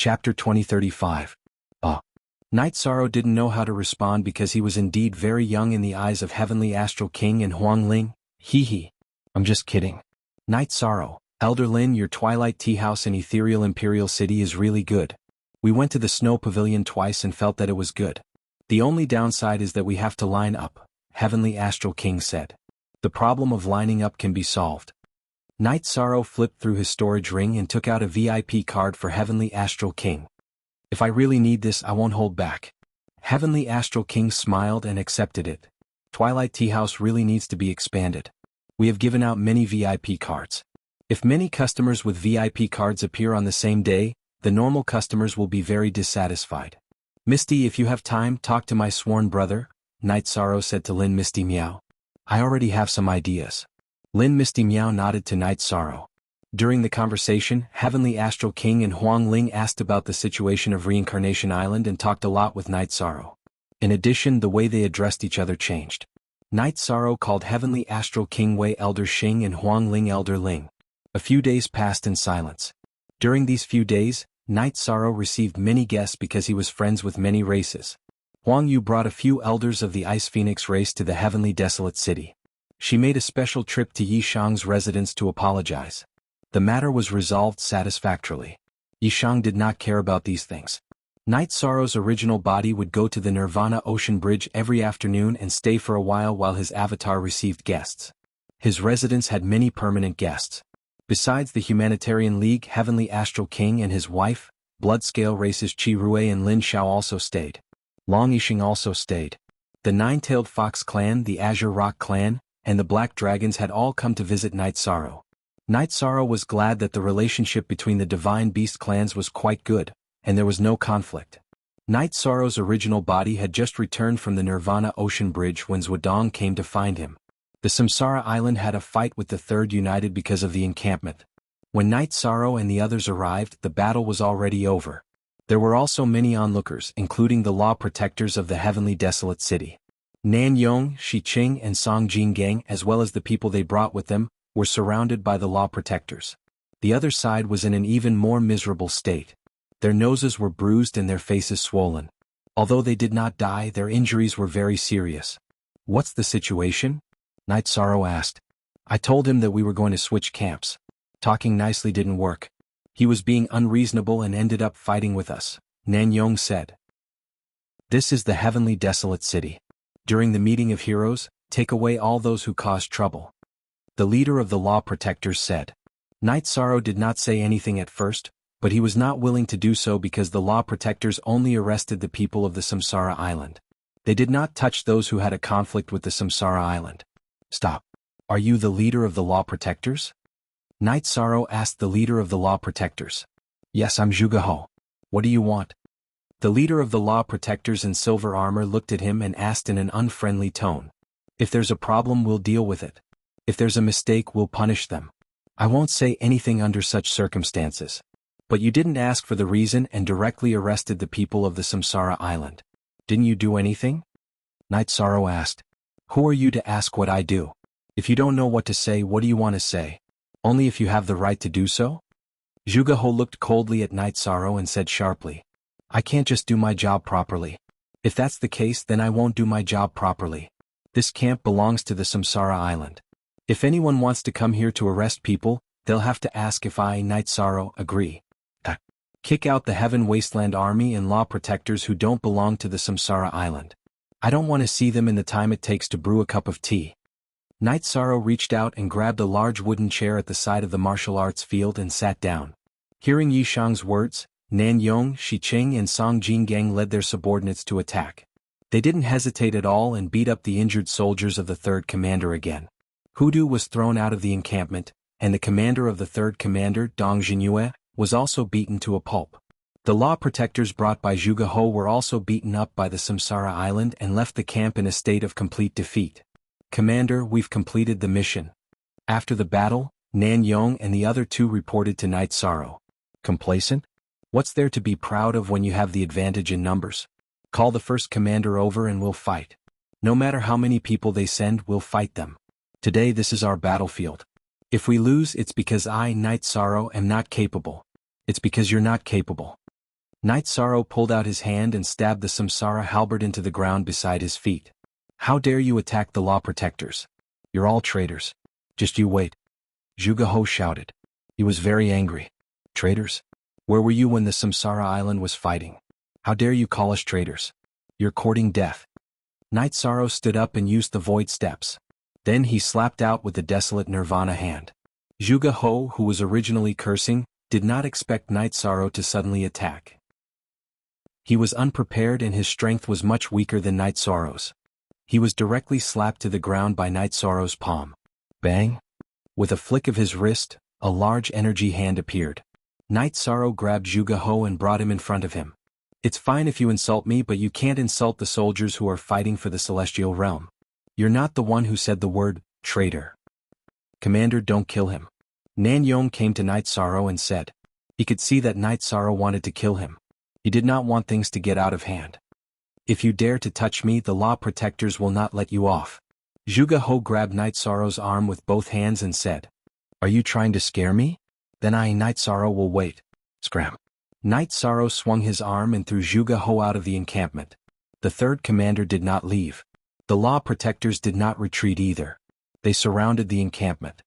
Chapter 2035. Night Sorrow didn't know how to respond because he was indeed very young in the eyes of Heavenly Astral King and Huang Ling. Hee. I'm just kidding. Night Sorrow, Elder Lin, your Twilight Tea House in Ethereal Imperial City is really good. We went to the Snow Pavilion twice and felt that it was good. The only downside is that we have to line up, Heavenly Astral King said. The problem of lining up can be solved. Night Sorrow flipped through his storage ring and took out a VIP card for Heavenly Astral King. If I really need this, I won't hold back. Heavenly Astral King smiled and accepted it. Twilight Tea House really needs to be expanded. We have given out many VIP cards. If many customers with VIP cards appear on the same day, the normal customers will be very dissatisfied. Misty, if you have time, talk to my sworn brother, Night Sorrow said to Lin Misty Meow. I already have some ideas. Lin Misty Meow nodded to Night Sorrow. During the conversation, Heavenly Astral King and Huang Ling asked about the situation of Reincarnation Island and talked a lot with Night Sorrow. In addition, the way they addressed each other changed. Night Sorrow called Heavenly Astral King Wei Elder Xing and Huang Ling Elder Ling. A few days passed in silence. During these few days, Night Sorrow received many guests because he was friends with many races. Huang Yu brought a few elders of the Ice Phoenix race to the Heavenly Desolate City. She made a special trip to Yishang's residence to apologize. The matter was resolved satisfactorily. Yishang did not care about these things. Night Sorrow's original body would go to the Nirvana Ocean Bridge every afternoon and stay for a while his avatar received guests. His residence had many permanent guests. Besides the Humanitarian League, Heavenly Astral King and his wife, Bloodscale races Qi Rui and Lin Xiao also stayed. Long Yixing also stayed. The Nine-Tailed Fox clan, the Azure Rock clan, and the Black Dragons had all come to visit Night Sorrow. Night Sorrow was glad that the relationship between the Divine Beast clans was quite good, and there was no conflict. Night Sorrow's original body had just returned from the Nirvana Ocean Bridge when Zhuodong came to find him. The Samsara Island had a fight with the Third United because of the encampment. When Night Sorrow and the others arrived, the battle was already over. There were also many onlookers, including the law protectors of the Heavenly Desolate City. Nan Yong, Shi Qing and Song Jinggang, as well as the people they brought with them, were surrounded by the law protectors. The other side was in an even more miserable state. Their noses were bruised and their faces swollen. Although they did not die, their injuries were very serious. What's the situation? Night Sorrow asked. I told him that we were going to switch camps. Talking nicely didn't work. He was being unreasonable and ended up fighting with us, Nan Yong said. This is the Heavenly Desolate City. During the meeting of heroes, take away all those who cause trouble. The leader of the law protectors said. Night Sorrow did not say anything at first, but he was not willing to do so because the law protectors only arrested the people of the Samsara Island. They did not touch those who had a conflict with the Samsara Island. Stop. Are you the leader of the law protectors? Night Sorrow asked the leader of the law protectors. Yes, I'm Jianghu. What do you want? The leader of the law protectors in silver armor looked at him and asked in an unfriendly tone. If there's a problem, we'll deal with it. If there's a mistake, we'll punish them. I won't say anything under such circumstances. But you didn't ask for the reason and directly arrested the people of the Samsara Island. Didn't you do anything? Night Sorrow asked. Who are you to ask what I do? If you don't know what to say, what do you want to say? Only if you have the right to do so? Jianghu looked coldly at Night Sorrow and said sharply. I can't just do my job properly. If that's the case, then I won't do my job properly. This camp belongs to the Samsara Island. If anyone wants to come here to arrest people, they'll have to ask if I, Night Sorrow, agree. Kick out the Heaven Wasteland Army and law protectors who don't belong to the Samsara Island. I don't want to see them in the time it takes to brew a cup of tea. Night Sorrow reached out and grabbed a large wooden chair at the side of the martial arts field and sat down. Hearing Yishang's words, Nan Yong, Shi Qing and Song Jinggang led their subordinates to attack. They didn't hesitate at all and beat up the injured soldiers of the third commander again. Hudu was thrown out of the encampment, and the commander of the third commander, Dong Jinyue, was also beaten to a pulp. The law protectors brought by Jianghu were also beaten up by the Samsara Island and left the camp in a state of complete defeat. Commander, we've completed the mission. After the battle, Nan Yong and the other two reported to Night Sorrow. Complacent? What's there to be proud of when you have the advantage in numbers? Call the first commander over and we'll fight. No matter how many people they send, we'll fight them. Today this is our battlefield. If we lose, it's because I, Night Sorrow, am not capable. It's because you're not capable. Night Sorrow pulled out his hand and stabbed the Samsara halberd into the ground beside his feet. How dare you attack the law protectors? You're all traitors. Just you wait. Jianghu shouted. He was very angry. Traitors? Where were you when the Samsara island was fighting? How dare you call us traitors? You're courting death. Night Sorrow stood up and used the void steps. Then he slapped out with the desolate Nirvana hand. Jianghu, who was originally cursing, did not expect Night Sorrow to suddenly attack. He was unprepared and his strength was much weaker than Night Sorrow's. He was directly slapped to the ground by Night Sorrow's palm. Bang! With a flick of his wrist, a large energy hand appeared. Night Sorrow grabbed Jianghu and brought him in front of him. It's fine if you insult me, but you can't insult the soldiers who are fighting for the celestial realm. You're not the one who said the word, traitor. Commander, don't kill him. Nan Yong came to Night Sorrow and said. He could see that Night Sorrow wanted to kill him. He did not want things to get out of hand. If you dare to touch me, the law protectors will not let you off. Jianghu grabbed Night Sorrow's arm with both hands and said. Are you trying to scare me? Then Night Sorrow will wait. Scram. Night Sorrow swung his arm and threw Jianghu out of the encampment. The third commander did not leave. The law protectors did not retreat either. They surrounded the encampment.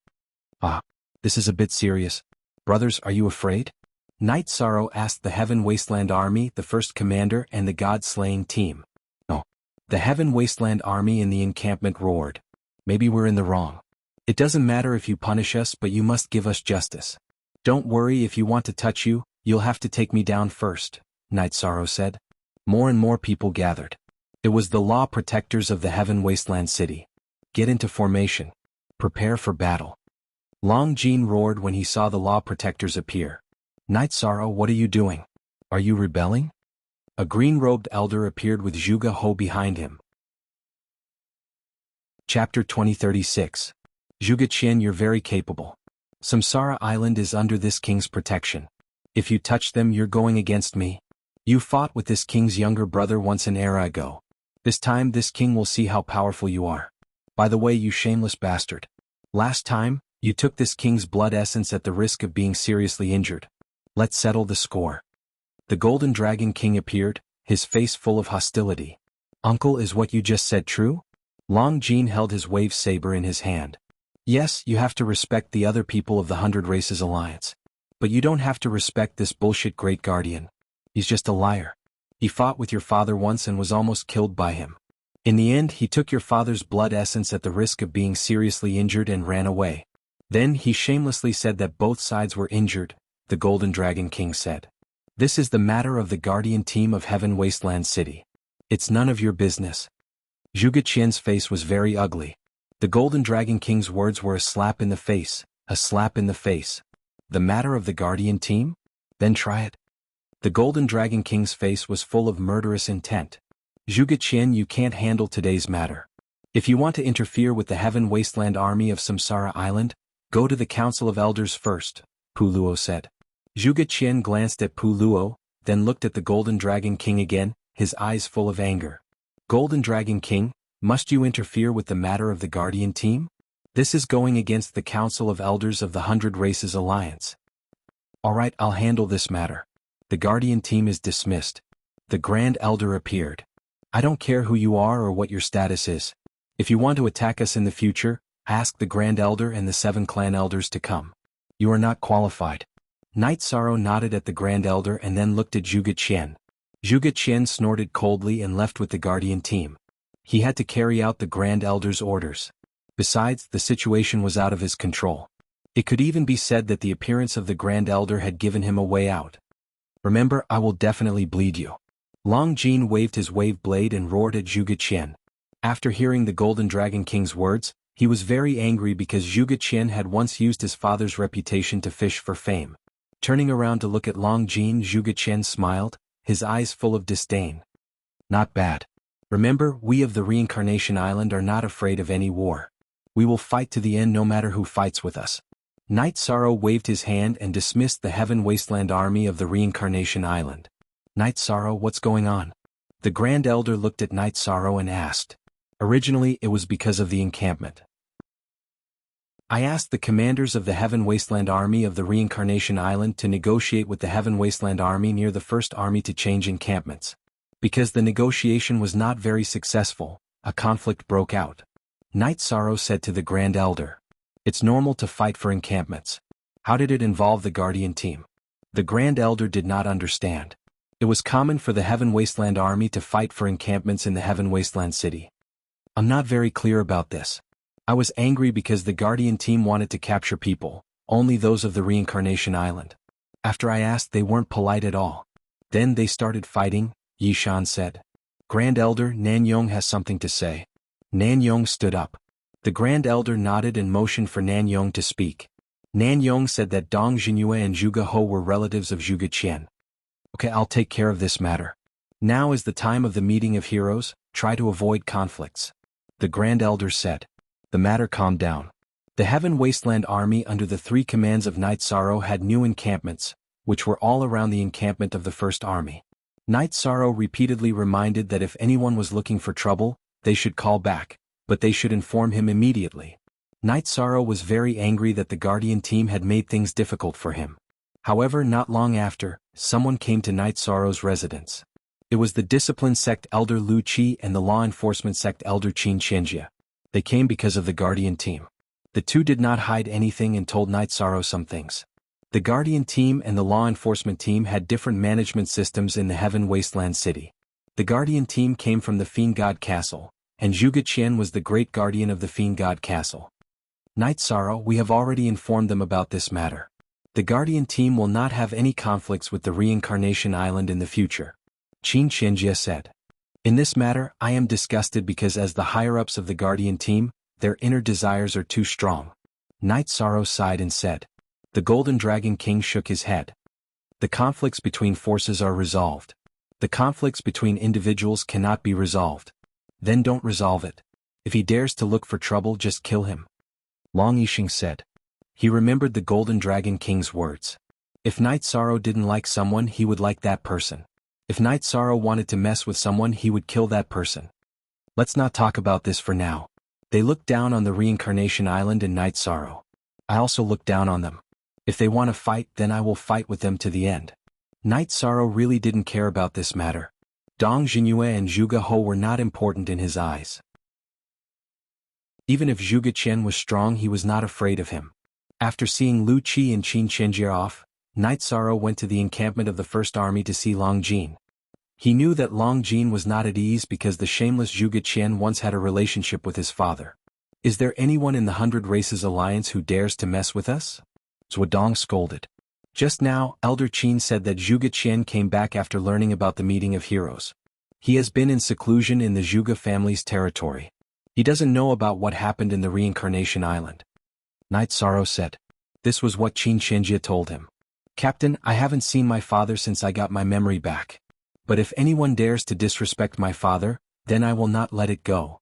This is a bit serious. Brothers, are you afraid? Night Sorrow asked the Heaven Wasteland Army, the first commander and the God-slaying team. No. The Heaven Wasteland Army in the encampment roared. Maybe we're in the wrong. It doesn't matter if you punish us, but you must give us justice. Don't worry, if you want to touch you, you'll have to take me down first, Night Sorrow said. More and more people gathered. It was the law protectors of the Heaven Wasteland City. Get into formation. Prepare for battle. Long Jean roared when he saw the law protectors appear. Night Sorrow, what are you doing? Are you rebelling? A green-robed elder appeared with Jianghu behind him. Chapter 2036. Zhuge-Qian, you're very capable. Samsara Island is under this king's protection. If you touch them, you're going against me. You fought with this king's younger brother once an era ago. This time this king will see how powerful you are. By the way, you shameless bastard. Last time, you took this king's blood essence at the risk of being seriously injured. Let's settle the score. The Golden Dragon King appeared, his face full of hostility. Uncle, is what you just said true? Long Jean held his wave saber in his hand. Yes, you have to respect the other people of the 100 Races Alliance. But you don't have to respect this bullshit Great Guardian. He's just a liar. He fought with your father once and was almost killed by him. In the end, he took your father's blood essence at the risk of being seriously injured and ran away. Then he shamelessly said that both sides were injured, the Golden Dragon King said. This is the matter of the Guardian team of Heaven Wasteland City. It's none of your business. Zhuge-Qian's face was very ugly. The Golden Dragon King's words were a slap in the face, a slap in the face. The matter of the Guardian team? Then try it. The Golden Dragon King's face was full of murderous intent. Zhuge-Qian, you can't handle today's matter. If you want to interfere with the Heaven Wasteland Army of Samsara Island, go to the Council of Elders first, Pu Luo said. Zhuge-Qian glanced at Pu Luo, then looked at the Golden Dragon King again, his eyes full of anger. Golden Dragon King, must you interfere with the matter of the Guardian team? This is going against the Council of Elders of the 100 Races Alliance. Alright, I'll handle this matter. The Guardian team is dismissed. The Grand Elder appeared. I don't care who you are or what your status is. If you want to attack us in the future, ask the Grand Elder and the 7 clan elders to come. You are not qualified. Night Sorrow nodded at the Grand Elder and then looked at Zhuge-Qian. Zhuge-Qian snorted coldly and left with the Guardian team. He had to carry out the Grand Elder's orders. Besides, the situation was out of his control. It could even be said that the appearance of the Grand Elder had given him a way out. Remember, I will definitely bleed you. Long Jean waved his wave blade and roared at Zhuge-Qian. After hearing the Golden Dragon King's words, he was very angry because Zhuge-Qian had once used his father's reputation to fish for fame. Turning around to look at Long Jean, Zhuge-Qian smiled, his eyes full of disdain. Not bad. Remember, we of the Reincarnation Island are not afraid of any war. We will fight to the end no matter who fights with us. Night Sorrow waved his hand and dismissed the Heaven Wasteland Army of the Reincarnation Island. Night Sorrow, what's going on? The Grand Elder looked at Night Sorrow and asked. Originally, it was because of the encampment. I asked the commanders of the Heaven Wasteland Army of the Reincarnation Island to negotiate with the Heaven Wasteland Army near the First Army to change encampments. Because the negotiation was not very successful, a conflict broke out. Night Sorrow said to the Grand Elder, "It's normal to fight for encampments. How did it involve the Guardian team?" The Grand Elder did not understand. It was common for the Heaven Wasteland Army to fight for encampments in the Heaven Wasteland City. I'm not very clear about this. I was angry because the Guardian team wanted to capture people, only those of the Reincarnation Island. After I asked, they weren't polite at all. Then they started fighting, Yishan said. Grand Elder Nanyong has something to say. Nanyong stood up. The Grand Elder nodded and motioned for Nanyong to speak. Nanyong said that Dong Jinyue and Zhuge Ho were relatives of Zhuge Qian. Okay, I'll take care of this matter. Now is the time of the meeting of heroes, try to avoid conflicts. The Grand Elder said. The matter calmed down. The Heaven Wasteland Army under the 3 commands of Night Sorrow had new encampments, which were all around the encampment of the First Army. Night Sorrow repeatedly reminded that if anyone was looking for trouble, they should call back, but they should inform him immediately. Night Sorrow was very angry that the Guardian team had made things difficult for him. However, not long after, someone came to Night Sorrow's residence. It was the Discipline Sect Elder Lu Qi and the Law Enforcement Sect Elder Qin Qianjia. They came because of the Guardian team. The two did not hide anything and told Night Sorrow some things. The Guardian team and the Law Enforcement team had different management systems in the Heaven Wasteland City. The Guardian team came from the Fiend God Castle, and Zhuge Qian was the great guardian of the Fiend God Castle. Night Sorrow, we have already informed them about this matter. The Guardian team will not have any conflicts with the Reincarnation Island in the future. Qin Qianjia said. In this matter, I am disgusted because as the higher-ups of the Guardian team, their inner desires are too strong. Night Sorrow sighed and said. The Golden Dragon King shook his head. The conflicts between forces are resolved. The conflicts between individuals cannot be resolved. Then don't resolve it. If he dares to look for trouble, just kill him. Long Yixing said. He remembered the Golden Dragon King's words. If Night Sorrow didn't like someone, he would like that person. If Night Sorrow wanted to mess with someone, he would kill that person. Let's not talk about this for now. They looked down on the Reincarnation Island and Night Sorrow. I also look down on them. If they want to fight, then I will fight with them to the end. Night Sorrow really didn't care about this matter. Dong Jinyue and Zhuge Ho were not important in his eyes. Even if Zhuge Qian was strong, he was not afraid of him. After seeing Lu Qi and Qin Qianjia off, Night Sorrow went to the encampment of the First Army to see Long Jin. He knew that Long Jin was not at ease because the shameless Zhuge Qian once had a relationship with his father. Is there anyone in the 100 Races Alliance who dares to mess with us? Zhuodong scolded. Just now, Elder Qin said that Zhuge Qian came back after learning about the meeting of heroes. He has been in seclusion in the Zhuge family's territory. He doesn't know about what happened in the Reincarnation Island. Night Sorrow said. This was what Qin Qianjia told him. Captain, I haven't seen my father since I got my memory back. But if anyone dares to disrespect my father, then I will not let it go.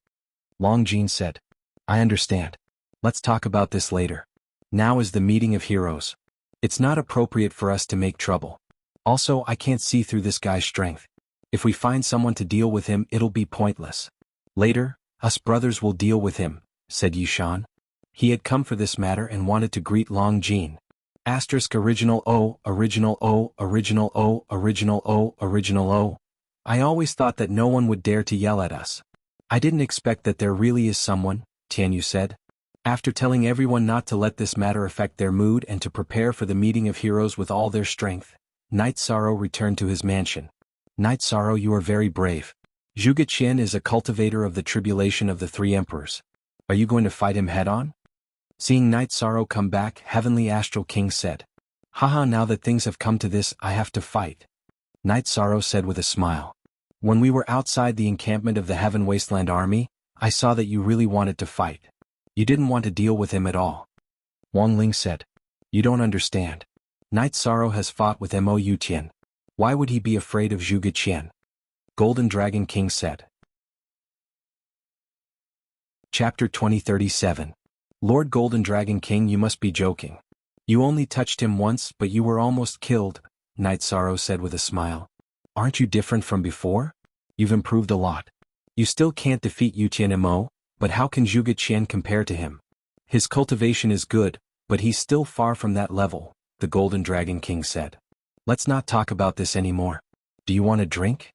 Long Jin said. I understand. Let's talk about this later. Now is the meeting of heroes. It's not appropriate for us to make trouble. Also, I can't see through this guy's strength. If we find someone to deal with him, it'll be pointless. Later, us brothers will deal with him, said Yishan. He had come for this matter and wanted to greet Long Jin. Original O, original O, original O, original O, original O. I always thought that no one would dare to yell at us. I didn't expect that there really is someone, Tianyu said. After telling everyone not to let this matter affect their mood and to prepare for the meeting of heroes with all their strength, Night Sorrow returned to his mansion. Night Sorrow, you are very brave. Zhuge Qian is a cultivator of the tribulation of the 3 emperors. Are you going to fight him head-on? Seeing Night Sorrow come back, Heavenly Astral King said. Haha, now that things have come to this, I have to fight. Night Sorrow said with a smile. When we were outside the encampment of the Heaven Wasteland Army, I saw that you really wanted to fight. You didn't want to deal with him at all. Wang Ling said. You don't understand. Night Sorrow has fought with Mo Yutian. Why would he be afraid of Zhuge Qian? Golden Dragon King said. Chapter 2037. Lord Golden Dragon King, you must be joking. You only touched him once, but you were almost killed, Night Sorrow said with a smile. Aren't you different from before? You've improved a lot. You still can't defeat Yutian Mo, but how can Zhuge Qian compare to him? His cultivation is good, but he's still far from that level, the Golden Dragon King said. Let's not talk about this anymore. Do you want a drink?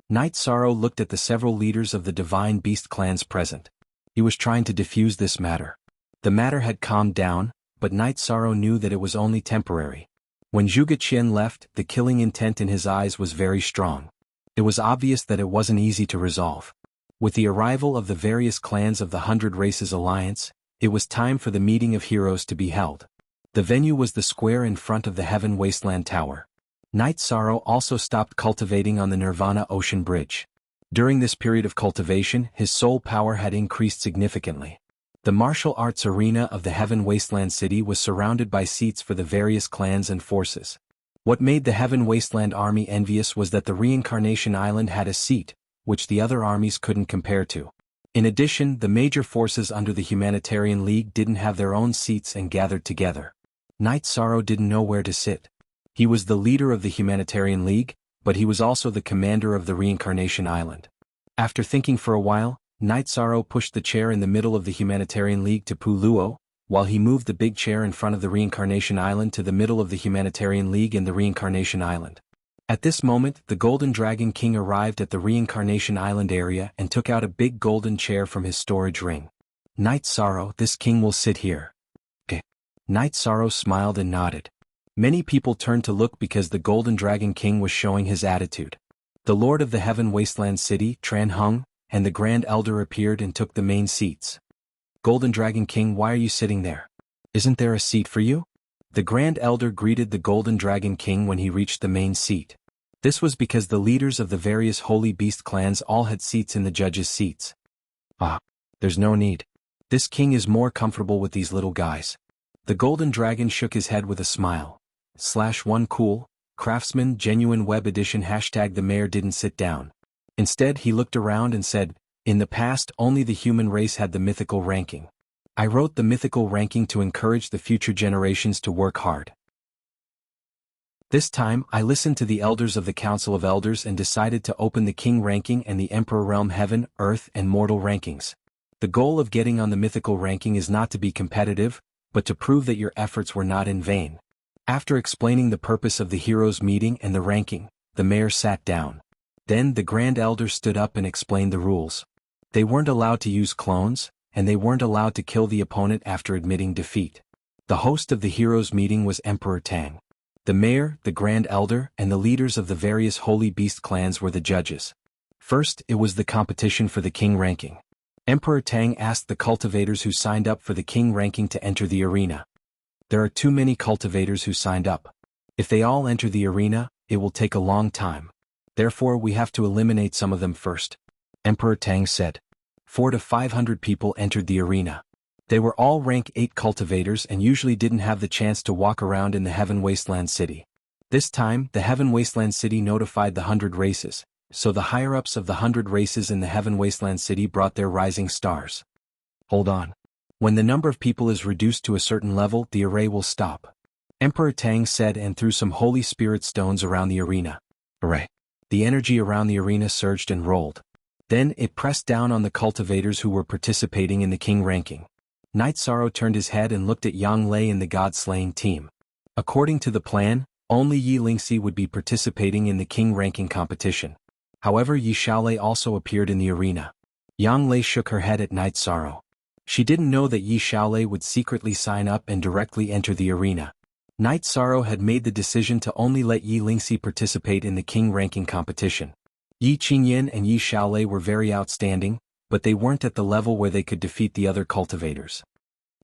Night Sorrow looked at the several leaders of the divine beast clans present. He was trying to defuse this matter. The matter had calmed down, but Night Sorrow knew that it was only temporary. When Zhuge Qian left, the killing intent in his eyes was very strong. It was obvious that it wasn't easy to resolve. With the arrival of the various clans of the 100 Races Alliance, it was time for the meeting of heroes to be held. The venue was the square in front of the Heaven Wasteland Tower. Night Sorrow also stopped cultivating on the Nirvana Ocean Bridge. During this period of cultivation, his soul power had increased significantly. The martial arts arena of the Heaven Wasteland City was surrounded by seats for the various clans and forces. What made the Heaven Wasteland Army envious was that the Reincarnation Island had a seat, which the other armies couldn't compare to. In addition, the major forces under the Humanitarian League didn't have their own seats and gathered together. Night Sorrow didn't know where to sit. He was the leader of the Humanitarian League, but he was also the commander of the Reincarnation Island. After thinking for a while, Night Sorrow pushed the chair in the middle of the Humanitarian League to Puluo, while he moved the big chair in front of the Reincarnation Island to the middle of the Humanitarian League and the Reincarnation Island. At this moment, the Golden Dragon King arrived at the Reincarnation Island area and took out a big golden chair from his storage ring. Night Sorrow, this king will sit here. Okay. Night Sorrow smiled and nodded. Many people turned to look because the Golden Dragon King was showing his attitude. The Lord of the Heaven Wasteland City, Tran Hung, and the Grand Elder appeared and took the main seats. Golden Dragon King, why are you sitting there? Isn't there a seat for you? The Grand Elder greeted the Golden Dragon King when he reached the main seat. This was because the leaders of the various holy beast clans all had seats in the judges' seats. There's no need. This king is more comfortable with these little guys. The Golden Dragon shook his head with a smile. /1 cool, Craftsman Genuine Web Edition #the mayor didn't sit down. Instead he looked around and said, in the past only the human race had the mythical ranking. I wrote the mythical ranking to encourage the future generations to work hard. This time, I listened to the elders of the Council of Elders and decided to open the King ranking and the Emperor Realm Heaven, Earth and Mortal rankings. The goal of getting on the mythical ranking is not to be competitive, but to prove that your efforts were not in vain. After explaining the purpose of the heroes meeting and the ranking, the mayor sat down. Then the Grand Elder stood up and explained the rules. They weren't allowed to use clones, and they weren't allowed to kill the opponent after admitting defeat. The host of the heroes meeting was Emperor Tang. The mayor, the Grand Elder, and the leaders of the various holy beast clans were the judges. First, it was the competition for the king ranking. Emperor Tang asked the cultivators who signed up for the king ranking to enter the arena. There are too many cultivators who signed up. If they all enter the arena, it will take a long time. Therefore, we have to eliminate some of them first. Emperor Tang said. 400 to 500 people entered the arena. They were all rank 8 cultivators and usually didn't have the chance to walk around in the Heaven Wasteland City. This time, the Heaven Wasteland City notified the 100 races, so the higher-ups of the 100 races in the Heaven Wasteland City brought their rising stars. Hold on. When the number of people is reduced to a certain level, the array will stop. Emperor Tang said and threw some Holy Spirit stones around the arena. Array. The energy around the arena surged and rolled. Then it pressed down on the cultivators who were participating in the king ranking. Night Sorrow turned his head and looked at Yang Lei and the God-slaying team. According to the plan, only Yi Lingxi would be participating in the king ranking competition. However, Yi Xiaolei also appeared in the arena. Yang Lei shook her head at Night Sorrow. She didn't know that Yi Xiaolei would secretly sign up and directly enter the arena. Night Sorrow had made the decision to only let Yi Lingxi participate in the king ranking competition. Yi Qingyan and Yi Xiaolei were very outstanding, but they weren't at the level where they could defeat the other cultivators.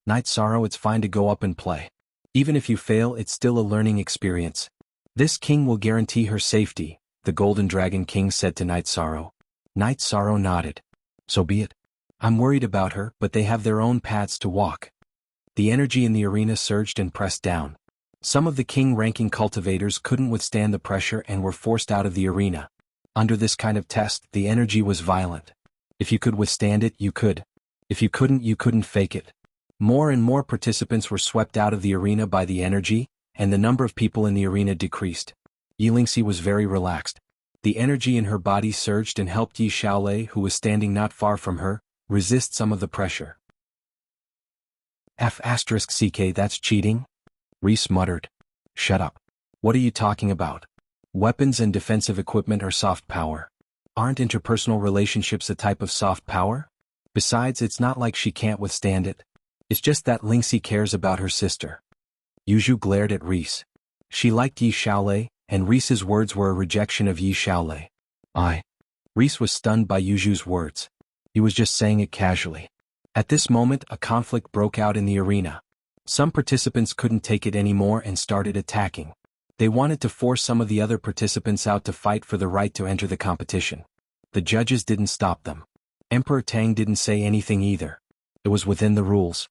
Night Sorrow, it's fine to go up and play. Even if you fail, it's still a learning experience. This king will guarantee her safety, the Golden Dragon King said to Night Sorrow. Night Sorrow nodded. So be it. I'm worried about her, but they have their own paths to walk. The energy in the arena surged and pressed down. Some of the king ranking cultivators couldn't withstand the pressure and were forced out of the arena. Under this kind of test, the energy was violent. If you could withstand it, you could. If you couldn't fake it. More and more participants were swept out of the arena by the energy, and the number of people in the arena decreased. Yi Lingxi was very relaxed. The energy in her body surged and helped Yi Xiaolei, who was standing not far from her, resist some of the pressure. F***ck, that's cheating? Reese muttered. Shut up. What are you talking about? Weapons and defensive equipment are soft power. Aren't interpersonal relationships a type of soft power? Besides, it's not like she can't withstand it. It's just that Lingxi cares about her sister. Yuzhu glared at Reese. She liked Yi Xiaolei, and Reese's words were a rejection of Yi Xiaolei. Reese was stunned by Yuzhu's words. He was just saying it casually. At this moment, a conflict broke out in the arena. Some participants couldn't take it anymore and started attacking. They wanted to force some of the other participants out to fight for the right to enter the competition. The judges didn't stop them. Emperor Tang didn't say anything either. It was within the rules.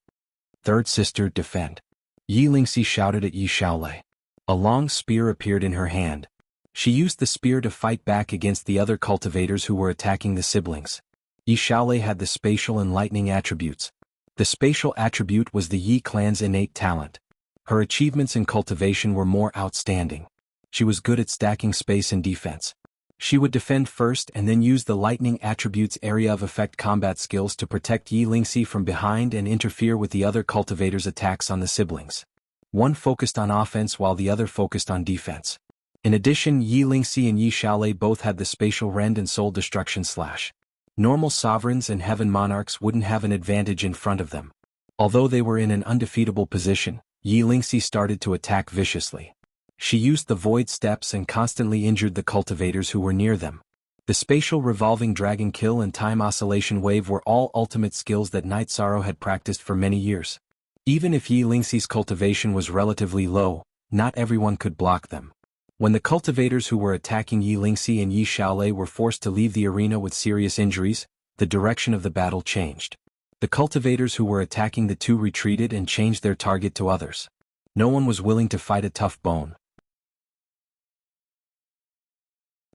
Third sister, defend. Yi Lingxi shouted at Yi Xiaolei. A long spear appeared in her hand. She used the spear to fight back against the other cultivators who were attacking the siblings. Yi Xiaolei had the spatial and lightning attributes. The spatial attribute was the Yi clan's innate talent. Her achievements in cultivation were more outstanding. She was good at stacking space and defense. She would defend first and then use the lightning attribute's area of effect combat skills to protect Yi Lingxi from behind and interfere with the other cultivators' attacks on the siblings. One focused on offense while the other focused on defense. In addition, Yi Lingxi and Yi Xiaolei both had the spatial rend and soul destruction slash. Normal sovereigns and heaven monarchs wouldn't have an advantage in front of them. Although they were in an undefeatable position, Yi Lingxi started to attack viciously. She used the void steps and constantly injured the cultivators who were near them. The spatial revolving dragon kill and time oscillation wave were all ultimate skills that Night Sorrow had practiced for many years. Even if Yi Lingxi's cultivation was relatively low, not everyone could block them. When the cultivators who were attacking Yi Lingxi and Yi Xiaolei were forced to leave the arena with serious injuries, the direction of the battle changed. The cultivators who were attacking the two retreated and changed their target to others. No one was willing to fight a tough bone.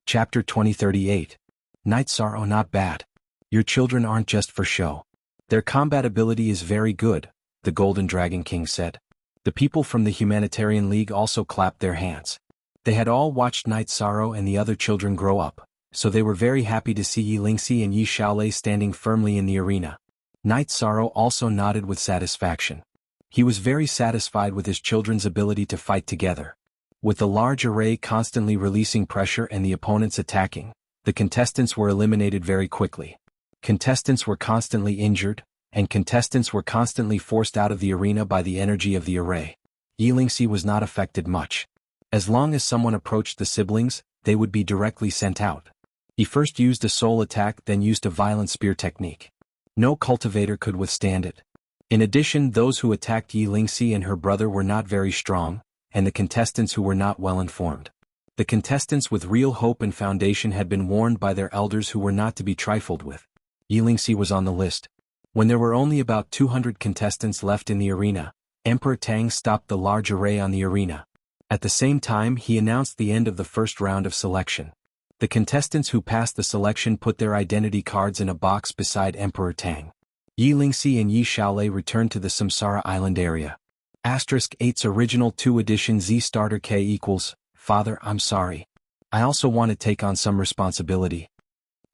Chapter 2038. Night Sorrow, not bad. Your children aren't just for show. Their combat ability is very good, the Golden Dragon King said. The people from the Humanitarian League also clapped their hands. They had all watched Night Sorrow and the other children grow up, so they were very happy to see Yi Lingxi and Yi Xiaolei standing firmly in the arena. Night Sorrow also nodded with satisfaction. He was very satisfied with his children's ability to fight together. With the large array constantly releasing pressure and the opponents attacking, the contestants were eliminated very quickly. Contestants were constantly injured, and contestants were constantly forced out of the arena by the energy of the array. Yi Lingxi was not affected much. As long as someone approached the siblings, they would be directly sent out. He first used a soul attack, then used a violent spear technique. No cultivator could withstand it. In addition, those who attacked Yi Lingxi and her brother were not very strong, and the contestants who were not well informed. The contestants with real hope and foundation had been warned by their elders who were not to be trifled with. Yi Lingxi was on the list. When there were only about 200 contestants left in the arena, Emperor Tang stopped the large array on the arena. At the same time, he announced the end of the first round of selection. The contestants who passed the selection put their identity cards in a box beside Emperor Tang. Yi Lingxi and Yi Xiaolei returned to the Samsara Island area. *8's original 2 edition Z starter K equals, Father, I'm sorry. I also want to take on some responsibility.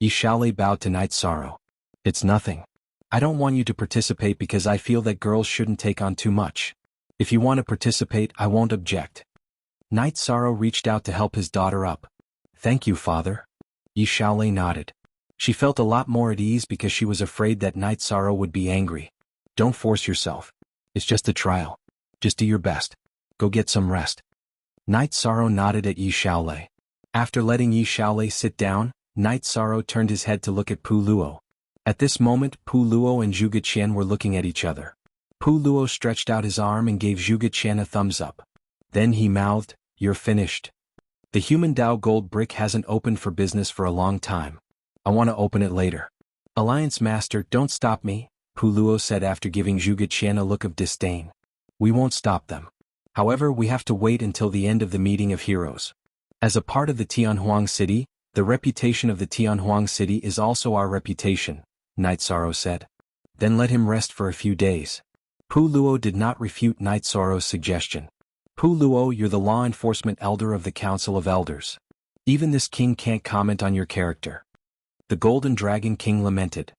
Yi Xiaolei bowed to Night Sorrow. It's nothing. I don't want you to participate because I feel that girls shouldn't take on too much. If you want to participate, I won't object. Night Sorrow reached out to help his daughter up. Thank you, Father. Yi Xiaolei nodded. She felt a lot more at ease because she was afraid that Night Sorrow would be angry. Don't force yourself. It's just a trial. Just do your best. Go get some rest. Night Sorrow nodded at Yi Xiaolei. After letting Yi Xiaolei sit down, Night Sorrow turned his head to look at Pu Luo. At this moment, Pu Luo and Zhuge Qian were looking at each other. Pu Luo stretched out his arm and gave Zhuge Qian a thumbs up. Then he mouthed, "You're finished. The human Dao gold brick hasn't opened for business for a long time. I want to open it later." "Alliance Master, don't stop me," Pu Luo said after giving Zhuge Qian a look of disdain. "We won't stop them. However, we have to wait until the end of the meeting of heroes. As a part of the Tianhuang city, the reputation of the Tianhuang city is also our reputation," Night Sorrow said. "Then let him rest for a few days." Pu Luo did not refute Night Sorrow's suggestion. "Pu Luo, you're the law enforcement elder of the Council of Elders. Even this king can't comment on your character." The Golden Dragon King lamented.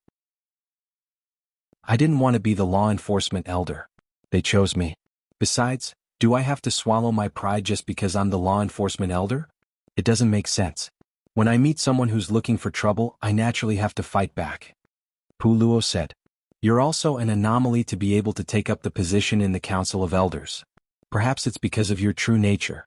"I didn't want to be the law enforcement elder. They chose me. Besides, do I have to swallow my pride just because I'm the law enforcement elder? It doesn't make sense. When I meet someone who's looking for trouble, I naturally have to fight back. Pu Luo said. You're also an anomaly to be able to take up the position in the Council of Elders. Perhaps it's because of your true nature.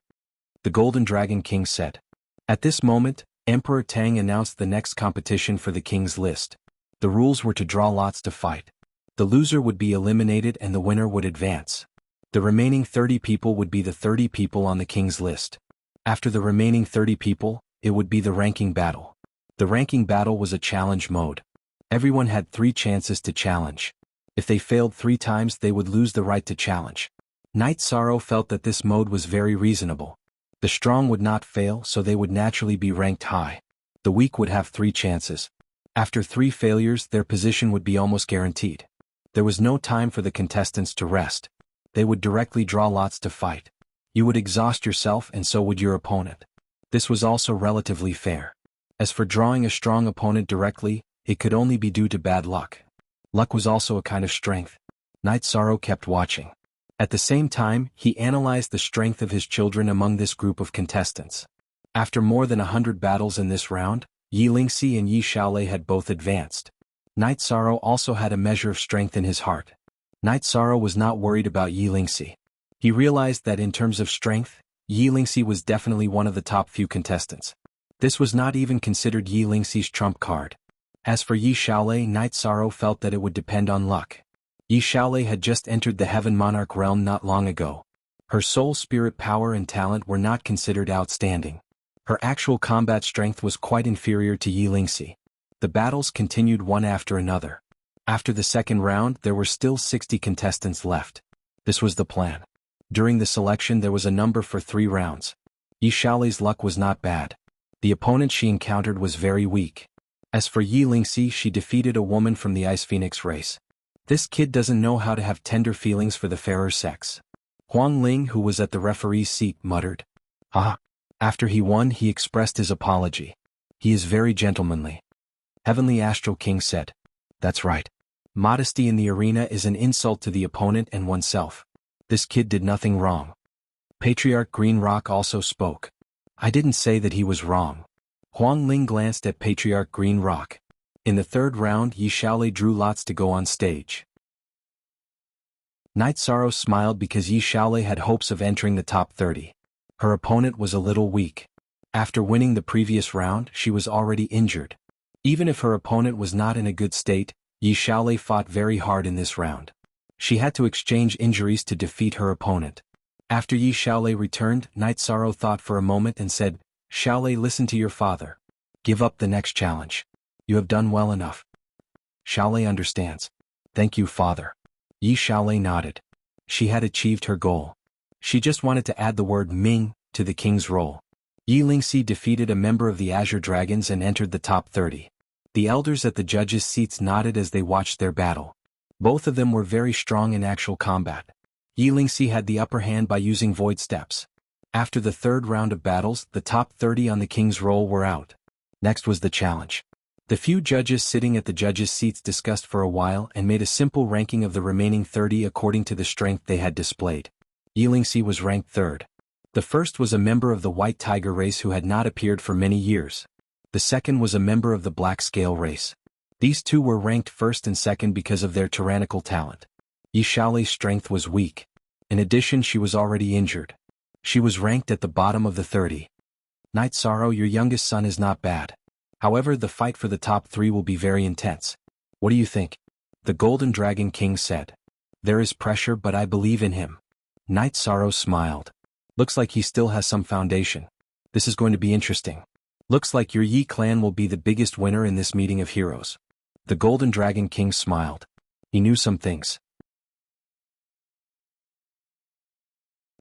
The Golden Dragon King said. At this moment, Emperor Tang announced the next competition for the king's list. The rules were to draw lots to fight. The loser would be eliminated and the winner would advance. The remaining 30 people would be the 30 people on the king's list. After the remaining 30 people, it would be the ranking battle. The ranking battle was a challenge mode. Everyone had 3 chances to challenge. If they failed 3 times, they would lose the right to challenge. Knight Sorrow felt that this mode was very reasonable. The strong would not fail, so they would naturally be ranked high. The weak would have 3 chances. After 3 failures, their position would be almost guaranteed. There was no time for the contestants to rest. They would directly draw lots to fight. You would exhaust yourself and so would your opponent. This was also relatively fair. As for drawing a strong opponent directly, it could only be due to bad luck. Luck was also a kind of strength. Knight Sorrow kept watching. At the same time, he analyzed the strength of his children among this group of contestants. After more than 100 battles in this round, Yi Lingxi and Yi Xiaolei had both advanced. Knight Sorrow also had a measure of strength in his heart. Knight Sorrow was not worried about Yi Lingxi. He realized that in terms of strength, Yi Lingxi was definitely one of the top few contestants. This was not even considered Yi Lingxi's trump card. As for Yi Xiaolei, Knight Sorrow felt that it would depend on luck. Yi Xiaolei had just entered the Heaven Monarch realm not long ago. Her soul spirit power and talent were not considered outstanding. Her actual combat strength was quite inferior to Yi Lingxi. The battles continued one after another. After the second round, there were still 60 contestants left. This was the plan. During the selection, there was a number for 3 rounds. Yi Xiaolei's luck was not bad. The opponent she encountered was very weak. As for Yi Lingxi, she defeated a woman from the Ice Phoenix race. This kid doesn't know how to have tender feelings for the fairer sex. Huang Ling, who was at the referee's seat, muttered. Ah. After he won, he expressed his apology. He is very gentlemanly. Heavenly Astral King said. That's right. Modesty in the arena is an insult to the opponent and oneself. This kid did nothing wrong. Patriarch Green Rock also spoke. I didn't say that he was wrong. Huang Ling glanced at Patriarch Green Rock. In the third round, Yi Xiaolei drew lots to go on stage. Knight Sorrow smiled because Yi Xiaolei had hopes of entering the top 30. Her opponent was a little weak. After winning the previous round, she was already injured. Even if her opponent was not in a good state, Yi Xiaolei fought very hard in this round. She had to exchange injuries to defeat her opponent. After Yi Xiaolei returned, Knight Sorrow thought for a moment and said, Xiaolei, listen to your father. Give up the next challenge. You have done well enough. Xiaolei understands. Thank you, father. Yi Xiaolei nodded. She had achieved her goal. She just wanted to add the word Ming to the king's roll. Yi Lingxi defeated a member of the Azure Dragons and entered the top 30. The elders at the judges' seats nodded as they watched their battle. Both of them were very strong in actual combat. Yi Lingxi had the upper hand by using void steps. After the third round of battles, the top 30 on the king's roll were out. Next was the challenge. The few judges sitting at the judges' seats discussed for a while and made a simple ranking of the remaining 30 according to the strength they had displayed. Yi Lingxi was ranked 3rd. The first was a member of the White Tiger race who had not appeared for many years. The second was a member of the Black Scale race. These 2 were ranked 1st and 2nd because of their tyrannical talent. Yi Xiaolei's strength was weak. In addition, she was already injured. She was ranked at the bottom of the 30. Knight Sorrow, your youngest son is not bad. However, the fight for the top 3 will be very intense. What do you think? The Golden Dragon King said. There is pressure, but I believe in him. Knight Sorrow smiled. Looks like he still has some foundation. This is going to be interesting. Looks like your Yi clan will be the biggest winner in this meeting of heroes. The Golden Dragon King smiled. He knew some things.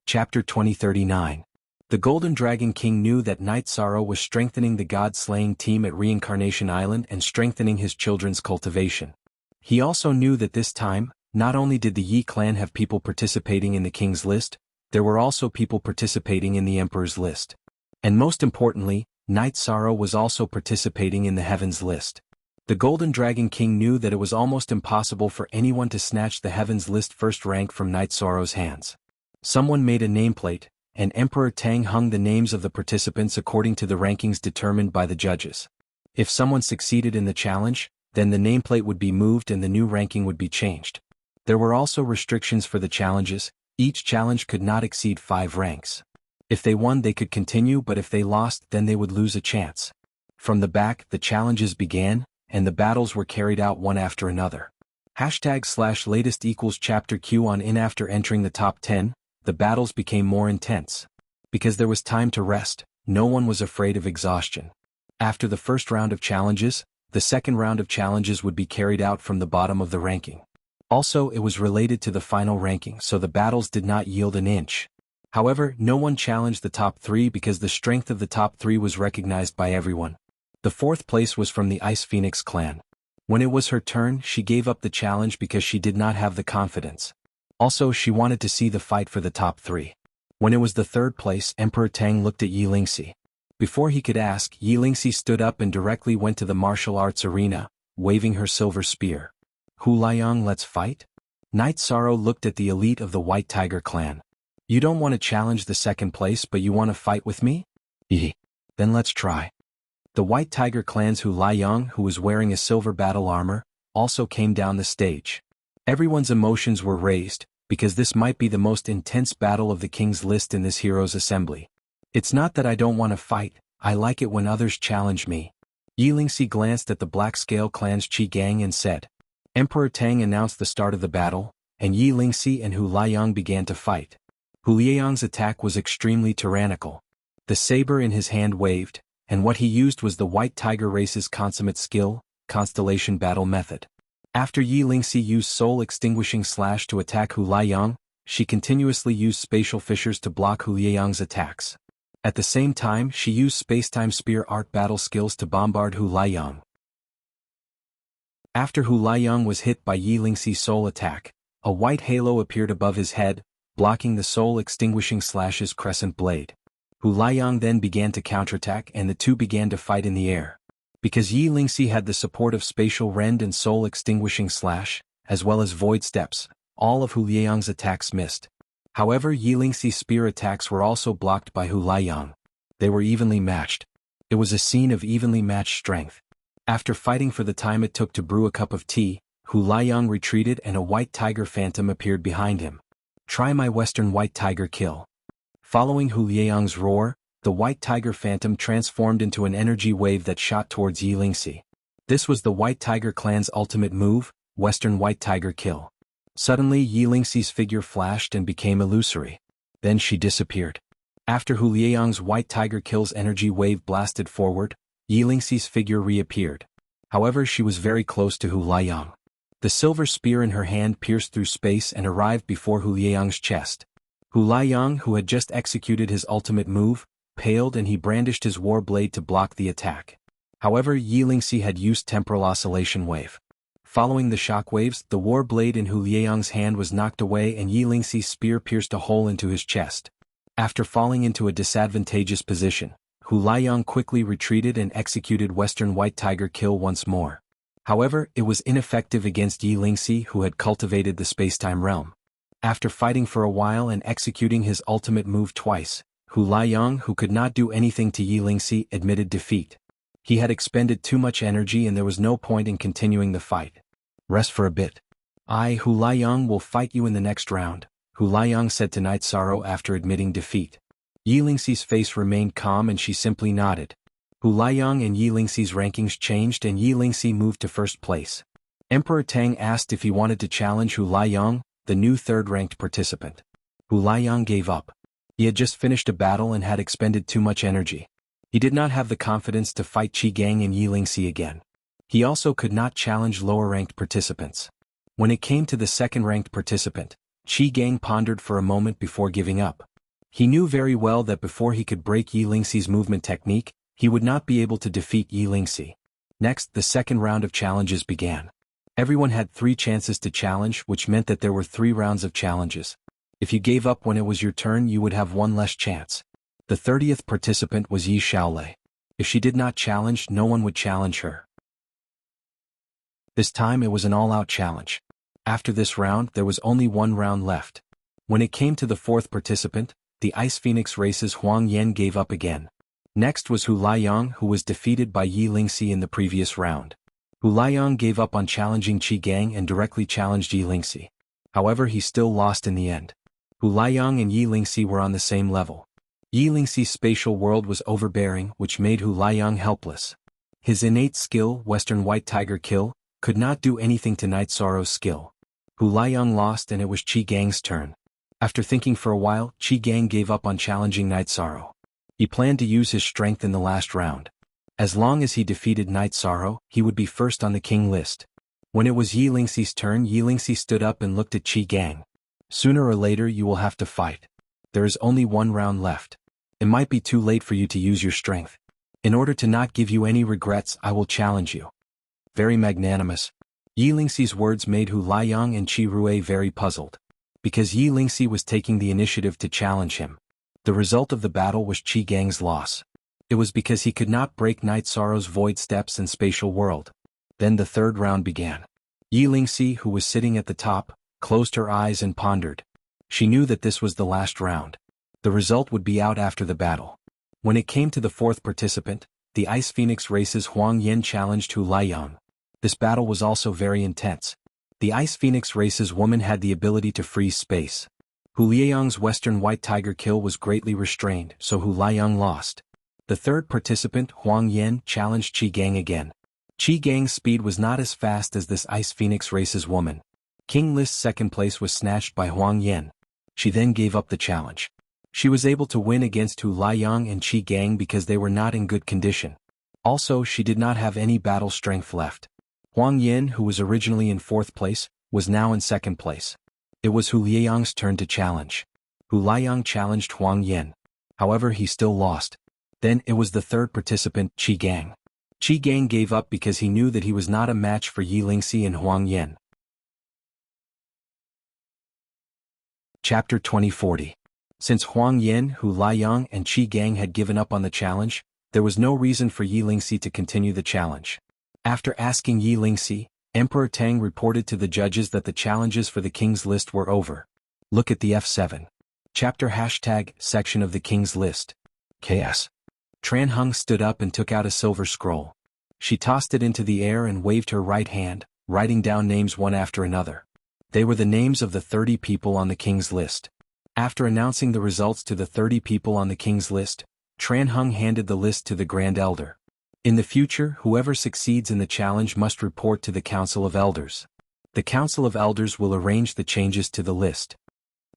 Chapter 2039. The Golden Dragon King knew that Knight Sorrow was strengthening the god-slaying team at Reincarnation Island and strengthening his children's cultivation. He also knew that this time, not only did the Yi clan have people participating in the king's list, there were also people participating in the emperor's list. And most importantly, Knight Sorrow was also participating in the heavens list. The Golden Dragon King knew that it was almost impossible for anyone to snatch the Heavens List first rank from Knight Sorrow's hands. Someone made a nameplate, and Emperor Tang hung the names of the participants according to the rankings determined by the judges. If someone succeeded in the challenge, then the nameplate would be moved and the new ranking would be changed. There were also restrictions for the challenges. Each challenge could not exceed 5 ranks. If they won they could continue, but if they lost then they would lose a chance. From the back, the challenges began, and the battles were carried out one after another. #latest equals chapter Q on in. After entering the top 10, the battles became more intense. Because there was time to rest, no one was afraid of exhaustion. After the first round of challenges, the second round of challenges would be carried out from the bottom of the ranking. Also, it was related to the final ranking, so the battles did not yield an inch. However, no one challenged the top 3 because the strength of the top 3 was recognized by everyone. The 4th place was from the Ice Phoenix clan. When it was her turn, she gave up the challenge because she did not have the confidence. Also, she wanted to see the fight for the top 3. When it was the 3rd place, Emperor Tang looked at Yi Lingxi. Before he could ask, Yi Lingxi stood up and directly went to the martial arts arena, waving her silver spear. "Hu Liang, let's fight?" Knight Sorrow looked at the elite of the White Tiger clan. "You don't want to challenge the 2nd place, but you want to fight with me? Then let's try." The White Tiger clan's Hu Liang, who was wearing a silver battle armor, also came down the stage. Everyone's emotions were raised, because this might be the most intense battle of the King's List in this heroes' assembly. "It's not that I don't want to fight, I like it when others challenge me." Yi Lingxi glanced at the Black Scale clan's Qi Gang and said. Emperor Tang announced the start of the battle, and Yi Lingxi and Hu Liang began to fight. Hu Liang's attack was extremely tyrannical. The saber in his hand waved, and what he used was the White Tiger race's consummate skill, Constellation Battle Method. After Yi Lingxi used Soul Extinguishing Slash to attack Hu Liang, she continuously used Spatial Fissures to block Hu Liang's attacks. At the same time, she used Spacetime Spear Art battle skills to bombard Hu Liang. After Hu Liang was hit by Yi Lingxi's soul attack, a white halo appeared above his head, blocking the Soul Extinguishing Slash's crescent blade. Hu Liang then began to counterattack and the two began to fight in the air. Because Yi Lingxi had the support of Spatial Rend and Soul Extinguishing Slash, as well as Void Steps, all of Hu Liang's attacks missed. However, Yi Lingxi's spear attacks were also blocked by Hu Liang. They were evenly matched. It was a scene of evenly matched strength. After fighting for the time it took to brew a cup of tea, Hu Liang retreated and a White Tiger Phantom appeared behind him. "Try my Western White Tiger kill." Following Hu Liang's roar, the White Tiger Phantom transformed into an energy wave that shot towards Yi Lingxi. This was the White Tiger clan's ultimate move, Western White Tiger Kill. Suddenly Yi Lingxi's figure flashed and became illusory. Then she disappeared. After Hu Liang's White Tiger Kill's energy wave blasted forward, Yi Lingxi's figure reappeared. However, she was very close to Hu Liang. The silver spear in her hand pierced through space and arrived before Hu Liang's chest. Hu Liang, who had just executed his ultimate move, paled and he brandished his war blade to block the attack. However, Yi Lingxi had used Temporal Oscillation Wave. Following the shockwaves, the war blade in Hu Liang's hand was knocked away and Yi Lingxi's spear pierced a hole into his chest. After falling into a disadvantageous position, Hu Liang quickly retreated and executed Western White Tiger Kill once more. However, it was ineffective against Yi Lingxi, who had cultivated the spacetime realm. After fighting for a while and executing his ultimate move twice, Hu Liang, who could not do anything to Yi Lingxi, admitted defeat. He had expended too much energy and there was no point in continuing the fight. "Rest for a bit. Hu Liang will fight you in the next round," Hu Liang said to Knight Sorrow after admitting defeat. Yi Lingxi's face remained calm and she simply nodded. Hu Liang and Yi Lingxi's rankings changed and Yi Lingxi moved to first place. Emperor Tang asked if he wanted to challenge Hu Liang, the new third-ranked participant. Hu Liang gave up. He had just finished a battle and had expended too much energy. He did not have the confidence to fight Qi Gang and Yi Lingxi again. He also could not challenge lower-ranked participants. When it came to the second-ranked participant, Qi Gang pondered for a moment before giving up. He knew very well that before he could break Yi Lingxi's movement technique, he would not be able to defeat Yi Lingxi. Next, the second round of challenges began. Everyone had 3 chances to challenge, which meant that there were 3 rounds of challenges. If you gave up when it was your turn, you would have 1 less chance. The 30th participant was Yi Xiaolei. If she did not challenge, no one would challenge her. This time it was an all-out challenge. After this round there was only one round left. When it came to the fourth participant, the Ice Phoenix race's Huang Yan gave up again. Next was Hu Liang, who was defeated by Yi Lingxi in the previous round. Hu Liang gave up on challenging Qi Gang and directly challenged Yi Lingxi. However, he still lost in the end. Hu Liang and Yi Lingxi were on the same level. Yi Lingxi's spatial world was overbearing, which made Hu Liang helpless. His innate skill, Western White Tiger Kill, could not do anything to Night Sorrow's skill. Hu Liang lost and it was Qi Gang's turn. After thinking for a while, Qi Gang gave up on challenging Night Sorrow. He planned to use his strength in the last round. As long as he defeated Night Sorrow, he would be first on the king list. When it was Yi Lingxi's turn, Yi Lingxi stood up and looked at Qi Gang. Sooner or later you will have to fight. There is only one round left. It might be too late for you to use your strength. In order to not give you any regrets, I will challenge you. Very magnanimous. Yi Lingxi's words made Hu Liang and Qi Rui very puzzled. Because Yi Lingxi was taking the initiative to challenge him. The result of the battle was Qi Gang's loss. It was because he could not break Night Sorrow's void steps and spatial world. Then the third round began. Yi Lingxi, who was sitting at the top, closed her eyes and pondered. She knew that this was the last round. The result would be out after the battle. When it came to the fourth participant, the Ice Phoenix race's Huang Yan challenged Hu Liang. This battle was also very intense. The Ice Phoenix race's woman had the ability to freeze space. Hu Liang's Western White Tiger Kill was greatly restrained, so Hu Liang lost. The third participant, Huang Yan, challenged Qi Gang again. Qi Gang's speed was not as fast as this Ice Phoenix race's woman. King List's second place was snatched by Huang Yan. She then gave up the challenge. She was able to win against Hu Liang and Qi Gang because they were not in good condition. Also, she did not have any battle strength left. Huang Yan, who was originally in fourth place, was now in second place. It was Hu Liang's turn to challenge. Hu Liang challenged Huang Yan. However, he still lost. Then it was the third participant, Qi Gang. Qi Gang gave up because he knew that he was not a match for Yi Lingxi and Huang Yan. Chapter 2040. Since Huang Yan, Hu Liang and Qi Gang had given up on the challenge, there was no reason for Yi Lingxi to continue the challenge. After asking Yi Lingxi, Emperor Tang reported to the judges that the challenges for the King's List were over. Look at the F7. Chapter # section of the King's List. KS. Tran Hung stood up and took out a silver scroll. She tossed it into the air and waved her right hand, writing down names one after another. They were the names of the 30 people on the King's List. After announcing the results to the 30 people on the King's List, Tran Hung handed the list to the Grand Elder. In the future, whoever succeeds in the challenge must report to the Council of Elders. The Council of Elders will arrange the changes to the list.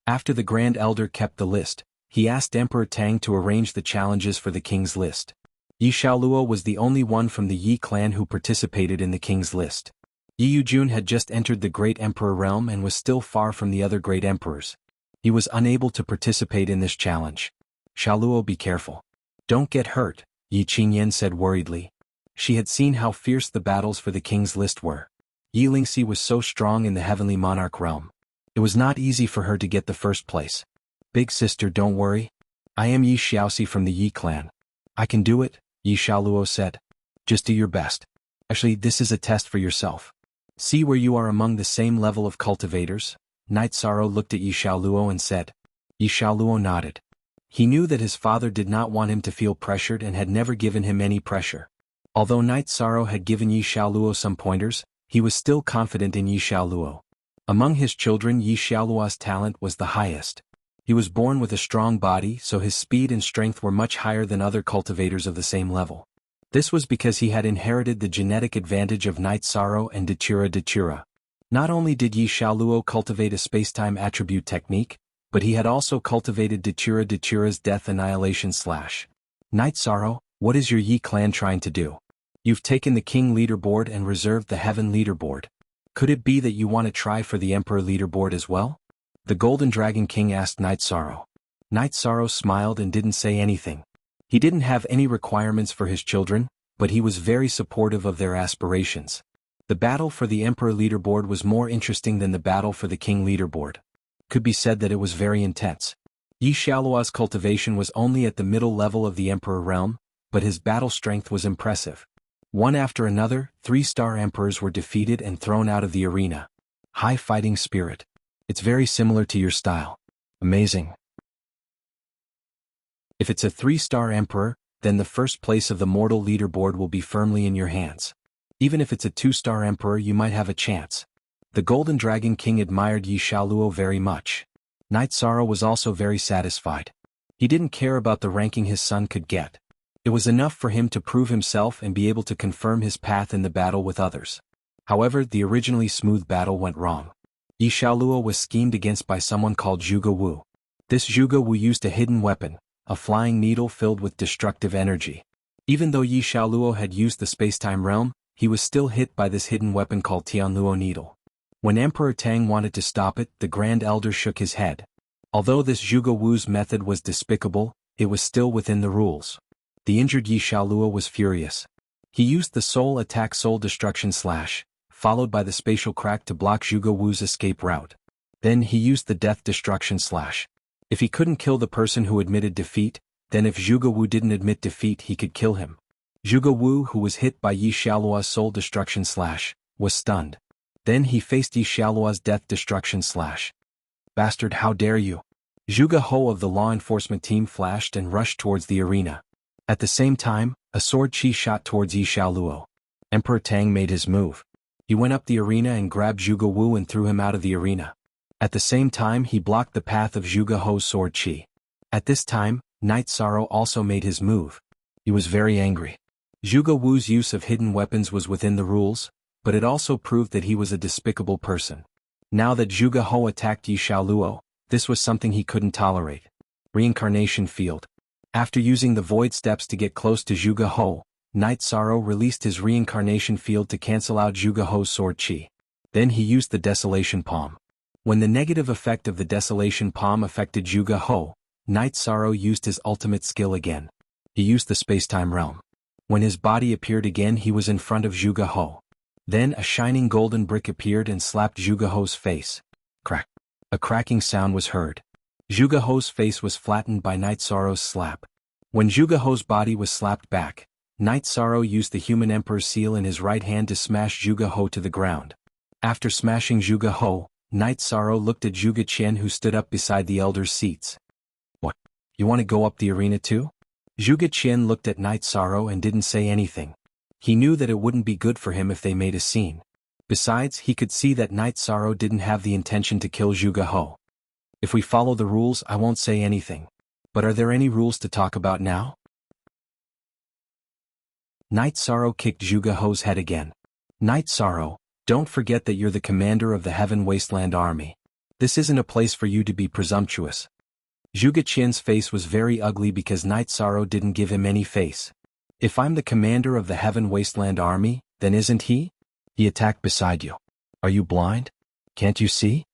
After the Grand Elder kept the list, he asked Emperor Tang to arrange the challenges for the King's List. Yi Xiaoluo was the only one from the Yi clan who participated in the King's List. Yi Yujun had just entered the Great Emperor realm and was still far from the other Great Emperors. He was unable to participate in this challenge. Xiaoluo, be careful. Don't get hurt, Yi Qingyan said worriedly. She had seen how fierce the battles for the King's List were. Yi Lingxi was so strong in the Heavenly Monarch realm. It was not easy for her to get the first place. Big sister, don't worry. I am Yi Xiaoxi from the Yi clan. I can do it, Yi Xiaoluo said. Just do your best. Actually, this is a test for yourself. See where you are among the same level of cultivators? Night Sorrow looked at Yi Xiaoluo and said. Yi Xiaoluo nodded. He knew that his father did not want him to feel pressured and had never given him any pressure. Although Night Sorrow had given Yi Xiaoluo some pointers, he was still confident in Yi Xiaoluo. Among his children, Yi Xiaoluo's talent was the highest. He was born with a strong body, so his speed and strength were much higher than other cultivators of the same level. This was because he had inherited the genetic advantage of Night Sorrow and Datura Datura. Not only did Yi Xiaoluo cultivate a spacetime attribute technique, but he had also cultivated Datura Datura's Death Annihilation / Night Sorrow, what is your Yi clan trying to do? You've taken the King leaderboard and reserved the Heaven leaderboard. Could it be that you want to try for the Emperor leaderboard as well? The Golden Dragon King asked Night Sorrow. Night Sorrow smiled and didn't say anything. He didn't have any requirements for his children, but he was very supportive of their aspirations. The battle for the Emperor leaderboard was more interesting than the battle for the King leaderboard. Could be said that it was very intense. Yi Xiaoluo's cultivation was only at the middle level of the Emperor realm, but his battle strength was impressive. One after another, 3-star emperors were defeated and thrown out of the arena. High fighting spirit. It's very similar to your style. Amazing. If it's a 3-star emperor, then the first place of the mortal leaderboard will be firmly in your hands. Even if it's a 2-star emperor, you might have a chance. The Golden Dragon King admired Yi Xiaoluo very much. Knight Sorrow was also very satisfied. He didn't care about the ranking his son could get. It was enough for him to prove himself and be able to confirm his path in the battle with others. However, the originally smooth battle went wrong. Yi Xiaoluo was schemed against by someone called Zhuge Wu. This Zhuge Wu used a hidden weapon, a flying needle filled with destructive energy. Even though Yi Xiaoluo had used the space-time realm, he was still hit by this hidden weapon called Tianluo Needle. When Emperor Tang wanted to stop it, the Grand Elder shook his head. Although this Zhuge Wu's method was despicable, it was still within the rules. The injured Yi Xiaoluo was furious. He used the Soul Attack Soul Destruction Slash, followed by the Spatial Crack to block Zhuge Wu's escape route. Then he used the Death Destruction Slash. If he couldn't kill the person who admitted defeat, then if Zhuge Wu didn't admit defeat, he could kill him. Zhuge Wu, who was hit by Yi Xiaoluo's Soul Destruction Slash, was stunned. Then he faced Yi Xiaoluo's Death Destruction Slash. Bastard, how dare you! Zhuge Ho of the law enforcement team flashed and rushed towards the arena. At the same time, a sword chi shot towards Yi Xiaoluo. Emperor Tang made his move. He went up the arena and grabbed Zhuge Wu and threw him out of the arena. At the same time, he blocked the path of Zhuge Ho's sword chi. At this time, Knight Sorrow also made his move. He was very angry. Zhuge Wu's use of hidden weapons was within the rules, but it also proved that he was a despicable person. Now that Zhuge Ho attacked Yi Xiaoluo, this was something he couldn't tolerate. Reincarnation Field. After using the void steps to get close to Zhuge Ho, Knight Sorrow released his reincarnation field to cancel out Zhuge Ho's sword chi. Then he used the Desolation Palm. When the negative effect of the Desolation Palm affected Zhuge Ho, Knight Sorrow used his ultimate skill again. He used the space-time realm. When his body appeared again, he was in front of Zhuge Ho. Then a shining golden brick appeared and slapped Zhuge Ho's face. Crack. A cracking sound was heard. Zhuge Ho's face was flattened by Knight Sorrow's slap. When Zhuge Ho's body was slapped back, Knight Sorrow used the Human Emperor's seal in his right hand to smash Zhuge Ho to the ground. After smashing Zhuge Ho, Knight Sorrow looked at Zhuge Qian, who stood up beside the elders' seats. What? You want to go up the arena too? Zhuge Qian looked at Knight Sorrow and didn't say anything. He knew that it wouldn't be good for him if they made a scene. Besides, he could see that Knight Sorrow didn't have the intention to kill Zhuge Ho. If we follow the rules, I won't say anything. But are there any rules to talk about now? Knight Sorrow kicked Zhuge Ho's head again. Knight Sorrow, don't forget that you're the commander of the Heaven Wasteland Army. This isn't a place for you to be presumptuous. Zhuge Qian's face was very ugly because Knight Sorrow didn't give him any face. If I'm the commander of the Heaven Wasteland Army, then isn't he? He attacked beside you. Are you blind? Can't you see?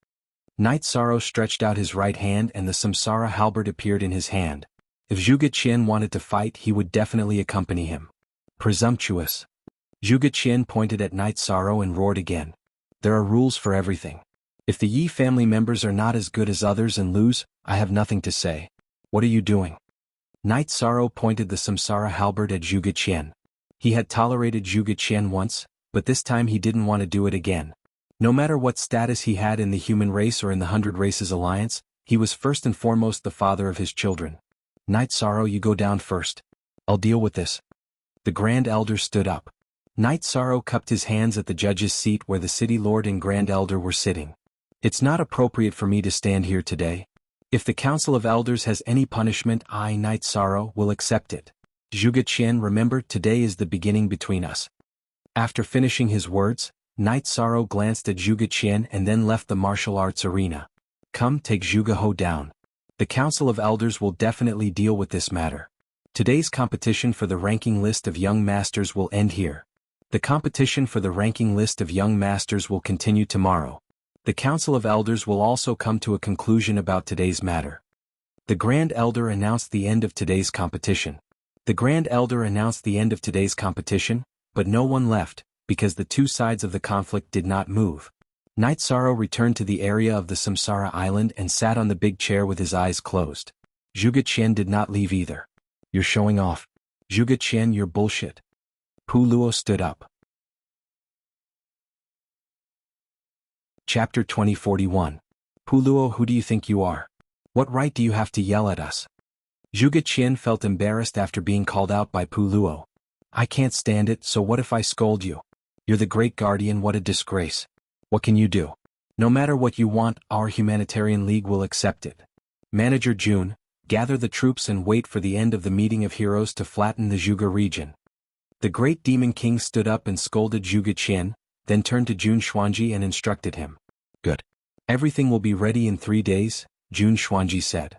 Knight Sorrow stretched out his right hand and the Samsara halberd appeared in his hand. If Zhuge Qian wanted to fight, he would definitely accompany him. Presumptuous. Zhuge Qian pointed at Knight Sorrow and roared again. There are rules for everything. If the Yi family members are not as good as others and lose, I have nothing to say. What are you doing? Knight Sorrow pointed the Samsara halberd at Zhuge Qian. He had tolerated Zhuge Qian once, but this time he didn't want to do it again. No matter what status he had in the human race or in the 100 Races Alliance, he was first and foremost the father of his children. Knight Sorrow, you go down first. I'll deal with this. The Grand Elder stood up. Knight Sorrow cupped his hands at the judge's seat where the City Lord and Grand Elder were sitting. It's not appropriate for me to stand here today. If the Council of Elders has any punishment, I, Knight Sorrow, will accept it. Zhuge Qian, remember, today is the beginning between us. After finishing his words, Knight Sorrow glanced at Zhuge Qian and then left the martial arts arena. Come, take Zhuge Ho down. The Council of Elders will definitely deal with this matter. Today's competition for the ranking list of young masters will end here. The competition for the ranking list of young masters will continue tomorrow. The Council of Elders will also come to a conclusion about today's matter. The Grand Elder announced the end of today's competition. The Grand Elder announced the end of today's competition, but no one left, because the two sides of the conflict did not move. Knight Sorrow returned to the area of the Samsara Island and sat on the big chair with his eyes closed. Zhuge Qian did not leave either. You're showing off. Zhuge Qian, you're bullshit. Pu Luo stood up. Chapter 2041. Pu Luo, who do you think you are? What right do you have to yell at us? Zhuge Qian felt embarrassed after being called out by Pu Luo. I can't stand it, so what if I scold you? You're the great guardian, what a disgrace. What can you do? No matter what you want, our humanitarian league will accept it. Manager Jun, gather the troops and wait for the end of the meeting of heroes to flatten the Zhuge region. The great demon king stood up and scolded Zhuge Qian, then turned to Jun Xuanji and instructed him. Good. Everything will be ready in 3 days, Jun Xuanji said.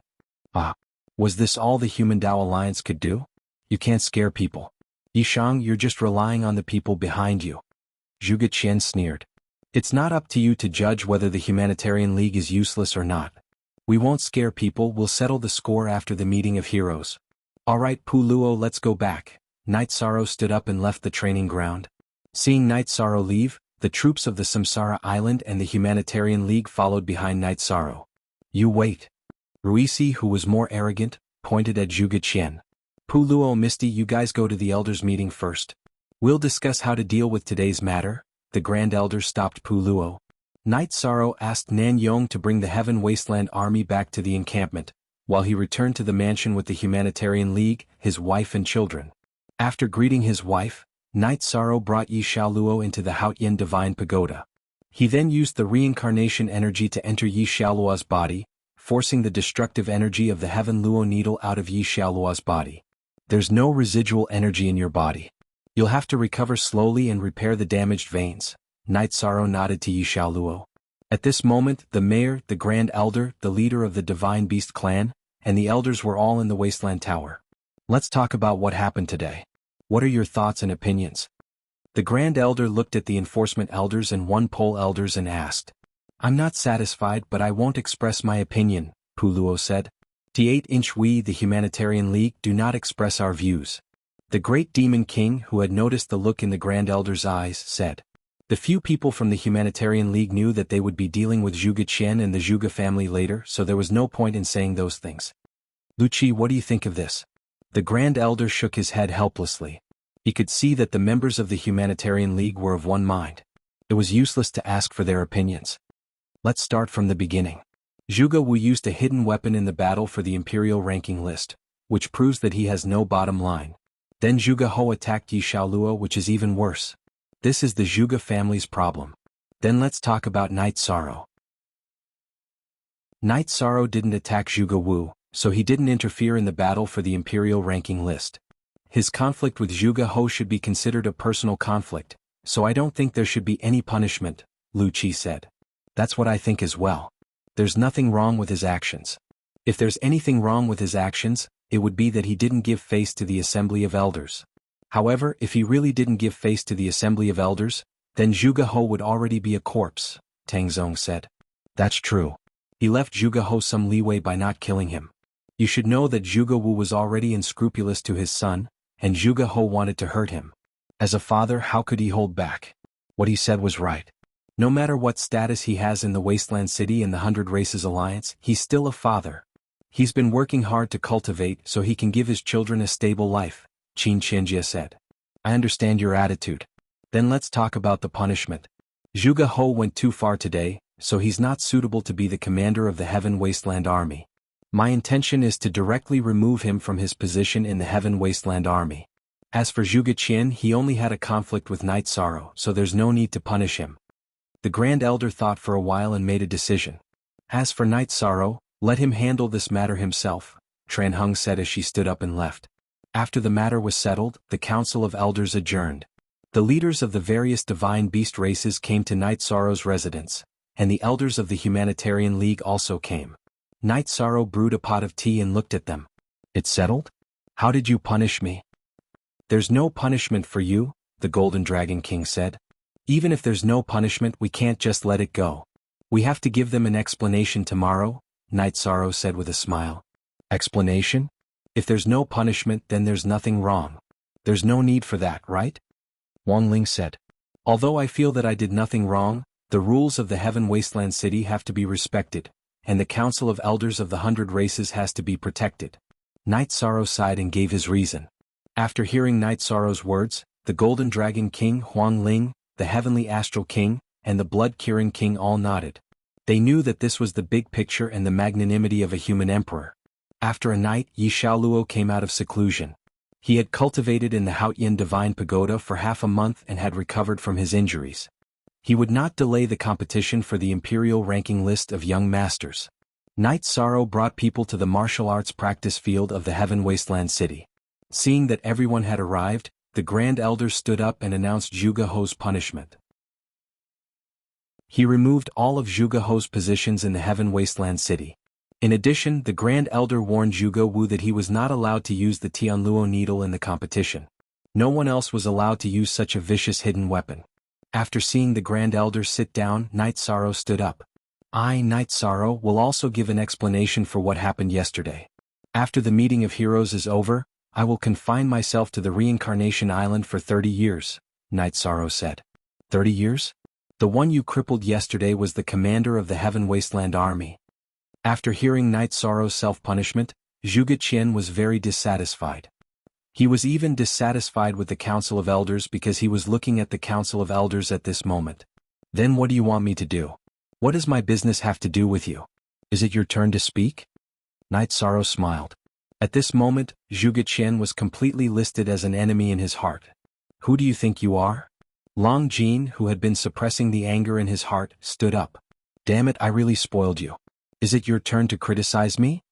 Ah. Was this all the Human Dao Alliance could do? You can't scare people. Yishang, you're just relying on the people behind you. Zhuge Qian sneered. It's not up to you to judge whether the Humanitarian League is useless or not. We won't scare people, we'll settle the score after the meeting of heroes. Alright Pu Luo, let's go back. Night Sorrow stood up and left the training ground. Seeing Night Sorrow leave, the troops of the Samsara Island and the Humanitarian League followed behind Night Sorrow. You wait. Ruisi, who was more arrogant, pointed at Zhuge Qian. Pu Luo, Misty, you guys go to the elders' meeting first. We'll discuss how to deal with today's matter. The Grand Elder stopped Pu Luo. Night Sorrow asked Nan Yong to bring the Heaven Wasteland army back to the encampment, while he returned to the mansion with the Humanitarian League, his wife and children. After greeting his wife, Night Sorrow brought Yi Xiaoluo into the Haotian Divine Pagoda. He then used the reincarnation energy to enter Yi Xiaoluo's body, forcing the destructive energy of the Heaven Luo needle out of Yi Xiaoluo's body. There's no residual energy in your body. You'll have to recover slowly and repair the damaged veins. Night Sorrow nodded to Yi Xiaoluo. At this moment, the mayor, the Grand Elder, the leader of the Divine Beast clan, and the elders were all in the Wasteland Tower. Let's talk about what happened today. What are your thoughts and opinions? The Grand Elder looked at the enforcement elders and one pole elders and asked. I'm not satisfied, but I won't express my opinion, Pu Luo said. T8-inch we, the Humanitarian League, do not express our views. The Great Demon King, who had noticed the look in the Grand Elder's eyes, said. The few people from the Humanitarian League knew that they would be dealing with Zhuge Qian and the Zhuge family later, so there was no point in saying those things. Luchi, what do you think of this? The Grand Elder shook his head helplessly. He could see that the members of the Humanitarian League were of one mind. It was useless to ask for their opinions. Let's start from the beginning. Zhuge Wu used a hidden weapon in the battle for the Imperial ranking list, which proves that he has no bottom line. Then Zhuge Ho attacked Yi Xiaoluo, which is even worse. This is the Zhuge family's problem. Then let's talk about Night Sorrow. Night Sorrow didn't attack Zhuge Wu, so he didn't interfere in the battle for the Imperial ranking list. His conflict with Zhuge Ho should be considered a personal conflict, so I don't think there should be any punishment, Lu Qi said. That's what I think as well. There's nothing wrong with his actions. If there's anything wrong with his actions, it would be that he didn't give face to the Assembly of Elders. However, if he really didn't give face to the Assembly of Elders, then Zhuge Ho would already be a corpse, Tang Zong said. That's true. He left Zhuge Ho some leeway by not killing him. You should know that Zhuge Wu was already unscrupulous to his son, and Zhuge Ho wanted to hurt him. As a father, how could he hold back? What he said was right. No matter what status he has in the Wasteland City and the 100 Races Alliance, he's still a father. He's been working hard to cultivate so he can give his children a stable life, Qin Qianjie said. I understand your attitude. Then let's talk about the punishment. Zhuge Ho went too far today, so he's not suitable to be the commander of the Heaven Wasteland Army. My intention is to directly remove him from his position in the Heaven Wasteland Army. As for Zhuge Qian, he only had a conflict with Night Sorrow, so there's no need to punish him. The Grand Elder thought for a while and made a decision. As for Night Sorrow, let him handle this matter himself, Tran Hung said as she stood up and left. After the matter was settled, the Council of Elders adjourned. The leaders of the various divine beast races came to Night Sorrow's residence, and the elders of the Humanitarian League also came. Night Sorrow brewed a pot of tea and looked at them. It's settled? How did you punish me? There's no punishment for you, the Golden Dragon King said. Even if there's no punishment, we can't just let it go. We have to give them an explanation tomorrow, Night Sorrow said with a smile. Explanation? If there's no punishment, then there's nothing wrong. There's no need for that, right? Wang Ling said. Although I feel that I did nothing wrong, the rules of the Heaven Wasteland City have to be respected, and the Council of Elders of the 100 Races has to be protected. Night Sorrow sighed and gave his reason. After hearing Night Sorrow's words, the Golden Dragon King Huang Ling, the Heavenly Astral King, and the Blood-Curing King all nodded. They knew that this was the big picture and the magnanimity of a human emperor. After a night, Yi Xiaoluo came out of seclusion. He had cultivated in the Haotian Divine Pagoda for half a month and had recovered from his injuries. He would not delay the competition for the imperial ranking list of young masters. Night Sorrow brought people to the martial arts practice field of the Heaven Wasteland City. Seeing that everyone had arrived, the Grand Elder stood up and announced Zhuge He's punishment. He removed all of Zhuge He's positions in the Heaven Wasteland City. In addition, the Grand Elder warned Zhuge Wu that he was not allowed to use the Tianluo needle in the competition. No one else was allowed to use such a vicious hidden weapon. After seeing the Grand Elder sit down, Night Sorrow stood up. I, Night Sorrow, will also give an explanation for what happened yesterday. After the meeting of heroes is over, I will confine myself to the Reincarnation Island for 30 years, Night Sorrow said. 30 years? The one you crippled yesterday was the commander of the Heaven Wasteland Army. After hearing Night Sorrow's self-punishment, Zhuge Qian was very dissatisfied. He was even dissatisfied with the Council of Elders because he was looking at the Council of Elders at this moment. Then what do you want me to do? What does my business have to do with you? Is it your turn to speak? Night Sorrow smiled. At this moment, Zhuge Qian was completely listed as an enemy in his heart. Who do you think you are? Long Jin, who had been suppressing the anger in his heart, stood up. Damn it, I really spoiled you. Is it your turn to criticize me?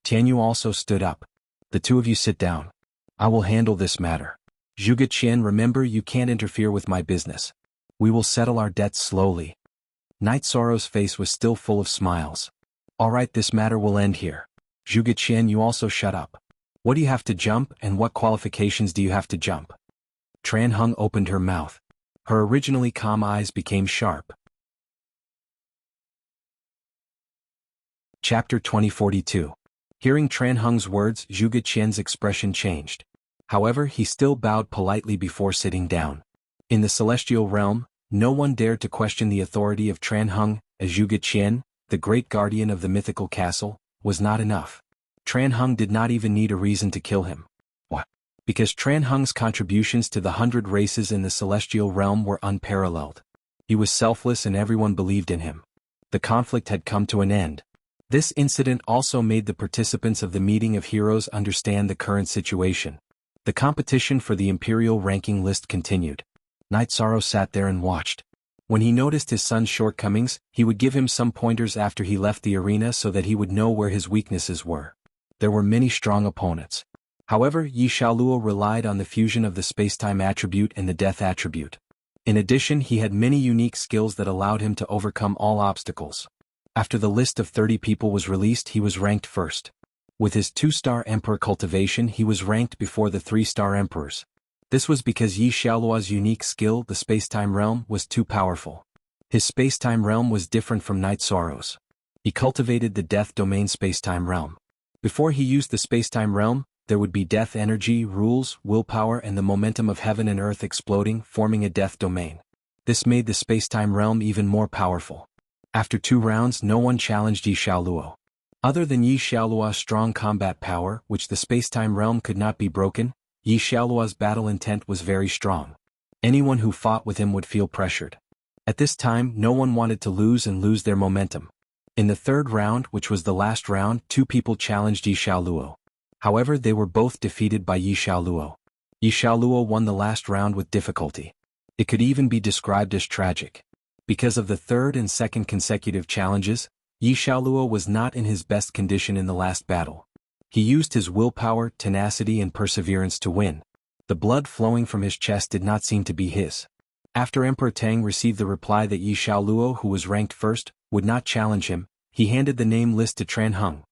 Tianyu also stood up. The two of you sit down. I will handle this matter. Zhuge Qian, remember, you can't interfere with my business. We will settle our debts slowly. Night Sorrow's face was still full of smiles. Alright, this matter will end here. Zhuge Qian, you also shut up. What do you have to jump and what qualifications do you have to jump? Tran Hung opened her mouth. Her originally calm eyes became sharp. Chapter 2042. Hearing Tran Hung's words, Zhuge Qian's expression changed. However, he still bowed politely before sitting down. In the celestial realm, no one dared to question the authority of Tran Hung, as Zhuge Qian, the great guardian of the mythical castle, was not enough. Tran Hung did not even need a reason to kill him. What? Because Tran Hung's contributions to the 100 races in the celestial realm were unparalleled. He was selfless and everyone believed in him. The conflict had come to an end. This incident also made the participants of the meeting of heroes understand the current situation. The competition for the imperial ranking list continued. Night Sorrow sat there and watched. When he noticed his son's shortcomings, he would give him some pointers after he left the arena so that he would know where his weaknesses were. There were many strong opponents. However, Yi Xiaoluo relied on the fusion of the spacetime attribute and the death attribute. In addition, he had many unique skills that allowed him to overcome all obstacles. After the list of 30 people was released, he was ranked first. With his 2-star Emperor cultivation, he was ranked before the 3-star Emperors. This was because Yi Xiaoluo's unique skill, the spacetime realm, was too powerful. His spacetime realm was different from Night Sorrow's. He cultivated the death domain spacetime realm. Before he used the spacetime realm, there would be death energy, rules, willpower, and the momentum of heaven and earth exploding, forming a death domain. This made the spacetime realm even more powerful. After 2 rounds, no one challenged Yi Xiaoluo. Other than Yi Xiaoluo's strong combat power, which the spacetime realm could not be broken, Yi Xiaoluo's battle intent was very strong. Anyone who fought with him would feel pressured. At this time, no one wanted to lose and lose their momentum. In the 3rd round, which was the last round, 2 people challenged Yi Xiaoluo. However, they were both defeated by Yi Xiaoluo. Yi Xiaoluo won the last round with difficulty. It could even be described as tragic. Because of the 3rd and 2nd consecutive challenges, Yi Xiaoluo was not in his best condition in the last battle. He used his willpower, tenacity, and perseverance to win. The blood flowing from his chest did not seem to be his. After Emperor Tang received the reply that Yi Xiaoluo, who was ranked first, would not challenge him, he handed the name list to Tran Hung.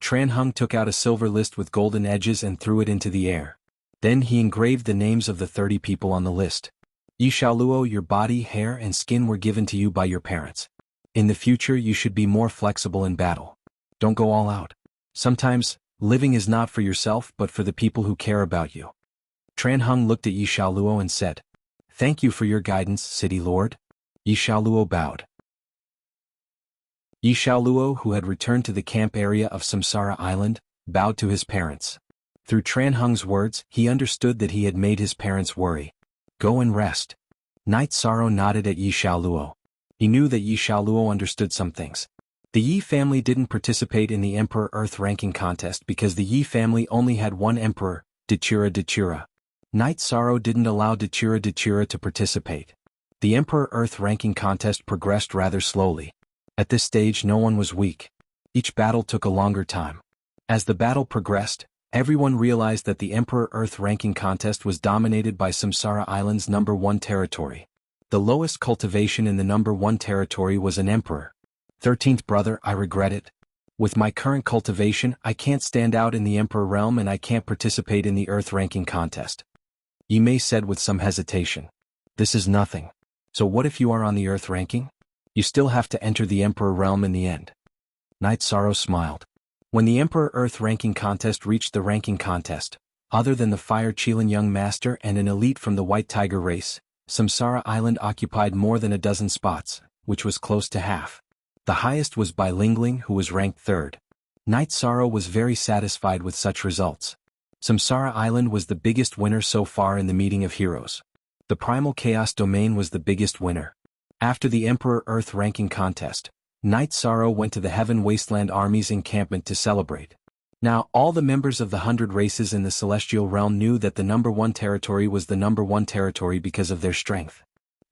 Tran Hung took out a silver list with golden edges and threw it into the air. Then he engraved the names of the 30 people on the list. Yi Xiaoluo, your body, hair, and skin were given to you by your parents. In the future, you should be more flexible in battle. Don't go all out. Sometimes, living is not for yourself but for the people who care about you. Tran Hung looked at Yi Xiaoluo and said, Thank you for your guidance, City Lord. Yi Xiaoluo bowed. Yi Xiaoluo, who had returned to the camp area of Samsara Island, bowed to his parents. Through Tran Hung's words, he understood that he had made his parents worry. Go and rest. Knight Sorrow nodded at Yi Xiaoluo. He knew that Yi Xiaoluo understood some things. The Yi family didn't participate in the Emperor Earth ranking contest because the Yi family only had one emperor, Dachura. Knight Sorrow didn't allow Dachura to participate. The Emperor Earth ranking contest progressed rather slowly. At this stage no one was weak. Each battle took a longer time. As the battle progressed, everyone realized that the Emperor Earth ranking contest was dominated by Samsara Island's number 1 territory. The lowest cultivation in the number 1 territory was an emperor. 13th brother, I regret it. With my current cultivation, I can't stand out in the Emperor realm and I can't participate in the Earth ranking contest. Yi Mei said with some hesitation. This is nothing. So what if you are on the Earth ranking? You still have to enter the Emperor realm in the end. Knight Sorrow smiled. When the Emperor Earth ranking contest reached the ranking contest, other than the Fire Qilin young master and an elite from the White Tiger race, Samsara Island occupied more than a dozen spots, which was close to half. The highest was by Lingling, who was ranked 3rd. Knight Sorrow was very satisfied with such results. Samsara Island was the biggest winner so far in the Meeting of Heroes. The Primal Chaos Domain was the biggest winner. After the Emperor Earth ranking contest, Knight Sorrow went to the Heaven Wasteland Army's encampment to celebrate. Now, all the members of the 100 races in the Celestial Realm knew that the number 1 territory was the number 1 territory because of their strength.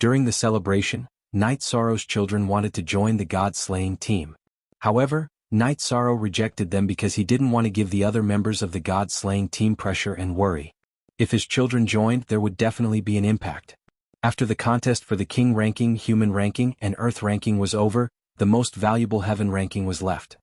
During the celebration, Knight Sorrow's children wanted to join the God-slaying team. However, Knight Sorrow rejected them because he didn't want to give the other members of the God-slaying team pressure and worry. If his children joined, there would definitely be an impact. After the contest for the King ranking, Human ranking, and Earth ranking was over, the most valuable Heaven ranking was left.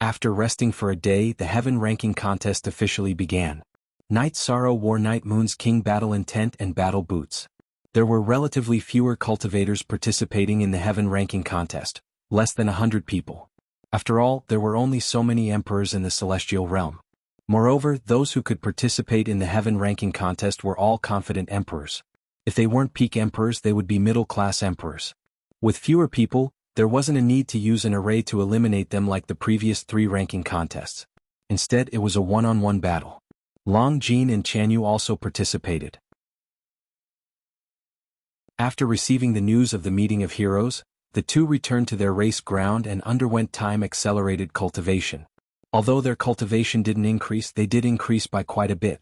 After resting for a day, the Heaven ranking contest officially began. Knight Sorrow wore Night Moon's King battle intent and battle boots. There were relatively fewer cultivators participating in the Heaven ranking contest, less than 100 people. After all, there were only so many emperors in the Celestial Realm. Moreover, those who could participate in the Heaven ranking contest were all confident emperors. If they weren't peak emperors, they would be middle-class emperors. With fewer people, there wasn't a need to use an array to eliminate them like the previous 3 ranking contests. Instead, it was a one-on-one battle. Long Jin and Chanyu also participated. After receiving the news of the Meeting of Heroes, the two returned to their race ground and underwent time-accelerated cultivation. Although their cultivation didn't increase, they did increase by quite a bit.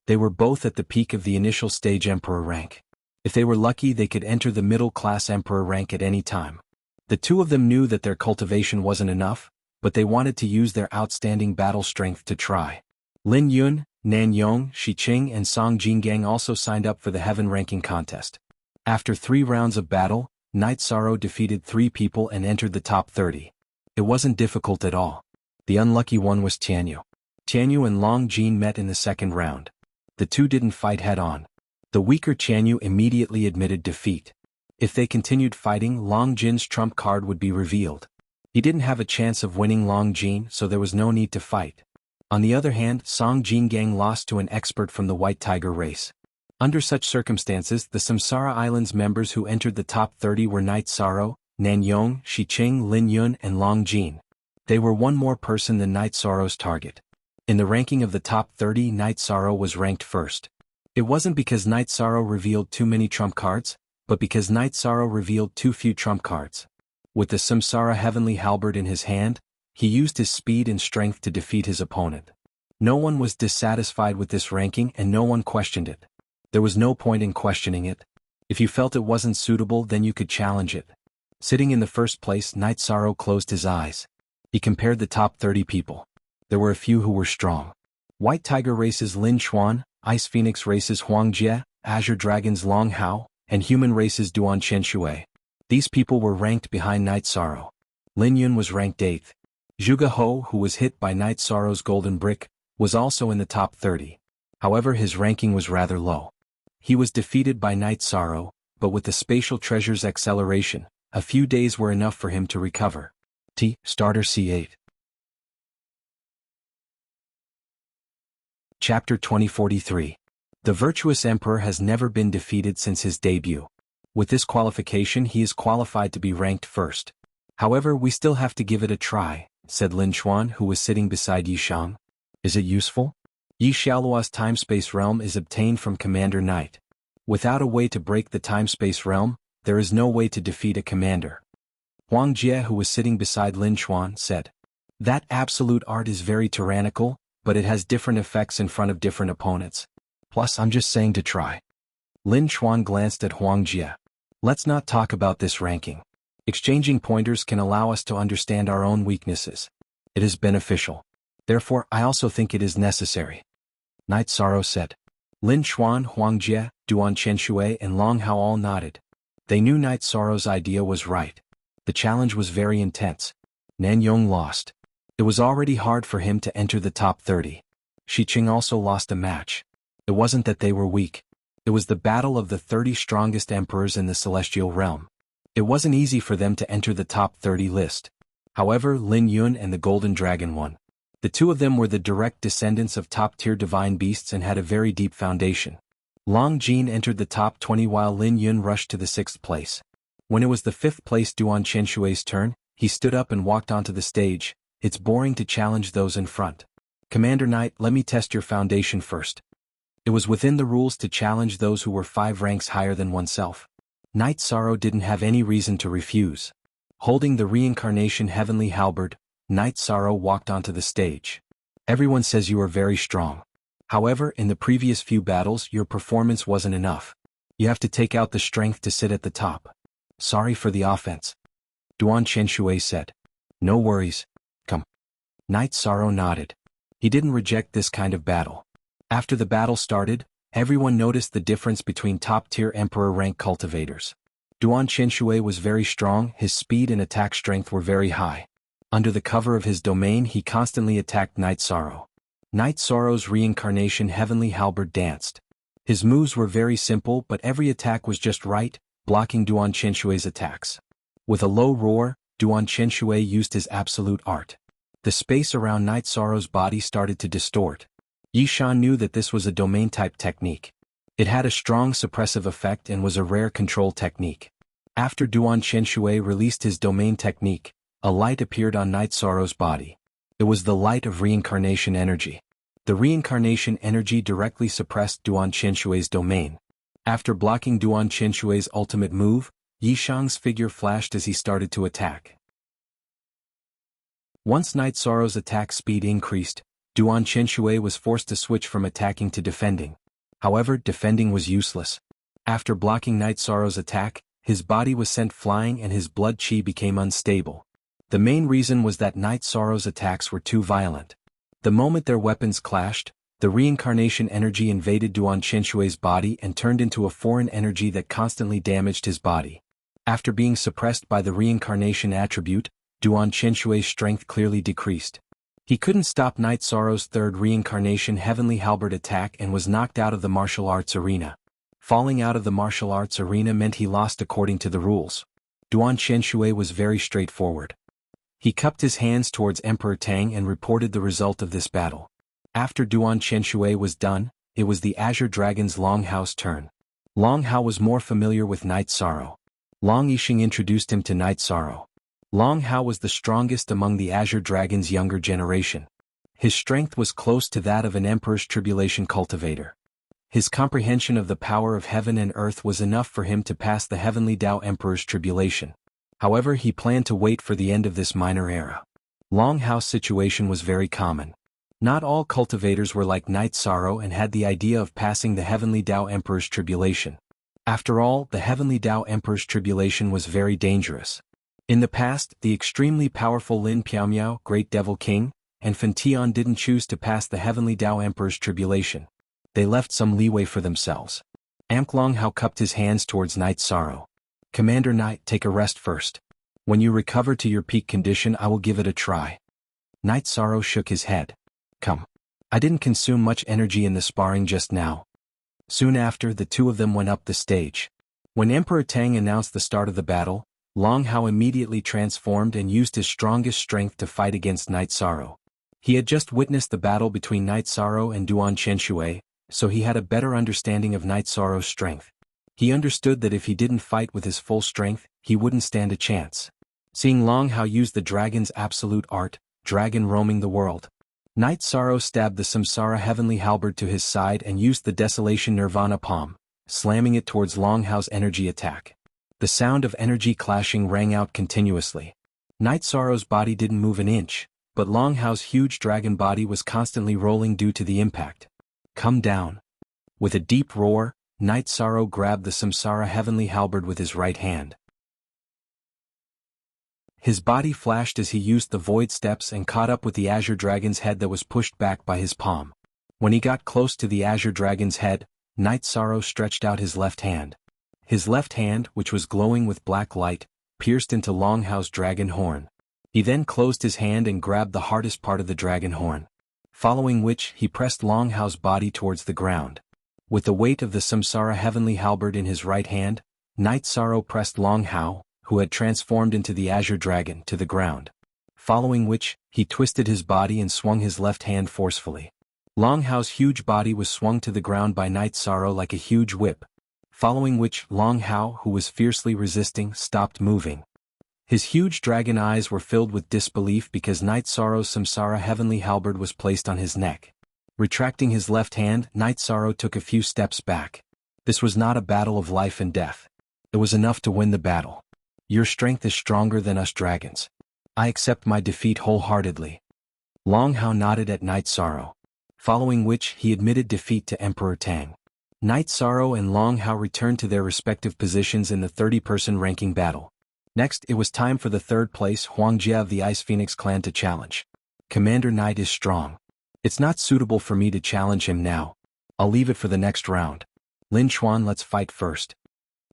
They were both at the peak of the initial stage Emperor rank. If they were lucky, they could enter the middle-class Emperor rank at any time. The two of them knew that their cultivation wasn't enough, but they wanted to use their outstanding battle strength to try. Lin Yun, Nan Yong, Shi Qing and Song Jingang also signed up for the Heaven ranking contest. After 3 rounds of battle, Knight Sorrow defeated 3 people and entered the top 30. It wasn't difficult at all. The unlucky one was Tianyu. Tianyu and Long Jin met in the second round. The two didn't fight head-on. The weaker Tianyu immediately admitted defeat. If they continued fighting, Long Jin's trump card would be revealed. He didn't have a chance of winning Long Jin, so there was no need to fight. On the other hand, Song Jingang lost to an expert from the White Tiger race. Under such circumstances, the Samsara Islands members who entered the top 30 were Knight Sorrow, Nan Yong, Shi Qing, Lin Yun and Long Jin. They were one more person than Knight Sorrow's target. In the ranking of the top 30, Knight Sorrow was ranked first. It wasn't because Knight Sorrow revealed too many trump cards, but because Knight Sorrow revealed too few trump cards. With the Samsara Heavenly Halberd in his hand, he used his speed and strength to defeat his opponent. No one was dissatisfied with this ranking and no one questioned it. There was no point in questioning it. If you felt it wasn't suitable, then you could challenge it. Sitting in the first place, Knight Sorrow closed his eyes. He compared the top 30 people. There were a few who were strong. White Tiger races Lin Xuan, Ice Phoenix races Huang Jie, Azure Dragons Long Hao, and Human races Duan Qianshui. These people were ranked behind Knight Sorrow. Lin Yun was ranked 8th. Zhuge Ho, who was hit by Knight Sorrow's golden brick, was also in the top 30. However, his ranking was rather low. He was defeated by Knight Sorrow, but with the Spatial Treasure's acceleration, a few days were enough for him to recover. Starter C8. Chapter 2043. The Virtuous Emperor has never been defeated since his debut. With this qualification, he is qualified to be ranked first. However, we still have to give it a try, said Lin Xuan, who was sitting beside Yi Shang. Is it useful? Yi Xiaoluo's time-space realm is obtained from Commander Knight. Without a way to break the time-space realm, there is no way to defeat a commander. Huang Jie, who was sitting beside Lin Chuan, said, "That absolute art is very tyrannical, but it has different effects in front of different opponents. Plus, I'm just saying to try." Lin Chuan glanced at Huang Jie. "Let's not talk about this ranking. Exchanging pointers can allow us to understand our own weaknesses. It is beneficial. Therefore, I also think it is necessary." Night Sorrow said. Lin Chuan, Huang Jie, Duan Qianshui and Long Hao all nodded. They knew Night Sorrow's idea was right. The challenge was very intense. Nan Yong lost. It was already hard for him to enter the top 30. Shi Qing also lost a match. It wasn't that they were weak. It was the battle of the 30 strongest emperors in the celestial realm. It wasn't easy for them to enter the top 30 list. However, Lin Yun and the Golden Dragon won. The two of them were the direct descendants of top-tier divine beasts and had a very deep foundation. Long Jin entered the top 20 while Lin Yun rushed to the 6th place. When it was the 5th place Duan Qianshui's turn, he stood up and walked onto the stage. "It's boring to challenge those in front. Commander Knight, let me test your foundation first." It was within the rules to challenge those who were 5 ranks higher than oneself. Night Sorrow didn't have any reason to refuse. Holding the reincarnation heavenly halberd, Night Sorrow walked onto the stage. "Everyone says you are very strong. However, in the previous few battles your performance wasn't enough. You have to take out the strength to sit at the top. Sorry for the offense." Duan Qianshui said. "No worries. Come." Night Sorrow nodded. He didn't reject this kind of battle. After the battle started, everyone noticed the difference between top-tier emperor rank cultivators. Duan Qianshui was very strong, his speed and attack strength were very high. Under the cover of his domain he constantly attacked Night Sorrow. Night Sorrow's reincarnation heavenly halberd danced. His moves were very simple but every attack was just right, blocking Duan Qianshui's attacks. With a low roar, Duan Qianshui used his absolute art. The space around Night Sorrow's body started to distort. Yishan knew that this was a domain-type technique. It had a strong suppressive effect and was a rare control technique. After Duan Qianshui released his domain technique, a light appeared on Night Sorrow's body. It was the light of reincarnation energy. The reincarnation energy directly suppressed Duan Qianshui's domain. After blocking Duan Qianshui's ultimate move, Yishang's figure flashed as he started to attack. Once Night Sorrow's attack speed increased, Duan Qianshui was forced to switch from attacking to defending. However, defending was useless. After blocking Night Sorrow's attack, his body was sent flying and his blood qi became unstable. The main reason was that Night Sorrow's attacks were too violent. The moment their weapons clashed, the reincarnation energy invaded Duan Qianshui's body and turned into a foreign energy that constantly damaged his body. After being suppressed by the reincarnation attribute, Duan Qianshui's strength clearly decreased. He couldn't stop Night Sorrow's third reincarnation heavenly halberd attack and was knocked out of the martial arts arena. Falling out of the martial arts arena meant he lost according to the rules. Duan Qianshui was very straightforward. He cupped his hands towards Emperor Tang and reported the result of this battle. After Duan Qianshui was done, it was the Azure Dragon's Long Hao's turn. Long Hao was more familiar with Night Sorrow. Long Yixing introduced him to Night Sorrow. Long Hao was the strongest among the Azure Dragon's younger generation. His strength was close to that of an Emperor's Tribulation cultivator. His comprehension of the power of heaven and earth was enough for him to pass the Heavenly Tao Emperor's Tribulation. However, he planned to wait for the end of this minor era. Long Hao's situation was very common. Not all cultivators were like Night Sorrow and had the idea of passing the Heavenly Tao Emperor's Tribulation. After all, the Heavenly Tao Emperor's Tribulation was very dangerous. In the past, the extremely powerful Lin Piaomiao, Great Devil King, and Fan Tian didn't choose to pass the Heavenly Tao Emperor's Tribulation. They left some leeway for themselves. Long Hao cupped his hands towards Night Sorrow. "Commander Knight, take a rest first. When you recover to your peak condition I will give it a try." Night Sorrow shook his head. "Come. I didn't consume much energy in the sparring just now." Soon after, the two of them went up the stage. When Emperor Tang announced the start of the battle, Long Hao immediately transformed and used his strongest strength to fight against Night Sorrow. He had just witnessed the battle between Night Sorrow and Duan Qianshui, so he had a better understanding of Night Sorrow's strength. He understood that if he didn't fight with his full strength, he wouldn't stand a chance. Seeing Long Hao use the dragon's absolute art, dragon roaming the world, Night Sorrow stabbed the Samsara heavenly halberd to his side and used the Desolation Nirvana palm, slamming it towards Long Hao's energy attack. The sound of energy clashing rang out continuously. Night Sorrow's body didn't move an inch, but Long Hao's huge dragon body was constantly rolling due to the impact. Come down. With a deep roar, Night Sorrow grabbed the Samsara heavenly halberd with his right hand. His body flashed as he used the void steps and caught up with the azure dragon's head that was pushed back by his palm. When he got close to the azure dragon's head, Night Sorrow stretched out his left hand. His left hand, which was glowing with black light, pierced into Long Hao's dragon horn. He then closed his hand and grabbed the hardest part of the dragon horn. Following which, he pressed Long Hao's body towards the ground. With the weight of the Samsara heavenly halberd in his right hand, Night Sorrow pressed Long Hao, who had transformed into the azure dragon, to the ground. Following which, he twisted his body and swung his left hand forcefully. Long Hao's huge body was swung to the ground by Night Sorrow like a huge whip. Following which, Long Hao, who was fiercely resisting, stopped moving. His huge dragon eyes were filled with disbelief because Night Sorrow's Samsara heavenly halberd was placed on his neck. Retracting his left hand, Night Sorrow took a few steps back. This was not a battle of life and death. It was enough to win the battle. Your strength is stronger than us dragons. I accept my defeat wholeheartedly. Long Hao nodded at Night Sorrow. Following which, he admitted defeat to Emperor Tang. Night Sorrow and Long Hao returned to their respective positions in the 30-person ranking battle. Next, it was time for the third place Huang Jie of the Ice Phoenix clan to challenge. Commander Knight is strong. It's not suitable for me to challenge him now. I'll leave it for the next round. Lin Chuan, let's fight first.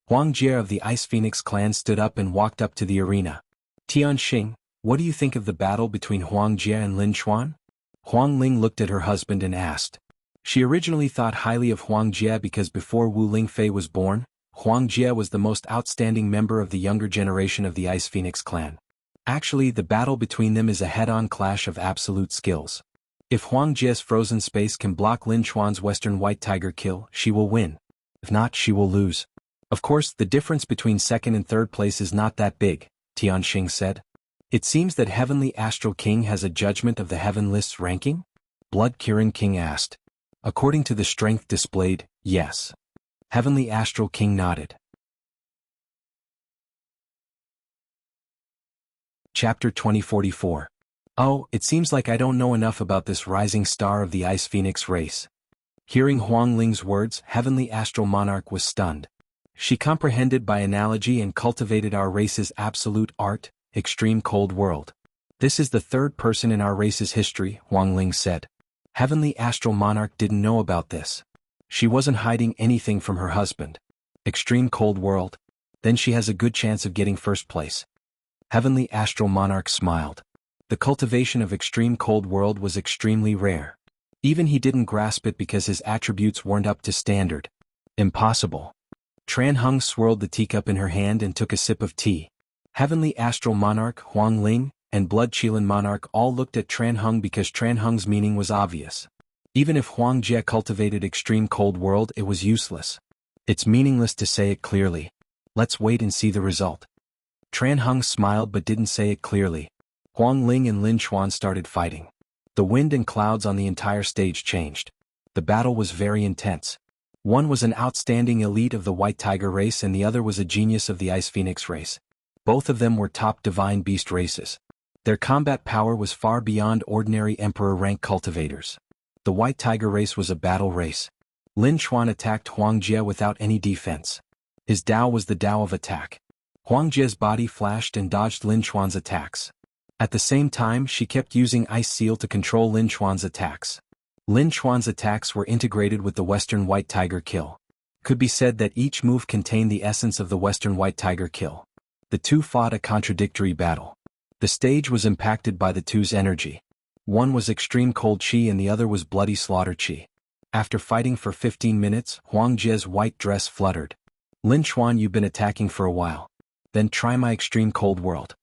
Huang Jie of the Ice Phoenix clan stood up and walked up to the arena. Tianxing, what do you think of the battle between Huang Jie and Lin Chuan? Huang Ling looked at her husband and asked. She originally thought highly of Huang Jie because before Wu Lingfei was born, Huang Jie was the most outstanding member of the younger generation of the Ice Phoenix clan. Actually, the battle between them is a head-on clash of absolute skills. If Huang Jie's frozen space can block Lin Chuan's Western White Tiger kill, she will win. If not, she will lose. Of course, the difference between second and third place is not that big, Tianxing said. It seems that Heavenly Astral King has a judgment of the Heaven List's ranking? Blood Kirin King asked. According to the strength displayed, yes. Heavenly Astral King nodded. Chapter 2044. Oh, it seems like I don't know enough about this rising star of the Ice Phoenix race. Hearing Huang Ling's words, Heavenly Astral Monarch was stunned. She comprehended by analogy and cultivated our race's absolute art, extreme cold world. This is the third person in our race's history, Huang Ling said. Heavenly Astral Monarch didn't know about this. She wasn't hiding anything from her husband. Extreme cold world? Then she has a good chance of getting first place. Heavenly Astral Monarch smiled. The cultivation of extreme cold world was extremely rare. Even he didn't grasp it because his attributes weren't up to standard. Impossible. Tran Hung swirled the teacup in her hand and took a sip of tea. Heavenly Astral Monarch, Huang Ling, and Blood Qilin Monarch all looked at Tran Hung because Tran Hung's meaning was obvious. Even if Huang Jie cultivated extreme cold world, it was useless. It's meaningless to say it clearly. Let's wait and see the result. Tran Hung smiled but didn't say it clearly. Huang Ling and Lin Chuan started fighting. The wind and clouds on the entire stage changed. The battle was very intense. One was an outstanding elite of the White Tiger race and the other was a genius of the Ice Phoenix race. Both of them were top divine beast races. Their combat power was far beyond ordinary emperor rank cultivators. The White Tiger race was a battle race. Lin Chuan attacked Huang Jie without any defense. His Dao was the Dao of attack. Huang Jie's body flashed and dodged Lin Chuan's attacks. At the same time, she kept using Ice Seal to control Lin Chuan's attacks. Lin Chuan's attacks were integrated with the Western White Tiger kill. Could be said that each move contained the essence of the Western White Tiger kill. The two fought a contradictory battle. The stage was impacted by the two's energy. One was extreme cold chi and the other was bloody slaughter chi. After fighting for 15 minutes, Huang Jie's white dress fluttered. Lin Chuan, you've been attacking for a while. Then try my extreme cold world.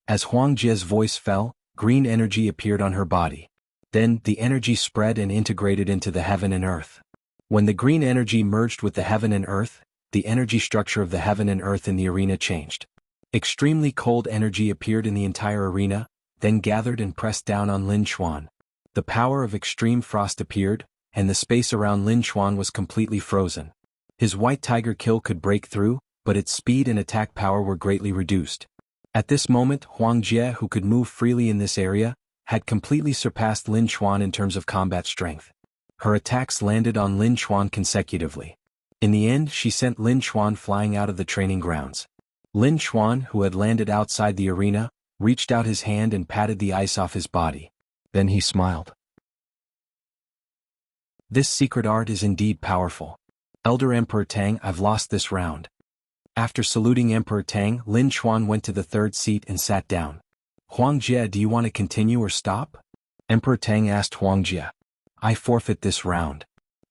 As Huang Jie's voice fell, green energy appeared on her body. Then, the energy spread and integrated into the heaven and earth. When the green energy merged with the heaven and earth, the energy structure of the heaven and earth in the arena changed. Extremely cold energy appeared in the entire arena, then gathered and pressed down on Lin Chuan. The power of extreme frost appeared, and the space around Lin Chuan was completely frozen. His white tiger kill could break through, but its speed and attack power were greatly reduced. At this moment, Huang Jie, who could move freely in this area, had completely surpassed Lin Chuan in terms of combat strength. Her attacks landed on Lin Chuan consecutively. In the end, she sent Lin Chuan flying out of the training grounds. Lin Chuan, who had landed outside the arena, reached out his hand and patted the ice off his body. Then he smiled. This secret art is indeed powerful. Elder Emperor Tang, I've lost this round. After saluting Emperor Tang, Lin Chuan went to the third seat and sat down. Huang Jie, do you want to continue or stop? Emperor Tang asked Huang Jie. I forfeit this round.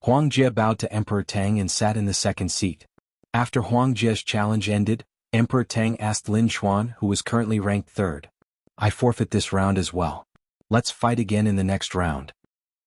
Huang Jie bowed to Emperor Tang and sat in the second seat. After Huang Jie's challenge ended, Emperor Tang asked Lin Chuan, who was currently ranked third. I forfeit this round as well. Let's fight again in the next round.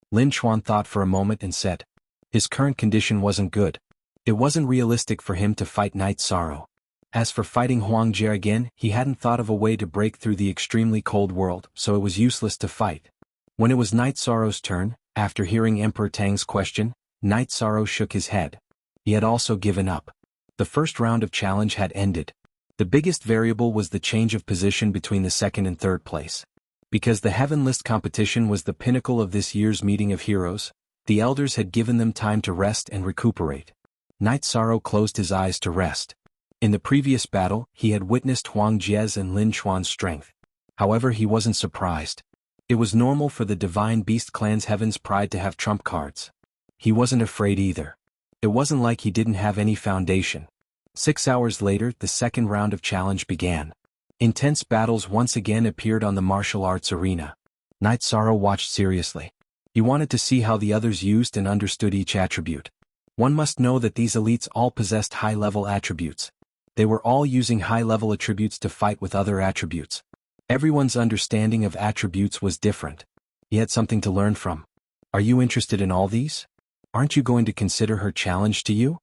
Lin Chuan thought for a moment and said. His current condition wasn't good. It wasn't realistic for him to fight Night Sorrow. As for fighting Huang Jie again, he hadn't thought of a way to break through the extremely cold world, so it was useless to fight. When it was Night Sorrow's turn, after hearing Emperor Tang's question, Night Sorrow shook his head. He had also given up. The first round of challenge had ended. The biggest variable was the change of position between the second and third place. Because the Heaven List competition was the pinnacle of this year's meeting of heroes, the elders had given them time to rest and recuperate. Night Sorrow closed his eyes to rest. In the previous battle, he had witnessed Huang Jie's and Lin Chuan's strength. However, he wasn't surprised. It was normal for the Divine Beast clan's Heaven's Pride to have trump cards. He wasn't afraid either. It wasn't like he didn't have any foundation. 6 hours later, the second round of challenge began. Intense battles once again appeared on the martial arts arena. Night Sorrow watched seriously. He wanted to see how the others used and understood each attribute. One must know that these elites all possessed high-level attributes. They were all using high-level attributes to fight with other attributes. Everyone's understanding of attributes was different. He had something to learn from. Are you interested in all these? Aren't you going to consider her challenge to you?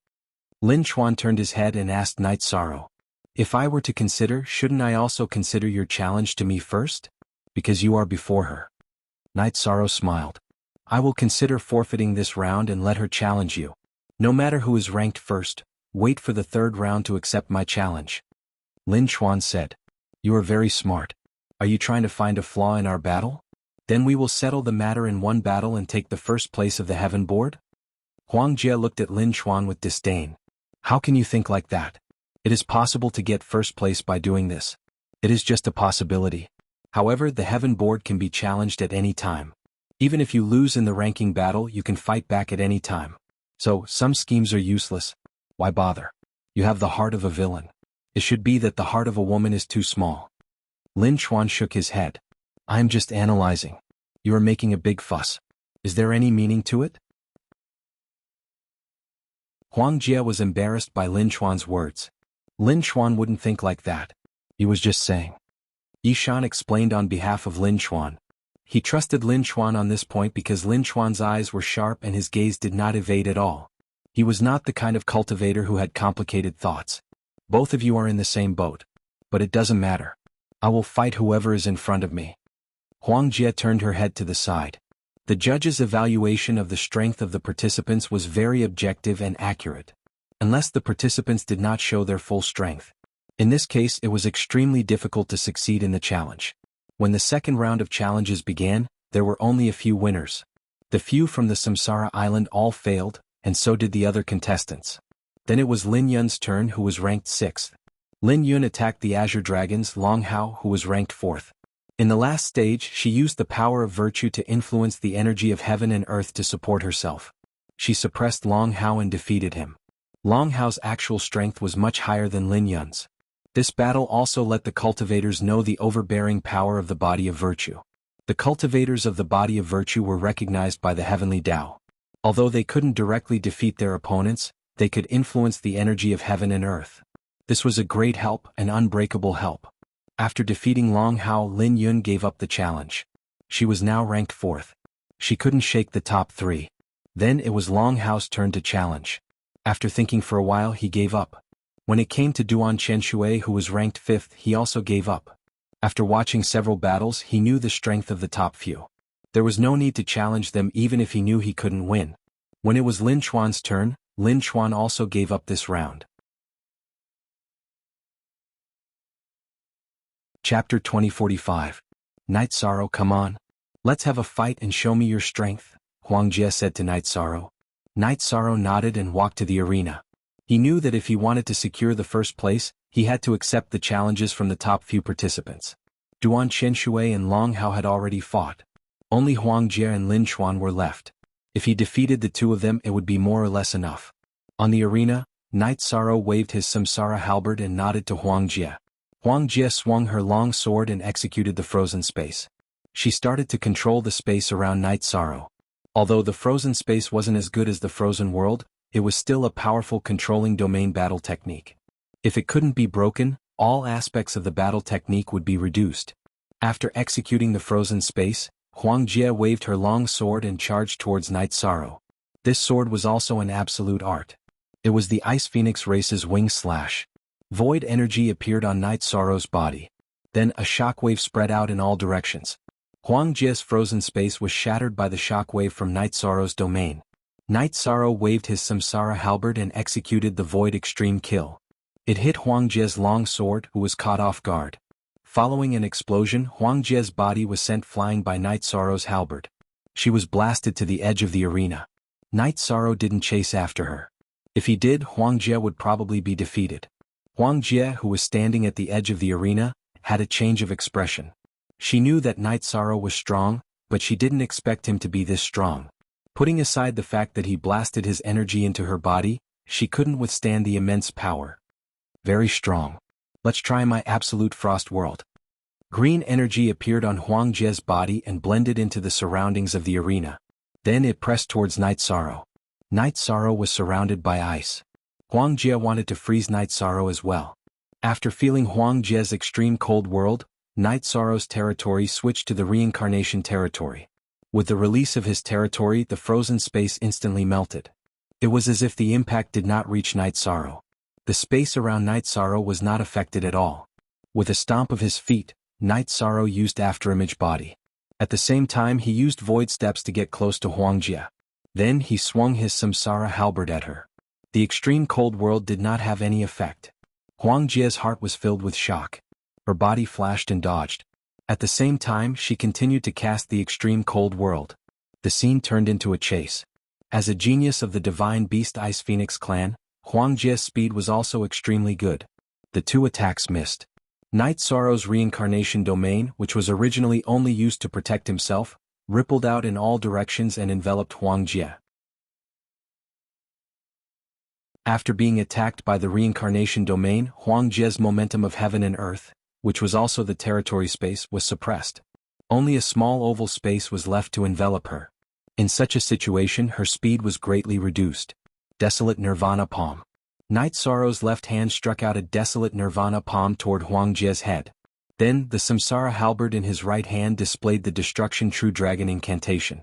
Lin Chuan turned his head and asked Night Sorrow. If I were to consider, shouldn't I also consider your challenge to me first? Because you are before her. Night Sorrow smiled. I will consider forfeiting this round and let her challenge you. No matter who is ranked first, wait for the third round to accept my challenge. Lin Chuan said. You are very smart. Are you trying to find a flaw in our battle? Then we will settle the matter in one battle and take the first place of the Heaven Board? Huang Jie looked at Lin Chuan with disdain. How can you think like that? It is possible to get first place by doing this. It is just a possibility. However, the Heaven Board can be challenged at any time. Even if you lose in the ranking battle, you can fight back at any time. So, some schemes are useless. Why bother? You have the heart of a villain. It should be that the heart of a woman is too small. Lin Chuan shook his head. I am just analyzing. You are making a big fuss. Is there any meaning to it? Huang Jie was embarrassed by Lin Chuan's words. Lin Chuan wouldn't think like that. He was just saying. Yishan explained on behalf of Lin Chuan. He trusted Lin Chuan on this point because Lin Chuan's eyes were sharp and his gaze did not evade at all. He was not the kind of cultivator who had complicated thoughts. Both of you are in the same boat. But it doesn't matter. I will fight whoever is in front of me. Huang Jie turned her head to the side. The judge's evaluation of the strength of the participants was very objective and accurate. Unless the participants did not show their full strength. In this case, it was extremely difficult to succeed in the challenge. When the second round of challenges began, there were only a few winners. The few from the Samsara Island all failed, and so did the other contestants. Then it was Lin Yun's turn, who was ranked 6th. Lin Yun attacked the Azure Dragons, Long Hao, who was ranked 4th. In the last stage, she used the power of virtue to influence the energy of heaven and earth to support herself. She suppressed Long Hao and defeated him. Long Hao's actual strength was much higher than Lin Yun's. This battle also let the cultivators know the overbearing power of the body of virtue. The cultivators of the body of virtue were recognized by the heavenly Tao. Although they couldn't directly defeat their opponents, they could influence the energy of heaven and earth. This was a great help, an unbreakable help. After defeating Long Hao, Lin Yun gave up the challenge. She was now ranked 4th. She couldn't shake the top 3. Then it was Long Hao's turn to challenge. After thinking for a while, he gave up. When it came to Duan Chenshui, who was ranked 5th, he also gave up. After watching several battles, he knew the strength of the top few. There was no need to challenge them even if he knew he couldn't win. When it was Lin Chuan's turn, Lin Chuan also gave up this round. Chapter 2045. Night Sorrow, come on. Let's have a fight and show me your strength, Huang Jie said to Night Sorrow. Night Sorrow nodded and walked to the arena. He knew that if he wanted to secure the first place, he had to accept the challenges from the top few participants. Duan Qianshui and Long Hao had already fought. Only Huang Jie and Lin Chuan were left. If he defeated the two of them, it would be more or less enough. On the arena, Night Sorrow waved his samsara halberd and nodded to Huang Jie. Huang Jie swung her long sword and executed the frozen space. She started to control the space around Night Sorrow. Although the frozen space wasn't as good as the frozen world, it was still a powerful controlling domain battle technique. If it couldn't be broken, all aspects of the battle technique would be reduced. After executing the frozen space, Huang Jie waved her long sword and charged towards Night Sorrow. This sword was also an absolute art. It was the Ice Phoenix race's wing slash. Void energy appeared on Night Sorrow's body. Then a shockwave spread out in all directions. Huang Jie's frozen space was shattered by the shockwave from Night Sorrow's domain. Night Sorrow waved his samsara halberd and executed the Void Extreme Kill. It hit Huang Jie's long sword, who was caught off guard. Following an explosion, Huang Jie's body was sent flying by Night Sorrow's halberd. She was blasted to the edge of the arena. Night Sorrow didn't chase after her. If he did, Huang Jie would probably be defeated. Huang Jie, who was standing at the edge of the arena, had a change of expression. She knew that Night Sorrow was strong, but she didn't expect him to be this strong. Putting aside the fact that he blasted his energy into her body, she couldn't withstand the immense power. Very strong. Let's try my absolute frost world. Green energy appeared on Huang Jie's body and blended into the surroundings of the arena. Then it pressed towards Night Sorrow. Night Sorrow was surrounded by ice. Huang Jie wanted to freeze Night Sorrow as well. After feeling Huang Jie's extreme cold world, Night Sorrow's territory switched to the reincarnation territory. With the release of his territory, the frozen space instantly melted. It was as if the impact did not reach Night Sorrow. The space around Night Sorrow was not affected at all. With a stomp of his feet, Night Sorrow used Afterimage Body. At the same time, he used Void Steps to get close to Huang Jie. Then he swung his samsara halberd at her. The extreme cold world did not have any effect. Huang Jie's heart was filled with shock. Her body flashed and dodged. At the same time, she continued to cast the extreme cold world. The scene turned into a chase. As a genius of the Divine Beast Ice Phoenix clan, Huang Jie's speed was also extremely good. The two attacks missed. Night Sorrow's reincarnation domain, which was originally only used to protect himself, rippled out in all directions and enveloped Huang Jie. After being attacked by the reincarnation domain, Huang Jie's momentum of heaven and earth, which was also the territory space, was suppressed. Only a small oval space was left to envelop her. In such a situation, her speed was greatly reduced. Desolate Nirvana Palm. Night Sorrow's left hand struck out a desolate Nirvana palm toward Huang Jie's head. Then, the samsara halberd in his right hand displayed the Destruction True Dragon incantation.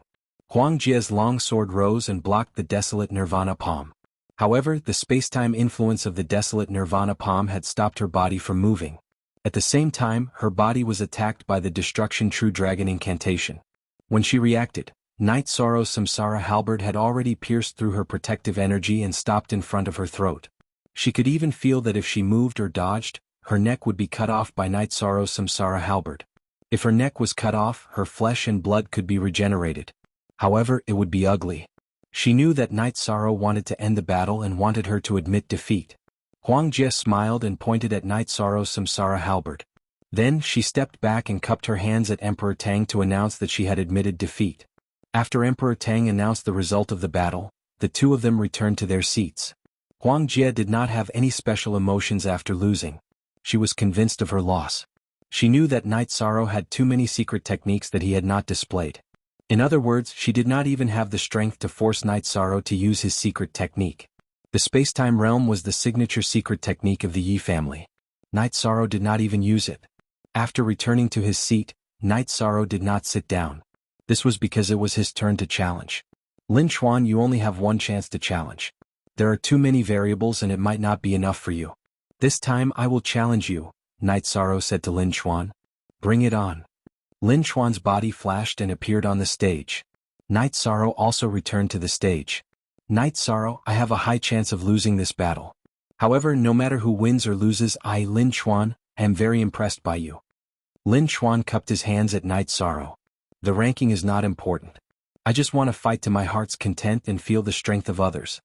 Huang Jie's long sword rose and blocked the desolate Nirvana palm. However, the space-time influence of the desolate Nirvana palm had stopped her body from moving. At the same time, her body was attacked by the Destruction True Dragon incantation. When she reacted, Night Sorrow's samsara halberd had already pierced through her protective energy and stopped in front of her throat. She could even feel that if she moved or dodged, her neck would be cut off by Night Sorrow's samsara halberd. If her neck was cut off, her flesh and blood could be regenerated. However, it would be ugly. She knew that Night Sorrow wanted to end the battle and wanted her to admit defeat. Huang Jie smiled and pointed at Night Sorrow's samsara halberd. Then she stepped back and cupped her hands at Emperor Tang to announce that she had admitted defeat. After Emperor Tang announced the result of the battle, the two of them returned to their seats. Huang Jie did not have any special emotions after losing. She was convinced of her loss. She knew that Night Sorrow had too many secret techniques that he had not displayed. In other words, she did not even have the strength to force Night Sorrow to use his secret technique. The space-time realm was the signature secret technique of the Yi family. Night Sorrow did not even use it. After returning to his seat, Night Sorrow did not sit down. This was because it was his turn to challenge. Lin Chuan, you only have one chance to challenge. There are too many variables and it might not be enough for you. This time I will challenge you, Night Sorrow said to Lin Chuan. Bring it on. Lin Chuan's body flashed and appeared on the stage. Night Sorrow also returned to the stage. Night Sorrow, I have a high chance of losing this battle. However, no matter who wins or loses, I, Lin Chuan, am very impressed by you. Lin Chuan cupped his hands at Night Sorrow. The ranking is not important. I just want to fight to my heart's content and feel the strength of others.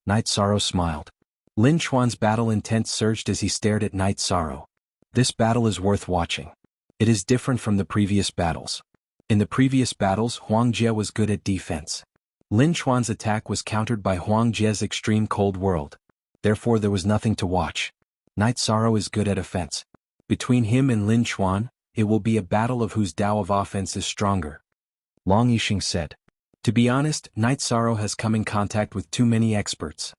Night Sorrow smiled. Lin Chuan's battle intent surged as he stared at Night Sorrow. This battle is worth watching. It is different from the previous battles. In the previous battles, Huang Jie was good at defense. Lin Chuan's attack was countered by Huang Jie's extreme cold world. Therefore there was nothing to watch. Night Sorrow is good at offense. Between him and Lin Chuan, it will be a battle of whose Tao of offense is stronger. Long Yixing said. To be honest, Night Sorrow has come in contact with too many experts.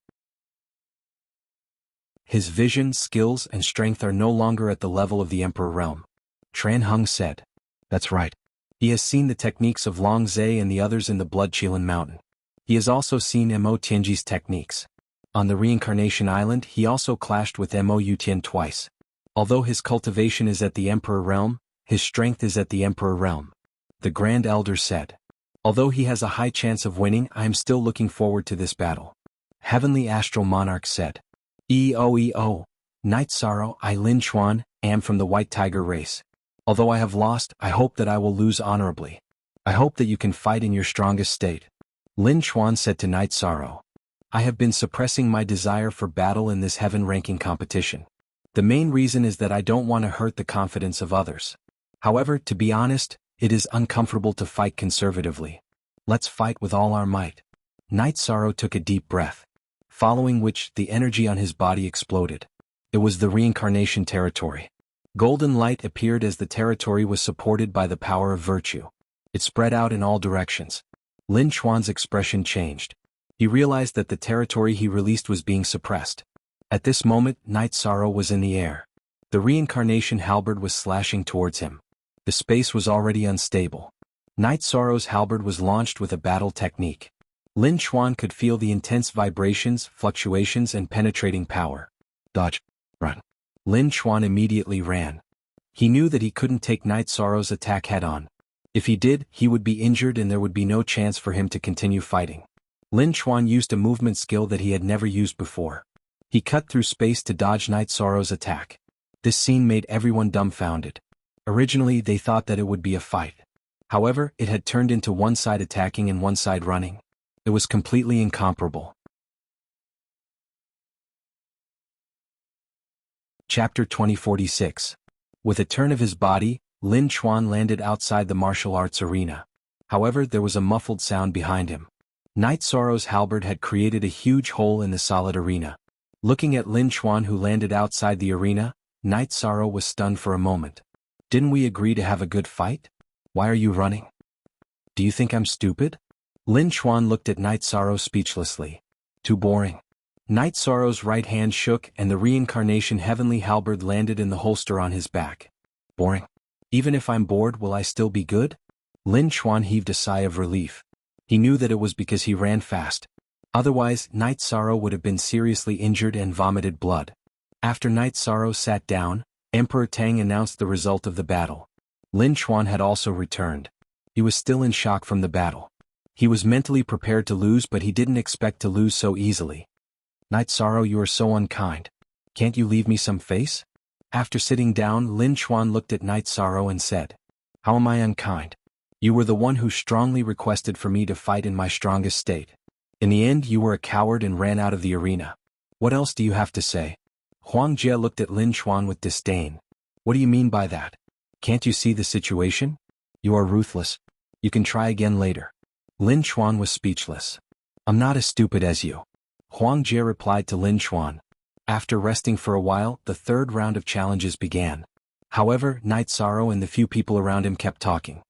His vision, skills, and strength are no longer at the level of the Emperor Realm. Tran Hung said. That's right. He has seen the techniques of Long Zhe and the others in the Blood Qilin Mountain. He has also seen Mo Tianji's techniques. On the Reincarnation Island, he also clashed with Mo Yutian twice. Although his cultivation is at the Emperor Realm, his strength is at the Emperor Realm. The Grand Elder said. Although he has a high chance of winning, I am still looking forward to this battle. Heavenly Astral Monarch said. EO. Night Sorrow, I Lin Chuan, am from the White Tiger race. Although I have lost, I hope that I will lose honorably. I hope that you can fight in your strongest state. Lin Chuan said to Night Sorrow. I have been suppressing my desire for battle in this heaven ranking competition. The main reason is that I don't want to hurt the confidence of others. However, to be honest, it is uncomfortable to fight conservatively. Let's fight with all our might. Night Sorrow took a deep breath, following which the energy on his body exploded. It was the reincarnation territory. Golden light appeared as the territory was supported by the power of virtue. It spread out in all directions. Lin Chuan's expression changed. He realized that the territory he released was being suppressed. At this moment, Night Sorrow was in the air. The reincarnation halberd was slashing towards him. The space was already unstable. Night Sorrow's halberd was launched with a battle technique. Lin Chuan could feel the intense vibrations, fluctuations, and penetrating power. Dodge. Run. Lin Chuan immediately ran. He knew that he couldn't take Night Sorrow's attack head-on. If he did, he would be injured and there would be no chance for him to continue fighting. Lin Chuan used a movement skill that he had never used before. He cut through space to dodge Night Sorrow's attack. This scene made everyone dumbfounded. Originally, they thought that it would be a fight. However, it had turned into one side attacking and one side running. It was completely incomparable. Chapter 2046. With a turn of his body, Lin Chuan landed outside the martial arts arena. However, there was a muffled sound behind him. Night Sorrow's halberd had created a huge hole in the solid arena. Looking at Lin Chuan who landed outside the arena, Night Sorrow was stunned for a moment. Didn't we agree to have a good fight? Why are you running? Do you think I'm stupid? Lin Chuan looked at Night Sorrow speechlessly. Too boring. Night Sorrow's right hand shook and the reincarnation heavenly halberd landed in the holster on his back. Boring. Even if I'm bored, will I still be good? Lin Chuan heaved a sigh of relief. He knew that it was because he ran fast. Otherwise, Night Sorrow would have been seriously injured and vomited blood. After Night Sorrow sat down, Emperor Tang announced the result of the battle. Lin Chuan had also returned. He was still in shock from the battle. He was mentally prepared to lose, but he didn't expect to lose so easily. Night Sorrow, you are so unkind. Can't you leave me some face? After sitting down, Lin Chuan looked at Night Sorrow and said, How am I unkind? You were the one who strongly requested for me to fight in my strongest state. In the end, you were a coward and ran out of the arena. What else do you have to say? Huang Jie looked at Lin Chuan with disdain. What do you mean by that? Can't you see the situation? You are ruthless. You can try again later. Lin Chuan was speechless. I'm not as stupid as you. Huang Jie replied to Lin Chuan. After resting for a while, the third round of challenges began. However, Night Sorrow and the few people around him kept talking.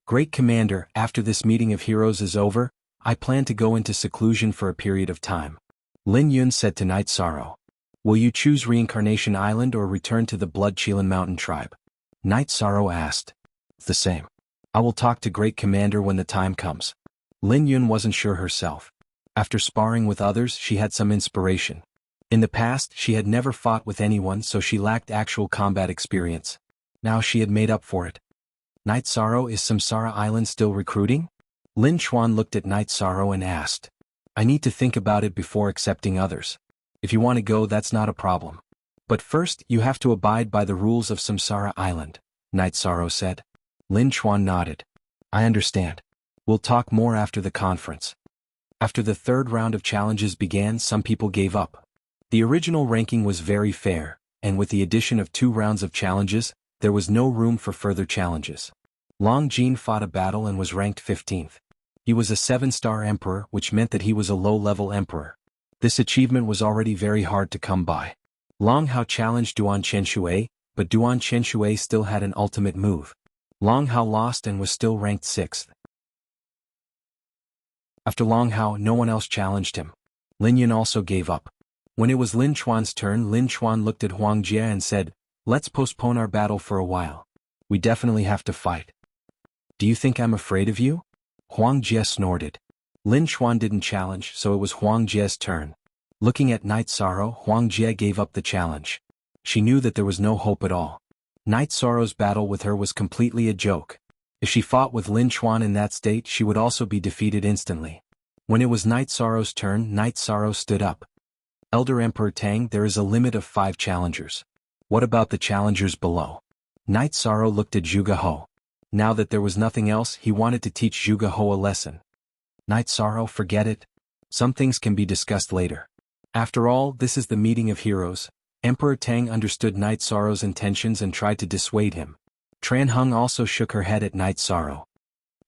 Great Commander, after this meeting of heroes is over, I plan to go into seclusion for a period of time. Lin Yun said to Night Sorrow. Will you choose Reincarnation Island or return to the Blood Qilin Mountain tribe? Night Sorrow asked. The same. I will talk to Great Commander when the time comes. Lin Yun wasn't sure herself. After sparring with others, she had some inspiration. In the past, she had never fought with anyone, so she lacked actual combat experience. Now she had made up for it. Night Sorrow, is Samsara Island still recruiting? Lin Chuan looked at Night Sorrow and asked. I need to think about it before accepting others. If you want to go, that's not a problem. But first, you have to abide by the rules of Samsara Island, Night Sorrow said. Lin Chuan nodded. I understand. We'll talk more after the conference. After the third round of challenges began, some people gave up. The original ranking was very fair, and with the addition of 2 rounds of challenges, there was no room for further challenges. Long Jin fought a battle and was ranked 15th. He was a 7-star emperor, which meant that he was a low-level emperor. This achievement was already very hard to come by. Long Hao challenged Duan Chenshui, but Duan Chenshui still had an ultimate move. Long Hao lost and was still ranked 6th. After Long Hao, no one else challenged him. Lin Yan also gave up. When it was Lin Chuan's turn, Lin Chuan looked at Huang Jie and said, let's postpone our battle for a while. We definitely have to fight. Do you think I'm afraid of you? Huang Jie snorted. Lin Chuan didn't challenge, so it was Huang Jie's turn. Looking at Night Sorrow, Huang Jie gave up the challenge. She knew that there was no hope at all. Night Sorrow's battle with her was completely a joke. If she fought with Lin Chuan in that state, she would also be defeated instantly. When it was Night Sorrow's turn, Night Sorrow stood up. Elder Emperor Tang, there is a limit of 5 challengers. What about the challengers below? Night Sorrow looked at Zhuge Ho. Now that there was nothing else, he wanted to teach Zhuge Ho a lesson. Night Sorrow, forget it. Some things can be discussed later. After all, this is the meeting of heroes. Emperor Tang understood Night Sorrow's intentions and tried to dissuade him. Tran Hung also shook her head at Night Sorrow.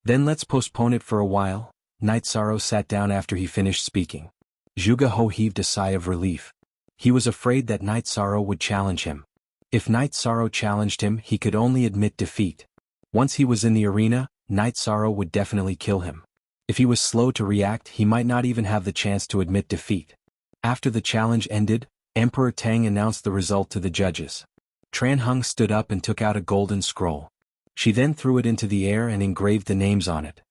Then let's postpone it for a while. Night Sorrow sat down after he finished speaking. Zhuge Ho heaved a sigh of relief. He was afraid that Night Sorrow would challenge him. If Night Sorrow challenged him, he could only admit defeat. Once he was in the arena, Night Sorrow would definitely kill him. If he was slow to react, he might not even have the chance to admit defeat. After the challenge ended, Emperor Tang announced the result to the judges. Tran Hung stood up and took out a golden scroll. She then threw it into the air and engraved the names on it.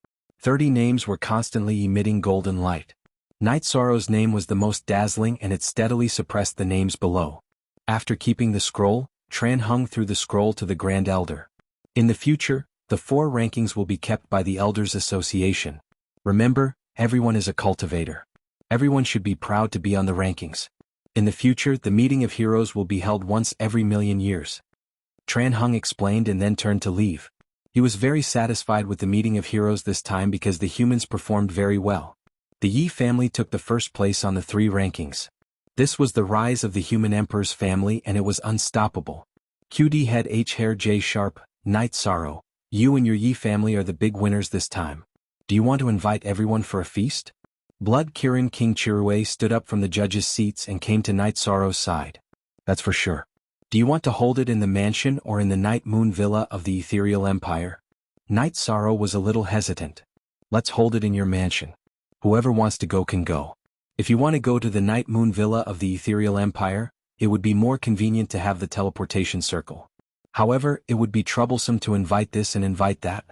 30 names were constantly emitting golden light. Night Sorrow's name was the most dazzling and it steadily suppressed the names below. After keeping the scroll, Tran Hung threw the scroll to the Grand Elder. In the future, the 4 rankings will be kept by the Elders Association. Remember, everyone is a cultivator. Everyone should be proud to be on the rankings. In the future, the meeting of heroes will be held once every 1,000,000 years. Tran Hung explained and then turned to leave. He was very satisfied with the meeting of heroes this time because the humans performed very well. The Yi family took the first place on the 3 rankings. This was the rise of the human emperor's family and it was unstoppable. QD head H hair J sharp, Night Sorrow, you and your Yi family are the big winners this time. Do you want to invite everyone for a feast? Blood Kirin King Chirue stood up from the judges' seats and came to Night Sorrow's side. That's for sure. Do you want to hold it in the mansion or in the Night Moon Villa of the Ethereal Empire? Night Sorrow was a little hesitant. Let's hold it in your mansion. Whoever wants to go can go. If you want to go to the Night Moon Villa of the Ethereal Empire, it would be more convenient to have the teleportation circle. However, it would be troublesome to invite this and invite that.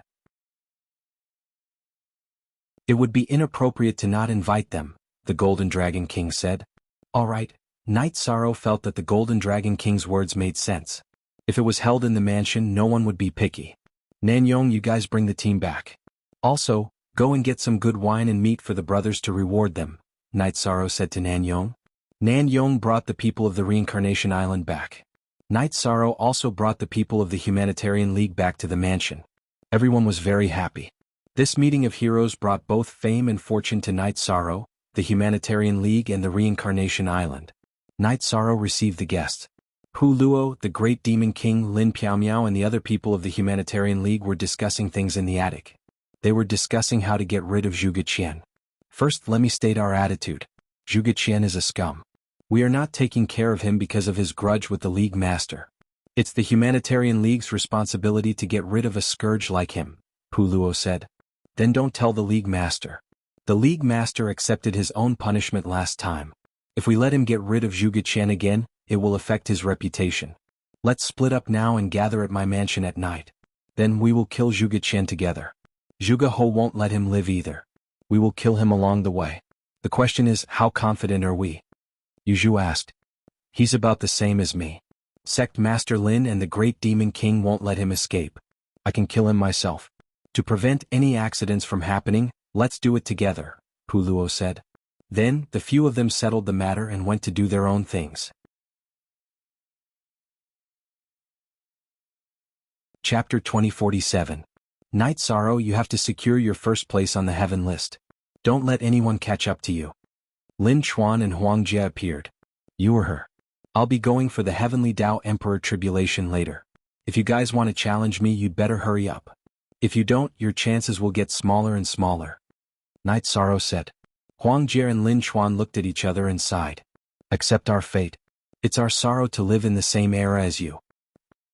It would be inappropriate to not invite them, the Golden Dragon King said. All right. Night Sorrow felt that the Golden Dragon King's words made sense. If it was held in the mansion, no one would be picky. Nanyong, you guys bring the team back. Also, go and get some good wine and meat for the brothers to reward them, Night Sorrow said to Nanyong. Nanyong brought the people of the Reincarnation Island back. Night Sorrow also brought the people of the Humanitarian League back to the mansion. Everyone was very happy. This meeting of heroes brought both fame and fortune to Night Sorrow, the Humanitarian League and the Reincarnation Island. Night Sorrow received the guests. Hu Luo, the Great Demon King, Lin Piaomiao and the other people of the Humanitarian League were discussing things in the attic. They were discussing how to get rid of Zhuge Qian. First, let me state our attitude. Zhuge Qian is a scum. We are not taking care of him because of his grudge with the League Master. It's the Humanitarian League's responsibility to get rid of a scourge like him, Hu Luo said. Then don't tell the League Master. The League Master accepted his own punishment last time. If we let him get rid of Zhuge Qian again, it will affect his reputation. Let's split up now and gather at my mansion at night. Then we will kill Zhuge Qian together. Zhuge Ho won't let him live either. We will kill him along the way. The question is, how confident are we? Yu Zhu asked. He's about the same as me. Sect Master Lin and the Great Demon King won't let him escape. I can kill him myself. To prevent any accidents from happening, let's do it together, Hu Luo said. Then, the few of them settled the matter and went to do their own things. Chapter 2047. Night Sorrow, you have to secure your first place on the heaven list. Don't let anyone catch up to you. Lin Chuan and Huang Jie appeared. You or her. I'll be going for the Heavenly Tao Emperor Tribulation later. If you guys want to challenge me, you'd better hurry up. If you don't, your chances will get smaller and smaller. Night Sorrow said. Huang Jie and Lin Chuan looked at each other and sighed. Accept our fate. It's our sorrow to live in the same era as you.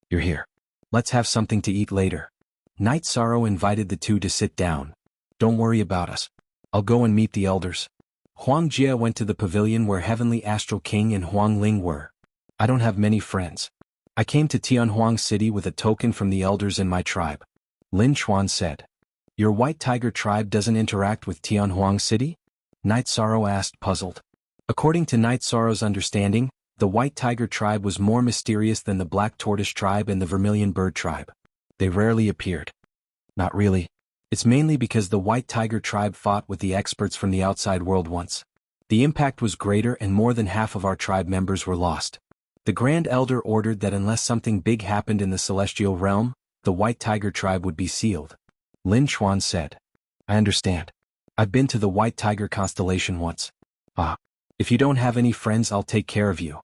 You're here. Let's have something to eat later. Night Sorrow invited the two to sit down. Don't worry about us. I'll go and meet the elders. Huang Jie went to the pavilion where Heavenly Astral King and Huang Ling were. I don't have many friends. I came to Tianhuang City with a token from the elders in my tribe. Lin Chuan said. Your White Tiger tribe doesn't interact with Tianhuang City? Night Sorrow asked, puzzled. According to Night Sorrow's understanding, the White Tiger tribe was more mysterious than the Black Tortoise tribe and the Vermilion Bird tribe. They rarely appeared. Not really. It's mainly because the White Tiger tribe fought with the experts from the outside world once. The impact was greater and more than half of our tribe members were lost. The Grand Elder ordered that unless something big happened in the celestial realm, the White Tiger tribe would be sealed. Lin Chuan said. I understand. I've been to the White Tiger constellation once. If you don't have any friends, I'll take care of you.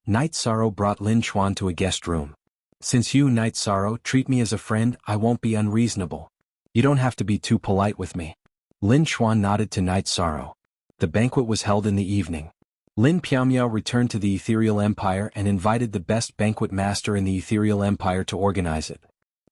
Night Sorrow brought Lin Chuan to a guest room. Since you, Night Sorrow, treat me as a friend, I won't be unreasonable. You don't have to be too polite with me. Lin Chuan nodded to Night Sorrow. The banquet was held in the evening. Lin Piaomiao returned to the Ethereal Empire and invited the best banquet master in the Ethereal Empire to organize it.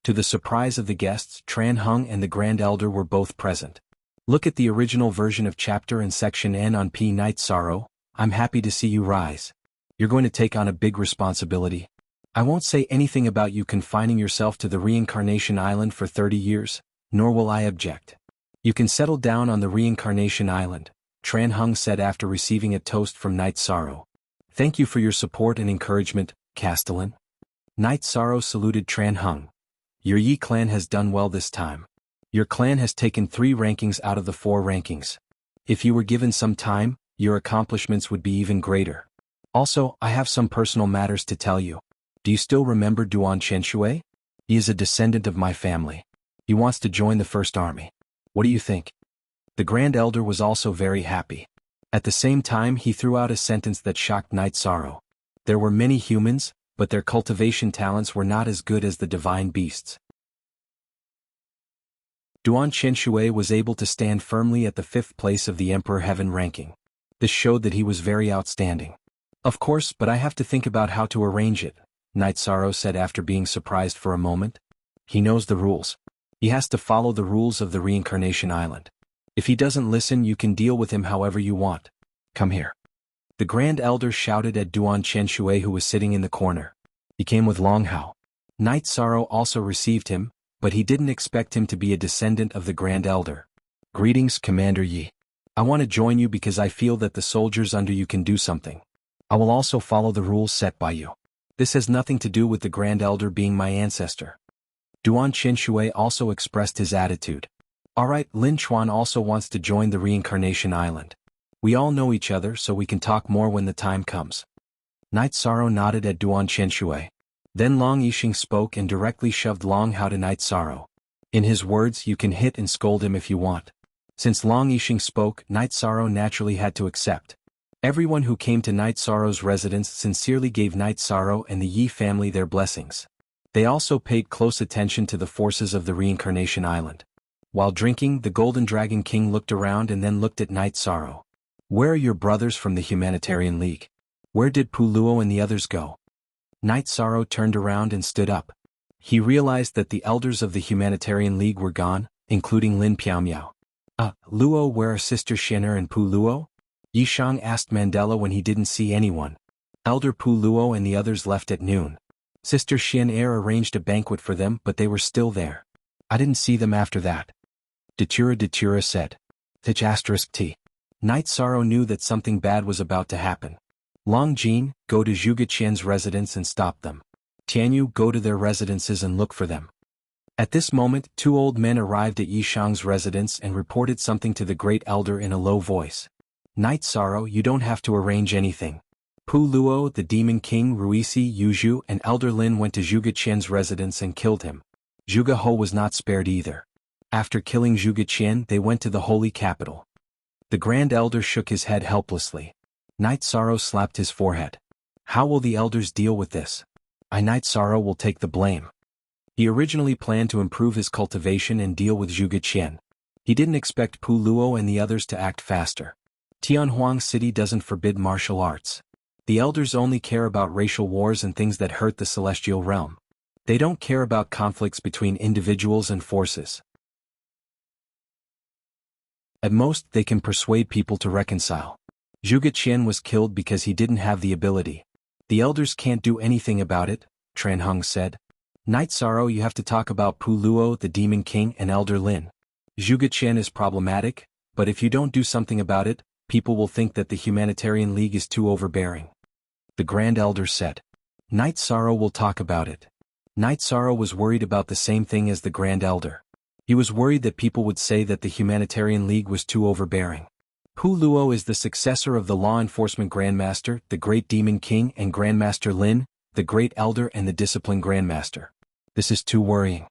To the surprise of the guests, Tran Hung and the Grand Elder were both present. Look at the original version of Chapter and Section N on P. Night Sorrow. I'm happy to see you rise. You're going to take on a big responsibility. I won't say anything about you confining yourself to the Reincarnation Island for 30 years, nor will I object. You can settle down on the Reincarnation Island, Tran Hung said after receiving a toast from Night Sorrow. Thank you for your support and encouragement, Castellan. Night Sorrow saluted Tran Hung. Your Yi clan has done well this time. Your clan has taken 3 rankings out of the 4 rankings. If you were given some time, your accomplishments would be even greater. Also, I have some personal matters to tell you. Do you still remember Duan Chenshui? He is a descendant of my family. He wants to join the First Army. What do you think? The Grand Elder was also very happy. At the same time, he threw out a sentence that shocked Night Sorrow. There were many humans, but their cultivation talents were not as good as the divine beasts. Duan Chenshui was able to stand firmly at the 5th place of the Emperor Heaven ranking. This showed that he was very outstanding. Of course, but I have to think about how to arrange it, Night Sorrow said after being surprised for a moment. He knows the rules. He has to follow the rules of the Reincarnation Island. If he doesn't listen, you can deal with him however you want. Come here. The Grand Elder shouted at Duan Chenshui, who was sitting in the corner. He came with Long Hao. Night Sorrow also received him, but he didn't expect him to be a descendant of the Grand Elder. Greetings, Commander Yi. I want to join you because I feel that the soldiers under you can do something. I will also follow the rules set by you. This has nothing to do with the Grand Elder being my ancestor. Duan Chenshui also expressed his attitude. Alright, Lin Chuan also wants to join the Reincarnation Island. We all know each other, so we can talk more when the time comes. Night Sorrow nodded at Duan Chenshui. Then Long Yixing spoke and directly shoved Long Hao to Night Sorrow. In his words, you can hit and scold him if you want. Since Long Yixing spoke, Night Sorrow naturally had to accept. Everyone who came to Night Sorrow's residence sincerely gave Night Sorrow and the Yi family their blessings. They also paid close attention to the forces of the Reincarnation Island. While drinking, the Golden Dragon King looked around and then looked at Night Sorrow. Where are your brothers from the Humanitarian League? Where did Pu Luo and the others go? Night Sorrow turned around and stood up. He realized that the elders of the Humanitarian League were gone, including Lin Piaomiao. Luo, where are Sister Xian'er and Pu Luo? Yishang asked Mandela when he didn't see anyone. Elder Pu Luo and the others left at noon. Sister Xian'er arranged a banquet for them, but they were still there. I didn't see them after that. Datura said. T. Night Sorrow knew that something bad was about to happen. Long Jin, go to Zhuge Qian's residence and stop them. Tianyu, go to their residences and look for them. At this moment, 2 old men arrived at Yishang's residence and reported something to the Great Elder in a low voice. Night Sorrow, you don't have to arrange anything. Pu Luo, the Demon King, Ruisi, Yuzhu, and Elder Lin went to Zhuge Qian's residence and killed him. Zhuge Ho was not spared either. After killing Zhuge Qian, they went to the holy capital. The Grand Elder shook his head helplessly. Night Sorrow slapped his forehead. How will the elders deal with this? Night Sorrow will take the blame. He originally planned to improve his cultivation and deal with Zhuge Qian. He didn't expect Pu Luo and the others to act faster. Tianhuang City doesn't forbid martial arts. The elders only care about racial wars and things that hurt the celestial realm. They don't care about conflicts between individuals and forces. At most, they can persuade people to reconcile. Zhuge Qian was killed because he didn't have the ability. The elders can't do anything about it, Tran Heng said. Night Sorrow, you have to talk about Pu Luo, the Demon King, and Elder Lin. Zhuge Qian is problematic, but if you don't do something about it, people will think that the Humanitarian League is too overbearing. The Grand Elder said. Night Sorrow will talk about it. Night Sorrow was worried about the same thing as the Grand Elder. He was worried that people would say that the Humanitarian League was too overbearing. Pu Luo is the successor of the Law Enforcement Grandmaster, the Great Demon King, and Grandmaster Lin, the Great Elder and the Discipline Grandmaster. This is too worrying.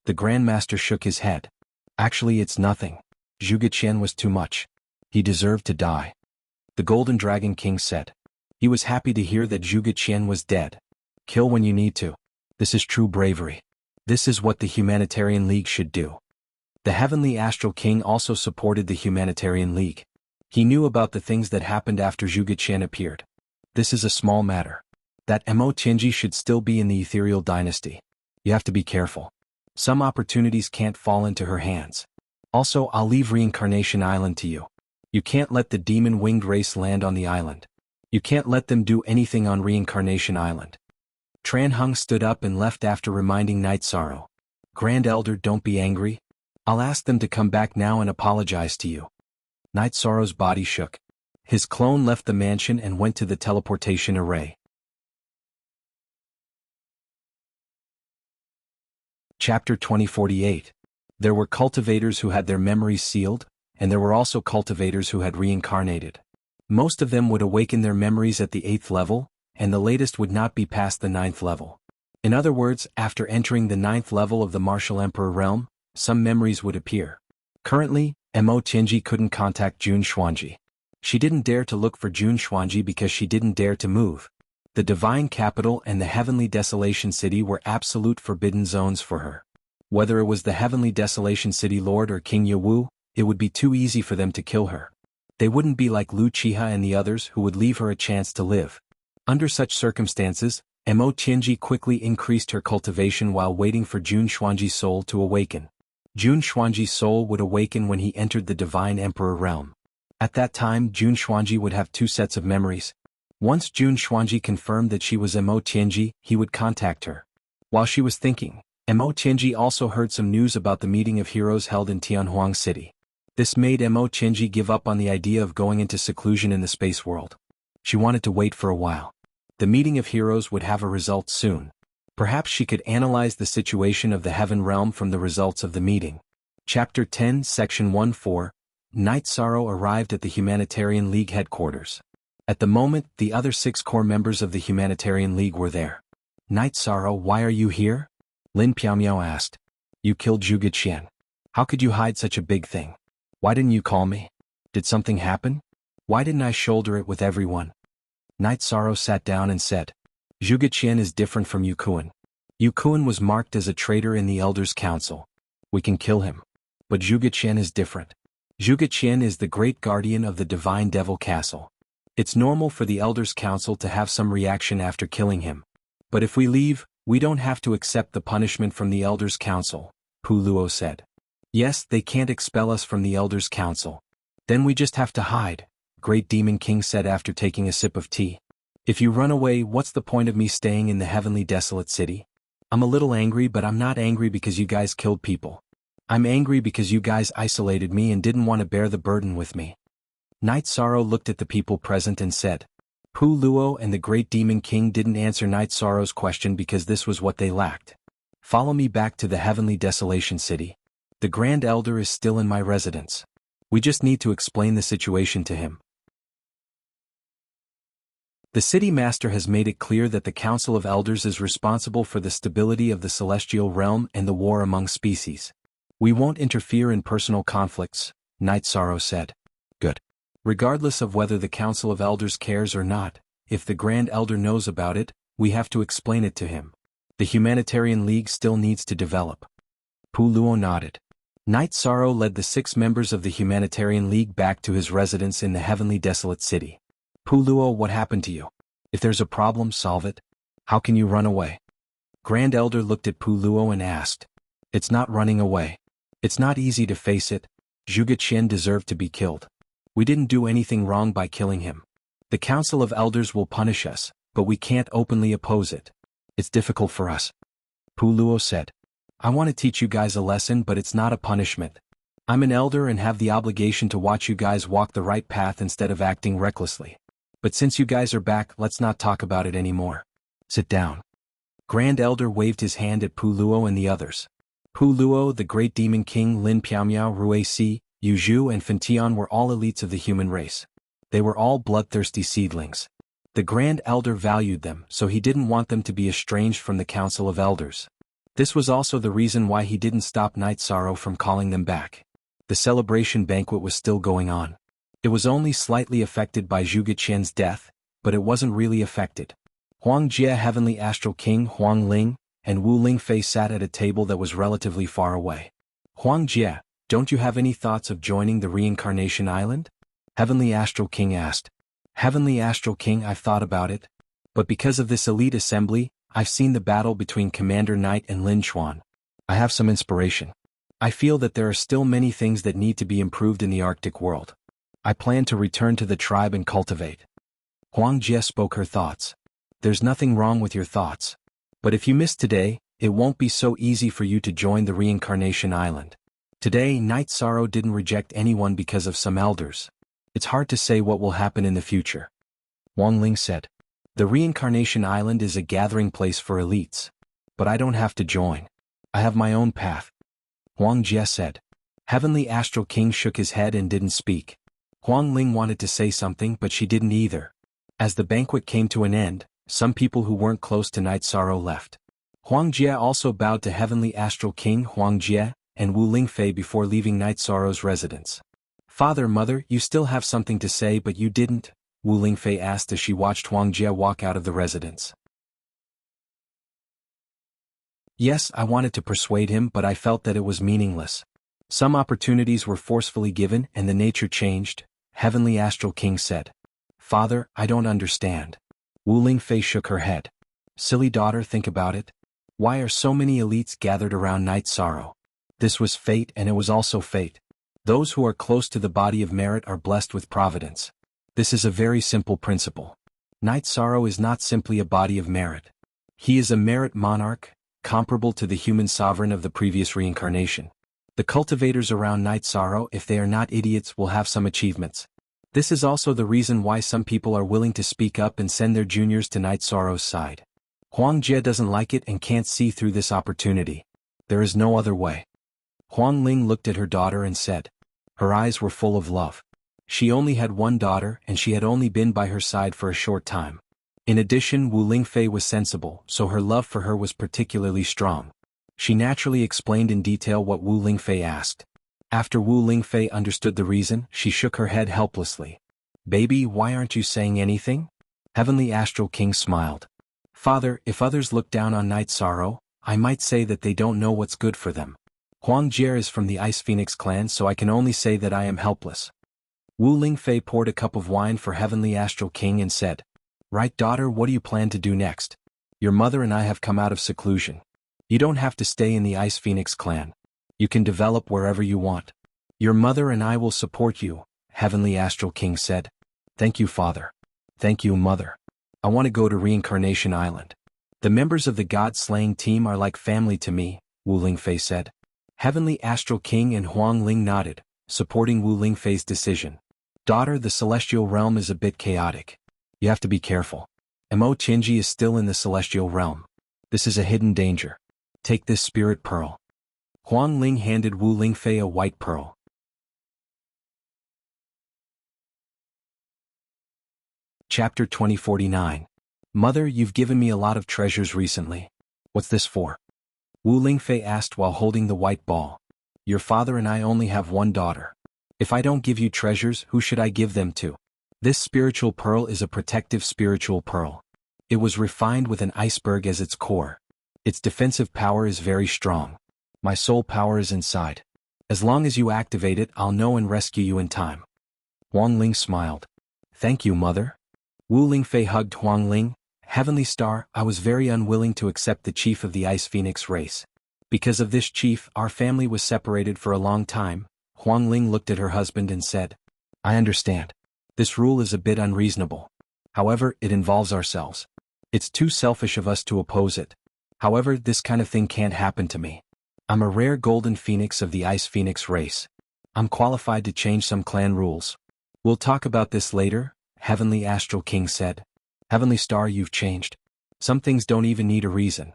The Grandmaster shook his head. Actually, it's nothing. Zhuge Qian was too much. He deserved to die. The Golden Dragon King said. He was happy to hear that Zhuge Qian was dead. Kill when you need to. This is true bravery. This is what the Humanitarian League should do. The Heavenly Astral King also supported the Humanitarian League. He knew about the things that happened after Zhuge Qian appeared. This is a small matter. That Mo Tianji should still be in the Ethereal Dynasty. You have to be careful. Some opportunities can't fall into her hands. Also, I'll leave Reincarnation Island to you. You can't let the demon-winged race land on the island. You can't let them do anything on Reincarnation Island. Tran Heng stood up and left after reminding Night Sorrow. Grand Elder, don't be angry. I'll ask them to come back now and apologize to you. Night Sorrow's body shook. His clone left the mansion and went to the teleportation array. Chapter 2048. There were cultivators who had their memories sealed, and there were also cultivators who had reincarnated. Most of them would awaken their memories at the 8th level, and the latest would not be past the 9th level. In other words, after entering the 9th level of the Martial Emperor realm, some memories would appear. Currently, Mo Tianji couldn't contact Jun Xuanji. She didn't dare to look for Jun Xuanji because she didn't dare to move. The Divine Capital and the Heavenly Desolation City were absolute forbidden zones for her. Whether it was the Heavenly Desolation City Lord or King Yewu, it would be too easy for them to kill her. They wouldn't be like Lu Chiha and the others who would leave her a chance to live. Under such circumstances, Mo Tianji quickly increased her cultivation while waiting for Jun Xuanji's soul to awaken. Jun Xuanji's soul would awaken when he entered the Divine Emperor realm. At that time, Jun Xuanji would have 2 sets of memories. Once Jun Xuanji confirmed that she was Mo Tianji, he would contact her. While she was thinking, Mo Tianji also heard some news about the meeting of heroes held in Tianhuang City. This made Mo Tianji give up on the idea of going into seclusion in the space world. She wanted to wait for a while. The meeting of heroes would have a result soon. Perhaps she could analyze the situation of the Heaven Realm from the results of the meeting. Chapter 10, Section 1-4. Night Sorrow arrived at the Humanitarian League headquarters. At the moment, the other 6 core members of the Humanitarian League were there. Night Sorrow, why are you here? Lin Piaomiao asked. You killed Zhuge Qian. How could you hide such a big thing? Why didn't you call me? Did something happen? Why didn't I shoulder it with everyone? Night Sorrow sat down and said, Zhuge Qian is different from Yukuan. Yukuan was marked as a traitor in the Elders' Council. We can kill him. But Zhuge Qian is different. Zhuge Qian is the great guardian of the Divine Devil Castle. It's normal for the Elders' Council to have some reaction after killing him. But if we leave, we don't have to accept the punishment from the Elders' Council, Pu Luo said. Yes, they can't expel us from the Elders' Council. Then we just have to hide, Great Demon King said after taking a sip of tea. If you run away, what's the point of me staying in the Heavenly Desolate City? I'm a little angry, but I'm not angry because you guys killed people. I'm angry because you guys isolated me and didn't want to bear the burden with me. Night Sorrow looked at the people present and said, Pu Luo and the Great Demon King didn't answer Night Sorrow's question because this was what they lacked. Follow me back to the Heavenly Desolation City. The Grand Elder is still in my residence. We just need to explain the situation to him. The city master has made it clear that the Council of Elders is responsible for the stability of the celestial realm and the war among species. We won't interfere in personal conflicts, Night Sorrow said. Good. Regardless of whether the Council of Elders cares or not, if the Grand Elder knows about it, we have to explain it to him. The Humanitarian League still needs to develop. Pu Luo nodded. Night Sorrow led the 6 members of the Humanitarian League back to his residence in the heavenly desolate city. Pu Luo, what happened to you? If there's a problem, solve it. How can you run away? Grand Elder looked at Pu Luo and asked. It's not running away. It's not easy to face it. Zhuge Qian deserved to be killed. We didn't do anything wrong by killing him. The Council of Elders will punish us, but we can't openly oppose it. It's difficult for us. Pu Luo said. I want to teach you guys a lesson, but it's not a punishment. I'm an elder and have the obligation to watch you guys walk the right path instead of acting recklessly. But since you guys are back, let's not talk about it anymore. Sit down. Grand Elder waved his hand at Pu Luo and the others. Pu Luo, the Great Demon King, Lin Piaomiao, Rui Si, Yu Zhu and Fentian were all elites of the human race. They were all bloodthirsty seedlings. The Grand Elder valued them, so he didn't want them to be estranged from the Council of Elders. This was also the reason why he didn't stop Night Sorrow from calling them back. The celebration banquet was still going on. It was only slightly affected by Zhuge Qian's death, but it wasn't really affected. Huang Jie, Heavenly Astral King Huang Ling, and Wu Lingfei sat at a table that was relatively far away. Huang Jie, don't you have any thoughts of joining the Reincarnation Island? Heavenly Astral King asked. Heavenly Astral King, I've thought about it. But because of this elite assembly, I've seen the battle between Commander Knight and Lin Chuan. I have some inspiration. I feel that there are still many things that need to be improved in the Arctic world. I plan to return to the tribe and cultivate. Huang Jie spoke her thoughts. There's nothing wrong with your thoughts. But if you miss today, it won't be so easy for you to join the Reincarnation Island. Today, Night Sorrow didn't reject anyone because of some elders. It's hard to say what will happen in the future. Wang Ling said. The Reincarnation Island is a gathering place for elites. But I don't have to join. I have my own path. Huang Jie said. Heavenly Astral King shook his head and didn't speak. Huang Ling wanted to say something, but she didn't either. As the banquet came to an end, some people who weren't close to Night Sorrow left. Huang Jie also bowed to Heavenly Astral King Huang Jie and Wu Lingfei before leaving Night Sorrow's residence. Father, Mother, you still have something to say but you didn't? Wu Lingfei asked as she watched Huang Jie walk out of the residence. Yes, I wanted to persuade him, but I felt that it was meaningless. Some opportunities were forcefully given and the nature changed, Heavenly Astral King said. Father, I don't understand. Wu Lingfei shook her head. Silly daughter, think about it. Why are so many elites gathered around Night Sorrow? This was fate, and it was also fate. Those who are close to the body of merit are blessed with providence. This is a very simple principle. Night Sorrow is not simply a body of merit. He is a merit monarch, comparable to the human sovereign of the previous reincarnation. The cultivators around Night Sorrow, if they are not idiots, will have some achievements. This is also the reason why some people are willing to speak up and send their juniors to Night Sorrow's side. Huang Jie doesn't like it and can't see through this opportunity. There is no other way. Huang Ling looked at her daughter and said. Her eyes were full of love. She only had one daughter and she had only been by her side for a short time. In addition, Wu Lingfei was sensible, so her love for her was particularly strong. She naturally explained in detail what Wu Lingfei asked. After Wu Lingfei understood the reason, she shook her head helplessly. Baby, why aren't you saying anything? Heavenly Astral King smiled. Father, if others look down on Night Sorrow, I might say that they don't know what's good for them. Huang Jie is from the Ice Phoenix clan, so I can only say that I am helpless. Wu Lingfei poured a cup of wine for Heavenly Astral King and said, Right, daughter, what do you plan to do next? Your mother and I have come out of seclusion. You don't have to stay in the Ice Phoenix clan. You can develop wherever you want. Your mother and I will support you, Heavenly Astral King said. Thank you, Father. Thank you, Mother. I want to go to Reincarnation Island. The members of the God-slaying team are like family to me, Wu Lingfei said. Heavenly Astral King and Huang Ling nodded, supporting Wu Lingfei's decision. Daughter, the celestial realm is a bit chaotic. You have to be careful. Mo Qinji is still in the celestial realm. This is a hidden danger. Take this spirit pearl. Huang Ling handed Wu Lingfei a white pearl. Chapter 2049. Mother, you've given me a lot of treasures recently. What's this for? Wu Lingfei asked while holding the white ball. Your father and I only have one daughter. If I don't give you treasures, who should I give them to? This spiritual pearl is a protective spiritual pearl. It was refined with an iceberg as its core. Its defensive power is very strong. My soul power is inside. As long as you activate it, I'll know and rescue you in time. Huang Ling smiled. Thank you, Mother. Wu Lingfei hugged Huang Ling. Heavenly Star, I was very unwilling to accept the chief of the Ice Phoenix race. Because of this chief, our family was separated for a long time. Huang Ling looked at her husband and said, I understand. This rule is a bit unreasonable. However, it involves ourselves. It's too selfish of us to oppose it. However, this kind of thing can't happen to me. I'm a rare golden phoenix of the Ice Phoenix race. I'm qualified to change some clan rules. We'll talk about this later, Heavenly Astral King said. Heavenly Star, you've changed. Some things don't even need a reason.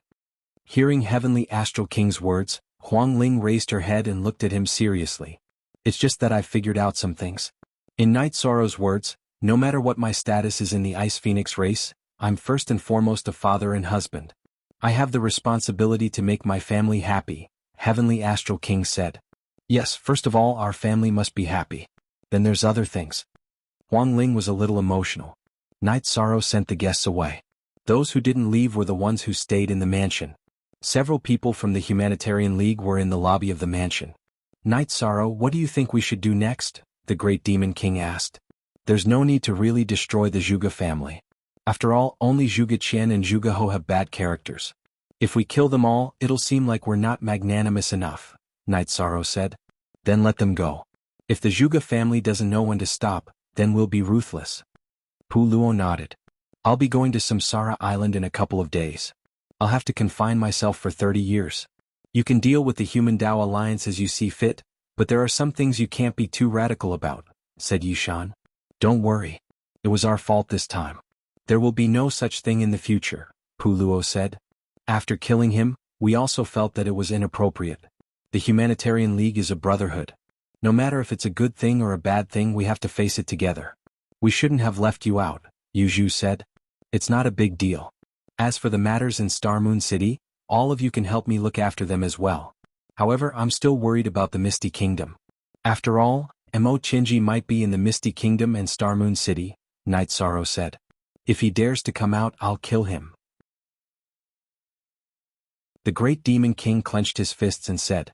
Hearing Heavenly Astral King's words, Huang Ling raised her head and looked at him seriously. It's just that I've figured out some things. In Night Sorrow's words, no matter what my status is in the Ice Phoenix race, I'm first and foremost a father and husband. I have the responsibility to make my family happy, Heavenly Astral King said. Yes, first of all, our family must be happy. Then there's other things. Huang Ling was a little emotional. Night Sorrow sent the guests away. Those who didn't leave were the ones who stayed in the mansion. Several people from the Humanitarian League were in the lobby of the mansion. Night Sorrow, what do you think we should do next? The Great Demon King asked. There's no need to really destroy the Zhuge family. After all, only Zhuge Qian and Zhuge Ho have bad characters. If we kill them all, it'll seem like we're not magnanimous enough, Night Sorrow said. Then let them go. If the Zhuge family doesn't know when to stop, then we'll be ruthless. Pu Luo nodded. I'll be going to Samsara Island in a couple of days. I'll have to confine myself for 30 years. You can deal with the Human Tao Alliance as you see fit, but there are some things you can't be too radical about, said Yishan. Don't worry. It was our fault this time. There will be no such thing in the future, Pu Luo said. After killing him, we also felt that it was inappropriate. The Humanitarian League is a brotherhood. No matter if it's a good thing or a bad thing, we have to face it together. We shouldn't have left you out, Yu Zhu said. It's not a big deal. As for the matters in Star Moon City, all of you can help me look after them as well. However, I'm still worried about the Misty Kingdom. After all, Mo Qinji might be in the Misty Kingdom and Star Moon City, Night Sorrow said. If he dares to come out, I'll kill him. The Great Demon King clenched his fists and said.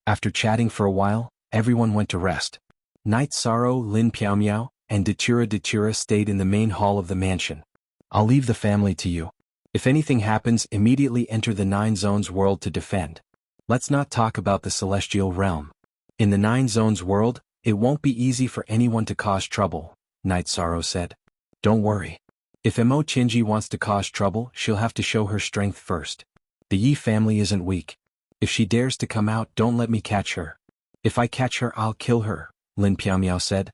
After chatting for a while, everyone went to rest. Night Sorrow, Lin Piaomiao, and Datura stayed in the main hall of the mansion. I'll leave the family to you. If anything happens, immediately enter the Nine Zones world to defend. Let's not talk about the Celestial Realm. In the Nine Zones world, it won't be easy for anyone to cause trouble, Night Sorrow said. Don't worry. If Mo Qinji wants to cause trouble, she'll have to show her strength first. The Yi family isn't weak. If she dares to come out, don't let me catch her. If I catch her, I'll kill her, Lin Piaomiao said.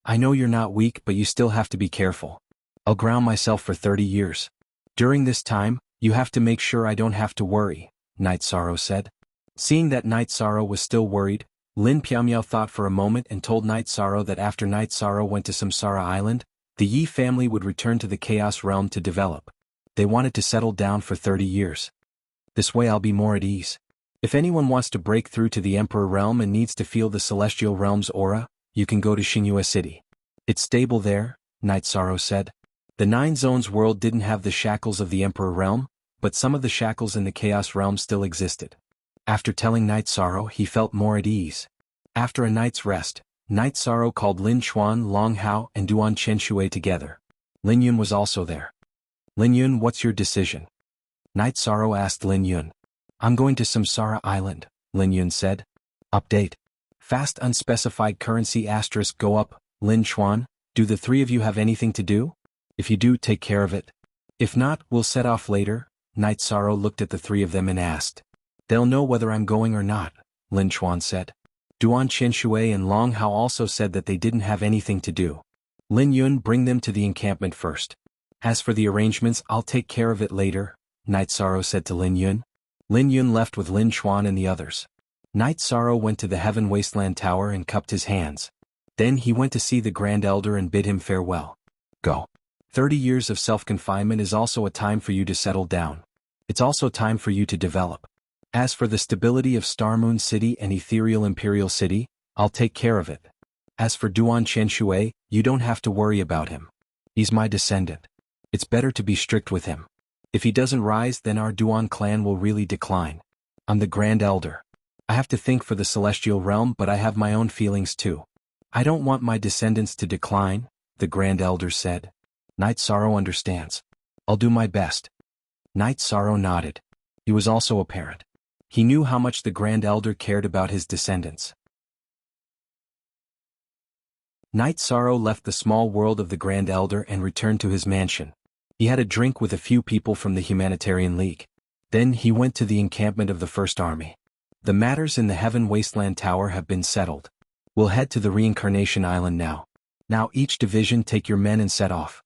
I know you're not weak, but you still have to be careful. I'll ground myself for 30 years. During this time, you have to make sure I don't have to worry, Night Sorrow said. Seeing that Night Sorrow was still worried, Lin Piaomiao thought for a moment and told Night Sorrow that after Night Sorrow went to Samsara Island, the Yi family would return to the Chaos Realm to develop. They wanted to settle down for 30 years. This way I'll be more at ease. If anyone wants to break through to the Emperor Realm and needs to feel the Celestial Realm's aura, you can go to Xingyue City. It's stable there, Night Sorrow said. The Nine Zones world didn't have the shackles of the Emperor Realm, but some of the shackles in the Chaos Realm still existed. After telling Night Sorrow, he felt more at ease. After a night's rest, Night Sorrow called Lin Chuan, Long Hao, and Duan Qianshui together. Lin Yun was also there. Lin Yun, what's your decision? Night Sorrow asked Lin Yun. I'm going to Samsara Island, Lin Yun said. Update. Fast unspecified currency * go up, Lin Chuan, do the three of you have anything to do? If you do, take care of it. If not, we'll set off later. Night Sorrow looked at the three of them and asked. They'll know whether I'm going or not, Lin Chuan said. Duan Qianshui and Long Hao also said that they didn't have anything to do. Lin Yun, bring them to the encampment first. As for the arrangements, I'll take care of it later, Night Sorrow said to Lin Yun. Lin Yun left with Lin Chuan and the others. Night Sorrow went to the Heaven Wasteland Tower and cupped his hands. Then he went to see the Grand Elder and bid him farewell. Go. 30 years of self-confinement is also a time for you to settle down. It's also time for you to develop. As for the stability of Star Moon City and Ethereal Imperial City, I'll take care of it. As for Duan Qianshui, you don't have to worry about him. He's my descendant. It's better to be strict with him. If he doesn't rise, then our Duan clan will really decline. I'm the Grand Elder. I have to think for the Celestial Realm, but I have my own feelings too. I don't want my descendants to decline, the Grand Elder said. Night Sorrow understands. I'll do my best. Night Sorrow nodded. He was also a parent. He knew how much the Grand Elder cared about his descendants. Night Sorrow left the small world of the Grand Elder and returned to his mansion. He had a drink with a few people from the Humanitarian League. Then he went to the encampment of the First Army. The matters in the Heaven Wasteland Tower have been settled. We'll head to the Reincarnation Island now. Now each division take your men and set off.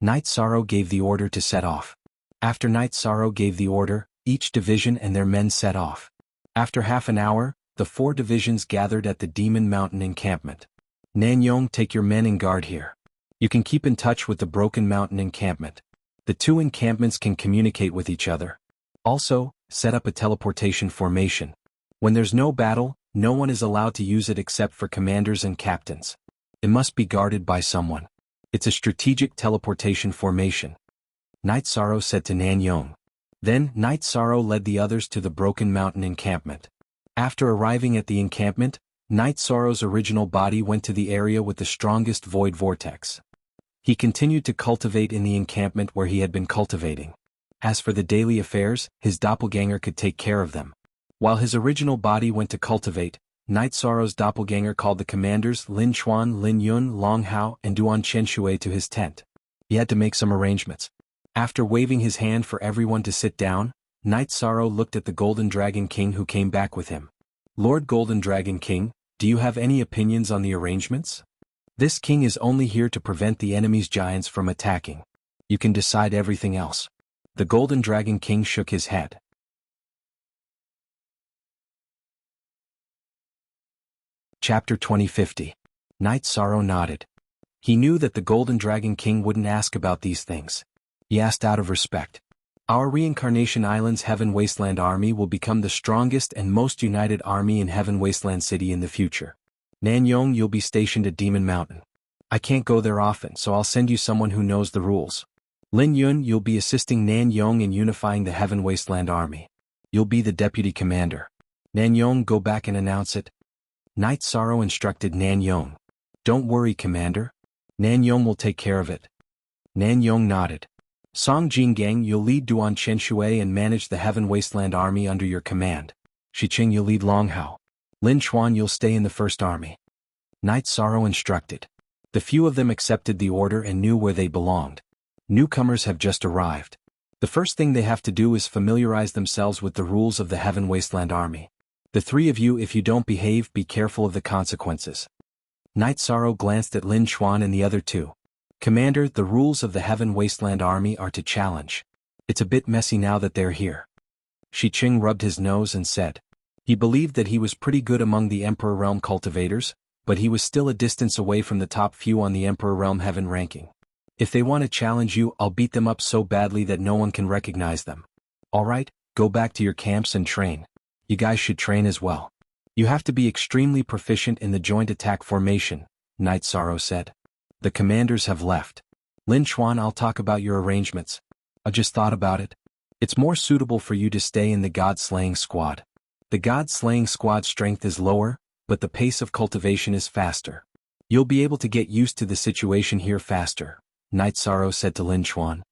Night Sorrow gave the order to set off. After Night Sorrow gave the order, each division and their men set off. After half an hour, the 4 divisions gathered at the Demon Mountain encampment. Nanyong, take your men in guard here. You can keep in touch with the Broken Mountain encampment. The 2 encampments can communicate with each other. Also, set up a teleportation formation. When there's no battle, no one is allowed to use it except for commanders and captains. It must be guarded by someone. It's a strategic teleportation formation. Night Sorrow said to Nanyong. Then, Night Sorrow led the others to the Broken Mountain encampment. After arriving at the encampment, Night Sorrow's original body went to the area with the strongest void vortex. He continued to cultivate in the encampment where he had been cultivating. As for the daily affairs, his doppelganger could take care of them. While his original body went to cultivate, Night Sorrow's doppelganger called the commanders Lin Chuan, Lin Yun, Long Hao, and Duan Qianshui to his tent. He had to make some arrangements. After waving his hand for everyone to sit down, Night Sorrow looked at the Golden Dragon King who came back with him. Lord Golden Dragon King, do you have any opinions on the arrangements? This king is only here to prevent the enemy's giants from attacking. You can decide everything else. The Golden Dragon King shook his head. Chapter 2050. Night Sorrow nodded. He knew that the Golden Dragon King wouldn't ask about these things. He asked out of respect. Our Reincarnation Island's Heaven Wasteland Army will become the strongest and most united army in Heaven Wasteland City in the future. Nanyong, you'll be stationed at Demon Mountain. I can't go there often, so I'll send you someone who knows the rules. Lin Yun, you'll be assisting Nanyong in unifying the Heaven Wasteland Army. You'll be the deputy commander. Nanyong, go back and announce it. Night Sorrow instructed Nanyong. Don't worry, Commander. Nanyong will take care of it. Nanyong nodded. Song Jinggang, you'll lead Duan Qianshui and manage the Heaven Wasteland Army under your command. Shiqing, you'll lead Long Hao. Lin Chuan, you'll stay in the First Army. Night Sorrow instructed. The few of them accepted the order and knew where they belonged. Newcomers have just arrived. The first thing they have to do is familiarize themselves with the rules of the Heaven Wasteland Army. The 3 of you, if you don't behave, be careful of the consequences. Night Sorrow glanced at Lin Chuan and the other 2. Commander, the rules of the Heaven Wasteland Army are to challenge. It's a bit messy now that they're here. Shiqing rubbed his nose and said. He believed that he was pretty good among the Emperor Realm cultivators, but he was still a distance away from the top few on the Emperor Realm Heaven ranking. If they want to challenge you, I'll beat them up so badly that no one can recognize them. Alright, go back to your camps and train. You guys should train as well. You have to be extremely proficient in the joint attack formation, Night Sorrow said. The commanders have left. Lin Chuan, I'll talk about your arrangements. I just thought about it. It's more suitable for you to stay in the God-slaying squad. The God-slaying squad strength is lower, but the pace of cultivation is faster. You'll be able to get used to the situation here faster, Night Sorrow said to Lin Chuan.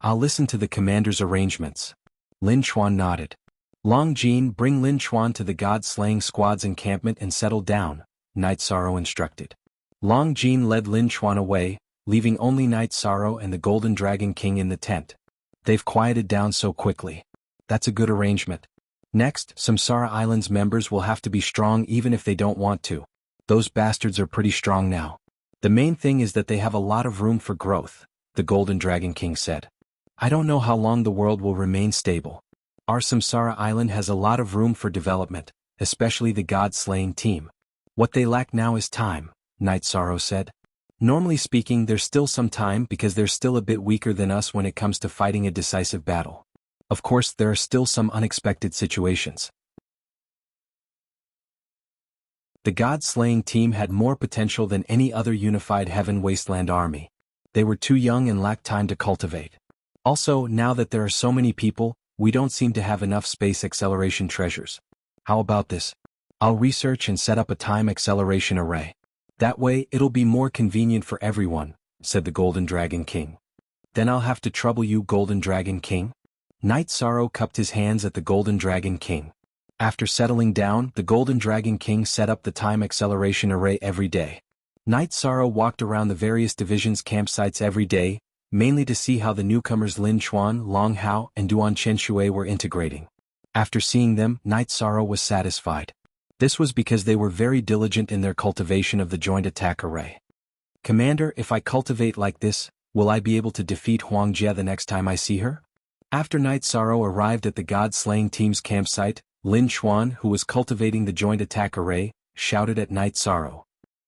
I'll listen to the commander's arrangements. Lin Chuan nodded. Long Jin, bring Lin Chuan to the God-slaying squad's encampment and settle down, Night Sorrow instructed. Long Jin led Lin Chuan away, leaving only Night Sorrow and the Golden Dragon King in the tent. They've quieted down so quickly. That's a good arrangement. Next, Samsara Island's members will have to be strong even if they don't want to. Those bastards are pretty strong now. The main thing is that they have a lot of room for growth, the Golden Dragon King said. I don't know how long the world will remain stable. Our Samsara Island has a lot of room for development, especially the God-slaying team. What they lack now is time, Night Sorrow said. Normally speaking, there's still some time because they're still a bit weaker than us when it comes to fighting a decisive battle. Of course, there are still some unexpected situations. The God-slaying team had more potential than any other unified Heaven Wasteland army. They were too young and lacked time to cultivate. Also, now that there are so many people, we don't seem to have enough space acceleration treasures. How about this? I'll research and set up a time acceleration array. That way, it'll be more convenient for everyone, said the Golden Dragon King. Then I'll have to trouble you, Golden Dragon King? Knight Sorrow cupped his hands at the Golden Dragon King. After settling down, the Golden Dragon King set up the time acceleration array every day. Knight Sorrow walked around the various divisions' campsites every day, mainly to see how the newcomers Lin Chuan, Long Hao, and Duan Chenshui were integrating. After seeing them, Knight Sorrow was satisfied. This was because they were very diligent in their cultivation of the joint attack array. Commander, if I cultivate like this, will I be able to defeat Huang Jie the next time I see her? After Knight Sorrow arrived at the God-slaying team's campsite, Lin Chuan, who was cultivating the joint attack array, shouted at Knight Sorrow.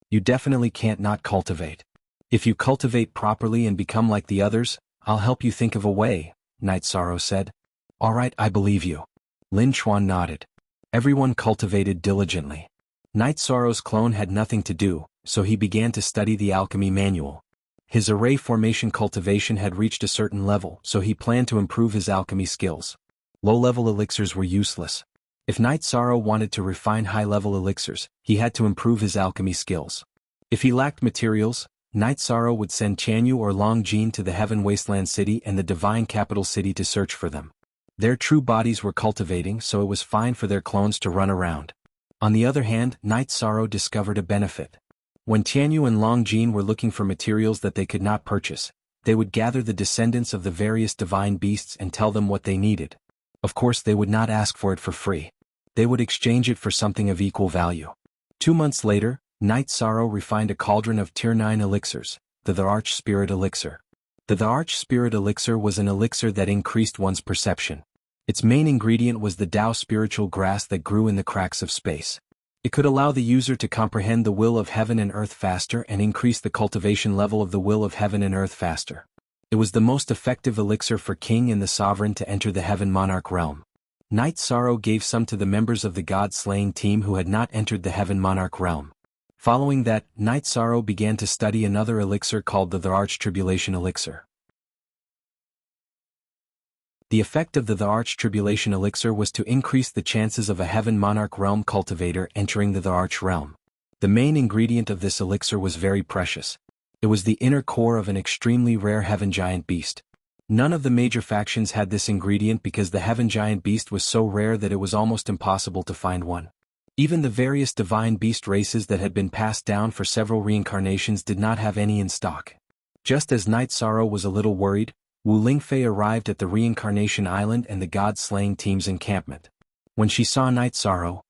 You definitely can't not cultivate. If you cultivate properly and become like the others, I'll help you think of a way, Knight Sorrow said. All right, I believe you. Lin Chuan nodded. Everyone cultivated diligently. Knight Sorrow's clone had nothing to do, so he began to study the alchemy manual. His array formation cultivation had reached a certain level, so he planned to improve his alchemy skills. Low-level elixirs were useless. If Knight Sorrow wanted to refine high-level elixirs, he had to improve his alchemy skills. If he lacked materials, Knight Sorrow would send Jianghu or Long Jin to the Heaven Wasteland City and the Divine Capital City to search for them. Their true bodies were cultivating, so it was fine for their clones to run around. On the other hand, Knight Sorrow discovered a benefit. When Jianghu and Long Jin were looking for materials that they could not purchase, they would gather the descendants of the various divine beasts and tell them what they needed. Of course, they would not ask for it for free. They would exchange it for something of equal value. 2 months later, Knight Sorrow refined a cauldron of Tier 9 elixirs, the Arch Spirit Elixir. The Arch Spirit Elixir was an elixir that increased one's perception. Its main ingredient was the Tao spiritual grass that grew in the cracks of space. It could allow the user to comprehend the will of heaven and earth faster and increase the cultivation level of the will of heaven and earth faster. It was the most effective elixir for king and the sovereign to enter the heaven monarch realm. Knight Sorrow gave some to the members of the God-slaying team who had not entered the heaven monarch realm. Following that, Knight Sorrow began to study another elixir called the Arch Tribulation Elixir. The effect of the Arch Tribulation Elixir was to increase the chances of a Heaven Monarch Realm cultivator entering the Arch Realm. The main ingredient of this elixir was very precious. It was the inner core of an extremely rare Heaven Giant Beast. None of the major factions had this ingredient because the Heaven Giant Beast was so rare that it was almost impossible to find one. Even the various divine beast races that had been passed down for several reincarnations did not have any in stock. Just as Knight Sorrow was a little worried, Wu Lingfei arrived at the Reincarnation Island and the God-slaying team's encampment. When she saw Knight Sorrow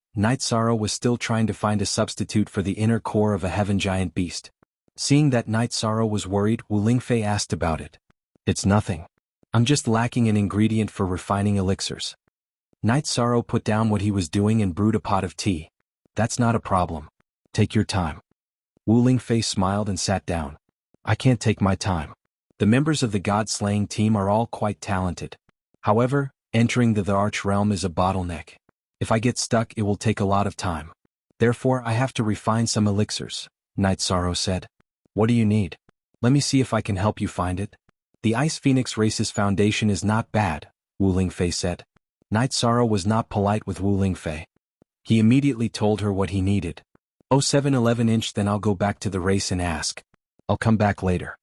was still trying to find a substitute for the inner core of a Heaven Giant Beast. Seeing that Knight Sorrow was worried, Wu Lingfei asked about it. It's nothing. I'm just lacking an ingredient for refining elixirs. Knight Sorrow put down what he was doing and brewed a pot of tea. That's not a problem. Take your time. Wu Lingfei smiled and sat down. I can't take my time. The members of the God-slaying team are all quite talented. However, entering the Arch Realm is a bottleneck. If I get stuck, it will take a lot of time. Therefore, I have to refine some elixirs, Knight Sorrow said. What do you need? Let me see if I can help you find it. The Ice Phoenix race's foundation is not bad, Wu Lingfei said. Knight Sorrow was not polite with Wu Lingfei. He immediately told her what he needed. 0711-inch, then I'll go back to the race and ask. I'll come back later.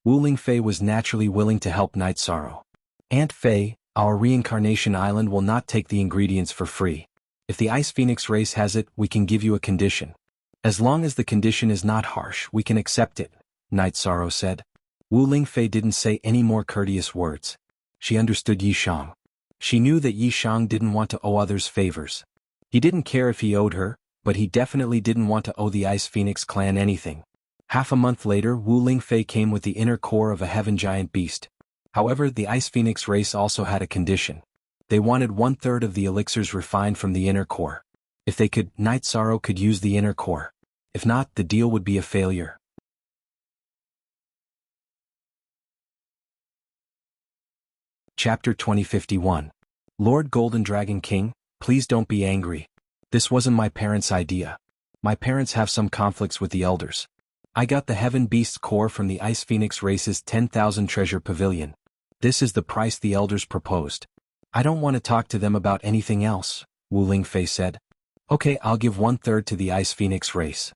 Wu Lingfei was naturally willing to help Knight Sorrow. Aunt Fei, our Reincarnation Island will not take the ingredients for free. If the Ice Phoenix race has it, we can give you a condition. As long as the condition is not harsh, we can accept it, Knight Sorrow said. Wu Lingfei didn't say any more courteous words. She understood Yishang. She knew that Yishang didn't want to owe others favors. He didn't care if he owed her, but he definitely didn't want to owe the Ice Phoenix clan anything. Half a month later, Wu Lingfei came with the inner core of a Heaven Giant Beast. However, the Ice Phoenix race also had a condition. They wanted 1/3 of the elixirs refined from the inner core. If they could, Knight Sorrow could use the inner core. If not, the deal would be a failure. Chapter 2051. Lord Golden Dragon King, please don't be angry. This wasn't my parents' idea. My parents have some conflicts with the elders. I got the Heaven Beast's core from the Ice Phoenix race's 10,000 treasure pavilion. This is the price the elders proposed. I don't want to talk to them about anything else, Wu Lingfei said. Okay, I'll give 1/3 to the Ice Phoenix race.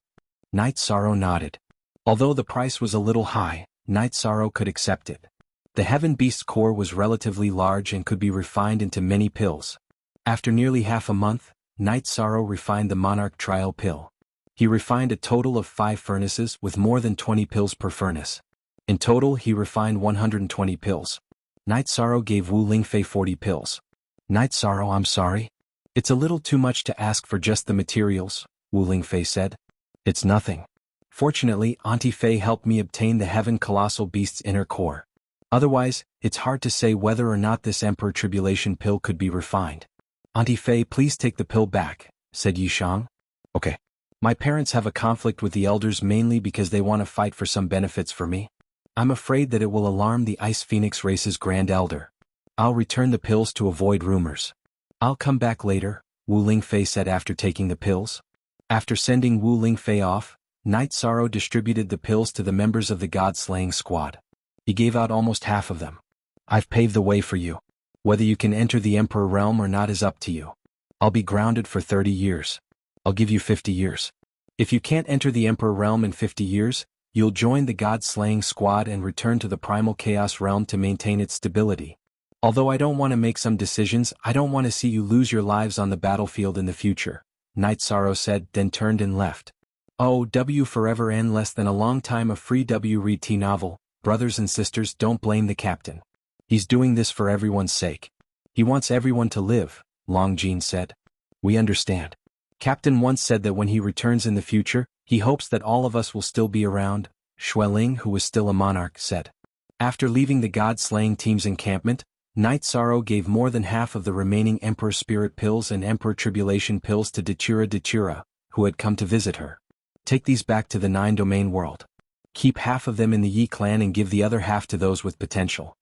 Night Sorrow nodded. Although the price was a little high, Night Sorrow could accept it. The Heaven Beast's core was relatively large and could be refined into many pills. After nearly half a month, Night Sorrow refined the Monarch Trial pill. He refined a total of 5 furnaces with more than 20 pills per furnace. In total he refined 120 pills. Night Sorrow gave Wu Lingfei 40 pills. Night Sorrow, I'm sorry. It's a little too much to ask for just the materials, Wu Lingfei said. It's nothing. Fortunately, Auntie Fei helped me obtain the Heaven Colossal Beast's inner core. Otherwise, it's hard to say whether or not this Emperor Tribulation pill could be refined. Auntie Fei, please take the pill back, said Yishang. Okay. My parents have a conflict with the elders mainly because they want to fight for some benefits for me. I'm afraid that it will alarm the Ice Phoenix race's Grand Elder. I'll return the pills to avoid rumors. I'll come back later, Wu Lingfei said after taking the pills. After sending Wu Lingfei off, Night Sorrow distributed the pills to the members of the God-slaying squad. He gave out almost half of them. I've paved the way for you. Whether you can enter the Emperor realm or not is up to you. I'll be grounded for 30 years. I'll give you 50 years. If you can't enter the Emperor realm in 50 years, you'll join the God-slaying squad and return to the Primal Chaos realm to maintain its stability. Although I don't want to make some decisions, I don't want to see you lose your lives on the battlefield in the future, Night Sorrow said, then turned and left. Oh, W forever and less than a long time. A free W read T novel. Brothers and sisters, don't blame the captain. He's doing this for everyone's sake. He wants everyone to live, Longjin said. We understand. Captain once said that when he returns in the future, he hopes that all of us will still be around, Xueling, who was still a monarch, said. After leaving the God-slaying team's encampment, Night Sorrow gave more than half of the remaining Emperor Spirit pills and Emperor Tribulation pills to Dechura, who had come to visit her. Take these back to the 9-domain world. Keep half of them in the Yi clan and give the other half to those with potential.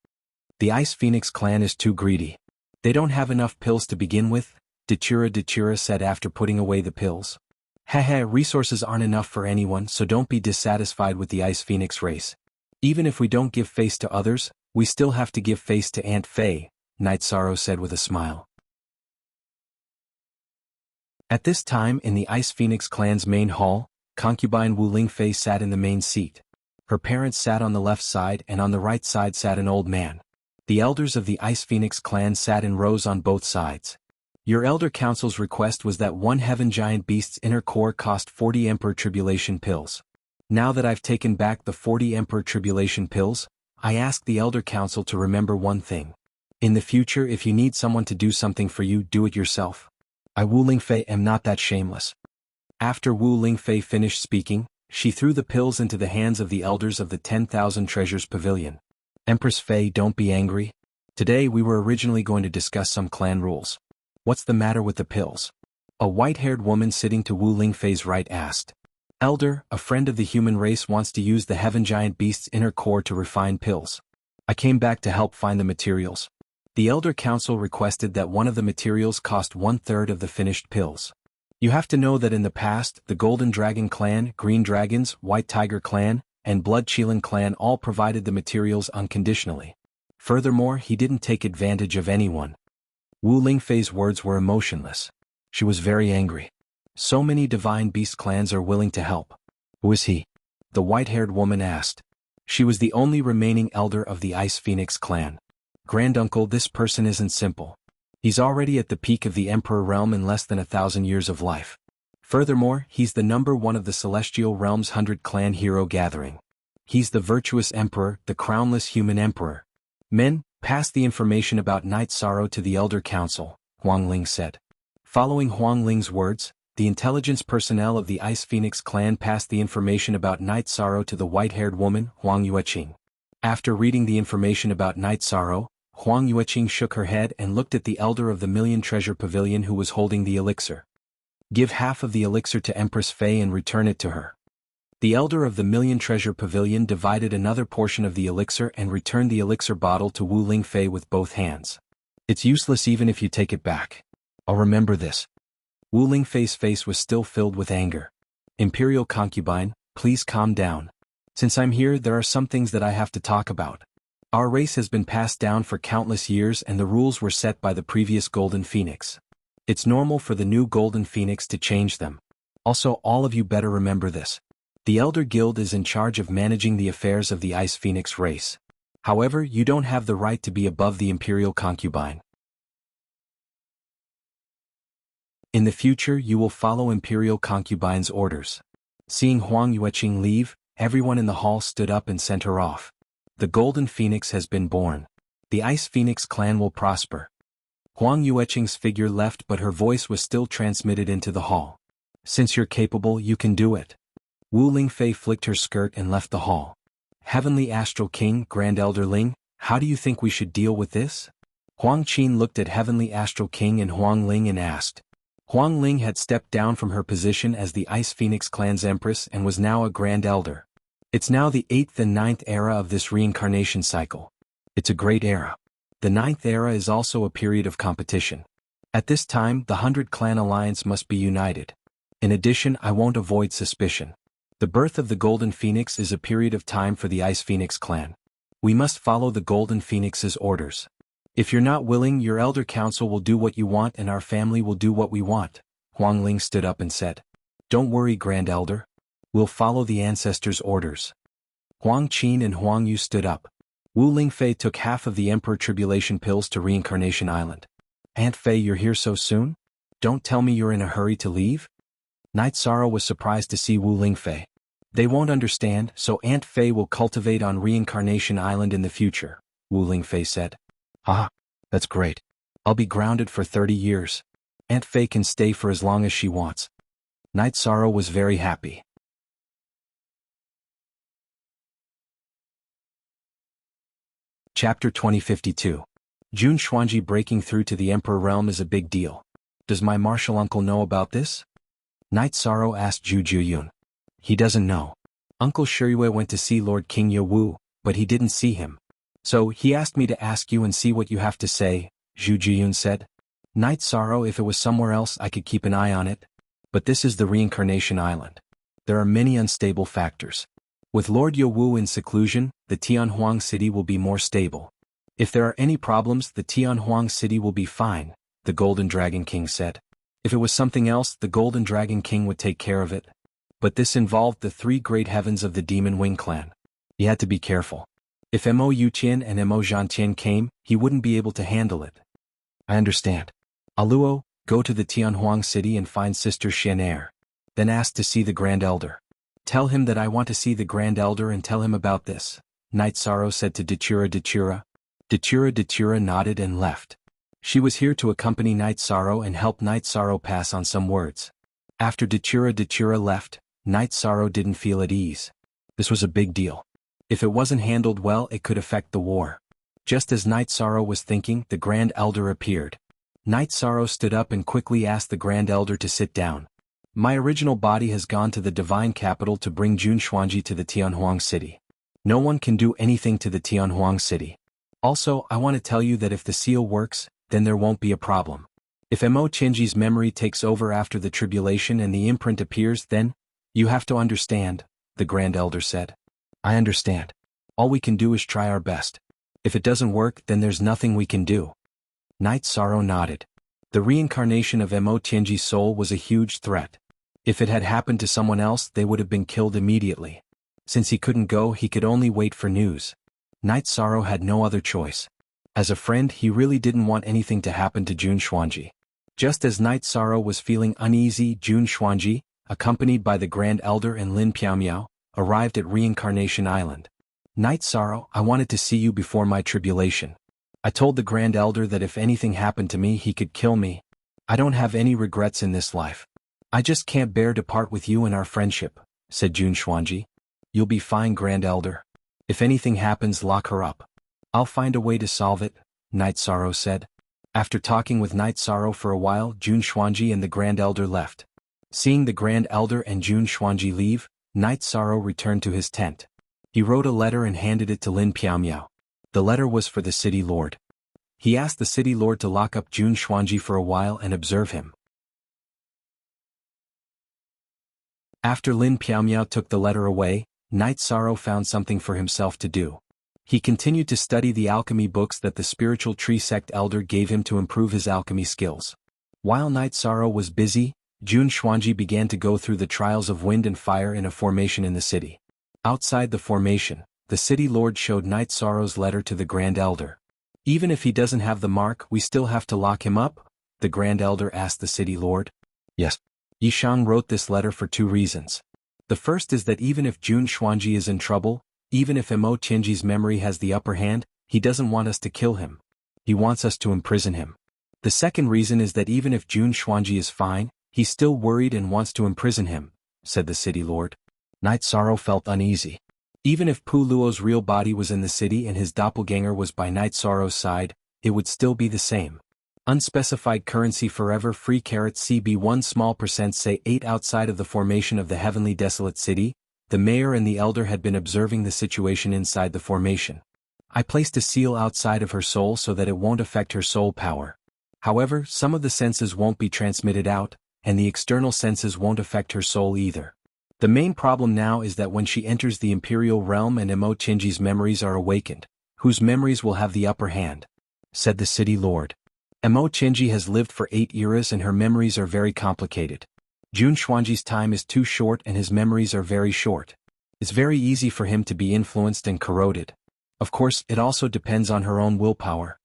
The Ice Phoenix clan is too greedy. They don't have enough pills to begin with, Dechura said after putting away the pills. Haha, resources aren't enough for anyone, so don't be dissatisfied with the Ice Phoenix race. Even if we don't give face to others, we still have to give face to Aunt Fei, Night Sorrow said with a smile. At this time in the Ice Phoenix clan's main hall, concubine Wu Lingfei sat in the main seat. Her parents sat on the left side and on the right side sat an old man. The elders of the Ice Phoenix clan sat in rows on both sides. Your Elder Council's request was that one Heaven Giant Beast's inner core cost 40 Emperor Tribulation pills. Now that I've taken back the 40 Emperor Tribulation pills, I ask the Elder Council to remember one thing. In the future, if you need someone to do something for you, do it yourself. I, Wu Lingfei, am not that shameless. After Wu Lingfei finished speaking, she threw the pills into the hands of the elders of the 10,000 Treasures Pavilion. Empress Fei, don't be angry. Today we were originally going to discuss some clan rules. What's the matter with the pills? A white-haired woman sitting to Wu Lingfei's right asked. Elder, a friend of the human race wants to use the Heaven Giant Beast's inner core to refine pills. I came back to help find the materials. The Elder Council requested that one of the materials cost 1/3 of the finished pills. You have to know that in the past, the Golden Dragon Clan, Green Dragons, White Tiger Clan, and Blood Qilin Clan all provided the materials unconditionally. Furthermore, he didn't take advantage of anyone. Wu Lingfei's words were emotionless. She was very angry. So many Divine Beast clans are willing to help. Who is he? The white-haired woman asked. She was the only remaining elder of the Ice Phoenix clan. Granduncle, this person isn't simple. He's already at the peak of the Emperor realm in less than 1,000 years of life. Furthermore, he's the number 1 of the Celestial Realm's 100 clan hero gathering. He's the virtuous emperor, the crownless human emperor. Men, pass the information about Night Sorrow to the Elder Council, Huang Ling said. Following Huang Ling's words, the intelligence personnel of the Ice Phoenix clan passed the information about Night Sorrow to the white-haired woman, Huang Yueqing. After reading the information about Night Sorrow, Huang Yueqing shook her head and looked at the elder of the Million Treasure Pavilion who was holding the elixir. Give half of the elixir to Empress Fei and return it to her. The Elder of the Million Treasure Pavilion divided another portion of the elixir and returned the elixir bottle to Wu Lingfei with both hands. It's useless even if you take it back. I'll remember this. Wu Lingfei's face was still filled with anger. Imperial concubine, please calm down. Since I'm here, there are some things that I have to talk about. Our race has been passed down for countless years and the rules were set by the previous Golden Phoenix. It's normal for the new Golden Phoenix to change them. Also, all of you better remember this. The Elder Guild is in charge of managing the affairs of the Ice Phoenix race. However, you don't have the right to be above the Imperial concubine. In the future, you will follow Imperial concubine's orders. Seeing Huang Yueqing leave, everyone in the hall stood up and sent her off. The Golden Phoenix has been born. The Ice Phoenix clan will prosper. Huang Yueqing's figure left, but her voice was still transmitted into the hall. Since you're capable, you can do it. Wu Lingfei flicked her skirt and left the hall. Heavenly Astral King, Grand Elder Ling, how do you think we should deal with this? Huang Qin looked at Heavenly Astral King and Huang Ling and asked. Huang Ling had stepped down from her position as the Ice Phoenix clan's empress and was now a Grand Elder. It's now the 8th and 9th era of this reincarnation cycle. It's a great era. The 9th era is also a period of competition. At this time, the 100 Clan Alliance must be united. In addition, I won't avoid suspicion. The birth of the Golden Phoenix is a period of time for the Ice Phoenix clan. We must follow the Golden Phoenix's orders. If you're not willing, your Elder Council will do what you want and our family will do what we want. Huang Ling stood up and said. Don't worry, Grand Elder. We'll follow the ancestors' orders. Huang Qin and Huang Yu stood up. Wu Lingfei took half of the Emperor Tribulation pills to Reincarnation Island. Aunt Fei, you're here so soon? Don't tell me you're in a hurry to leave? Night Sorrow was surprised to see Wu Lingfei. They won't understand, so Aunt Fei will cultivate on Reincarnation Island in the future, Wu Lingfei said. Ah, that's great. I'll be grounded for 30 years. Aunt Fei can stay for as long as she wants. Night Sorrow was very happy. Chapter 2052. Jun Xuanji breaking through to the Emperor realm is a big deal. Does my martial uncle know about this? Night Sorrow asked Zhu Juyun. He doesn't know. Uncle Shiyue went to see Lord King Yewu, but he didn't see him. So he asked me to ask you and see what you have to say, Zhu Juyun said. Night Sorrow, if it was somewhere else I could keep an eye on it. But this is the Reincarnation Island. There are many unstable factors. With Lord Yewu in seclusion, the Tianhuang city will be more stable. If there are any problems, the Tianhuang city will be fine, the Golden Dragon King said. If it was something else, the Golden Dragon King would take care of it. But this involved the 3 great heavens of the Demon Wing clan. He had to be careful. If Mo Yuqian and Mo Zhantian came, he wouldn't be able to handle it. I understand. Aluo, go to the Tianhuang city and find Sister Xianair. Then ask to see the Grand Elder. Tell him that I want to see the Grand Elder and tell him about this, Night Sorrow said to Dachura Dachura. Dachura nodded and left. She was here to accompany Night Sorrow and help Night Sorrow pass on some words. After Dachura left, Night Sorrow didn't feel at ease. This was a big deal. If it wasn't handled well, it could affect the war. Just as Night Sorrow was thinking, the Grand Elder appeared. Night Sorrow stood up and quickly asked the Grand Elder to sit down. My original body has gone to the Divine Capital to bring Jun Xuanji to the Tianhuang city. No one can do anything to the Tianhuang city. Also, I want to tell you that if the seal works, then there won't be a problem. If Mo Qinji's memory takes over after the tribulation and the imprint appears, then, you have to understand, the Grand Elder said. I understand. All we can do is try our best. If it doesn't work, then there's nothing we can do. Night Sorrow nodded. The reincarnation of Mo Qinji's soul was a huge threat. If it had happened to someone else, they would have been killed immediately. Since he couldn't go, he could only wait for news. Night Sorrow had no other choice. As a friend, he really didn't want anything to happen to Jun Xuanji. Just as Night Sorrow was feeling uneasy, Jun Xuanji, accompanied by the Grand Elder and Lin Piaomiao, arrived at Reincarnation Island. Night Sorrow, I wanted to see you before my tribulation. I told the Grand Elder that if anything happened to me, he could kill me. I don't have any regrets in this life. I just can't bear to part with you and our friendship, said Jun Xuanji. You'll be fine, Grand Elder. If anything happens, lock her up. I'll find a way to solve it, Night Sorrow said. After talking with Night Sorrow for a while, Jun Xuanji and the Grand Elder left. Seeing the Grand Elder and Jun Xuanji leave, Knight Sorrow returned to his tent. He wrote a letter and handed it to Lin Piaomiao. The letter was for the city lord. He asked the city lord to lock up Jun Xuanji for a while and observe him. After Lin Piaomiao took the letter away, Knight Sorrow found something for himself to do. He continued to study the alchemy books that the spiritual tree sect elder gave him to improve his alchemy skills. While Knight Sorrow was busy, Jun Xuanji began to go through the trials of wind and fire in a formation in the city. Outside the formation, the city lord showed Knight Sorrow's letter to the Grand Elder. Even if he doesn't have the mark, we still have to lock him up? The Grand Elder asked the city lord. Yes. Yishang wrote this letter for 2 reasons. The first is that even if Jun Xuanji is in trouble, even if Mo Tianji's memory has the upper hand, he doesn't want us to kill him. He wants us to imprison him. The second reason is that even if Jun Xuanji is fine, he's still worried and wants to imprison him, said the city lord. Knight Sorrow felt uneasy. Even if Pu Luo's real body was in the city and his doppelganger was by Knight Sorrow's side, it would still be the same. Unspecified currency forever free CB 1 small percent say 8 outside of the formation of the heavenly desolate city. The mayor and the elder had been observing the situation inside the formation. I placed a seal outside of her soul so that it won't affect her soul power. However, some of the senses won't be transmitted out, and the external senses won't affect her soul either. The main problem now is that when she enters the imperial realm and Mo Tianji's memories are awakened, whose memories will have the upper hand? Said the city lord. Mo Tianji has lived for 8 eras and her memories are very complicated. Jun Xuanji's time is too short and his memories are very short. It's very easy for him to be influenced and corroded. Of course, it also depends on her own willpower.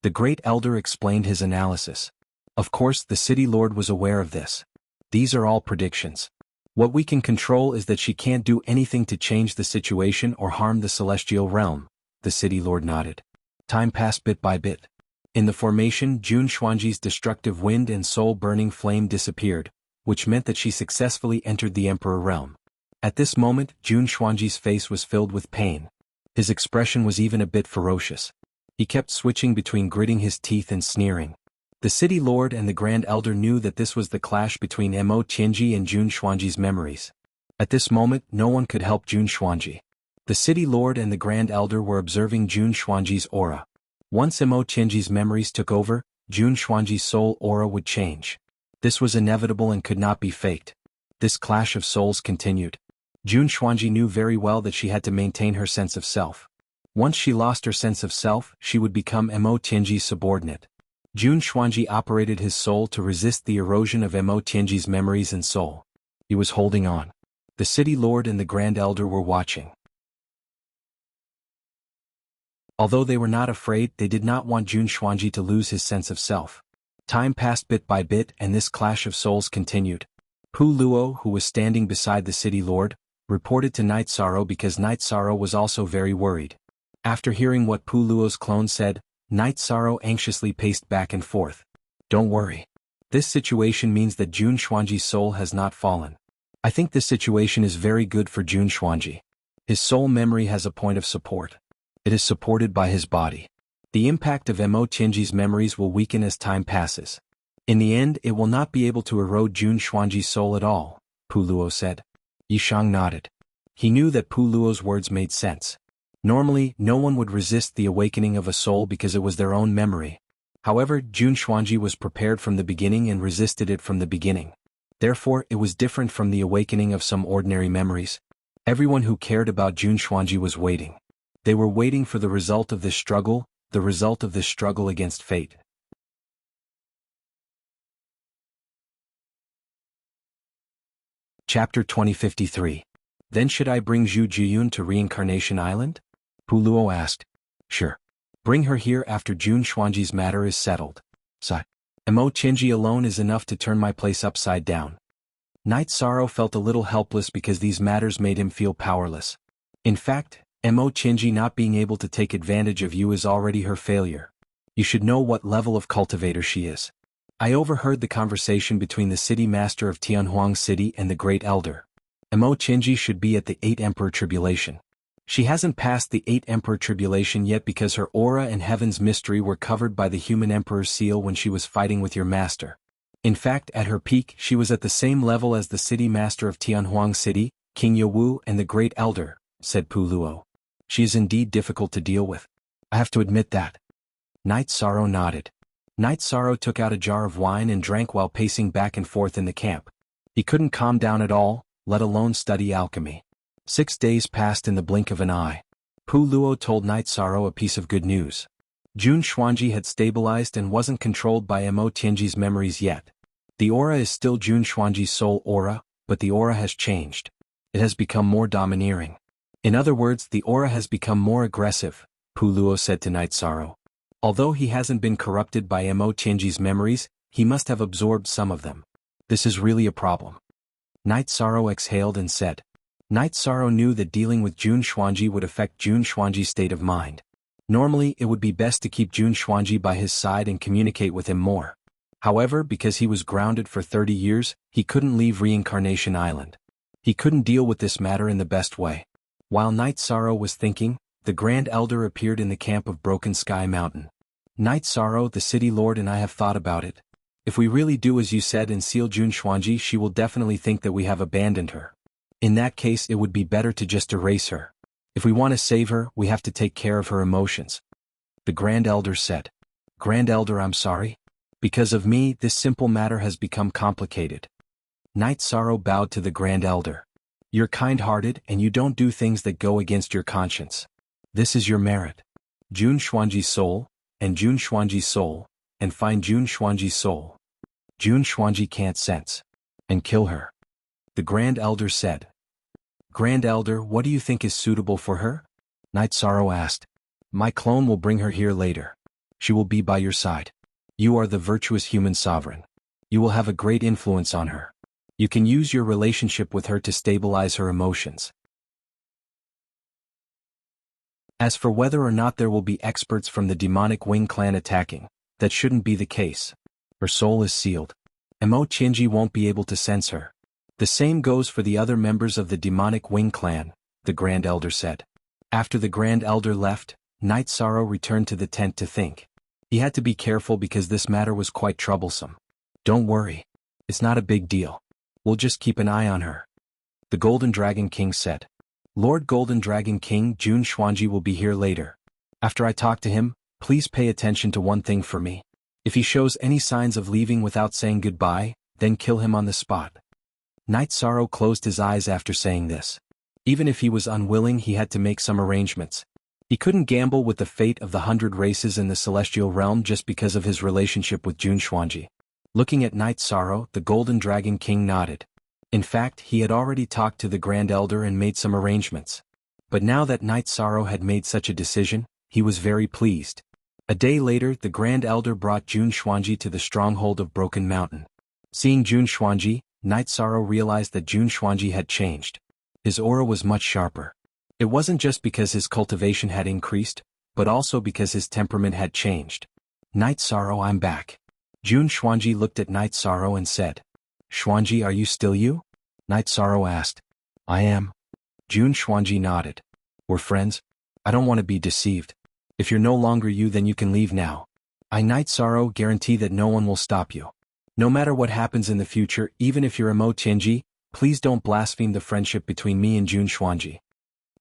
The great elder explained his analysis. Of course, the city lord was aware of this. These are all predictions. What we can control is that she can't do anything to change the situation or harm the celestial realm, the city lord nodded. Time passed bit by bit. In the formation, Jun Xuanji's destructive wind and soul-burning flame disappeared, which meant that she successfully entered the Emperor realm. At this moment, Jun Xuanji's face was filled with pain. His expression was even a bit ferocious. He kept switching between gritting his teeth and sneering. The city lord and the Grand Elder knew that this was the clash between Mo Tianji and Jun Xuanji's memories. At this moment, no one could help Jun Xuanji. The city lord and the Grand Elder were observing Jun Xuanji's aura. Once Mo Tianji's memories took over, Jun Xuanji's soul aura would change. This was inevitable and could not be faked. This clash of souls continued. Jun Xuanji knew very well that she had to maintain her sense of self. Once she lost her sense of self, she would become Mo Tianji's subordinate. Jun Xuanji operated his soul to resist the erosion of Mo Tianji's memories and soul. He was holding on. The city lord and the Grand Elder were watching. Although they were not afraid, they did not want Jun Xuanji to lose his sense of self. Time passed bit by bit and this clash of souls continued. Pu Luo, who was standing beside the city lord, reported to Knight Sorrow because Knight Sorrow was also very worried. After hearing what Pu Luo's clone said, Knight Sorrow anxiously paced back and forth. Don't worry. This situation means that Jun Xuanji's soul has not fallen. I think this situation is very good for Jun Xuanji. His soul memory has a point of support. It is supported by his body. The impact of Mo Tianji's memories will weaken as time passes. In the end, it will not be able to erode Jun Xuanji's soul at all, Pu Luo said. Yishang nodded. He knew that Pu Luo's words made sense. Normally, no one would resist the awakening of a soul because it was their own memory. However, Jun Xuanji was prepared from the beginning and resisted it from the beginning. Therefore, it was different from the awakening of some ordinary memories. Everyone who cared about Jun Xuanji was waiting. They were waiting for the result of this struggle, the result of this struggle against fate. Chapter 2053. Then should I bring Zhu Jiyun to Reincarnation Island? Pu Luo asked. Sure. Bring her here after Jun Xuanji's matter is settled. Sigh. Mo Tianji alone is enough to turn my place upside down. Knight Sorrow felt a little helpless because these matters made him feel powerless. In fact, Mo Tianji not being able to take advantage of you is already her failure. You should know what level of cultivator she is. I overheard the conversation between the city master of Tianhuang City and the Great Elder. Mo Tianji should be at the 8 Emperor Tribulation. She hasn't passed the 8 Emperor Tribulation yet because her aura and Heaven's mystery were covered by the human Emperor's seal when she was fighting with your master. In fact, at her peak, she was at the same level as the city master of Tianhuang City, King Yawu and the Great Elder, said Puluo. She is indeed difficult to deal with. I have to admit that. Night Sorrow nodded. Night Sorrow took out a jar of wine and drank while pacing back and forth in the camp. He couldn't calm down at all, let alone study alchemy. 6 days passed in the blink of an eye. Puluo told Night Sorrow a piece of good news. Jun Xuanji had stabilized and wasn't controlled by Mo Tianji's memories yet. The aura is still Jun Xuanji's soul aura, but the aura has changed. It has become more domineering. In other words, the aura has become more aggressive, Puluo said to Night Sorrow. Although he hasn't been corrupted by Mo Tianji's memories, he must have absorbed some of them. This is really a problem. Night Sorrow exhaled and said. Night Sorrow knew that dealing with Jun Xuanji would affect Jun Xuanji's state of mind. Normally, it would be best to keep Jun Xuanji by his side and communicate with him more. However, because he was grounded for 30 years, he couldn't leave Reincarnation Island. He couldn't deal with this matter in the best way. While Night Sorrow was thinking, the Grand Elder appeared in the camp of Broken Sky Mountain. Night Sorrow, the city lord, and I have thought about it. If we really do as you said and seal Jun Xuanji, she will definitely think that we have abandoned her. In that case, it would be better to just erase her. If we want to save her, we have to take care of her emotions. The Grand Elder said. Grand Elder, I'm sorry. Because of me, this simple matter has become complicated. Night Sorrow bowed to the Grand Elder. You're kind-hearted and you don't do things that go against your conscience. This is your merit. Jun Xuanji's soul, and Jun Xuanji's soul, and find Jun Xuanji's soul. Jun Xuanji can't sense. And kill her. The Grand Elder said. Grand Elder, what do you think is suitable for her? Night Sorrow asked. My clone will bring her here later. She will be by your side. You are the virtuous human sovereign. You will have a great influence on her. You can use your relationship with her to stabilize her emotions. As for whether or not there will be experts from the demonic Wing clan attacking, that shouldn't be the case. Her soul is sealed. Mo Tianji won't be able to sense her. The same goes for the other members of the demonic Wing clan, the Grand Elder said. After the Grand Elder left, Night Sorrow returned to the tent to think. He had to be careful because this matter was quite troublesome. Don't worry. It's not a big deal. We'll just keep an eye on her. The Golden Dragon King said. Lord Golden Dragon King, Jun Xuanji will be here later. After I talk to him, please pay attention to one thing for me. If he shows any signs of leaving without saying goodbye, then kill him on the spot. Night Sorrow closed his eyes after saying this. Even if he was unwilling, he had to make some arrangements. He couldn't gamble with the fate of the 100 races in the Celestial Realm just because of his relationship with Jun Xuanji. Looking at Night Sorrow, the Golden Dragon King nodded. In fact, he had already talked to the Grand Elder and made some arrangements. But now that Night Sorrow had made such a decision, he was very pleased. A day later, the Grand Elder brought Jun Xuanji to the stronghold of Broken Mountain. Seeing Jun Xuanji, Night Sorrow realized that Jun Xuanji had changed. His aura was much sharper. It wasn't just because his cultivation had increased, but also because his temperament had changed. Night Sorrow, I'm back. Jun Xuanji looked at Night Sorrow and said. Xuanji, are you still you? Night Sorrow asked. I am. Jun Xuanji nodded. We're friends? I don't want to be deceived. If you're no longer you, then you can leave now. I, Night Sorrow, guarantee that no one will stop you. No matter what happens in the future, even if you're a Mo Tianji, please don't blaspheme the friendship between me and Jun Xuanji.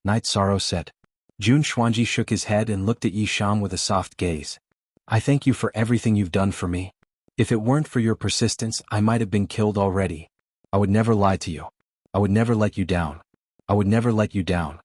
Night Sorrow said. Jun Xuanji shook his head and looked at Yi Sham with a soft gaze. I thank you for everything you've done for me. If it weren't for your persistence, I might have been killed already. I would never lie to you. I would never let you down. I would never let you down.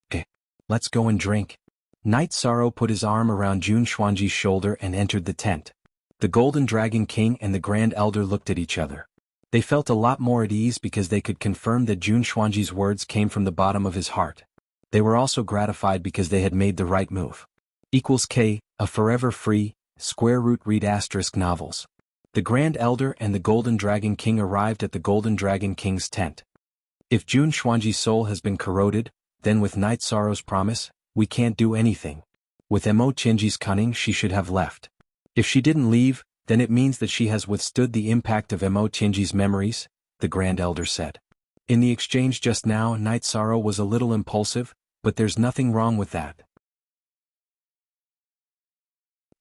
Okay, let's go and drink. Night Sorrow put his arm around Jun Xuanji's shoulder and entered the tent. The Golden Dragon King and the Grand Elder looked at each other. They felt a lot more at ease because they could confirm that Jun Xuanji's words came from the bottom of his heart. They were also gratified because they had made the right move. K, a forever free, square root read * novels. The Grand Elder and the Golden Dragon King arrived at the Golden Dragon King's tent. If Jun Xuanji's soul has been corroded, then with Night Sorrow's promise, we can't do anything. With Mo Tianji's cunning, she should have left. If she didn't leave, then it means that she has withstood the impact of Mo Tianji's memories, the Grand Elder said. In the exchange just now, Night Sorrow was a little impulsive, but there's nothing wrong with that.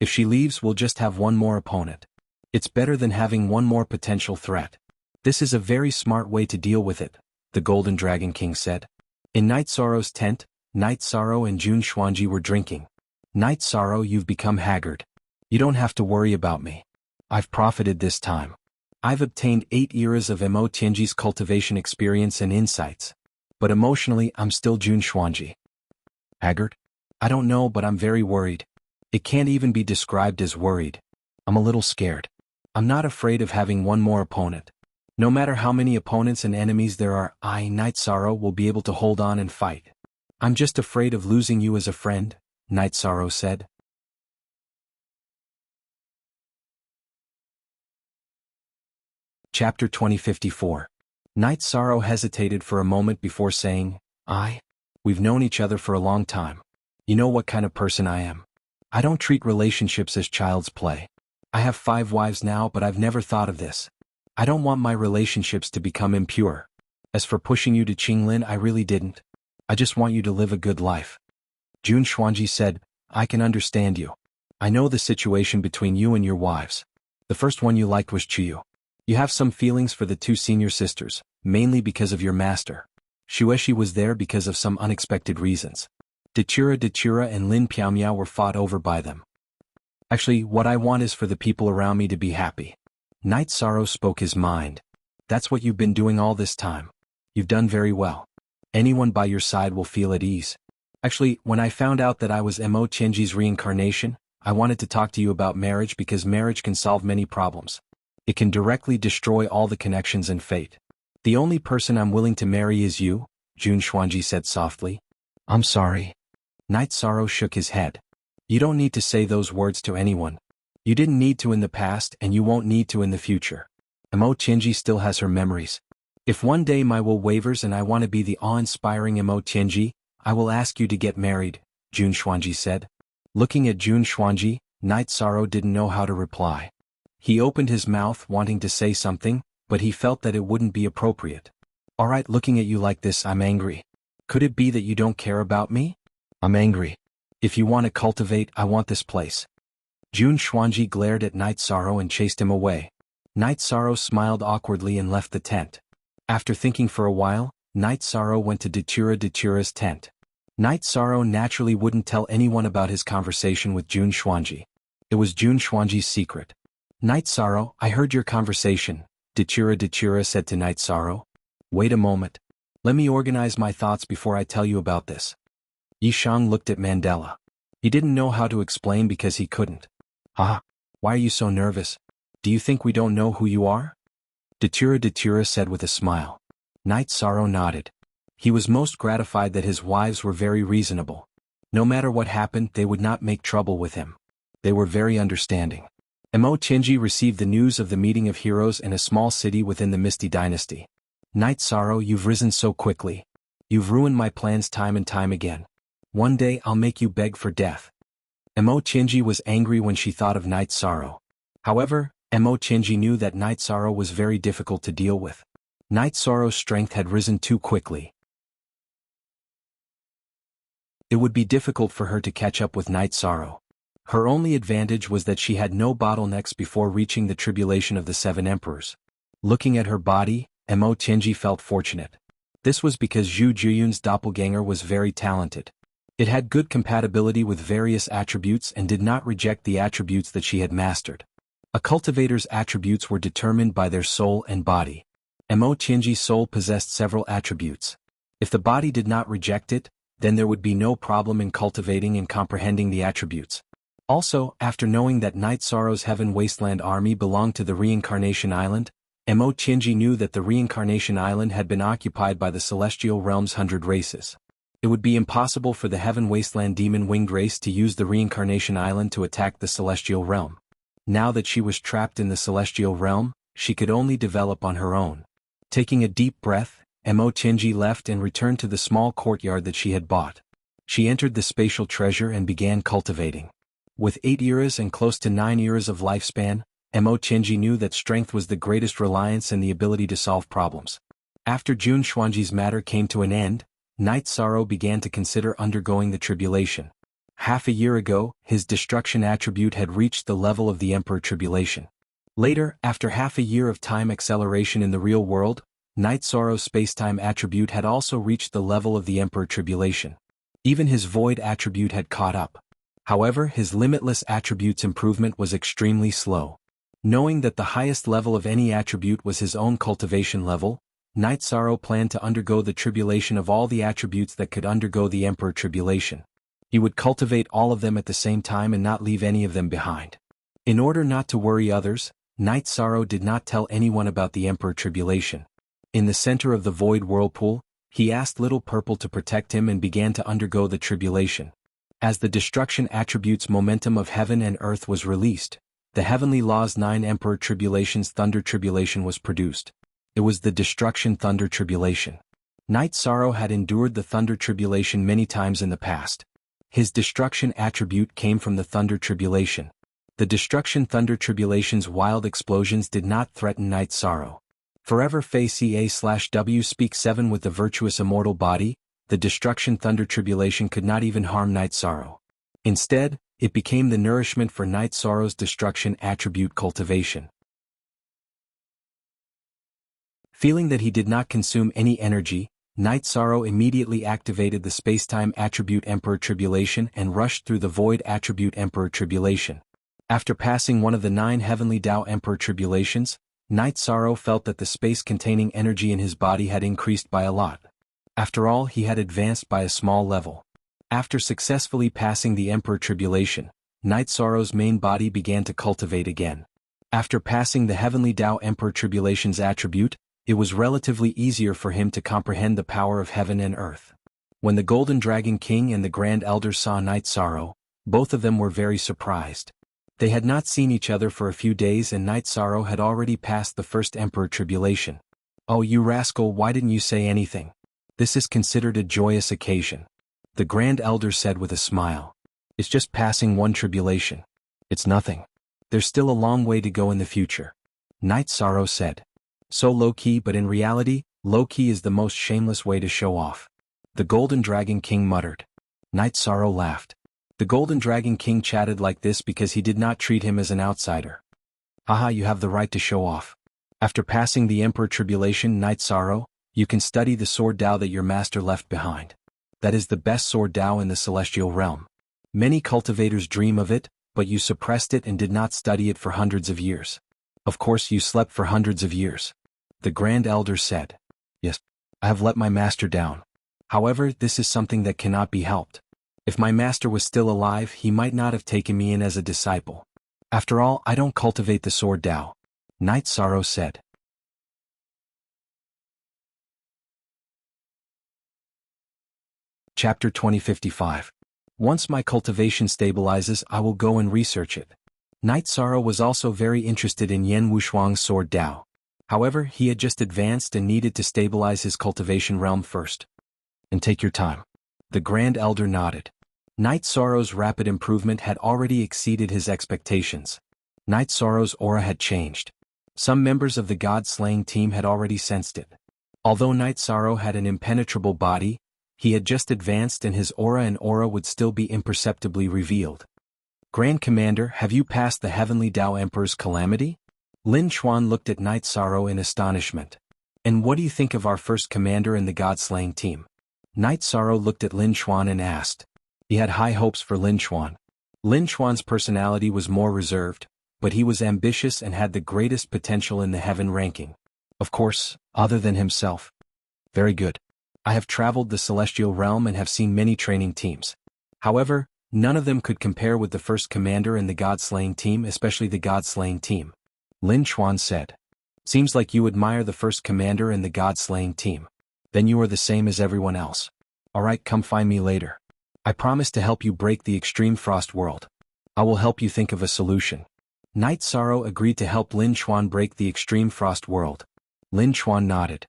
If she leaves, we'll just have one more opponent. It's better than having one more potential threat. This is a very smart way to deal with it, the Golden Dragon King said. In Night Sorrow's tent, Night Sorrow and Jun Xuanji were drinking. Night Sorrow, you've become haggard. You don't have to worry about me. I've profited this time. I've obtained 8 years of Mo Tianji's cultivation experience and insights. But emotionally, I'm still Jun Xuanji. Haggard? I don't know, but I'm very worried. It can't even be described as worried. I'm a little scared. I'm not afraid of having one more opponent. No matter how many opponents and enemies there are, I, Night Sorrow, will be able to hold on and fight. I'm just afraid of losing you as a friend, Night Sorrow said. Chapter 2054. Night Sorrow hesitated for a moment before saying, We've known each other for a long time. You know what kind of person I am. I don't treat relationships as child's play. I have 5 wives now, but I've never thought of this. I don't want my relationships to become impure. As for pushing you to Qinglin, I really didn't. I just want you to live a good life. Jun Xuanji said, I can understand you. I know the situation between you and your wives. The first one you liked was Chuyu. You have some feelings for the 2 senior sisters, mainly because of your master. Shueshi was there because of some unexpected reasons. Dechira and Lin Piaomiao were fought over by them. Actually, what I want is for the people around me to be happy. Night Sorrow spoke his mind. That's what you've been doing all this time. You've done very well. Anyone by your side will feel at ease. Actually, when I found out that I was Mo Tianji's reincarnation, I wanted to talk to you about marriage because marriage can solve many problems. It can directly destroy all the connections and fate. The only person I'm willing to marry is you, Jun Xuanji said softly. I'm sorry. Night Sorrow shook his head. You don't need to say those words to anyone. You didn't need to in the past and you won't need to in the future. Mo Tianji still has her memories. If one day my will wavers and I want to be the awe-inspiring Mo Tianji, I will ask you to get married, Jun Xuanji said. Looking at Jun Xuanji, Night Sorrow didn't know how to reply. He opened his mouth wanting to say something, but he felt that it wouldn't be appropriate. Alright, looking at you like this, I'm angry. Could it be that you don't care about me? I'm angry. If you want to cultivate, I want this place. Jun Xuanji glared at Night Sorrow and chased him away. Night Sorrow smiled awkwardly and left the tent. After thinking for a while, Night Sorrow went to Dechira's tent. Night Sorrow naturally wouldn't tell anyone about his conversation with Jun Xuanji. It was Jun Xuanji's secret. Night Sorrow, I heard your conversation, Dechira said to Night Sorrow. Wait a moment. Let me organize my thoughts before I tell you about this. Yishang looked at Mandela. He didn't know how to explain because he couldn't. Why are you so nervous? Do you think we don't know who you are? Dechira said with a smile. Night Sorrow nodded. He was most gratified that his wives were very reasonable. No matter what happened, they would not make trouble with him. They were very understanding. Mo Tianji received the news of the meeting of heroes in a small city within the Misty Dynasty. Night Sorrow, you've risen so quickly. You've ruined my plans time and time again. One day I'll make you beg for death. Mo Tianji was angry when she thought of Night Sorrow. However, Mo Tianji knew that Night Sorrow was very difficult to deal with. Night Sorrow's strength had risen too quickly. It would be difficult for her to catch up with Night Sorrow. Her only advantage was that she had no bottlenecks before reaching the tribulation of the 7 emperors. Looking at her body, Mo Tianji felt fortunate. This was because Zhu Juyun's doppelganger was very talented. It had good compatibility with various attributes and did not reject the attributes that she had mastered. A cultivator's attributes were determined by their soul and body. Mo Tianji's soul possessed several attributes. If the body did not reject it, then there would be no problem in cultivating and comprehending the attributes. Also, after knowing that Night Sorrow's Heaven Wasteland army belonged to the Reincarnation Island, Mo Tianji knew that the Reincarnation Island had been occupied by the Celestial Realm's 100 races. It would be impossible for the Heaven Wasteland Demon Winged race to use the Reincarnation Island to attack the Celestial Realm. Now that she was trapped in the Celestial Realm, she could only develop on her own. Taking a deep breath, Mo Tianji left and returned to the small courtyard that she had bought. She entered the spatial treasure and began cultivating. With 8 years and close to 9 years of lifespan, Mo Tianji knew that strength was the greatest reliance and the ability to solve problems. After Jun Xuanji's matter came to an end, Night Sorrow began to consider undergoing the tribulation. Half a year ago, his destruction attribute had reached the level of the Emperor Tribulation. Later, after half a year of time acceleration in the real world, Night Sorrow's spacetime attribute had also reached the level of the Emperor Tribulation. Even his void attribute had caught up. However, his limitless attribute's improvement was extremely slow. Knowing that the highest level of any attribute was his own cultivation level, Night Sorrow planned to undergo the tribulation of all the attributes that could undergo the Emperor Tribulation. He would cultivate all of them at the same time and not leave any of them behind. In order not to worry others, Night Sorrow did not tell anyone about the Emperor Tribulation. In the center of the void whirlpool, he asked Little Purple to protect him and began to undergo the tribulation. As the destruction attribute's momentum of heaven and earth was released, the Heavenly Law's 9 Emperor Tribulations Thunder Tribulation was produced. It was the Destruction Thunder Tribulation. Night Sorrow had endured the Thunder Tribulation many times in the past. His destruction attribute came from the Thunder Tribulation. The Destruction Thunder Tribulation's wild explosions did not threaten Night Sorrow. Forever Fei Ca/W Speak 7 with the virtuous immortal body, the Destruction Thunder Tribulation could not even harm Night Sorrow. Instead, it became the nourishment for Night Sorrow's destruction attribute Cultivation. Feeling that he did not consume any energy, Night Sorrow immediately activated the spacetime attribute Emperor Tribulation and rushed through the void attribute Emperor Tribulation. After passing one of the 9 heavenly Tao Emperor Tribulations, Night Sorrow felt that the space-containing energy in his body had increased by a lot. After all, he had advanced by a small level. After successfully passing the Emperor Tribulation, Night Sorrow's main body began to cultivate again. After passing the heavenly Tao Emperor Tribulation's attribute, it was relatively easier for him to comprehend the power of heaven and earth. When the Golden Dragon King and the Grand Elder saw Night Sorrow, both of them were very surprised. They had not seen each other for a few days and Night Sorrow had already passed the first Emperor Tribulation. "Oh, you rascal, why didn't you say anything? This is considered a joyous occasion," the Grand Elder said with a smile. "It's just passing one tribulation. It's nothing. There's still a long way to go in the future," Night Sorrow said. "So low-key, but in reality, low-key is the most shameless way to show off," the Golden Dragon King muttered. Night Sorrow laughed. The Golden Dragon King chatted like this because he did not treat him as an outsider. "Haha, you have the right to show off. After passing the Emperor Tribulation, Night Sorrow, you can study the Sword Tao that your master left behind. That is the best Sword Tao in the Celestial Realm. Many cultivators dream of it, but you suppressed it and did not study it for hundreds of years. Of course you slept for hundreds of years," the Grand Elder said. "Yes, I have let my master down. However, this is something that cannot be helped. If my master was still alive, he might not have taken me in as a disciple. After all, I don't cultivate the Sword Tao," Night Sorrow said. Chapter 2055. Once my cultivation stabilizes, I will go and research it. Night Sorrow was also very interested in Yan Wushuang's Sword Tao. However, he had just advanced and needed to stabilize his cultivation realm first. "And take your time," the Grand Elder nodded. Night Sorrow's rapid improvement had already exceeded his expectations. Night Sorrow's aura had changed. Some members of the God-slaying team had already sensed it. Although Night Sorrow had an impenetrable body, he had just advanced and his aura would still be imperceptibly revealed. "Grand Commander, have you passed the Heavenly Tao Emperor's calamity?" Lin Xuan looked at Night Sorrow in astonishment. "And what do you think of our first commander in the God-slaying team?" Night Sorrow looked at Lin Xuan and asked. He had high hopes for Lin Xuan. Lin Xuan's personality was more reserved, but he was ambitious and had the greatest potential in the heaven ranking. Of course, other than himself. "Very good. I have traveled the celestial realm and have seen many training teams. However, none of them could compare with the first commander in the God-slaying team, especially the God-slaying team," Lin Xuan said. "Seems like you admire the first commander in the God-slaying team. Then you are the same as everyone else. Alright, come find me later. I promise to help you break the extreme frost world. I will help you think of a solution." Night Sorrow agreed to help Lin Xuan break the extreme frost world. Lin Xuan nodded.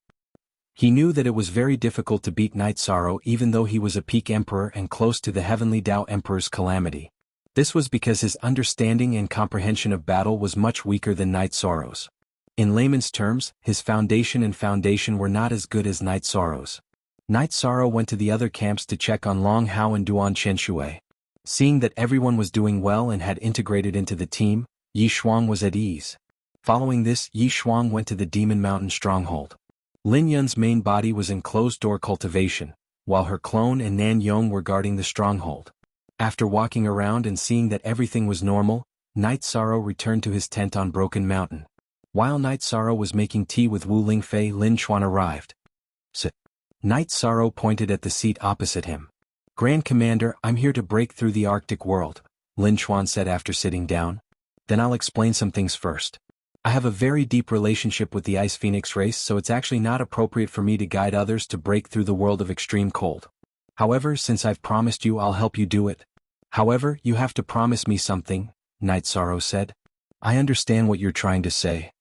He knew that it was very difficult to beat Night Sorrow even though he was a peak emperor and close to the Heavenly Tao Emperor's calamity. This was because his understanding and comprehension of battle was much weaker than Night Sorrow's. In layman's terms, his foundation were not as good as Night Sorrow's. Night Sorrow went to the other camps to check on Long Hao and Duan Chenshui. Seeing that everyone was doing well and had integrated into the team, Yi Shuang was at ease. Following this, Yi Shuang went to the Demon Mountain stronghold. Lin Yun's main body was in closed-door cultivation, while her clone and Nan Yong were guarding the stronghold. After walking around and seeing that everything was normal, Night Sorrow returned to his tent on Broken Mountain. While Night Sorrow was making tea with Wu Lingfei, Lin Chuan arrived. Sit. Night Sorrow pointed at the seat opposite him. Grand Commander, I'm here to break through the Arctic world, Lin Chuan said after sitting down. Then I'll explain some things first. I have a very deep relationship with the Ice Phoenix race, so it's actually not appropriate for me to guide others to break through the world of extreme cold. However, since I've promised you, I'll help you do it. However, you have to promise me something, Night Sorrow said. I understand what you're trying to say.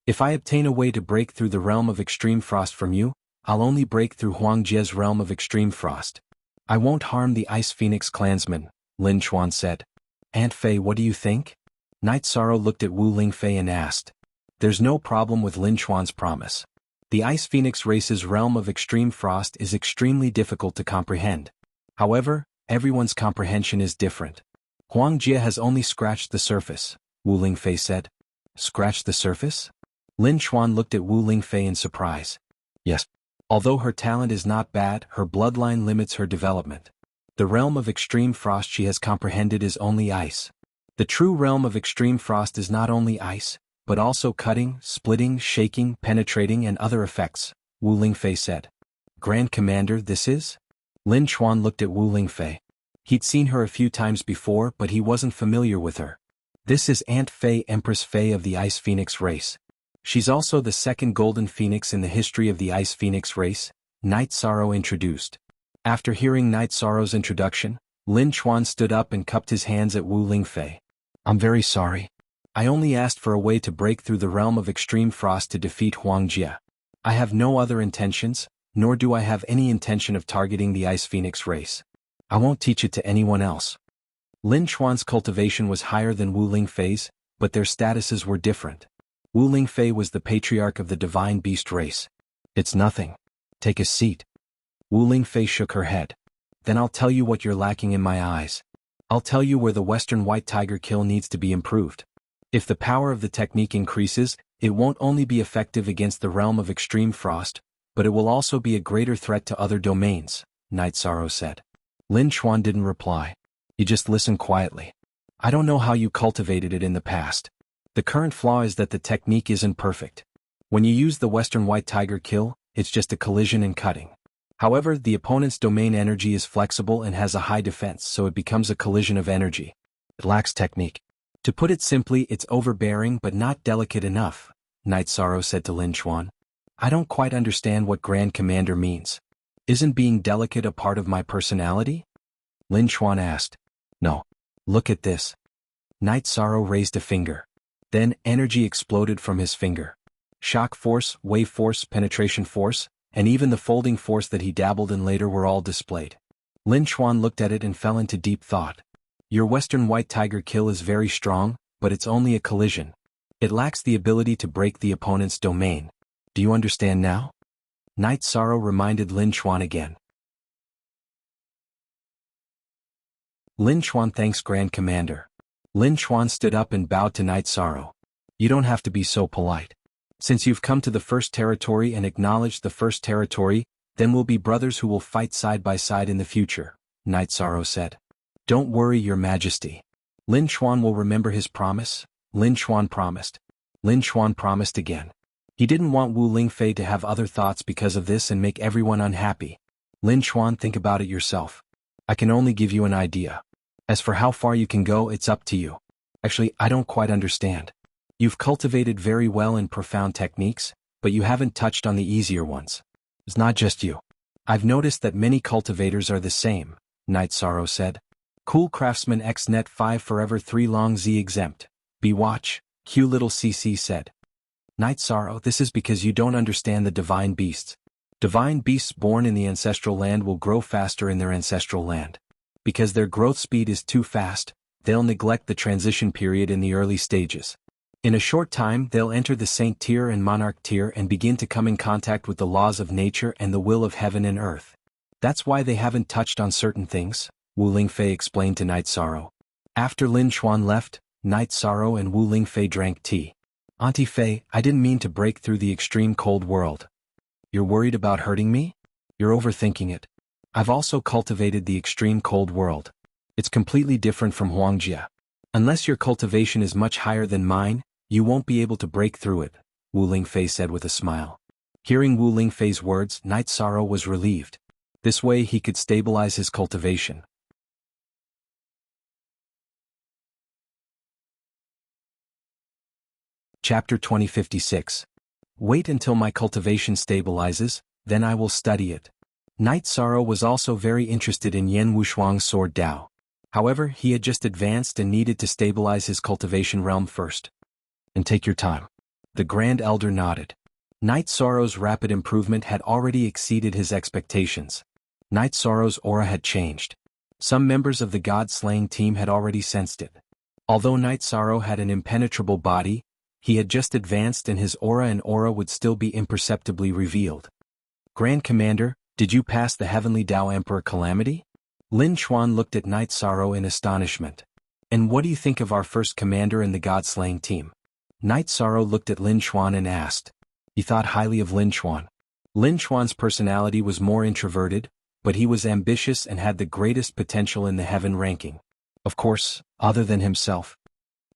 If I obtain a way to break through the realm of extreme frost from you, I'll only break through Huang Jie's realm of extreme frost. I won't harm the Ice Phoenix clansmen, Lin Chuan said. Aunt Fei, what do you think? Night Sorrow looked at Wu Lingfei and asked. There's no problem with Lin Chuan's promise. The Ice Phoenix race's realm of extreme frost is extremely difficult to comprehend. However, everyone's comprehension is different. Huang Jie has only scratched the surface, Wu Lingfei said. Scratched the surface? Lin Chuan looked at Wu Lingfei in surprise. Yes. Although her talent is not bad, her bloodline limits her development. The realm of extreme frost she has comprehended is only ice. The true realm of extreme frost is not only ice, but also cutting, splitting, shaking, penetrating and other effects, Wu Lingfei said. Grand Commander, this is? Lin Chuan looked at Wu Lingfei. He'd seen her a few times before, but he wasn't familiar with her. This is Aunt Fei, Empress Fei of the Ice Phoenix race. She's also the second Golden Phoenix in the history of the Ice Phoenix race, Night Sorrow introduced. After hearing Night Sorrow's introduction, Lin Chuan stood up and cupped his hands at Wu Lingfei. I'm very sorry. I only asked for a way to break through the realm of extreme frost to defeat Huang Jie. I have no other intentions, nor do I have any intention of targeting the Ice Phoenix race. I won't teach it to anyone else. Lin Chuan's cultivation was higher than Wu Lingfei's, but their statuses were different. Wu Lingfei was the patriarch of the Divine Beast race. It's nothing. Take a seat. Wu Lingfei shook her head. Then I'll tell you what you're lacking in my eyes. I'll tell you where the Western White Tiger kill needs to be improved. If the power of the technique increases, it won't only be effective against the realm of extreme frost, but it will also be a greater threat to other domains, Night Sorrow said. Lin Chuan didn't reply. He just listened quietly. I don't know how you cultivated it in the past. The current flaw is that the technique isn't perfect. When you use the Western White Tiger kill, it's just a collision and cutting. However, the opponent's domain energy is flexible and has a high defense, so it becomes a collision of energy. It lacks technique. To put it simply, it's overbearing but not delicate enough, Night Sorrow said to Lin Chuan. I don't quite understand what Grand Commander means. Isn't being delicate a part of my personality? Lin Chuan asked. No. Look at this. Night Sorrow raised a finger. Then energy exploded from his finger. Shock force, wave force, penetration force, and even the folding force that he dabbled in later were all displayed. Lin Chuan looked at it and fell into deep thought. Your Western White Tiger kill is very strong, but it's only a collision. It lacks the ability to break the opponent's domain. Do you understand now? Night Sorrow reminded Lin Chuan again. Lin Chuan thanks Grand Commander. Lin Chuan stood up and bowed to Night Sorrow. You don't have to be so polite. Since you've come to the first territory and acknowledged the first territory, then we'll be brothers who will fight side by side in the future, Night Sorrow said. Don't worry, Your Majesty. Lin Chuan will remember his promise. Lin Chuan promised. Lin Chuan promised again. He didn't want Wu Lingfei to have other thoughts because of this and make everyone unhappy. Lin Chuan, think about it yourself. I can only give you an idea. As for how far you can go, it's up to you. Actually, I don't quite understand. You've cultivated very well in profound techniques, but you haven't touched on the easier ones. It's not just you. I've noticed that many cultivators are the same, Night Sorrow said. Cool Craftsman X Net 5 Forever 3 Long Z Exempt. B Watch, Q Little CC said. Night Sorrow, this is because you don't understand the divine beasts. Divine beasts born in the ancestral land will grow faster in their ancestral land. Because their growth speed is too fast, they'll neglect the transition period in the early stages. In a short time, they'll enter the Saint tier and Monarch tier and begin to come in contact with the laws of nature and the will of heaven and earth. That's why they haven't touched on certain things, Wu Lingfei explained to Night Sorrow. After Lin Chuan left, Night Sorrow and Wu Lingfei drank tea. Auntie Fei, I didn't mean to break through the extreme cold world. You're worried about hurting me? You're overthinking it. I've also cultivated the extreme cold world. It's completely different from Huangjia. Unless your cultivation is much higher than mine, you won't be able to break through it, Wu Lingfei said with a smile. Hearing Wu Lingfei's words, Night Sorrow was relieved. This way he could stabilize his cultivation. Chapter 2056. Wait until my cultivation stabilizes, then I will study it. Night Sorrow was also very interested in Yan Wushuang's sword Dao. However, he had just advanced and needed to stabilize his cultivation realm first. And take your time. The Grand Elder nodded. Night Sorrow's rapid improvement had already exceeded his expectations. Night Sorrow's aura had changed. Some members of the God-slaying team had already sensed it. Although Night Sorrow had an impenetrable body, he had just advanced and his aura would still be imperceptibly revealed. Grand Commander, did you pass the Heavenly Dao Emperor Calamity? Lin Chuan looked at Night Sorrow in astonishment. And what do you think of our first commander in the God-slaying team? Night Sorrow looked at Lin Chuan and asked. He thought highly of Lin Chuan. Lin Chuan's personality was more introverted, but he was ambitious and had the greatest potential in the heaven ranking. Of course, other than himself.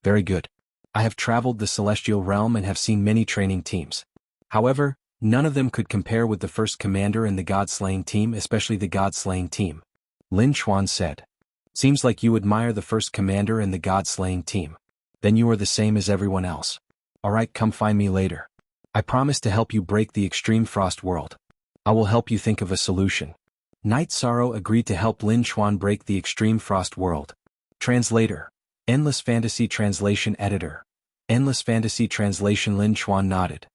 Very good. I have traveled the celestial realm and have seen many training teams. However, none of them could compare with the first commander in the God-slaying team, especially the God-slaying team. Lin Chuan said. Seems like you admire the first commander in the God-slaying team. Then you are the same as everyone else. Alright, come find me later. I promise to help you break the extreme frost world. I will help you think of a solution. Night Sorrow agreed to help Lin Chuan break the extreme frost world. Translator. Endless Fantasy Translation Editor. Endless Fantasy Translation. Lin Chuan nodded.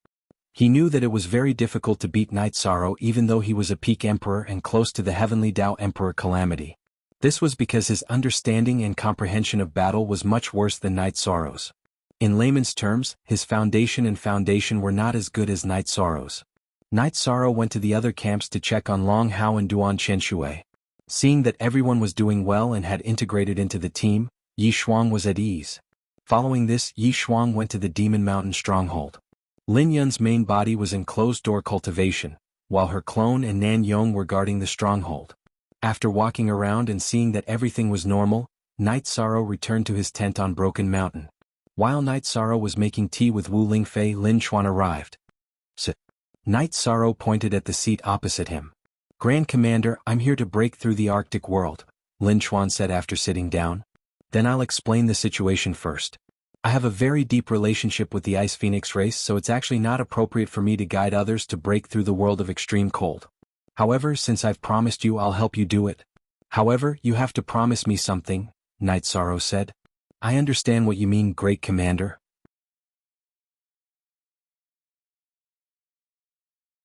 He knew that it was very difficult to beat Night Sorrow even though he was a peak emperor and close to the Heavenly Dao Emperor Calamity. This was because his understanding and comprehension of battle was much worse than Night Sorrow's. In layman's terms, his foundation were not as good as Night Sorrow's. Night Sorrow went to the other camps to check on Long Hao and Duan Qianshui. Seeing that everyone was doing well and had integrated into the team, Yi Shuang was at ease. Following this, Yi Shuang went to the Demon Mountain stronghold. Lin Yun's main body was in closed-door cultivation, while her clone and Nan Yong were guarding the stronghold. After walking around and seeing that everything was normal, Night Sorrow returned to his tent on Broken Mountain. While Night Sorrow was making tea with Wu Lingfei, Lin Chuan arrived. Night Sorrow pointed at the seat opposite him. Grand Commander, I'm here to break through the Arctic world, Lin Chuan said after sitting down. Then I'll explain the situation first. I have a very deep relationship with the Ice Phoenix race, so it's actually not appropriate for me to guide others to break through the world of extreme cold. However, since I've promised you, I'll help you do it. However, you have to promise me something, Night Sorrow said. I understand what you mean, Great Commander.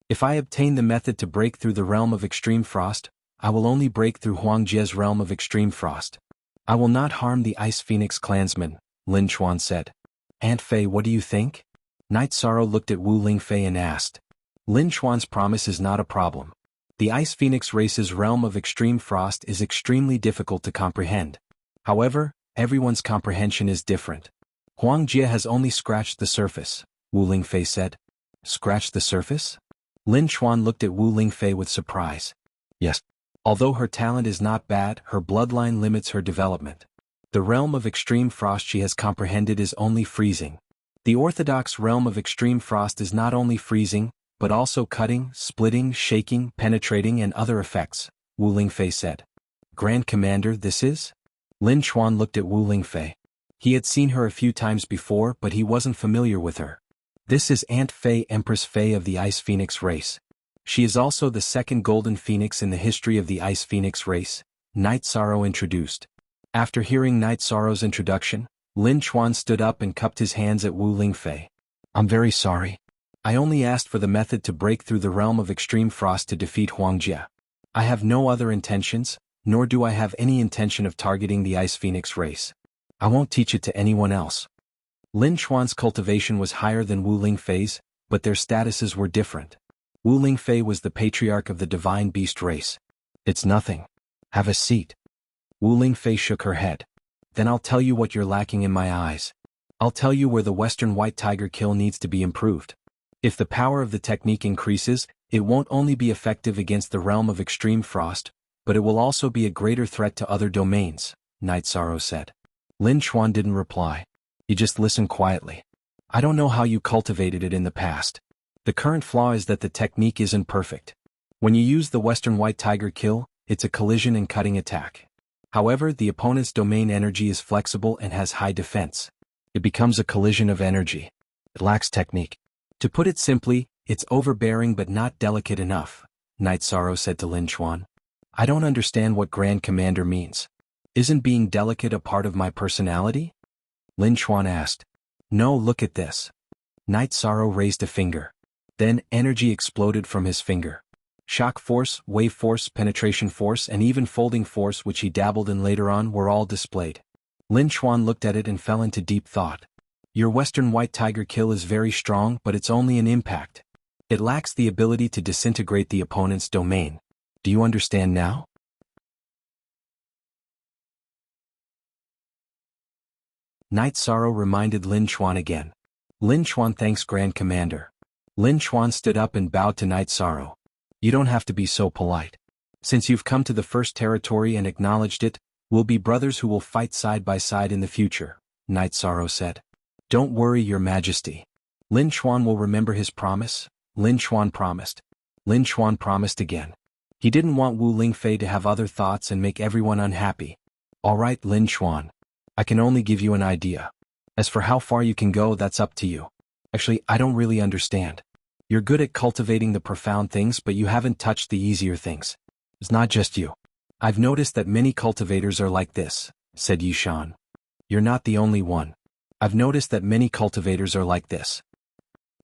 If I obtain the method to break through the realm of extreme frost, I will only break through Huangjia's realm of extreme frost. I will not harm the Ice Phoenix clansmen, Lin Chuan said. Aunt Fei, what do you think? Night Sorrow looked at Wu Lingfei and asked. Lin Chuan's promise is not a problem. The Ice Phoenix race's realm of extreme frost is extremely difficult to comprehend. However, everyone's comprehension is different. Huangjia has only scratched the surface, Wu Lingfei said. Scratched the surface? Lin Chuan looked at Wu Lingfei with surprise. Yes. Although her talent is not bad, her bloodline limits her development. The realm of extreme frost she has comprehended is only freezing. The orthodox realm of extreme frost is not only freezing, but also cutting, splitting, shaking, penetrating and other effects, Wu Lingfei said. Grand Commander, this is? Lin Chuan looked at Wu Lingfei. He had seen her a few times before, but he wasn't familiar with her. This is Aunt Fei, Empress Fei of the Ice Phoenix race. She is also the second golden phoenix in the history of the Ice Phoenix race, Night Sorrow introduced. After hearing Night Sorrow's introduction, Lin Chuan stood up and cupped his hands at Wu Lingfei. I'm very sorry. I only asked for the method to break through the realm of extreme frost to defeat Huangjia. I have no other intentions, nor do I have any intention of targeting the Ice Phoenix race. I won't teach it to anyone else. Lin Chuan's cultivation was higher than Wu Lingfei's, but their statuses were different. Wu Lingfei was the patriarch of the divine beast race. It's nothing. Have a seat. Wu Lingfei shook her head. Then I'll tell you what you're lacking in my eyes. I'll tell you where the Western White Tiger kill needs to be improved. If the power of the technique increases, it won't only be effective against the realm of extreme frost, but it will also be a greater threat to other domains, Night Sorrow said. Lin Chuan didn't reply. He just listened quietly. I don't know how you cultivated it in the past. The current flaw is that the technique isn't perfect. When you use the Western White Tiger kill, it's a collision and cutting attack. However, the opponent's domain energy is flexible and has high defense. It becomes a collision of energy. It lacks technique. To put it simply, it's overbearing but not delicate enough, Night Sorrow said to Lin Chuan. I don't understand what Grand Commander means. Isn't being delicate a part of my personality? Lin Chuan asked. No, look at this. Night Sorrow raised a finger. Then, energy exploded from his finger. Shock force, wave force, penetration force, and even folding force, which he dabbled in later on, were all displayed. Lin Chuan looked at it and fell into deep thought. Your Western White Tiger kill is very strong, but it's only an impact. It lacks the ability to disintegrate the opponent's domain. Do you understand now? Night Sorrow reminded Lin Chuan again. Lin Chuan thanks Grand Commander. Lin Chuan stood up and bowed to Night Sorrow. You don't have to be so polite. Since you've come to the first territory and acknowledged it, we'll be brothers who will fight side by side in the future, Night Sorrow said. Don't worry, Your Majesty. Lin Chuan will remember his promise. Lin Chuan promised. Lin Chuan promised again. He didn't want Wu Lingfei to have other thoughts and make everyone unhappy. All right, Lin Chuan. I can only give you an idea. As for how far you can go, that's up to you. Actually, I don't really understand. You're good at cultivating the profound things, but you haven't touched the easier things. It's not just you. I've noticed that many cultivators are like this, said Yishan. You're not the only one. I've noticed that many cultivators are like this.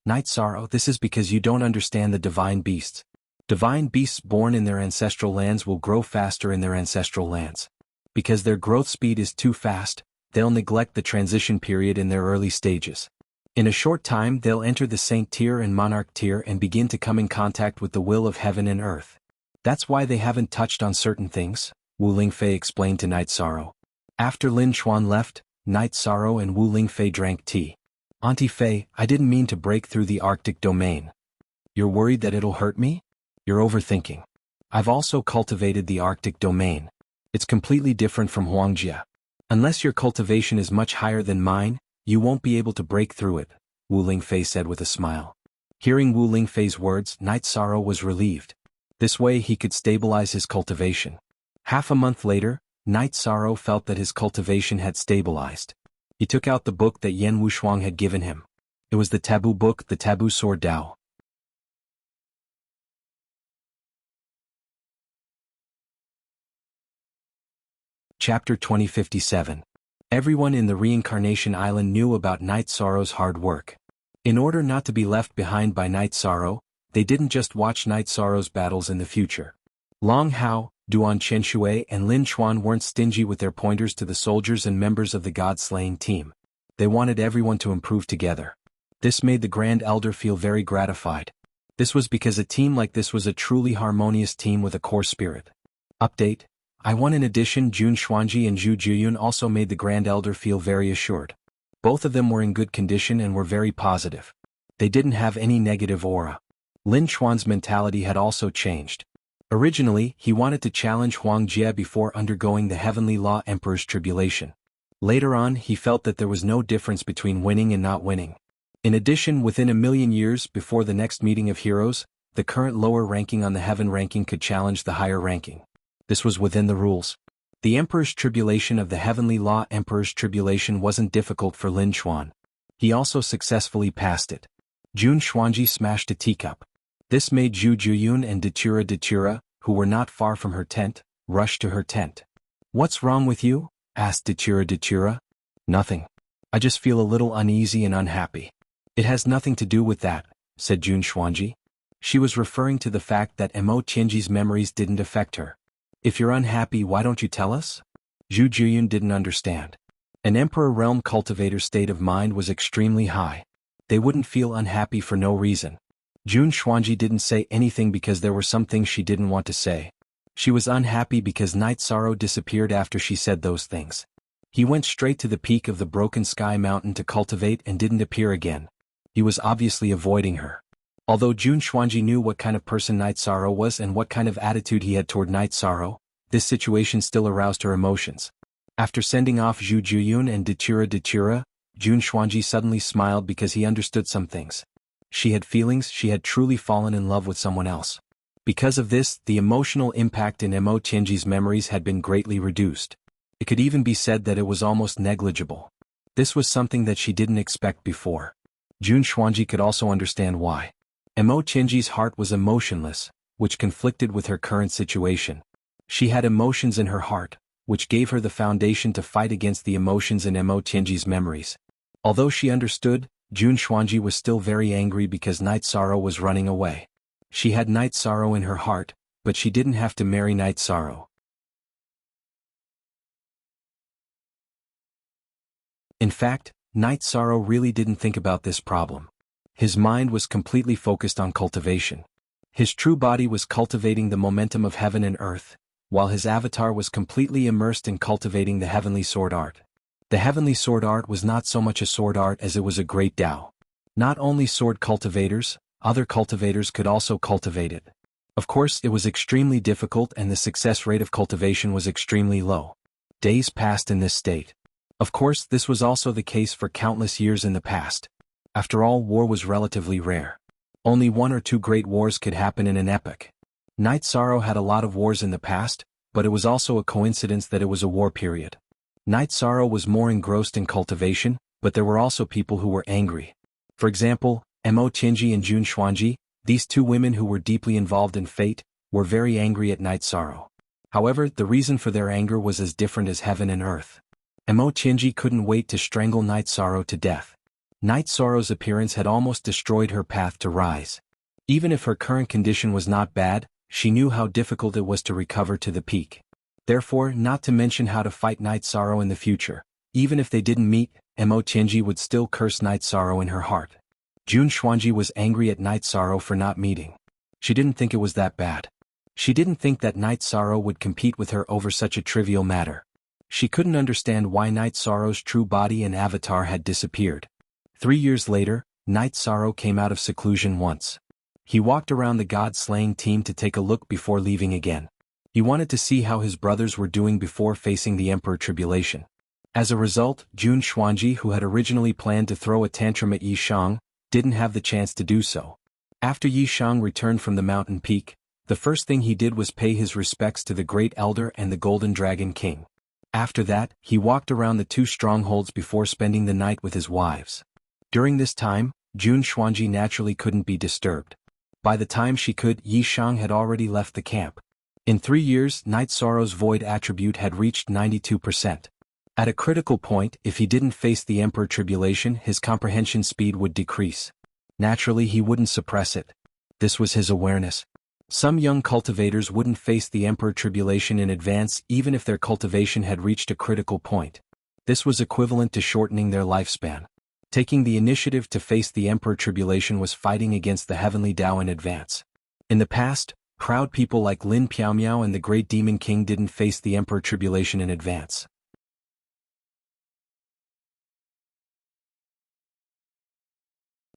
Night Sorrow, this is because you don't understand the divine beasts. Divine beasts born in their ancestral lands will grow faster in their ancestral lands. Because their growth speed is too fast, they'll neglect the transition period in their early stages. In a short time they'll enter the Saint tier and Monarch tier and begin to come in contact with the will of heaven and earth. That's why they haven't touched on certain things, Wu Lingfei explained to Night Sorrow. After Lin Chuan left, Night Sorrow and Wu Lingfei drank tea. Auntie Fei, I didn't mean to break through the Arctic domain. You're worried that it'll hurt me? You're overthinking. I've also cultivated the Arctic domain. It's completely different from Huangjia. Unless your cultivation is much higher than mine, you won't be able to break through it, Wu Lingfei said with a smile. Hearing Wu Lingfei's words, Night Sorrow was relieved. This way he could stabilize his cultivation. Half a month later, Night Sorrow felt that his cultivation had stabilized. He took out the book that Yan Wushuang had given him. It was the taboo book, the taboo sword Dao. Chapter 2057. Everyone in the Reincarnation Island knew about Night Sorrow's hard work. In order not to be left behind by Night Sorrow, they didn't just watch Night Sorrow's battles in the future. Long Hao, Duan Chenshui and Lin Chuan weren't stingy with their pointers to the soldiers and members of the God-slaying team. They wanted everyone to improve together. This made the Grand Elder feel very gratified. This was because a team like this was a truly harmonious team with a core spirit. Update. In addition, Jun Xuanji and Zhu Juyun also made the Grand Elder feel very assured. Both of them were in good condition and were very positive. They didn't have any negative aura. Lin Chuan's mentality had also changed. Originally, he wanted to challenge Huang Jie before undergoing the Heavenly Law Emperor's tribulation. Later on, he felt that there was no difference between winning and not winning. In addition, within 1,000,000 years before the next meeting of heroes, the current lower ranking on the heaven ranking could challenge the higher ranking. This was within the rules. The Emperor's Tribulation of the Heavenly Law Emperor's Tribulation wasn't difficult for Lin Chuan. He also successfully passed it. Jun Xuanji smashed a teacup. This made Zhu Juyun and Datura, who were not far from her tent, rush to her tent. What's wrong with you? Asked Datura. Nothing. I just feel a little uneasy and unhappy. It has nothing to do with that, said Jun Xuanji. She was referring to the fact that Mo Tianji's memories didn't affect her. If you're unhappy, why don't you tell us? Zhu Juyun didn't understand. An Emperor Realm cultivator's state of mind was extremely high. They wouldn't feel unhappy for no reason. Jun Xuanji didn't say anything because there were some things she didn't want to say. She was unhappy because Night Sorrow disappeared after she said those things. He went straight to the peak of the Broken Sky Mountain to cultivate and didn't appear again. He was obviously avoiding her. Although Jun Xuanji knew what kind of person Night Sorrow was and what kind of attitude he had toward Night Sorrow, this situation still aroused her emotions. After sending off Zhu Juyun and Dechira, Jun Xuanji suddenly smiled because he understood some things. She had feelings, she had truly fallen in love with someone else. Because of this, the emotional impact in Mo Tianji's memories had been greatly reduced. It could even be said that it was almost negligible. This was something that she didn't expect before. Jun Xuanji could also understand why. Mo Tianji's heart was emotionless, which conflicted with her current situation. She had emotions in her heart, which gave her the foundation to fight against the emotions in Mo Tianji's memories. Although she understood, Jun Xuanji was still very angry because Night Sorrow was running away. She had Night Sorrow in her heart, but she didn't have to marry Night Sorrow. In fact, Night Sorrow really didn't think about this problem. His mind was completely focused on cultivation. His true body was cultivating the momentum of heaven and earth, while his avatar was completely immersed in cultivating the heavenly sword art. The heavenly sword art was not so much a sword art as it was a great Tao. Not only sword cultivators, other cultivators could also cultivate it. Of course, it was extremely difficult and the success rate of cultivation was extremely low. Days passed in this state. Of course, this was also the case for countless years in the past. After all, war was relatively rare. Only 1 or 2 great wars could happen in an epoch. Night Sorrow had a lot of wars in the past, but it was also a coincidence that it was a war period. Night Sorrow was more engrossed in cultivation, but there were also people who were angry. For example, Mo Tianji and Jun Xuanji, these 2 women who were deeply involved in fate, were very angry at Night Sorrow. However, the reason for their anger was as different as heaven and earth. Mo Tianji couldn't wait to strangle Night Sorrow to death. Night Sorrow's appearance had almost destroyed her path to rise. Even if her current condition was not bad, she knew how difficult it was to recover to the peak. Therefore, not to mention how to fight Night Sorrow in the future. Even if they didn't meet, Mo Tianji would still curse Night Sorrow in her heart. Jun Xuanji was angry at Night Sorrow for not meeting. She didn't think it was that bad. She didn't think that Night Sorrow would compete with her over such a trivial matter. She couldn't understand why Night Sorrow's true body and avatar had disappeared. 3 years later, Night Sorrow came out of seclusion once. He walked around the god-slaying team to take a look before leaving again. He wanted to see how his brothers were doing before facing the Emperor Tribulation. As a result, Jun Xuanji, who had originally planned to throw a tantrum at Yi Shang, didn't have the chance to do so. After Yi Shang returned from the mountain peak, the first thing he did was pay his respects to the Great Elder and the Golden Dragon King. After that, he walked around the 2 strongholds before spending the night with his wives. During this time, Jun Xuanji naturally couldn't be disturbed. By the time she could, Yi Shang had already left the camp. In 3 years, Night Sorrow's void attribute had reached 92%. At a critical point, if he didn't face the Emperor Tribulation, his comprehension speed would decrease. Naturally, he wouldn't suppress it. This was his awareness. Some young cultivators wouldn't face the Emperor Tribulation in advance even if their cultivation had reached a critical point. This was equivalent to shortening their lifespan. Taking the initiative to face the Emperor Tribulation was fighting against the Heavenly Tao in advance. In the past, proud people like Lin Piaomiao and the Great Demon King didn't face the Emperor Tribulation in advance.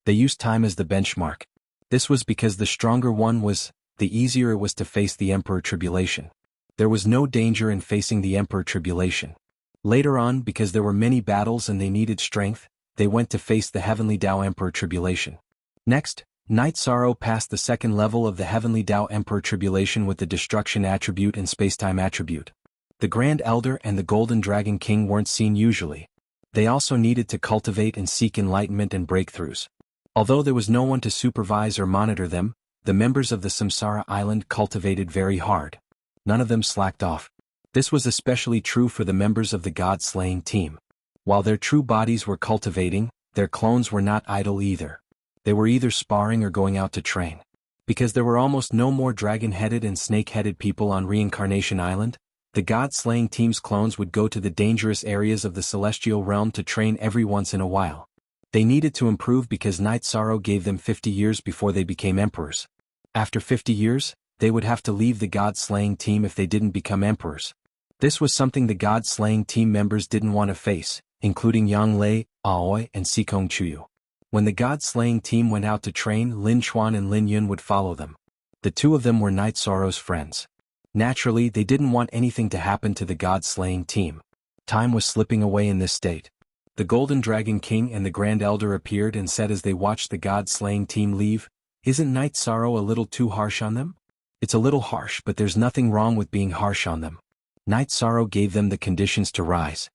They used time as the benchmark. This was because the stronger one was, the easier it was to face the Emperor Tribulation. There was no danger in facing the Emperor Tribulation. Later on, because there were many battles and they needed strength, they went to face the Heavenly Tao Emperor Tribulation. Next, Night Sorrow passed the 2nd level of the Heavenly Tao Emperor Tribulation with the Destruction attribute and Spacetime attribute. The Grand Elder and the Golden Dragon King weren't seen usually. They also needed to cultivate and seek enlightenment and breakthroughs. Although there was no one to supervise or monitor them, the members of the Samsara Island cultivated very hard. None of them slacked off. This was especially true for the members of the God-slaying team. While their true bodies were cultivating, their clones were not idle either. They were either sparring or going out to train. Because there were almost no more dragon-headed and snake-headed people on Reincarnation Island, the God-slaying team's clones would go to the dangerous areas of the celestial realm to train every once in a while. They needed to improve because Night Sorrow gave them 50 years before they became emperors. After 50 years, they would have to leave the God-slaying team if they didn't become emperors. This was something the god-slaying team members didn't want to face, including Yang Lei, Aoi, and Sikong Chuyu. When the god-slaying team went out to train, Lin Chuan and Lin Yun would follow them. The two of them were Night Sorrow's friends. Naturally, they didn't want anything to happen to the god-slaying team. Time was slipping away in this state. The Golden Dragon King and the Grand Elder appeared and said as they watched the god-slaying team leave, "Isn't Night Sorrow a little too harsh on them?" "It's a little harsh, but there's nothing wrong with being harsh on them." Night Sorrow gave them the conditions to rise.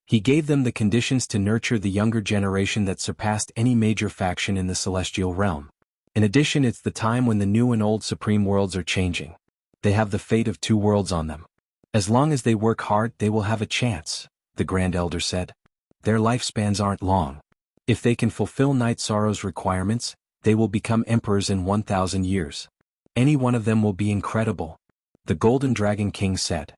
He gave them the conditions to nurture the younger generation that surpassed any major faction in the celestial realm. In addition, it's the time when the new and old supreme worlds are changing. They have the fate of two worlds on them. As long as they work hard, they will have a chance, the Grand Elder said. Their lifespans aren't long. If they can fulfill Night Sorrow's requirements, they will become emperors in 1,000 years. Any one of them will be incredible, the Golden Dragon King said.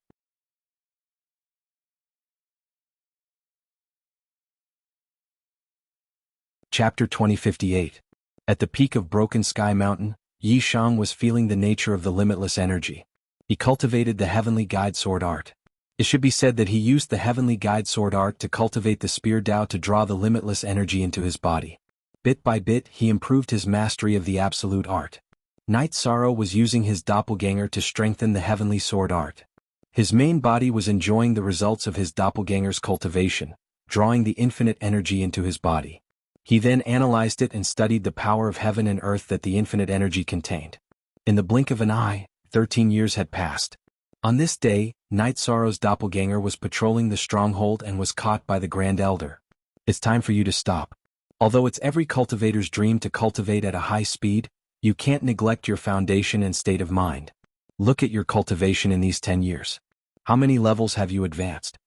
Chapter 2058. At the peak of Broken Sky Mountain, Yi Shang was feeling the nature of the limitless energy. He cultivated the Heavenly Guide Sword art. It should be said that he used the Heavenly Guide Sword art to cultivate the Spear Tao to draw the limitless energy into his body. Bit by bit, he improved his mastery of the absolute art. Night Sorrow was using his doppelganger to strengthen the Heavenly Sword art. His main body was enjoying the results of his doppelganger's cultivation, drawing the infinite energy into his body. He then analyzed it and studied the power of heaven and earth that the infinite energy contained. In the blink of an eye, 13 years had passed. On this day, Night Sorrow's doppelganger was patrolling the stronghold and was caught by the Grand Elder. "It's time for you to stop. Although it's every cultivator's dream to cultivate at a high speed, you can't neglect your foundation and state of mind. Look at your cultivation in these 10 years. How many levels have you advanced?"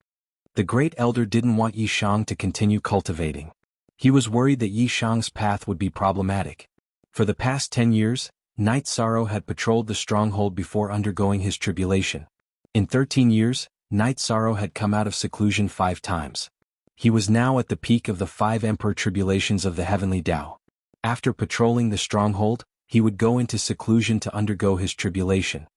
The Great Elder didn't want Yi Shang to continue cultivating. He was worried that Yi Shang's path would be problematic. For the past 10 years, Night Sorrow had patrolled the stronghold before undergoing his tribulation. In 13 years, Night Sorrow had come out of seclusion 5 times. He was now at the peak of the 5 Emperor tribulations of the Heavenly Tao. After patrolling the stronghold, he would go into seclusion to undergo his tribulation.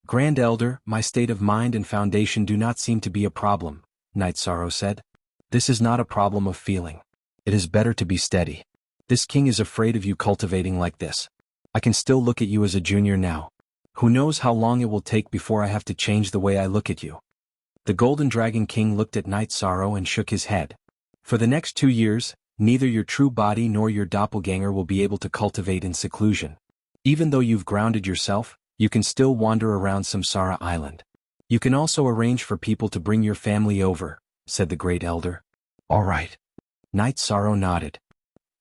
"Grand Elder, my state of mind and foundation do not seem to be a problem," Night Sorrow said. "This is not a problem of feeling. It is better to be steady. This king is afraid of you cultivating like this. I can still look at you as a junior now. Who knows how long it will take before I have to change the way I look at you." The Golden Dragon King looked at Night Sorrow and shook his head. "For the next 2 years, neither your true body nor your doppelganger will be able to cultivate in seclusion. Even though you've grounded yourself, you can still wander around Samsara Island. You can also arrange for people to bring your family over," said the Great Elder. "All right." Night Sorrow nodded.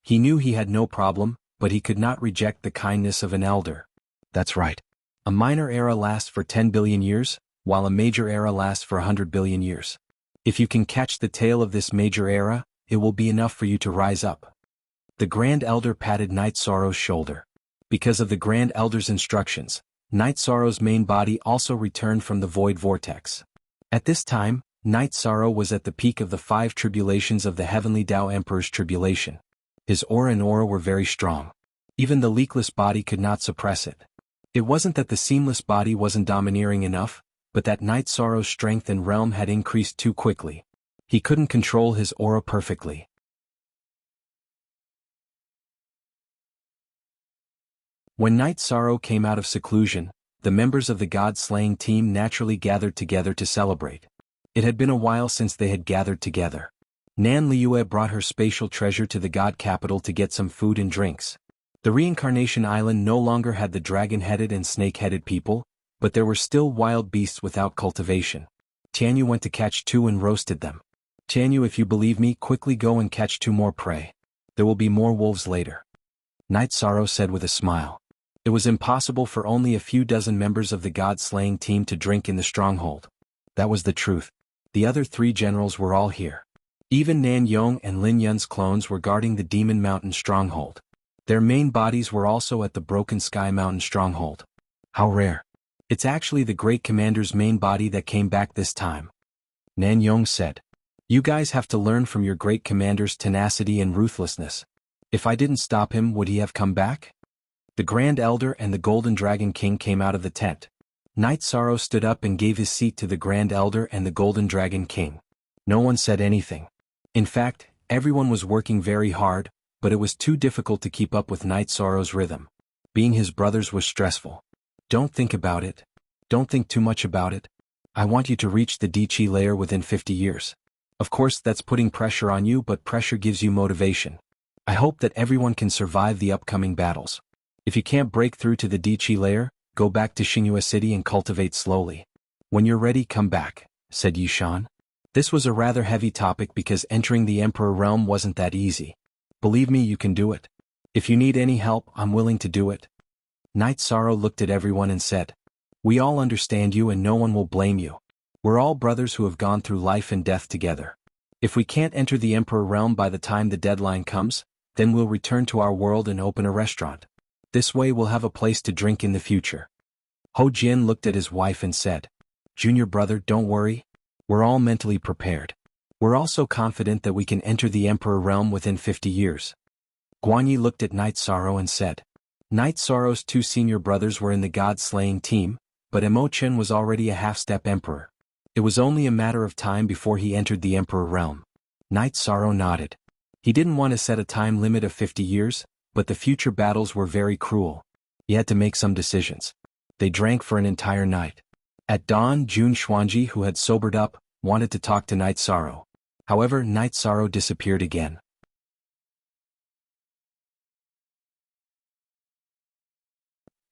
He knew he had no problem, but he could not reject the kindness of an elder. "That's right. A minor era lasts for 10 billion years, while a major era lasts for 100 billion years. If you can catch the tail of this major era, it will be enough for you to rise up." The Grand Elder patted Night Sorrow's shoulder. Because of the Grand Elder's instructions, Night Sorrow's main body also returned from the Void Vortex. At this time, Night Sorrow was at the peak of the 5 tribulations of the Heavenly Tao Emperor's tribulation. His aura and aura were very strong. Even the leakless body could not suppress it. It wasn't that the seamless body wasn't domineering enough, but that Night Sorrow's strength and realm had increased too quickly. He couldn't control his aura perfectly. When Night Sorrow came out of seclusion, the members of the God-slaying team naturally gathered together to celebrate. It had been a while since they had gathered together. Nan Liue brought her spatial treasure to the god capital to get some food and drinks. The reincarnation island no longer had the dragon-headed and snake-headed people, but there were still wild beasts without cultivation. Tianyu went to catch 2 and roasted them. "Tianyu, if you believe me, quickly go and catch 2 more prey. There will be more wolves later," Night Sorrow said with a smile. It was impossible for only a few dozen members of the god-slaying team to drink in the stronghold. That was the truth. The other 3 generals were all here. Even Nan Yong and Lin Yun's clones were guarding the Demon Mountain stronghold. Their main bodies were also at the Broken Sky Mountain stronghold. "How rare. It's actually the Great Commander's main body that came back this time," Nan Yong said. "You guys have to learn from your Great Commander's tenacity and ruthlessness. If I didn't stop him, would he have come back?" The Grand Elder and the Golden Dragon King came out of the tent. Night Sorrow stood up and gave his seat to the Grand Elder and the Golden Dragon King. No one said anything. In fact, everyone was working very hard, but it was too difficult to keep up with Night Sorrow's rhythm. Being his brothers was stressful. Don't think about it. Don't think too much about it. I want you to reach the Dichi layer within 50 years. Of course that's putting pressure on you, but pressure gives you motivation. I hope that everyone can survive the upcoming battles. If you can't break through to the Dichi layer, go back to Xinghua City and cultivate slowly. When you're ready, come back, said Yishan. This was a rather heavy topic because entering the Emperor realm wasn't that easy. Believe me, you can do it. If you need any help, I'm willing to do it. Night Sorrow looked at everyone and said, we all understand you and no one will blame you. We're all brothers who have gone through life and death together. If we can't enter the Emperor realm by the time the deadline comes, then we'll return to our world and open a restaurant. This way we'll have a place to drink in the future. Ho Jin looked at his wife and said, Junior brother, don't worry. We're all mentally prepared. We're also confident that we can enter the Emperor realm within 50 years. Guanyi looked at Night Sorrow and said, Night Sorrow's 2 senior brothers were in the God-slaying team, but Emo-Chen was already a half-step emperor. It was only a matter of time before he entered the Emperor realm. Night Sorrow nodded. He didn't want to set a time limit of 50 years, but the future battles were very cruel. He had to make some decisions. They drank for an entire night. At dawn, Jun Xuanji, who had sobered up, wanted to talk to Night Sorrow. However, Night Sorrow disappeared again.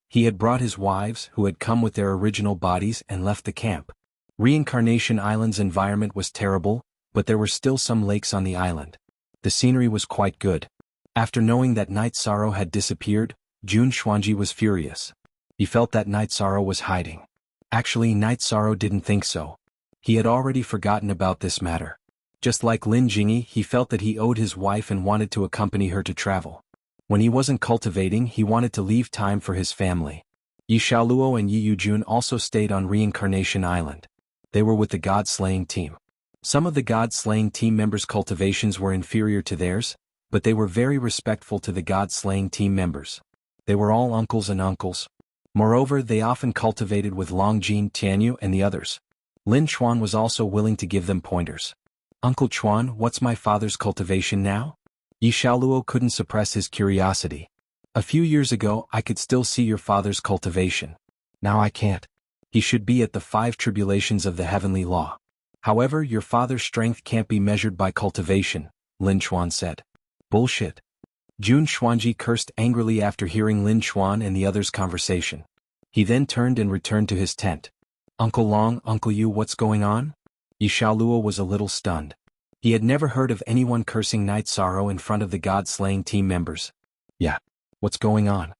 He had brought his wives, who had come with their original bodies, and left the camp. Reincarnation Island's environment was terrible, but there were still some lakes on the island. The scenery was quite good. After knowing that Night Sorrow had disappeared, Jun Xuanji was furious. He felt that Night Sorrow was hiding. Actually, Night Sorrow didn't think so. He had already forgotten about this matter. Just like Lin Jingyi, he felt that he owed his wife and wanted to accompany her to travel. When he wasn't cultivating, he wanted to leave time for his family. Yi Xiaoluo and Yi Yujun also stayed on Reincarnation Island. They were with the God-slaying team. Some of the God-slaying team members' cultivations were inferior to theirs, but they were very respectful to the God-slaying team members. They were all uncles and uncles. Moreover, they often cultivated with Longjin, Tianyu, and the others. Lin Chuan was also willing to give them pointers. Uncle Chuan, what's my father's cultivation now? Yi Xiaoluo couldn't suppress his curiosity. A few years ago, I could still see your father's cultivation. Now I can't. He should be at the 5 tribulations of the heavenly law. However, your father's strength can't be measured by cultivation, Lin Chuan said. Bullshit. Jun Xuanji cursed angrily after hearing Lin Chuan and the others' conversation. He then turned and returned to his tent. Uncle Long, Uncle Yu, what's going on? Yi Xiaoluo was a little stunned. He had never heard of anyone cursing Night Sorrow in front of the God-slaying team members. Yeah. What's going on?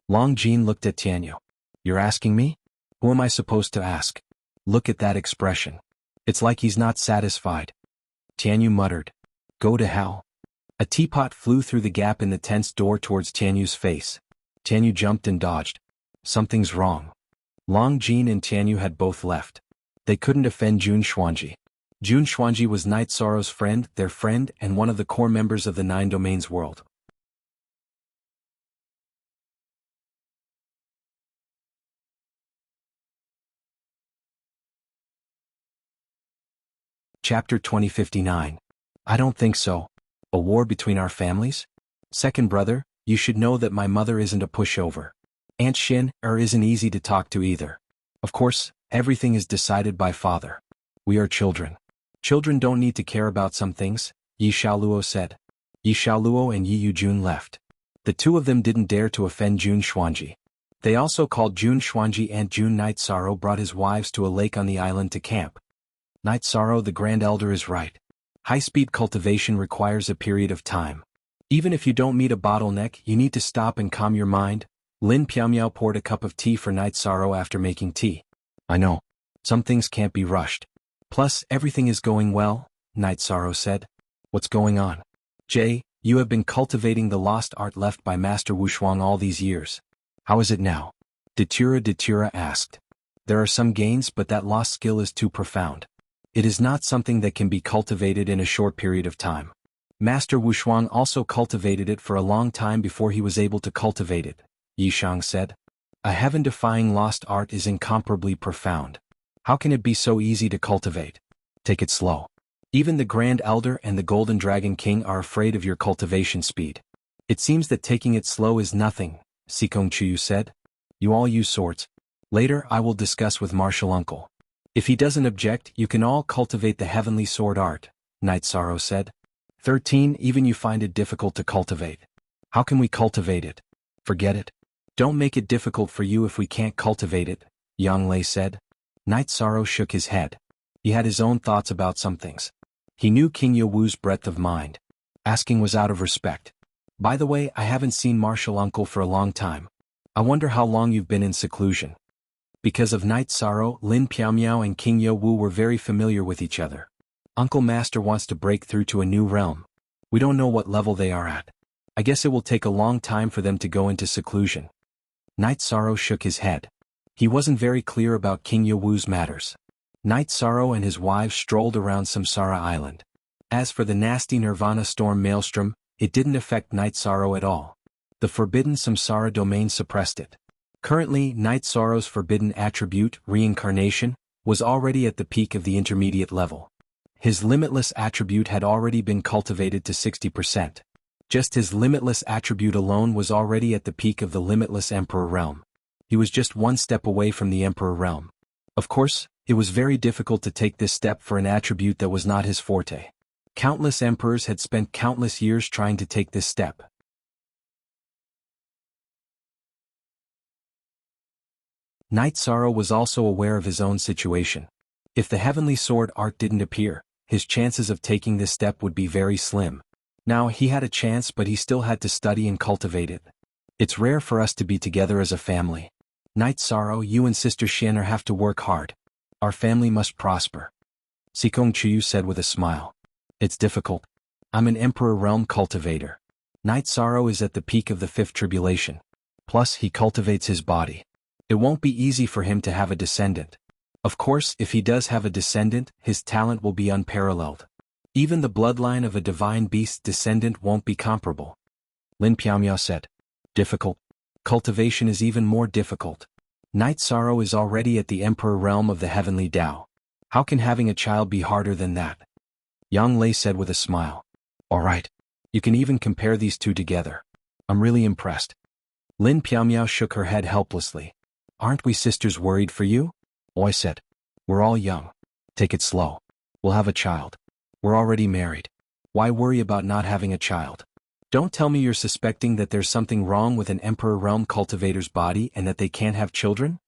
Long Jin looked at Tianyu. You're asking me? Who am I supposed to ask? Look at that expression. It's like he's not satisfied. Tianyu muttered. Go to hell. A teapot flew through the gap in the tent's door towards Tianyu's face. Tianyu jumped and dodged. Something's wrong. Long Jin and Tianyu had both left. They couldn't offend Jun Xuanji. Jun Xuanji was Night Sorrow's friend, their friend, and one of the core members of the 9 Domains world. Chapter 2059. I don't think so. A war between our families? Second brother, you should know that my mother isn't a pushover. Aunt Xin isn't easy to talk to either. Of course, everything is decided by father. We are children. Children don't need to care about some things, Yi Xiaoluo said. Yi Xiaoluo and Yi Yujun left. The two of them didn't dare to offend Jun Xuanji. They also called Jun Xuanji Aunt Jun. Night Sorrow brought his wives to a lake on the island to camp. Night Sorrow, the Grand Elder, is right. High-speed cultivation requires a period of time. Even if you don't meet a bottleneck, you need to stop and calm your mind. Lin Piaomiao poured a cup of tea for Night Sorrow after making tea. I know. Some things can't be rushed. Plus, everything is going well, Night Sorrow said. What's going on? Jay, you have been cultivating the lost art left by Master Wushuang all these years. How is it now? Datura asked. There are some gains, but that lost skill is too profound. It is not something that can be cultivated in a short period of time. Master Wushuang also cultivated it for a long time before he was able to cultivate it, Yishang said. A heaven-defying lost art is incomparably profound. How can it be so easy to cultivate? Take it slow. Even the Grand Elder and the Golden Dragon King are afraid of your cultivation speed. It seems that taking it slow is nothing, Sikong Chuyu said. You all use swords. Later I will discuss with Martial Uncle. If he doesn't object, you can all cultivate the heavenly sword art, Knight Sorrow said. 13. Even you find it difficult to cultivate. How can we cultivate it? Forget it. Don't make it difficult for you if we can't cultivate it, Yang Lei said. Knight Sorrow shook his head. He had his own thoughts about some things. He knew King Yowu's breadth of mind. Asking was out of respect. By the way, I haven't seen Martial Uncle for a long time. I wonder how long you've been in seclusion. Because of Knight Sorrow, Lin Piaomiao and King Yowu were very familiar with each other. Uncle Master wants to break through to a new realm. We don't know what level they are at. I guess it will take a long time for them to go into seclusion. Knight Sorrow shook his head. He wasn't very clear about King Yowu's matters. Knight Sorrow and his wives strolled around Samsara Island. As for the nasty Nirvana storm maelstrom, it didn't affect Knight Sorrow at all. The forbidden Samsara domain suppressed it. Currently, Knight Sorrow's forbidden attribute, reincarnation, was already at the peak of the intermediate level. His limitless attribute had already been cultivated to 60%. Just his limitless attribute alone was already at the peak of the limitless Emperor realm. He was just one step away from the Emperor realm. Of course, it was very difficult to take this step for an attribute that was not his forte. Countless emperors had spent countless years trying to take this step. Knight Sorrow was also aware of his own situation. If the heavenly sword art didn't appear, his chances of taking this step would be very slim. Now he had a chance, but he still had to study and cultivate it. It's rare for us to be together as a family. Knight Sorrow, you and Sister Xianer have to work hard. Our family must prosper. Sikong Chuyu said with a smile. It's difficult. I'm an Emperor Realm cultivator. Knight Sorrow is at the peak of the fifth tribulation. Plus, he cultivates his body. It won't be easy for him to have a descendant. Of course, if he does have a descendant, his talent will be unparalleled. Even the bloodline of a divine beast descendant won't be comparable. Lin Piaomiao said. Difficult. Cultivation is even more difficult. Knight Sorrow is already at the Emperor Realm of the Heavenly Tao. How can having a child be harder than that? Yang Lei said with a smile. All right. You can even compare these two together. I'm really impressed. Lin Piaomiao shook her head helplessly. Aren't we sisters worried for you? Oi said. We're all young. Take it slow. We'll have a child. We're already married. Why worry about not having a child? Don't tell me you're suspecting that there's something wrong with an Emperor Realm cultivator's body and that they can't have children?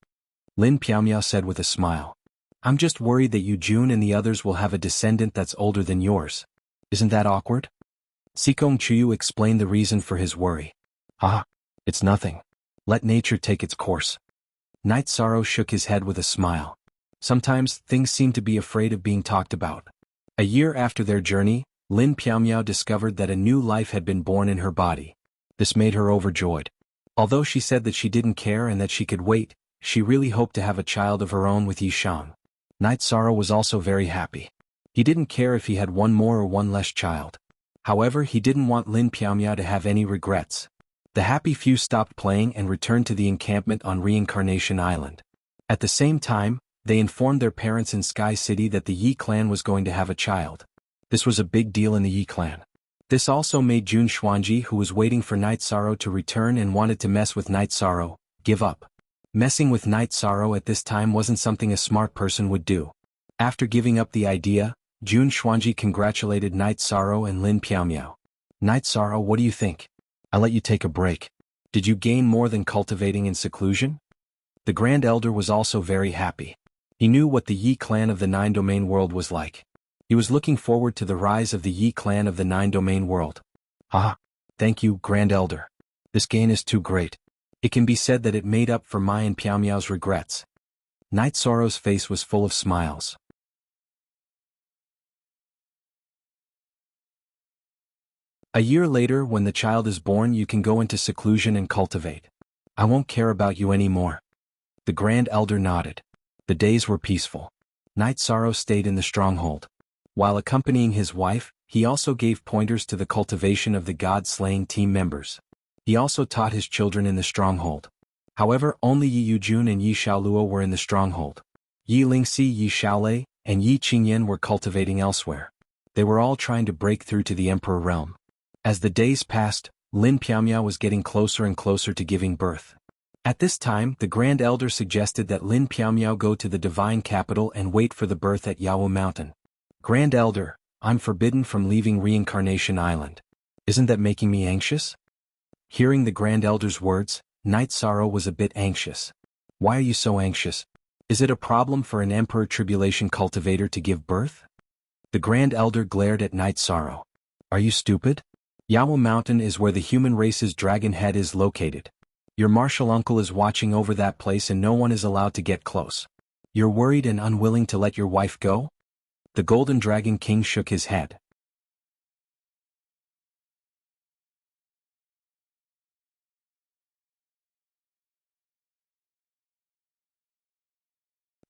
Lin Piaomiao said with a smile. I'm just worried that you Jun and the others will have a descendant that's older than yours. Isn't that awkward? Sikong Chuyu explained the reason for his worry. Ah, it's nothing. Let nature take its course. Knight Sorrow shook his head with a smile. Sometimes, things seem to be afraid of being talked about. A year after their journey, Lin Piaomiao discovered that a new life had been born in her body. This made her overjoyed. Although she said that she didn't care and that she could wait, she really hoped to have a child of her own with Yishang. Knight Sorrow was also very happy. He didn't care if he had one more or one less child. However, he didn't want Lin Piaomiao to have any regrets. The happy few stopped playing and returned to the encampment on Reincarnation Island. At the same time, they informed their parents in Sky City that the Yi clan was going to have a child. This was a big deal in the Yi clan. This also made Jun Xuanji, who was waiting for Knight Sorrow to return and wanted to mess with Knight Sorrow, give up. Messing with Knight Sorrow at this time wasn't something a smart person would do. After giving up the idea, Jun Xuanji congratulated Knight Sorrow and Lin Piaomiao. Knight Sorrow, what do you think? I let you take a break. Did you gain more than cultivating in seclusion? The Grand Elder was also very happy. He knew what the Yi clan of the Nine Domain world was like. He was looking forward to the rise of the Yi clan of the Nine Domain world. Ah, thank you, Grand Elder. This gain is too great. It can be said that it made up for my and Piaomiao's regrets. Knight Sorrow's face was full of smiles. A year later, when the child is born, you can go into seclusion and cultivate. I won't care about you anymore. The Grand Elder nodded. The days were peaceful. Knight Sorrow stayed in the stronghold. While accompanying his wife, he also gave pointers to the cultivation of the god-slaying team members. He also taught his children in the stronghold. However, only Yi Yujun and Yi Xiaoluo were in the stronghold. Yi Lingxi, Yi Xiaolei, and Yi Qingyan were cultivating elsewhere. They were all trying to break through to the Emperor realm. As the days passed, Lin Piaomiao was getting closer and closer to giving birth. At this time, the Grand Elder suggested that Lin Piaomiao go to the divine capital and wait for the birth at Yawu Mountain. Grand Elder, I'm forbidden from leaving Reincarnation Island. Isn't that making me anxious? Hearing the Grand Elder's words, Night Sorrow was a bit anxious. Why are you so anxious? Is it a problem for an Emperor Tribulation cultivator to give birth? The Grand Elder glared at Night Sorrow. Are you stupid? Yawu Mountain is where the human race's dragon head is located. Your martial uncle is watching over that place and no one is allowed to get close. You're worried and unwilling to let your wife go? The Golden Dragon King shook his head.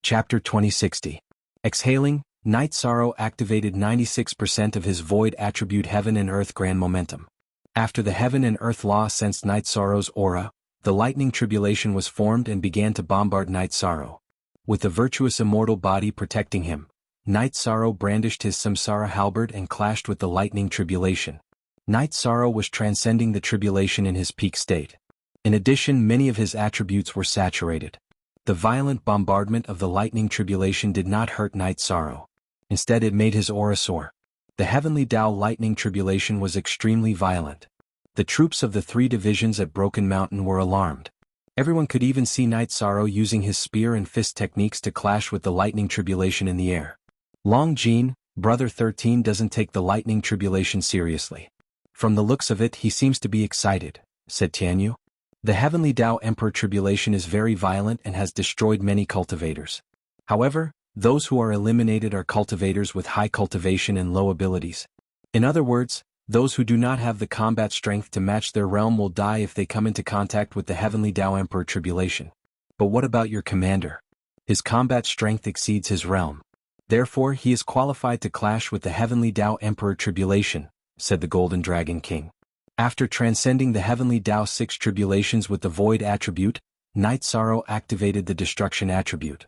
Chapter 2060. Exhaling, Night Sorrow activated 96% of his void attribute Heaven and Earth Grand Momentum. After the Heaven and Earth Law sensed Night Sorrow's aura, the lightning tribulation was formed and began to bombard Night Sorrow. With the virtuous immortal body protecting him, Night Sorrow brandished his samsara halberd and clashed with the lightning tribulation. Night Sorrow was transcending the tribulation in his peak state. In addition, many of his attributes were saturated. The violent bombardment of the lightning tribulation did not hurt Night Sorrow. Instead, it made his aura soar. The heavenly Tao lightning tribulation was extremely violent. The troops of the 3 divisions at Broken Mountain were alarmed. Everyone could even see Night Sorrow using his spear and fist techniques to clash with the lightning tribulation in the air. Long Jin, Brother 13 doesn't take the lightning tribulation seriously. From the looks of it, he seems to be excited, said Tianyu. The heavenly Tao Emperor tribulation is very violent and has destroyed many cultivators. However, those who are eliminated are cultivators with high cultivation and low abilities. In other words, those who do not have the combat strength to match their realm will die if they come into contact with the heavenly Tao Emperor tribulation. But what about your commander? His combat strength exceeds his realm. Therefore, he is qualified to clash with the heavenly Tao Emperor tribulation, said the Golden Dragon King. After transcending the heavenly Tao 6 tribulations with the void attribute, Night Sorrow activated the destruction attribute.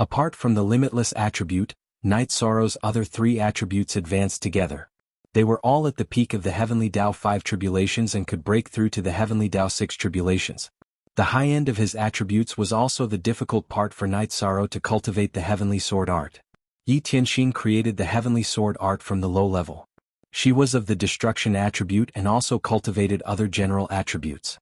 Apart from the limitless attribute, Night Sorrow's other 3 attributes advanced together. They were all at the peak of the heavenly Tao 5 tribulations and could break through to the heavenly Tao 6 tribulations. The high end of his attributes was also the difficult part for Night Sorrow to cultivate the heavenly sword art. Yi Tianxin created the heavenly sword art from the low level. She was of the destruction attribute and also cultivated other general attributes.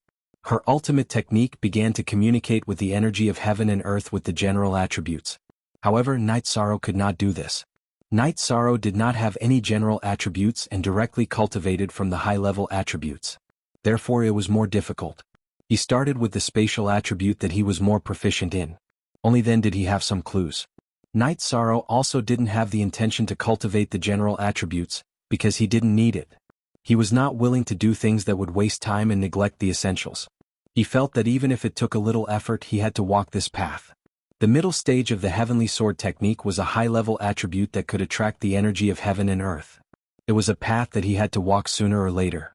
Her ultimate technique began to communicate with the energy of heaven and earth with the general attributes. However, Night Sorrow could not do this. Night Sorrow did not have any general attributes and directly cultivated from the high-level attributes. Therefore, it was more difficult. He started with the spatial attribute that he was more proficient in. Only then did he have some clues. Night Sorrow also didn't have the intention to cultivate the general attributes, because he didn't need it. He was not willing to do things that would waste time and neglect the essentials. He felt that even if it took a little effort, he had to walk this path. The middle stage of the heavenly sword technique was a high-level attribute that could attract the energy of heaven and earth. It was a path that he had to walk sooner or later.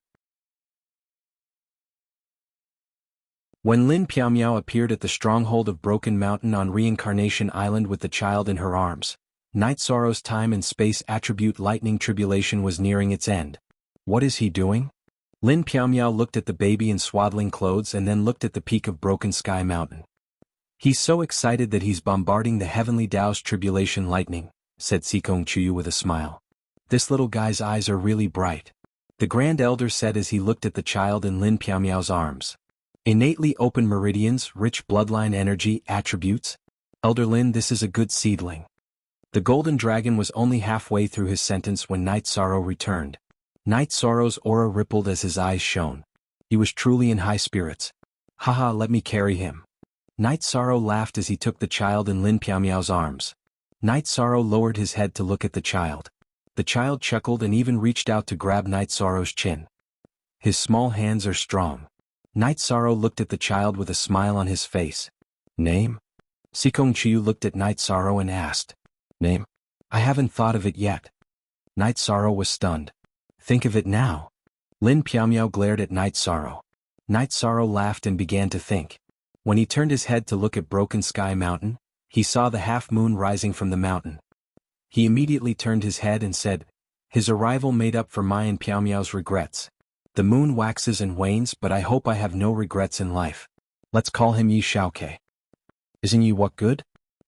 When Lin Piaomiao appeared at the stronghold of Broken Mountain on Reincarnation Island with the child in her arms, Night Sorrow's time and space attribute lightning tribulation was nearing its end. What is he doing? Lin Piaomiao looked at the baby in swaddling clothes and then looked at the peak of Broken Sky Mountain. He's so excited that he's bombarding the heavenly Tao's tribulation lightning, said Sikong Chuyu with a smile. This little guy's eyes are really bright. The Grand Elder said as he looked at the child in Lin Piaomiao's arms. Innately open meridians, rich bloodline energy, attributes. Elder Lin, this is a good seedling. The Golden Dragon was only halfway through his sentence when Night Sorrow returned. Night Sorrow's aura rippled as his eyes shone. He was truly in high spirits. Haha, let me carry him. Night Sorrow laughed as he took the child in Lin Piaomiao's arms. Night Sorrow lowered his head to look at the child. The child chuckled and even reached out to grab Night Sorrow's chin. His small hands are strong. Night Sorrow looked at the child with a smile on his face. Name? Sikong Chiyu looked at Night Sorrow and asked. Name? I haven't thought of it yet. Night Sorrow was stunned. Think of it now. Lin Piaomiao glared at Night Sorrow. Night Sorrow laughed and began to think. When he turned his head to look at Broken Sky Mountain, he saw the half-moon rising from the mountain. He immediately turned his head and said, "His arrival made up for my and Piao Miao's regrets. The moon waxes and wanes, but I hope I have no regrets in life. Let's call him Yi Xiaoke." "Isn't Yi what good?"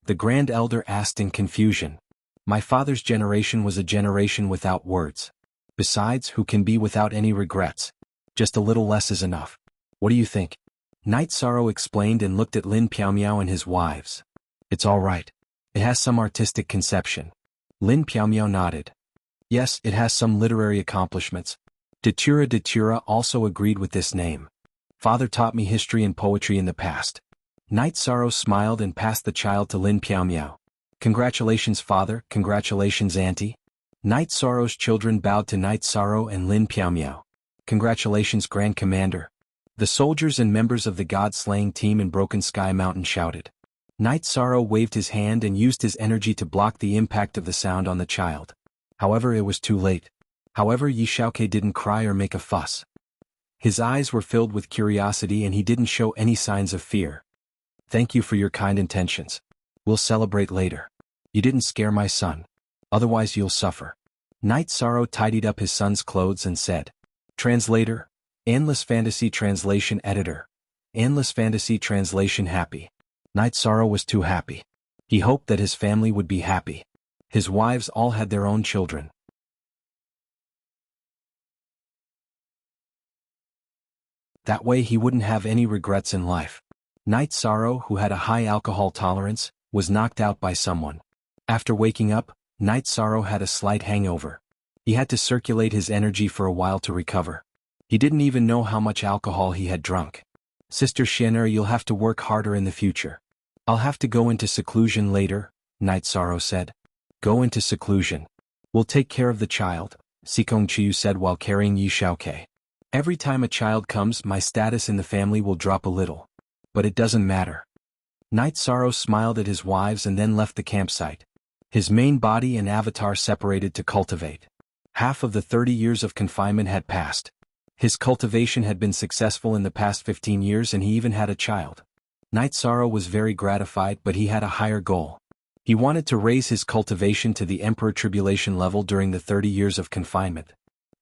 the Grand Elder asked in confusion. "My father's generation was a generation without words. Besides, who can be without any regrets? Just a little less is enough. What do you think?" Night Sorrow explained and looked at Lin Piaomiao and his wives. "It's all right. It has some artistic conception." Lin Piaomiao nodded. "Yes, it has some literary accomplishments." Datura also agreed with this name. "Father taught me history and poetry in the past." Night Sorrow smiled and passed the child to Lin Piaomiao. "Congratulations, father, congratulations, auntie." Night Sorrow's children bowed to Night Sorrow and Lin Piaomiao. "Congratulations, Grand Commander." The soldiers and members of the god-slaying team in Broken Sky Mountain shouted. Night Sorrow waved his hand and used his energy to block the impact of the sound on the child. However, it was too late. However, Yi Xiaoke didn't cry or make a fuss. His eyes were filled with curiosity and he didn't show any signs of fear. "Thank you for your kind intentions. We'll celebrate later. You didn't scare my son. Otherwise you'll suffer." Night Sorrow tidied up his son's clothes and said. Translator, Endless Fantasy Translation Editor. Endless Fantasy Translation Happy. Night Sorrow was too happy. He hoped that his family would be happy. His wives all had their own children. That way he wouldn't have any regrets in life. Night Sorrow, who had a high alcohol tolerance, was knocked out by someone. After waking up, Night Sorrow had a slight hangover. He had to circulate his energy for a while to recover. He didn't even know how much alcohol he had drunk. "Sister Xianer, you'll have to work harder in the future." "I'll have to go into seclusion later," Night Sorrow said. "Go into seclusion. We'll take care of the child," Sikong Chiu said while carrying Yi Xiaoke. "Every time a child comes, my status in the family will drop a little. But it doesn't matter." Night Sorrow smiled at his wives and then left the campsite. His main body and avatar separated to cultivate. Half of the 30 years of confinement had passed. His cultivation had been successful in the past 15 years and he even had a child. Night Sorrow was very gratified, but he had a higher goal. He wanted to raise his cultivation to the Emperor Tribulation level during the 30 years of confinement.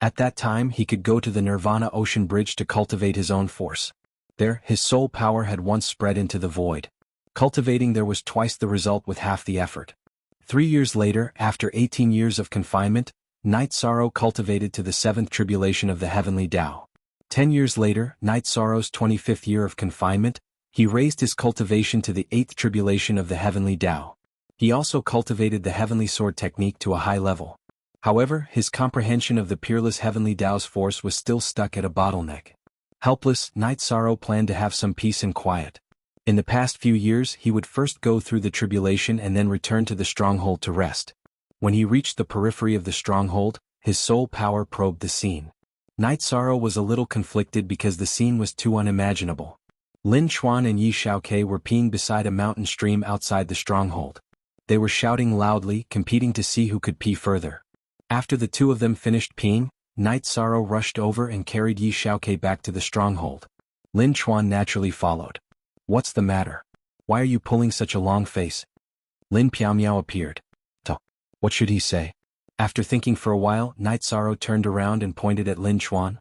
At that time he could go to the Nirvana Ocean Bridge to cultivate his own force. There, his soul power had once spread into the void. Cultivating there was twice the result with half the effort. 3 years later, after 18 years of confinement, Night Sorrow cultivated to the 7th tribulation of the Heavenly Tao. 10 years later, Night Sorrow's 25th year of confinement, he raised his cultivation to the 8th tribulation of the Heavenly Tao. He also cultivated the Heavenly Sword technique to a high level. However, his comprehension of the peerless Heavenly Tao's force was still stuck at a bottleneck. Helpless, Night Sorrow planned to have some peace and quiet. In the past few years, he would first go through the tribulation and then return to the stronghold to rest. When he reached the periphery of the stronghold, his soul power probed the scene. Night Sorrow was a little conflicted because the scene was too unimaginable. Lin Chuan and Yi Xiaoke were peeing beside a mountain stream outside the stronghold. They were shouting loudly, competing to see who could pee further. After the two of them finished peeing, Night Sorrow rushed over and carried Yi Xiaoke back to the stronghold. Lin Chuan naturally followed. "What's the matter? Why are you pulling such a long face?" Lin Piaomiao appeared. What should he say? After thinking for a while, Night Sorrow turned around and pointed at Lin Chuan.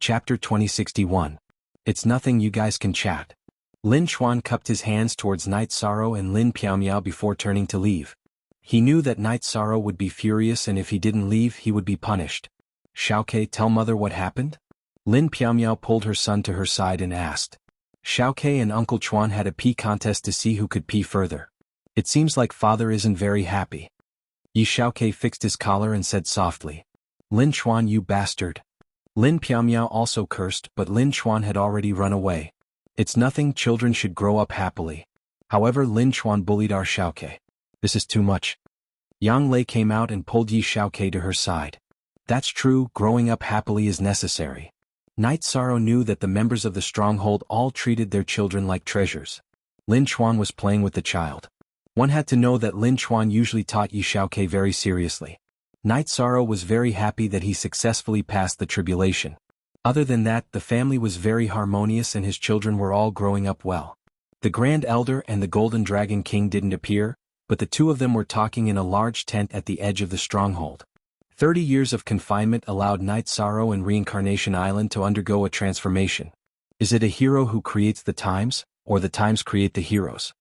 Chapter 2061. It's nothing, you guys can chat. Lin Chuan cupped his hands towards Night Sorrow and Lin Piaomiao before turning to leave. He knew that Night Sorrow would be furious and if he didn't leave he would be punished. "Xiaoke, tell mother what happened?" Lin Piaomiao pulled her son to her side and asked. Xiaoke and Uncle Chuan had a pee contest to see who could pee further. "It seems like father isn't very happy." Yi Xiaoke fixed his collar and said softly. "Lin Chuan, you bastard." Lin Piaomiao also cursed, but Lin Chuan had already run away. "It's nothing, children should grow up happily." However, Lin Chuan bullied our Xiaoke. "This is too much." Yang Lei came out and pulled Yi Xiaoke to her side. "That's true, growing up happily is necessary." Night Sorrow knew that the members of the stronghold all treated their children like treasures. Lin Chuan was playing with the child. One had to know that Lin Chuan usually taught Yi Xiaoke very seriously. Knight Sorrow was very happy that he successfully passed the tribulation. Other than that, the family was very harmonious and his children were all growing up well. The Grand Elder and the Golden Dragon King didn't appear, but the two of them were talking in a large tent at the edge of the stronghold. 30 years of confinement allowed Knight Sorrow and Reincarnation Island to undergo a transformation. Is it a hero who creates the times, or the times create the heroes?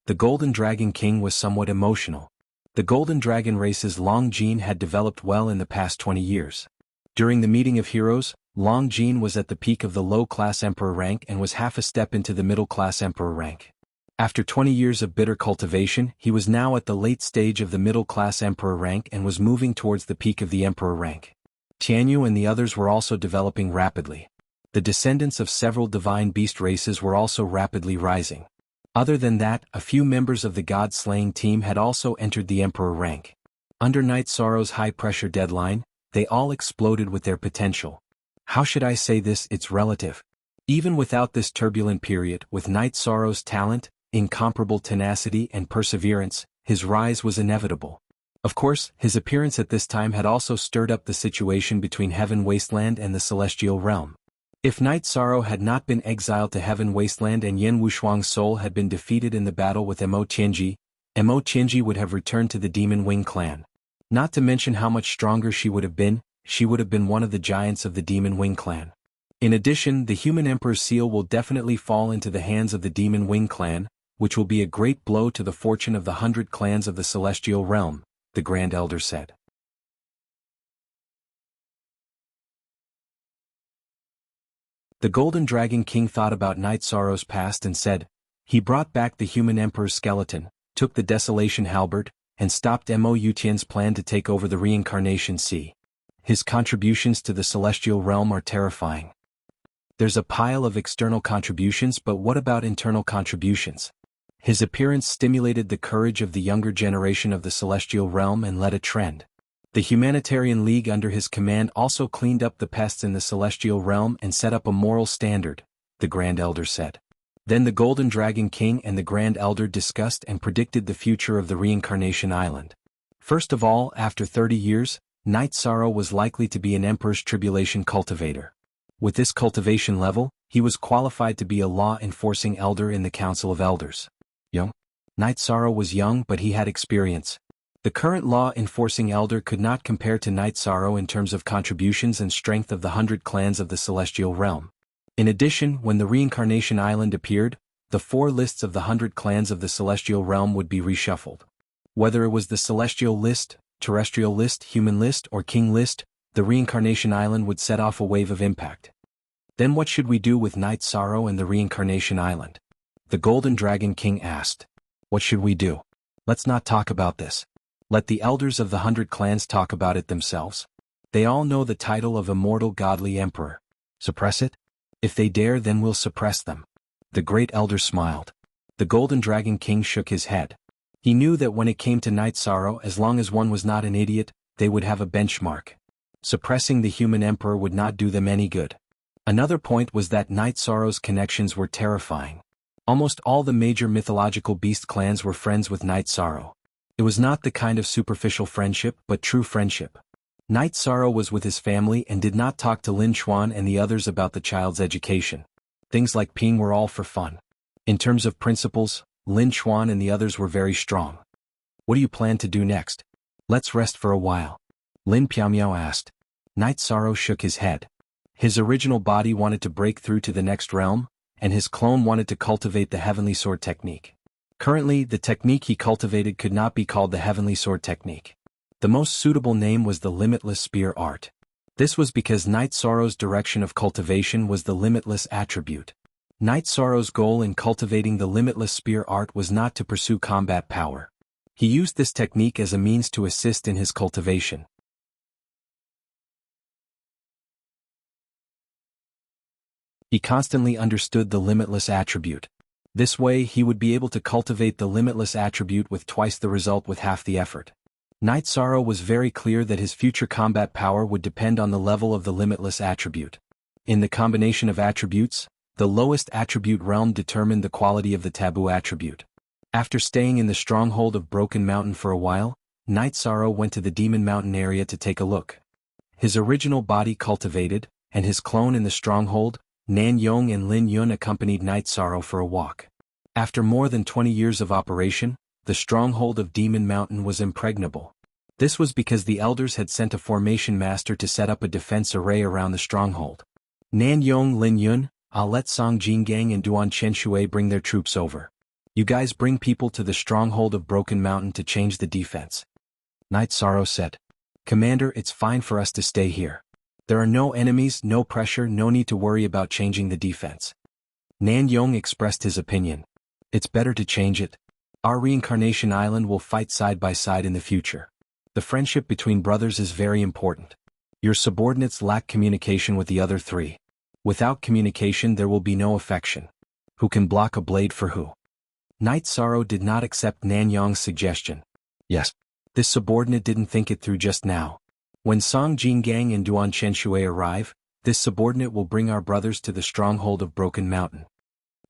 The Golden Dragon King was somewhat emotional. The Golden Dragon race's Long Jin had developed well in the past 20 years. During the meeting of heroes, Long Jin was at the peak of the low-class emperor rank and was half a step into the middle-class emperor rank. After 20 years of bitter cultivation, he was now at the late stage of the middle-class emperor rank and was moving towards the peak of the emperor rank. Jianghu and the others were also developing rapidly. The descendants of several divine beast races were also rapidly rising. Other than that, a few members of the god-slaying team had also entered the emperor rank. Under Knight Sorrow's high-pressure deadline, they all exploded with their potential. How should I say this? It's relative. Even without this turbulent period, with Knight Sorrow's talent, incomparable tenacity and perseverance, his rise was inevitable. Of course, his appearance at this time had also stirred up the situation between Heaven Wasteland and the Celestial Realm. If Knight Sorrow had not been exiled to Heaven Wasteland and Yan Wushuang's soul had been defeated in the battle with Mo Qianji would have returned to the Demon Wing clan. Not to mention how much stronger she would have been one of the giants of the Demon Wing clan. In addition, the Human Emperor's seal will definitely fall into the hands of the Demon Wing clan, which will be a great blow to the fortune of the 100 clans of the Celestial Realm, the Grand Elder said. The Golden Dragon King thought about Knight Sorrow's past and said, he brought back the Human Emperor's skeleton, took the Desolation Halberd, and stopped Mo Yutian's plan to take over the Reincarnation Sea. His contributions to the Celestial Realm are terrifying. There's a pile of external contributions, but what about internal contributions? His appearance stimulated the courage of the younger generation of the Celestial Realm and led a trend. The Humanitarian League under his command also cleaned up the pests in the Celestial Realm and set up a moral standard, the Grand Elder said. Then the Golden Dragon King and the Grand Elder discussed and predicted the future of the Reincarnation Island. First of all, after 30 years, Knight Sorrow was likely to be an Emperor's Tribulation cultivator. With this cultivation level, he was qualified to be a law-enforcing elder in the Council of Elders. Young? Knight Sorrow was young, but he had experience. The current law-enforcing elder could not compare to Knight Sorrow in terms of contributions and strength of the 100 clans of the Celestial Realm. In addition, when the Reincarnation Island appeared, the 4 lists of the 100 clans of the Celestial Realm would be reshuffled. Whether it was the Celestial List, Terrestrial List, Human List, or King List, the Reincarnation Island would set off a wave of impact. Then what should we do with Knight Sorrow and the Reincarnation Island? The Golden Dragon King asked. What should we do? Let's not talk about this. Let the elders of the 100 clans talk about it themselves. They all know the title of Immortal Godly Emperor. Suppress it? If they dare, then we'll suppress them. The Great Elder smiled. The Golden Dragon King shook his head. He knew that when it came to Knight Sorrow, as long as one was not an idiot, they would have a benchmark. Suppressing the Human Emperor would not do them any good. Another point was that Knight Sorrow's connections were terrifying. Almost all the major mythological beast clans were friends with Knight Sorrow. It was not the kind of superficial friendship, but true friendship. Knight Sorrow was with his family and did not talk to Lin Chuan and the others about the child's education. Things like peeing were all for fun. In terms of principles, Lin Chuan and the others were very strong. What do you plan to do next? Let's rest for a while. Lin Piaomiao asked. Knight Sorrow shook his head. His original body wanted to break through to the next realm, and his clone wanted to cultivate the Heavenly Sword technique. Currently, the technique he cultivated could not be called the Heavenly Sword technique. The most suitable name was the Limitless Spear Art. This was because Knight Sorrow's direction of cultivation was the Limitless attribute. Knight Sorrow's goal in cultivating the Limitless Spear Art was not to pursue combat power. He used this technique as a means to assist in his cultivation. He constantly understood the Limitless attribute. This way, he would be able to cultivate the Limitless attribute with twice the result with half the effort. Knight Sorrow was very clear that his future combat power would depend on the level of the Limitless attribute. In the combination of attributes, the lowest attribute realm determined the quality of the taboo attribute. After staying in the stronghold of Broken Mountain for a while, Night Sorrow went to the Demon Mountain area to take a look. His original body cultivated, and his clone in the stronghold, Nan Yong and Lin Yun accompanied Night Sorrow for a walk. After more than 20 years of operation, the stronghold of Demon Mountain was impregnable. This was because the elders had sent a formation master to set up a defense array around the stronghold. Nan Yong, Lin Yun, I'll let Song Jingang and Duan Chenshui bring their troops over. You guys bring people to the stronghold of Broken Mountain to change the defense. Night Sorrow said. Commander, it's fine for us to stay here. There are no enemies, no pressure, no need to worry about changing the defense. Nan Yong expressed his opinion. It's better to change it. Our reincarnation island will fight side by side in the future. The friendship between brothers is very important. Your subordinates lack communication with the other three. Without communication there will be no affection. Who can block a blade for who? Night Sorrow did not accept Nan Yong's suggestion. Yes. This subordinate didn't think it through just now. When Song Jingang and Duan Chenshui arrive, this subordinate will bring our brothers to the stronghold of Broken Mountain.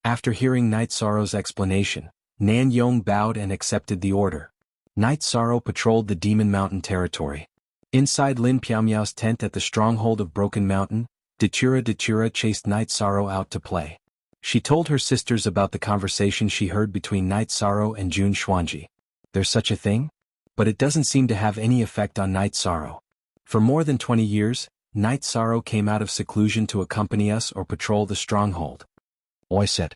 After hearing Night Sorrow's explanation, Nan Yong bowed and accepted the order. Night Sorrow patrolled the Demon Mountain territory. Inside Lin Piaomiao's tent at the stronghold of Broken Mountain, Datura chased Night Sorrow out to play. She told her sisters about the conversation she heard between Night Sorrow and Jun Xuanji. There's such a thing? But it doesn't seem to have any effect on Night Sorrow. For more than 20 years, Night Sorrow came out of seclusion to accompany us or patrol the stronghold. Oi said.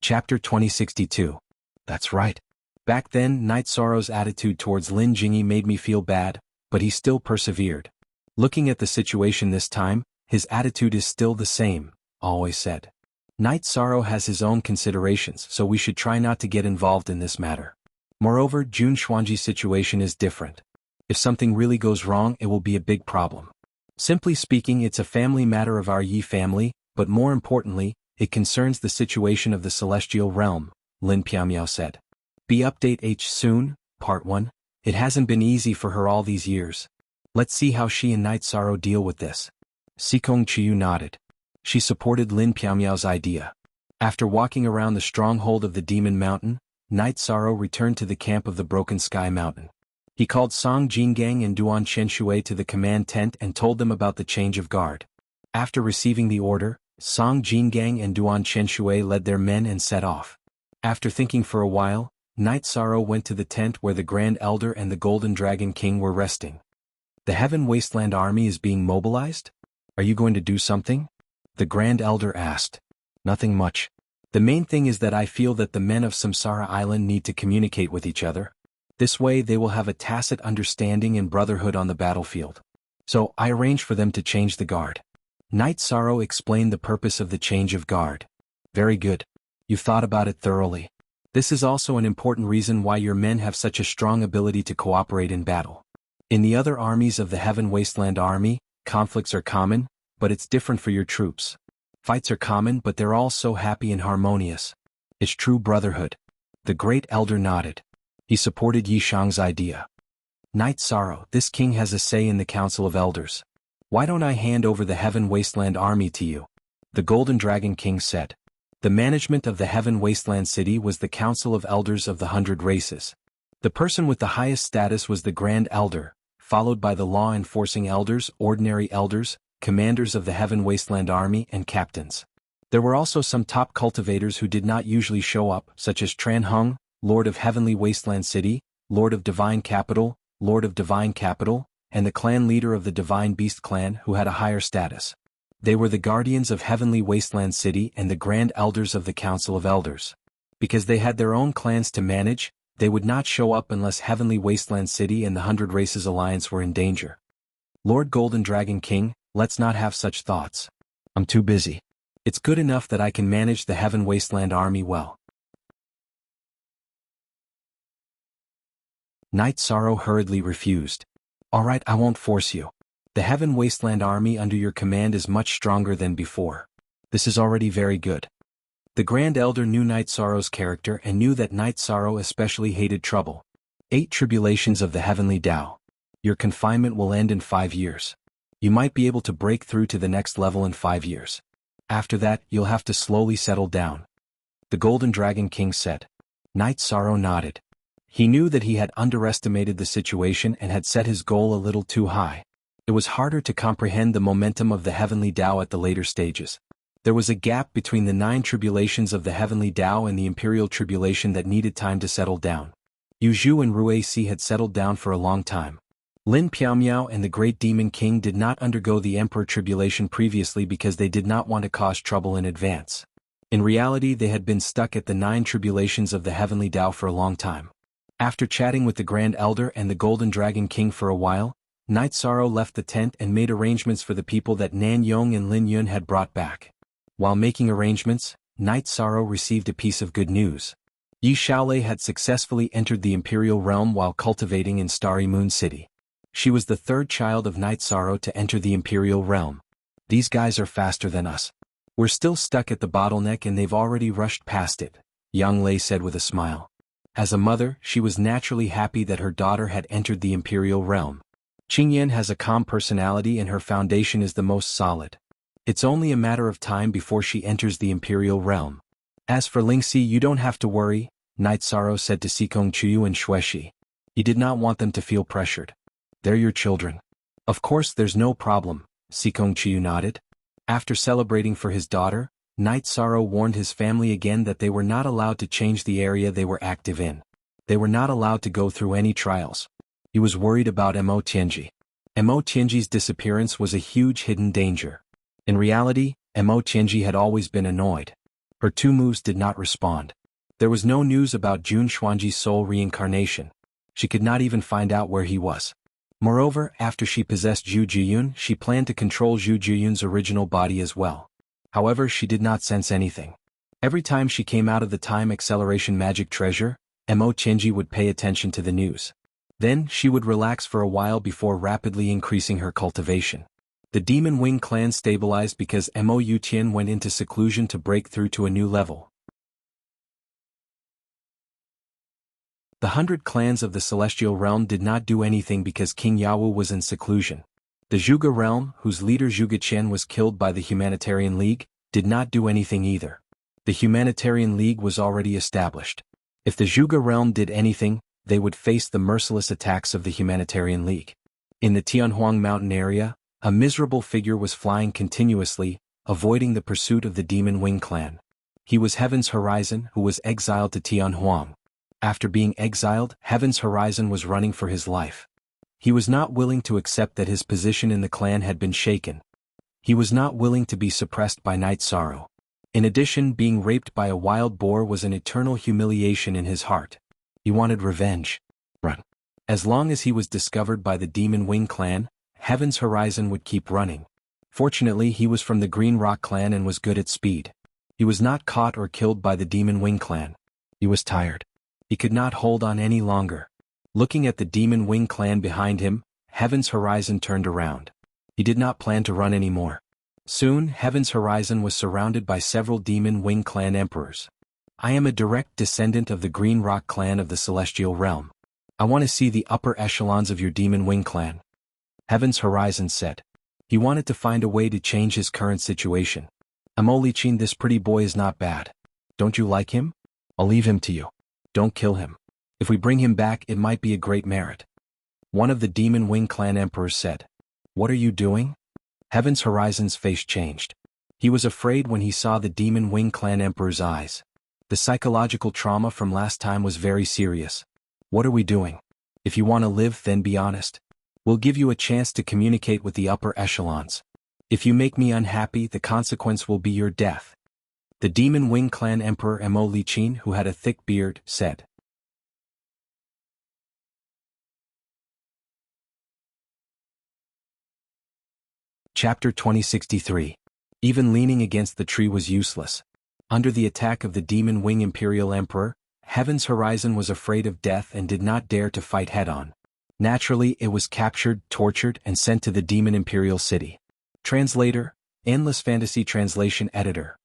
Chapter 2062. That's right. Back then, Night Sorrow's attitude towards Lin Jingyi made me feel bad, but he still persevered. Looking at the situation this time, his attitude is still the same, always said. Night Sorrow has his own considerations, so we should try not to get involved in this matter. Moreover, Jun Xuanji's situation is different. If something really goes wrong, it will be a big problem. Simply speaking, it's a family matter of our Yi family, but more importantly, it concerns the situation of the celestial realm, Lin Piaomiao said. Be update H soon, part 1. It hasn't been easy for her all these years. Let's see how she and Night Sorrow deal with this. Sikong Chiyu nodded. She supported Lin Piaomiao's idea. After walking around the stronghold of the Demon Mountain, Night Sorrow returned to the camp of the Broken Sky Mountain. He called Song Jingang and Duan Chenshui to the command tent and told them about the change of guard. After receiving the order, Song Jingang and Duan Chenshui led their men and set off. After thinking for a while, Night Sorrow went to the tent where the Grand Elder and the Golden Dragon King were resting. The Heaven Wasteland Army is being mobilized? Are you going to do something? The Grand Elder asked. Nothing much. The main thing is that I feel that the men of Samsara Island need to communicate with each other. This way they will have a tacit understanding and brotherhood on the battlefield. So I arranged for them to change the guard. Night Sorrow explained the purpose of the change of guard. Very good. You've thought about it thoroughly. This is also an important reason why your men have such a strong ability to cooperate in battle. In the other armies of the Heaven Wasteland Army, conflicts are common, but it's different for your troops. Fights are common, but they're all so happy and harmonious. It's true brotherhood. The Great Elder nodded. He supported Yi Shang's idea. Night Sorrow, this king has a say in the Council of Elders. Why don't I hand over the Heaven Wasteland Army to you? The Golden Dragon King said. The management of the Heaven Wasteland City was the Council of Elders of the 100 Races. The person with the highest status was the Grand Elder, followed by the law-enforcing elders, ordinary elders, commanders of the Heaven Wasteland Army, and captains. There were also some top cultivators who did not usually show up, such as Tran Hung, Lord of Heavenly Wasteland City, Lord of Divine Capital, and the clan leader of the Divine Beast clan who had a higher status. They were the guardians of Heavenly Wasteland City and the Grand Elders of the Council of Elders. Because they had their own clans to manage, they would not show up unless Heavenly Wasteland City and the 100 Races Alliance were in danger. Lord Golden Dragon King, let's not have such thoughts. I'm too busy. It's good enough that I can manage the Heaven Wasteland Army well. Night Sorrow hurriedly refused. All right, I won't force you. The Heaven Wasteland Army under your command is much stronger than before. This is already very good. The Grand Elder knew Night Sorrow's character and knew that Night Sorrow especially hated trouble. 8 tribulations of the Heavenly Tao. Your confinement will end in 5 years. You might be able to break through to the next level in 5 years. After that, you'll have to slowly settle down. The Golden Dragon King said. Knight Sorrow nodded. He knew that he had underestimated the situation and had set his goal a little too high. It was harder to comprehend the momentum of the heavenly Tao at the later stages. There was a gap between the 9 tribulations of the heavenly Tao and the imperial tribulation that needed time to settle down. Yu Zhu and Rui Si had settled down for a long time. Lin Piaomiao and the Great Demon King did not undergo the Emperor Tribulation previously because they did not want to cause trouble in advance. In reality, they had been stuck at the 9 tribulations of the heavenly Tao for a long time. After chatting with the Grand Elder and the Golden Dragon King for a while, Knight Sorrow left the tent and made arrangements for the people that Nan Yong and Lin Yun had brought back. While making arrangements, Knight Sorrow received a piece of good news. Yi Xiaolei had successfully entered the Imperial Realm while cultivating in Starry Moon City. She was the 3rd child of Knight Sorrow to enter the Imperial Realm. These guys are faster than us. We're still stuck at the bottleneck and they've already rushed past it, Yang Lei said with a smile. As a mother, she was naturally happy that her daughter had entered the Imperial Realm. Qingyan has a calm personality and her foundation is the most solid. It's only a matter of time before she enters the Imperial Realm. As for Lingxi, you don't have to worry, Knight Sorrow said to Xikong Chuyu and Xueshi. He did not want them to feel pressured. They're your children. Of course there's no problem, Xikong Chuyu nodded. After celebrating for his daughter, Knight Sorrow warned his family again that they were not allowed to change the area they were active in. They were not allowed to go through any trials. He was worried about Mo Tianji. Mo Tianji's disappearance was a huge hidden danger. In reality, Mo Tianji had always been annoyed. Her 2 moves did not respond. There was no news about Jun Xuanji's soul reincarnation. She could not even find out where he was. Moreover, after she possessed Zhu Jiyun, she planned to control Zhu Jiyun's original body as well. However, she did not sense anything. Every time she came out of the time acceleration magic treasure, Mo Tianji would pay attention to the news. Then, she would relax for a while before rapidly increasing her cultivation. The Demon Wing clan stabilized because Mo Yutian went into seclusion to break through to a new level. The 100 clans of the Celestial Realm did not do anything because King Yawu was in seclusion. The Zhuge Realm, whose leader Zhuge Qian was killed by the Humanitarian League, did not do anything either. The Humanitarian League was already established. If the Zhuge Realm did anything, they would face the merciless attacks of the Humanitarian League. In the Tianhuang Mountain area, a miserable figure was flying continuously, avoiding the pursuit of the Demon Wing clan. He was Heaven's Horizon, who was exiled to Tianhuang. After being exiled, Heaven's Horizon was running for his life. He was not willing to accept that his position in the clan had been shaken. He was not willing to be suppressed by Knight Sorrow. In addition, being raped by a wild boar was an eternal humiliation in his heart. He wanted revenge. Run. As long as he was discovered by the Demon Wing clan, Heaven's Horizon would keep running. Fortunately, he was from the Green Rock clan and was good at speed. He was not caught or killed by the Demon Wing clan. He was tired. He could not hold on any longer. Looking at the Demon Wing clan behind him, Heaven's Horizon turned around. He did not plan to run anymore. Soon, Heaven's Horizon was surrounded by several Demon Wing clan emperors. I am a direct descendant of the Green Rock clan of the Celestial Realm. I want to see the upper echelons of your Demon Wing clan. Heaven's Horizon said. He wanted to find a way to change his current situation. Amolichin, this pretty boy is not bad. Don't you like him? I'll leave him to you. Don't kill him. If we bring him back, it might be a great merit. One of the Demon Wing clan emperors said. What are you doing? Heaven's Horizon's face changed. He was afraid when he saw the Demon Wing clan emperor's eyes. The psychological trauma from last time was very serious. What are we doing? If you want to live, then be honest. We'll give you a chance to communicate with the upper echelons. If you make me unhappy, the consequence will be your death. The Demon Wing clan emperor Mo Lichin, who had a thick beard, said. Chapter 2063. Even leaning against the tree was useless. Under the attack of the Demon Wing Imperial Emperor, Heaven's Horizon was afraid of death and did not dare to fight head-on. Naturally, it was captured, tortured, and sent to the Demon Imperial City. Translator, Endless Fantasy Translation Editor.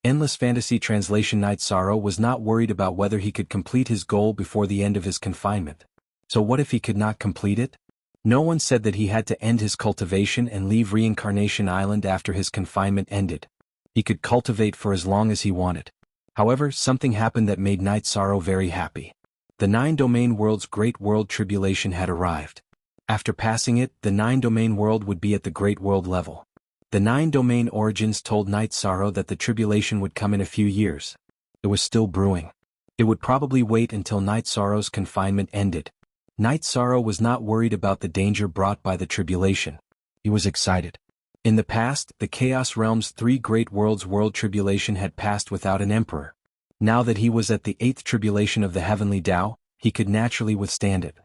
Endless Fantasy Translation. Knight Sorrow was not worried about whether he could complete his goal before the end of his confinement. So what if he could not complete it? No one said that he had to end his cultivation and leave Reincarnation Island after his confinement ended. He could cultivate for as long as he wanted. However, something happened that made Night Sorrow very happy. The 9-domain world's Great World Tribulation had arrived. After passing it, the 9-domain world would be at the Great World level. The 9-domain origins told Night Sorrow that the tribulation would come in a few years. It was still brewing. It would probably wait until Night Sorrow's confinement ended. Night Sorrow was not worried about the danger brought by the tribulation. He was excited. In the past, the Chaos Realm's 3 great worlds' world tribulation had passed without an emperor. Now that he was at the 8th tribulation of the Heavenly Tao, he could naturally withstand it.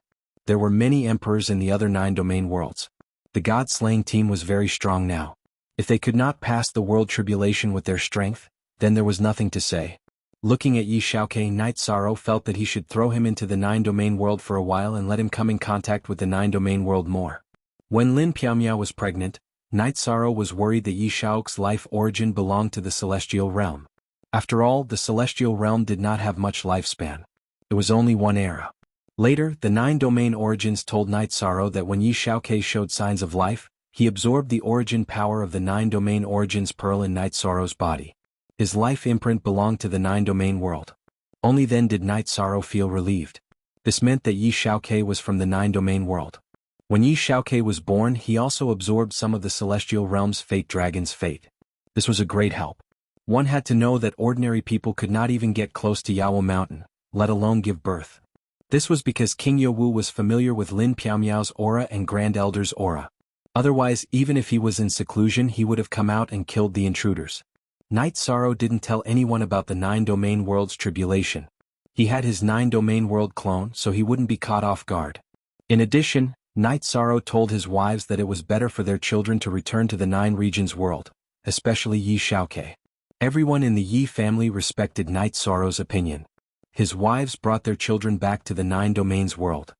There were many emperors in the other 9-domain worlds. The God-slaying team was very strong now. If they could not pass the world tribulation with their strength, then there was nothing to say. Looking at Yi Xiaoke, Night Sorrow felt that he should throw him into the 9-domain world for a while and let him come in contact with the 9-domain world more. When Lin Piaomiao was pregnant, Night Sorrow was worried that Yi Xiaoke's life origin belonged to the celestial realm. After all, the celestial realm did not have much lifespan. It was only one era. Later, the 9-domain origins told Night Sorrow that when Yi Xiaoke showed signs of life, he absorbed the origin power of the 9-domain origins pearl in Night Sorrow's body. His life imprint belonged to the 9-domain world. Only then did Night Sorrow feel relieved. This meant that Yi Xiaoke was from the 9-domain world. When Yi Xiaoke was born, he also absorbed some of the celestial realm's fate dragon's fate. This was a great help. One had to know that ordinary people could not even get close to Yawo Mountain, let alone give birth. This was because King Yowu was familiar with Lin Piaomiao's aura and Grand Elder's aura. Otherwise, even if he was in seclusion, he would have come out and killed the intruders. Night Sorrow didn't tell anyone about the 9-domain world's tribulation. He had his 9-domain world clone, so he wouldn't be caught off guard. In addition, Night Sorrow told his wives that it was better for their children to return to the 9 regions world, especially Yi Xiaoke. Everyone in the Yi family respected Night Sorrow's opinion. His wives brought their children back to the 9 domains world.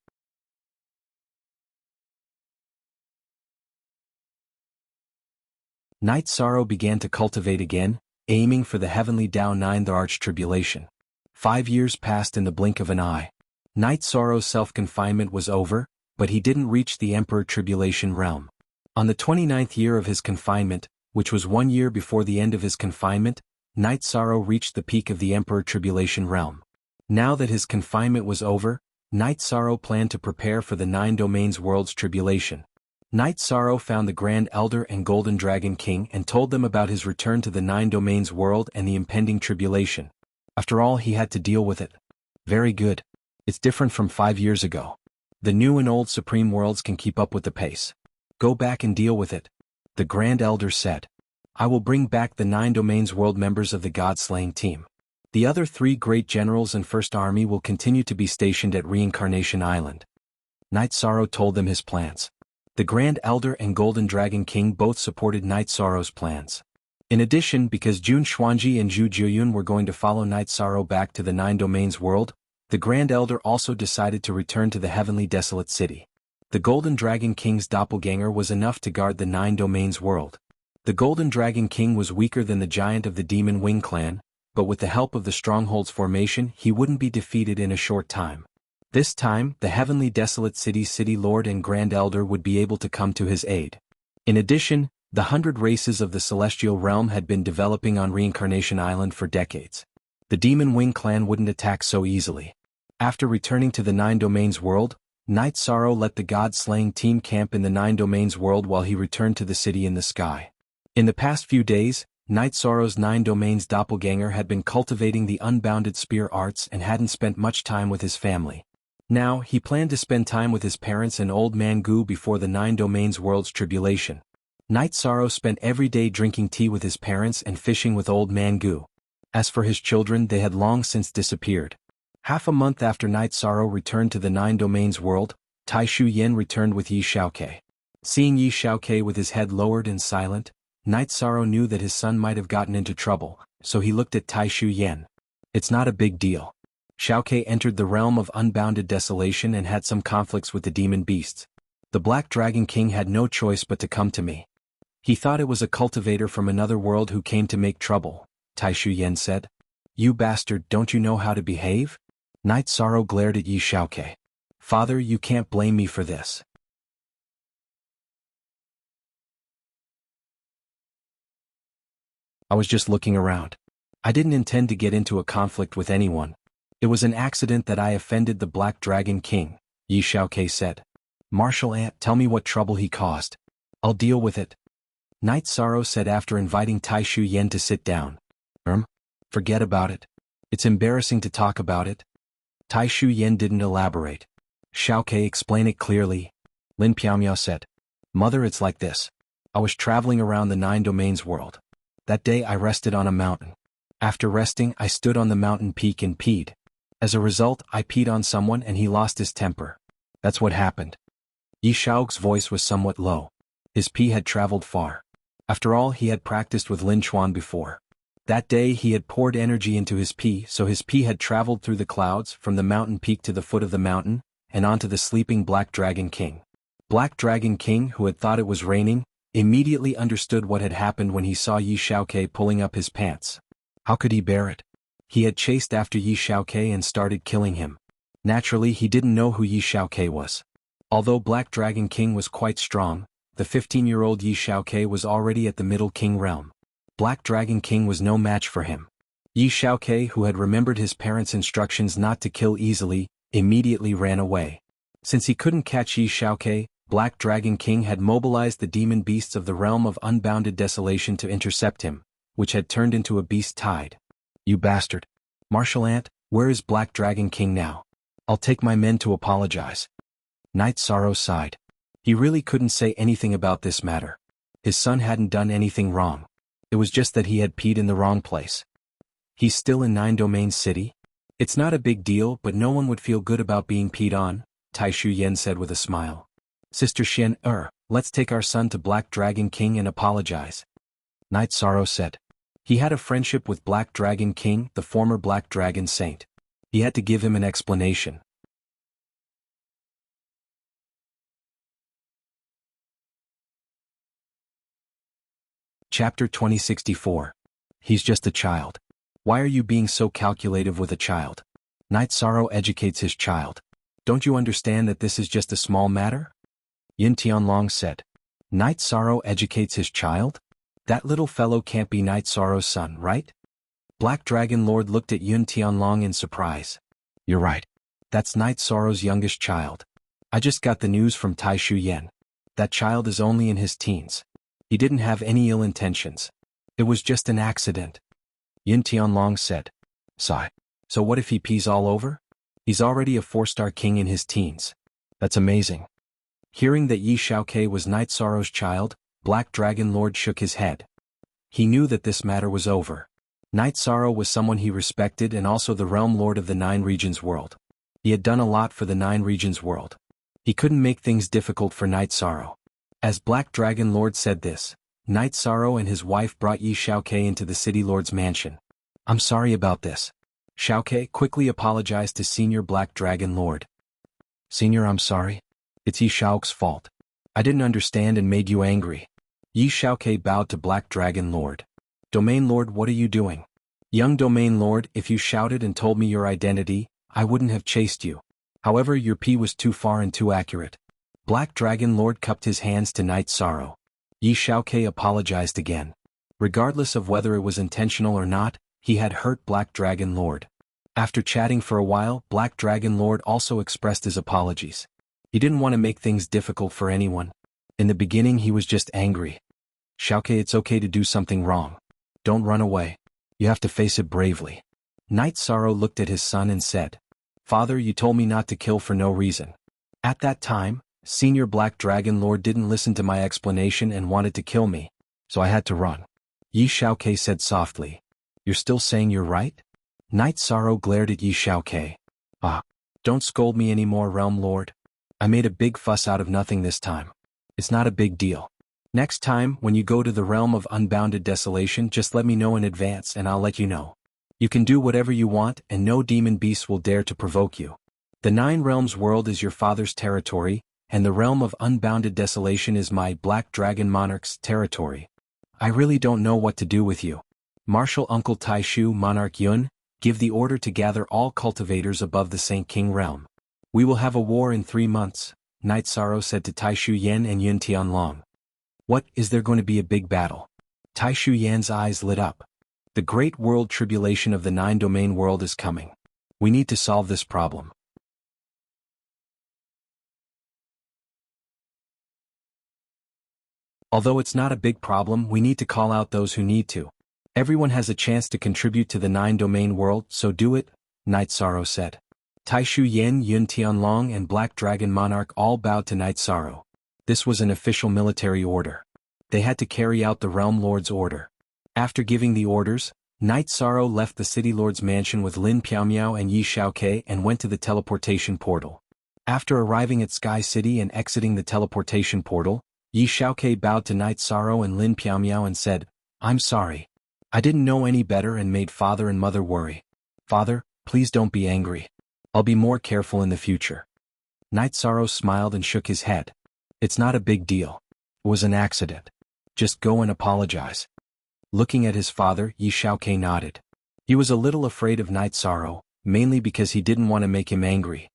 Night Sorrow began to cultivate again, aiming for the heavenly Tao 9, the Arch Tribulation. 5 years passed in the blink of an eye. Night Sorrow's self-confinement was over, but he didn't reach the Emperor Tribulation realm. On the 29th year of his confinement, which was 1 year before the end of his confinement, Night Sorrow reached the peak of the Emperor Tribulation realm. Now that his confinement was over, Night Sorrow planned to prepare for the 9 domains world's tribulation. Night Sorrow found the Grand Elder and Golden Dragon King and told them about his return to the 9 domains world and the impending tribulation. After all, he had to deal with it. Very good. It's different from 5 years ago. The new and old Supreme Worlds can keep up with the pace. Go back and deal with it. The Grand Elder said. I will bring back the 9 domains world members of the God-slaying team. The other 3 great generals and First Army will continue to be stationed at Reincarnation Island. Night Sorrow told them his plans. The Grand Elder and Golden Dragon King both supported Night Sorrow's plans. In addition, because Jun Xuanji and Zhu Jiuyun were going to follow Night Sorrow back to the 9 domains world, the Grand Elder also decided to return to the heavenly desolate city. The Golden Dragon King's doppelganger was enough to guard the 9 domains world. The Golden Dragon King was weaker than the giant of the Demon Wing clan, but with the help of the Stronghold's formation he wouldn't be defeated in a short time. This time, the heavenly desolate city's city lord and Grand Elder would be able to come to his aid. In addition, the 100 races of the celestial realm had been developing on Reincarnation Island for decades. The Demon Wing clan wouldn't attack so easily. After returning to the 9 domains world, Night Sorrow let the God-slaying team camp in the 9 domains world while he returned to the city in the sky. In the past few days, Night Sorrow's 9 domains doppelganger had been cultivating the unbounded spear arts and hadn't spent much time with his family. Now, he planned to spend time with his parents and Old Man Gu before the 9 domains world's tribulation. Night Sorrow spent every day drinking tea with his parents and fishing with Old Man Gu. As for his children, they had long since disappeared. Half a month after Night Sorrow returned to the 9 domains world, Tai Shu Yen returned with Yi Xiaoke. Seeing Yi Xiaoke with his head lowered and silent, Night Sorrow knew that his son might have gotten into trouble, so he looked at Tai Shu Yen. It's not a big deal. Xiaoke entered the realm of unbounded desolation and had some conflicts with the demon beasts. The Black Dragon King had no choice but to come to me. He thought it was a cultivator from another world who came to make trouble, Tai Shu Yen said. You bastard, don't you know how to behave? Night Sorrow glared at Yi Xiaoke. Father, you can't blame me for this. I was just looking around. I didn't intend to get into a conflict with anyone. It was an accident that I offended the Black Dragon King, Yi Xiaokei said. Martial Ant, tell me what trouble he caused. I'll deal with it. Night Sorrow said after inviting Tai Shu Yen to sit down. Forget about it. It's embarrassing to talk about it. Tai Shu Yen didn't elaborate. Xiaokei, explain it clearly. Lin Piaomiao said. Mother, it's like this. I was traveling around the 9 domains world. That day I rested on a mountain. After resting, I stood on the mountain peak and peed. As a result, I peed on someone and he lost his temper. That's what happened. Yi Shao's voice was somewhat low. His pee had traveled far. After all, he had practiced with Lin Chuan before. That day he had poured energy into his pee, so his pee had traveled through the clouds from the mountain peak to the foot of the mountain, and onto the sleeping Black Dragon King. Black Dragon King, who had thought it was raining, immediately understood what had happened when he saw Yi Xiaokei pulling up his pants. How could he bear it? He had chased after Yi Xiaokei and started killing him. Naturally, he didn't know who Yi Xiaokei was. Although Black Dragon King was quite strong, the 15-year-old Yi Xiaokei was already at the Middle King realm. Black Dragon King was no match for him. Yi Xiaokei, who had remembered his parents' instructions not to kill easily, immediately ran away. Since he couldn't catch Yi Xiaokei, Black Dragon King had mobilized the demon beasts of the realm of unbounded desolation to intercept him, which had turned into a beast tide. You bastard. Martial Ant, where is Black Dragon King now? I'll take my men to apologize. Night Sorrow sighed. He really couldn't say anything about this matter. His son hadn't done anything wrong. It was just that he had peed in the wrong place. He's still in 9 Domains City? It's not a big deal, but no one would feel good about being peed on, Tai Shu Yen said with a smile. Sister Xian, let's take our son to Black Dragon King and apologize. Night Sorrow said. He had a friendship with Black Dragon King, the former Black Dragon Saint. He had to give him an explanation. Chapter 2064. He's just a child. Why are you being so calculative with a child? Night Sorrow educates his child. Don't you understand that this is just a small matter? Yin Tianlong said. Night Sorrow educates his child? That little fellow can't be Night Sorrow's son, right? Black Dragon Lord looked at Yun Tianlong in surprise. You're right. That's Night Sorrow's youngest child. I just got the news from Tai Shu Yen. That child is only in his teens. He didn't have any ill intentions. It was just an accident. Yin Tianlong said. Sigh. So what if he pees all over? He's already a 4-star king in his teens. That's amazing. Hearing that Yi Xiaokei was Night Sorrow's child, Black Dragon Lord shook his head. He knew that this matter was over. Night Sorrow was someone he respected and also the realm lord of the 9 regions world. He had done a lot for the 9 regions world. He couldn't make things difficult for Night Sorrow. As Black Dragon Lord said this, Night Sorrow and his wife brought Yi Xiaokei into the City Lord's mansion. I'm sorry about this. Xiaokei quickly apologized to Senior Black Dragon Lord. Senior, I'm sorry. It's Yi Xiao's fault. I didn't understand and made you angry. Yi Xiaokei bowed to Black Dragon Lord. Domain Lord, what are you doing? Young Domain Lord, if you shouted and told me your identity, I wouldn't have chased you. However, your pee was too far and too accurate. Black Dragon Lord cupped his hands to Night Sorrow. Yi Xiaokei apologized again. Regardless of whether it was intentional or not, he had hurt Black Dragon Lord. After chatting for a while, Black Dragon Lord also expressed his apologies. He didn't want to make things difficult for anyone. In the beginning he was just angry. Xiaokei, it's okay to do something wrong. Don't run away. You have to face it bravely. Night Sorrow looked at his son and said, Father, you told me not to kill for no reason. At that time, Senior Black Dragon Lord didn't listen to my explanation and wanted to kill me, so I had to run. Yi Xiaokei said softly, You're still saying you're right? Night Sorrow glared at Yi Xiaokei. Don't scold me anymore, Realm Lord. I made a big fuss out of nothing this time. It's not a big deal. Next time, when you go to the realm of unbounded desolation, just let me know in advance and I'll let you know. You can do whatever you want and no demon beast will dare to provoke you. The 9 realms world is your father's territory, and the realm of unbounded desolation is my Black Dragon Monarch's territory. I really don't know what to do with you. Martial Uncle Taishu Monarch Yun, give the order to gather all cultivators above the Saint King realm. We will have a war in 3 months, Night Sorrow said to Taishu Yen and Yun Tianlong. What, is there going to be a big battle? Tai Shu Yan's eyes lit up. The great world tribulation of the nine-domain world is coming. We need to solve this problem. Although it's not a big problem, we need to call out those who need to. Everyone has a chance to contribute to the nine-domain world, so do it, Night Sorrow said. Tai Shu Yan, Yun Tianlong and Black Dragon Monarch all bowed to Night Sorrow. This was an official military order. They had to carry out the Realm Lord's order. After giving the orders, Night Sorrow left the City Lord's mansion with Lin Piaomiao and Yi Xiaoke and went to the teleportation portal. After arriving at Sky City and exiting the teleportation portal, Yi Xiaoke bowed to Night Sorrow and Lin Piaomiao and said, "I'm sorry. I didn't know any better and made father and mother worry. Father, please don't be angry. I'll be more careful in the future." Night Sorrow smiled and shook his head. "It's not a big deal. It was an accident. Just go and apologize." Looking at his father, Yi Xiaoke nodded. He was a little afraid of Night Sorrow, mainly because he didn't want to make him angry.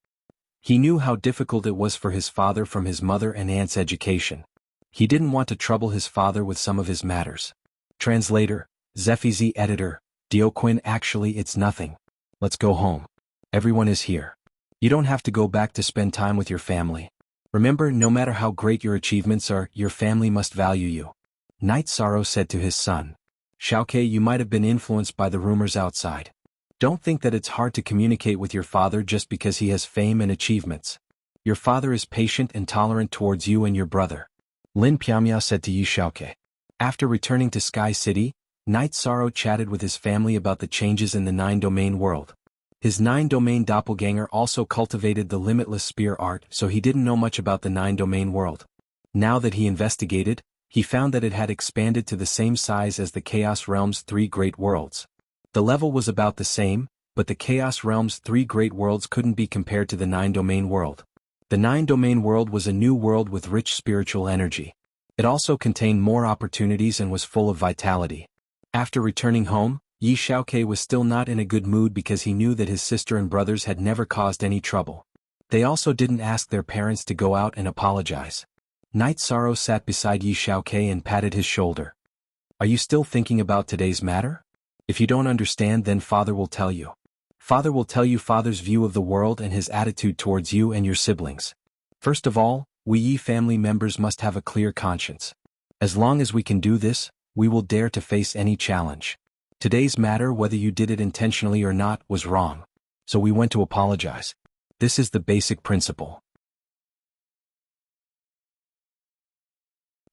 He knew how difficult it was for his father from his mother and aunt's education. He didn't want to trouble his father with some of his matters. Translator, Zephizi editor, Dioquin. Actually it's nothing. Let's go home. Everyone is here. You don't have to go back to spend time with your family. Remember, no matter how great your achievements are, your family must value you. Night Sorrow said to his son. Xiaoke, you might have been influenced by the rumors outside. Don't think that it's hard to communicate with your father just because he has fame and achievements. Your father is patient and tolerant towards you and your brother. Lin Piaomiao said to Yi Xiaoke. After returning to Sky City, Night Sorrow chatted with his family about the changes in the nine-domain world. His nine-domain doppelganger also cultivated the limitless spear art, so he didn't know much about the nine-domain world. Now that he investigated, he found that it had expanded to the same size as the Chaos Realm's 3 great worlds. The level was about the same, but the Chaos Realm's 3 great worlds couldn't be compared to the nine-domain world. The nine-domain world was a new world with rich spiritual energy. It also contained more opportunities and was full of vitality. After returning home, Yi Xiaoke was still not in a good mood because he knew that his sister and brothers had never caused any trouble. They also didn't ask their parents to go out and apologize. Night Sorrow sat beside Yi Xiaoke and patted his shoulder. Are you still thinking about today's matter? If you don't understand, then Father will tell you. Father will tell you Father's view of the world and his attitude towards you and your siblings. First of all, we Yi family members must have a clear conscience. As long as we can do this, we will dare to face any challenge. Today's matter, whether you did it intentionally or not, was wrong. So we went to apologize. This is the basic principle.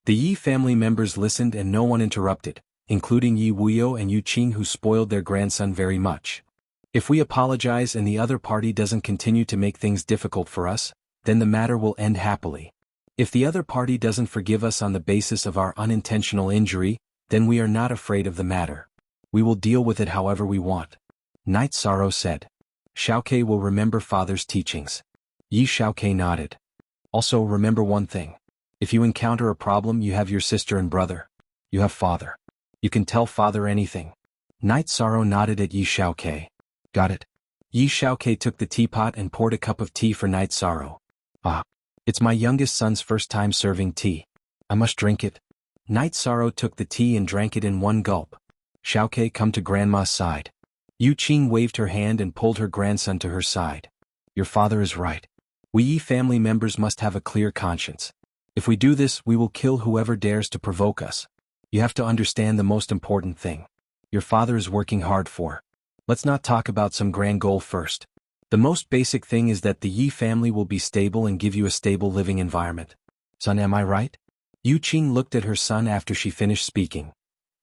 The Yi family members listened and no one interrupted, including Yi Wuyo and Yu Qing, who spoiled their grandson very much. If we apologize and the other party doesn't continue to make things difficult for us, then the matter will end happily. If the other party doesn't forgive us on the basis of our unintentional injury, then we are not afraid of the matter. We will deal with it however we want. Night Sorrow said. Xiaoke will remember Father's teachings. Yi Xiaoke nodded. Also remember one thing. If you encounter a problem, you have your sister and brother. You have Father. You can tell Father anything. Night Sorrow nodded at Yi Xiaoke. Got it. Yi Xiaoke took the teapot and poured a cup of tea for Night Sorrow. Ah, it's my youngest son's first time serving tea. I must drink it. Night Sorrow took the tea and drank it in one gulp. Xiaoke, come to Grandma's side. Yu Qing waved her hand and pulled her grandson to her side. Your father is right. We Yi family members must have a clear conscience. If we do this, we will kill whoever dares to provoke us. You have to understand the most important thing. Your father is working hard for. Let's not talk about some grand goal first. The most basic thing is that the Yi family will be stable and give you a stable living environment. Son, am I right? Yu Qing looked at her son after she finished speaking.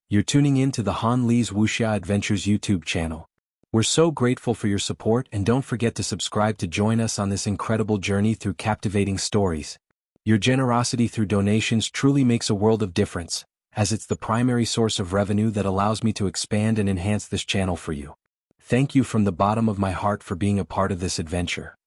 You're tuning in to the Han Li's Wuxia Adventures YouTube channel. We're so grateful for your support, and don't forget to subscribe to join us on this incredible journey through captivating stories. Your generosity through donations truly makes a world of difference, as it's the primary source of revenue that allows me to expand and enhance this channel for you. Thank you from the bottom of my heart for being a part of this adventure.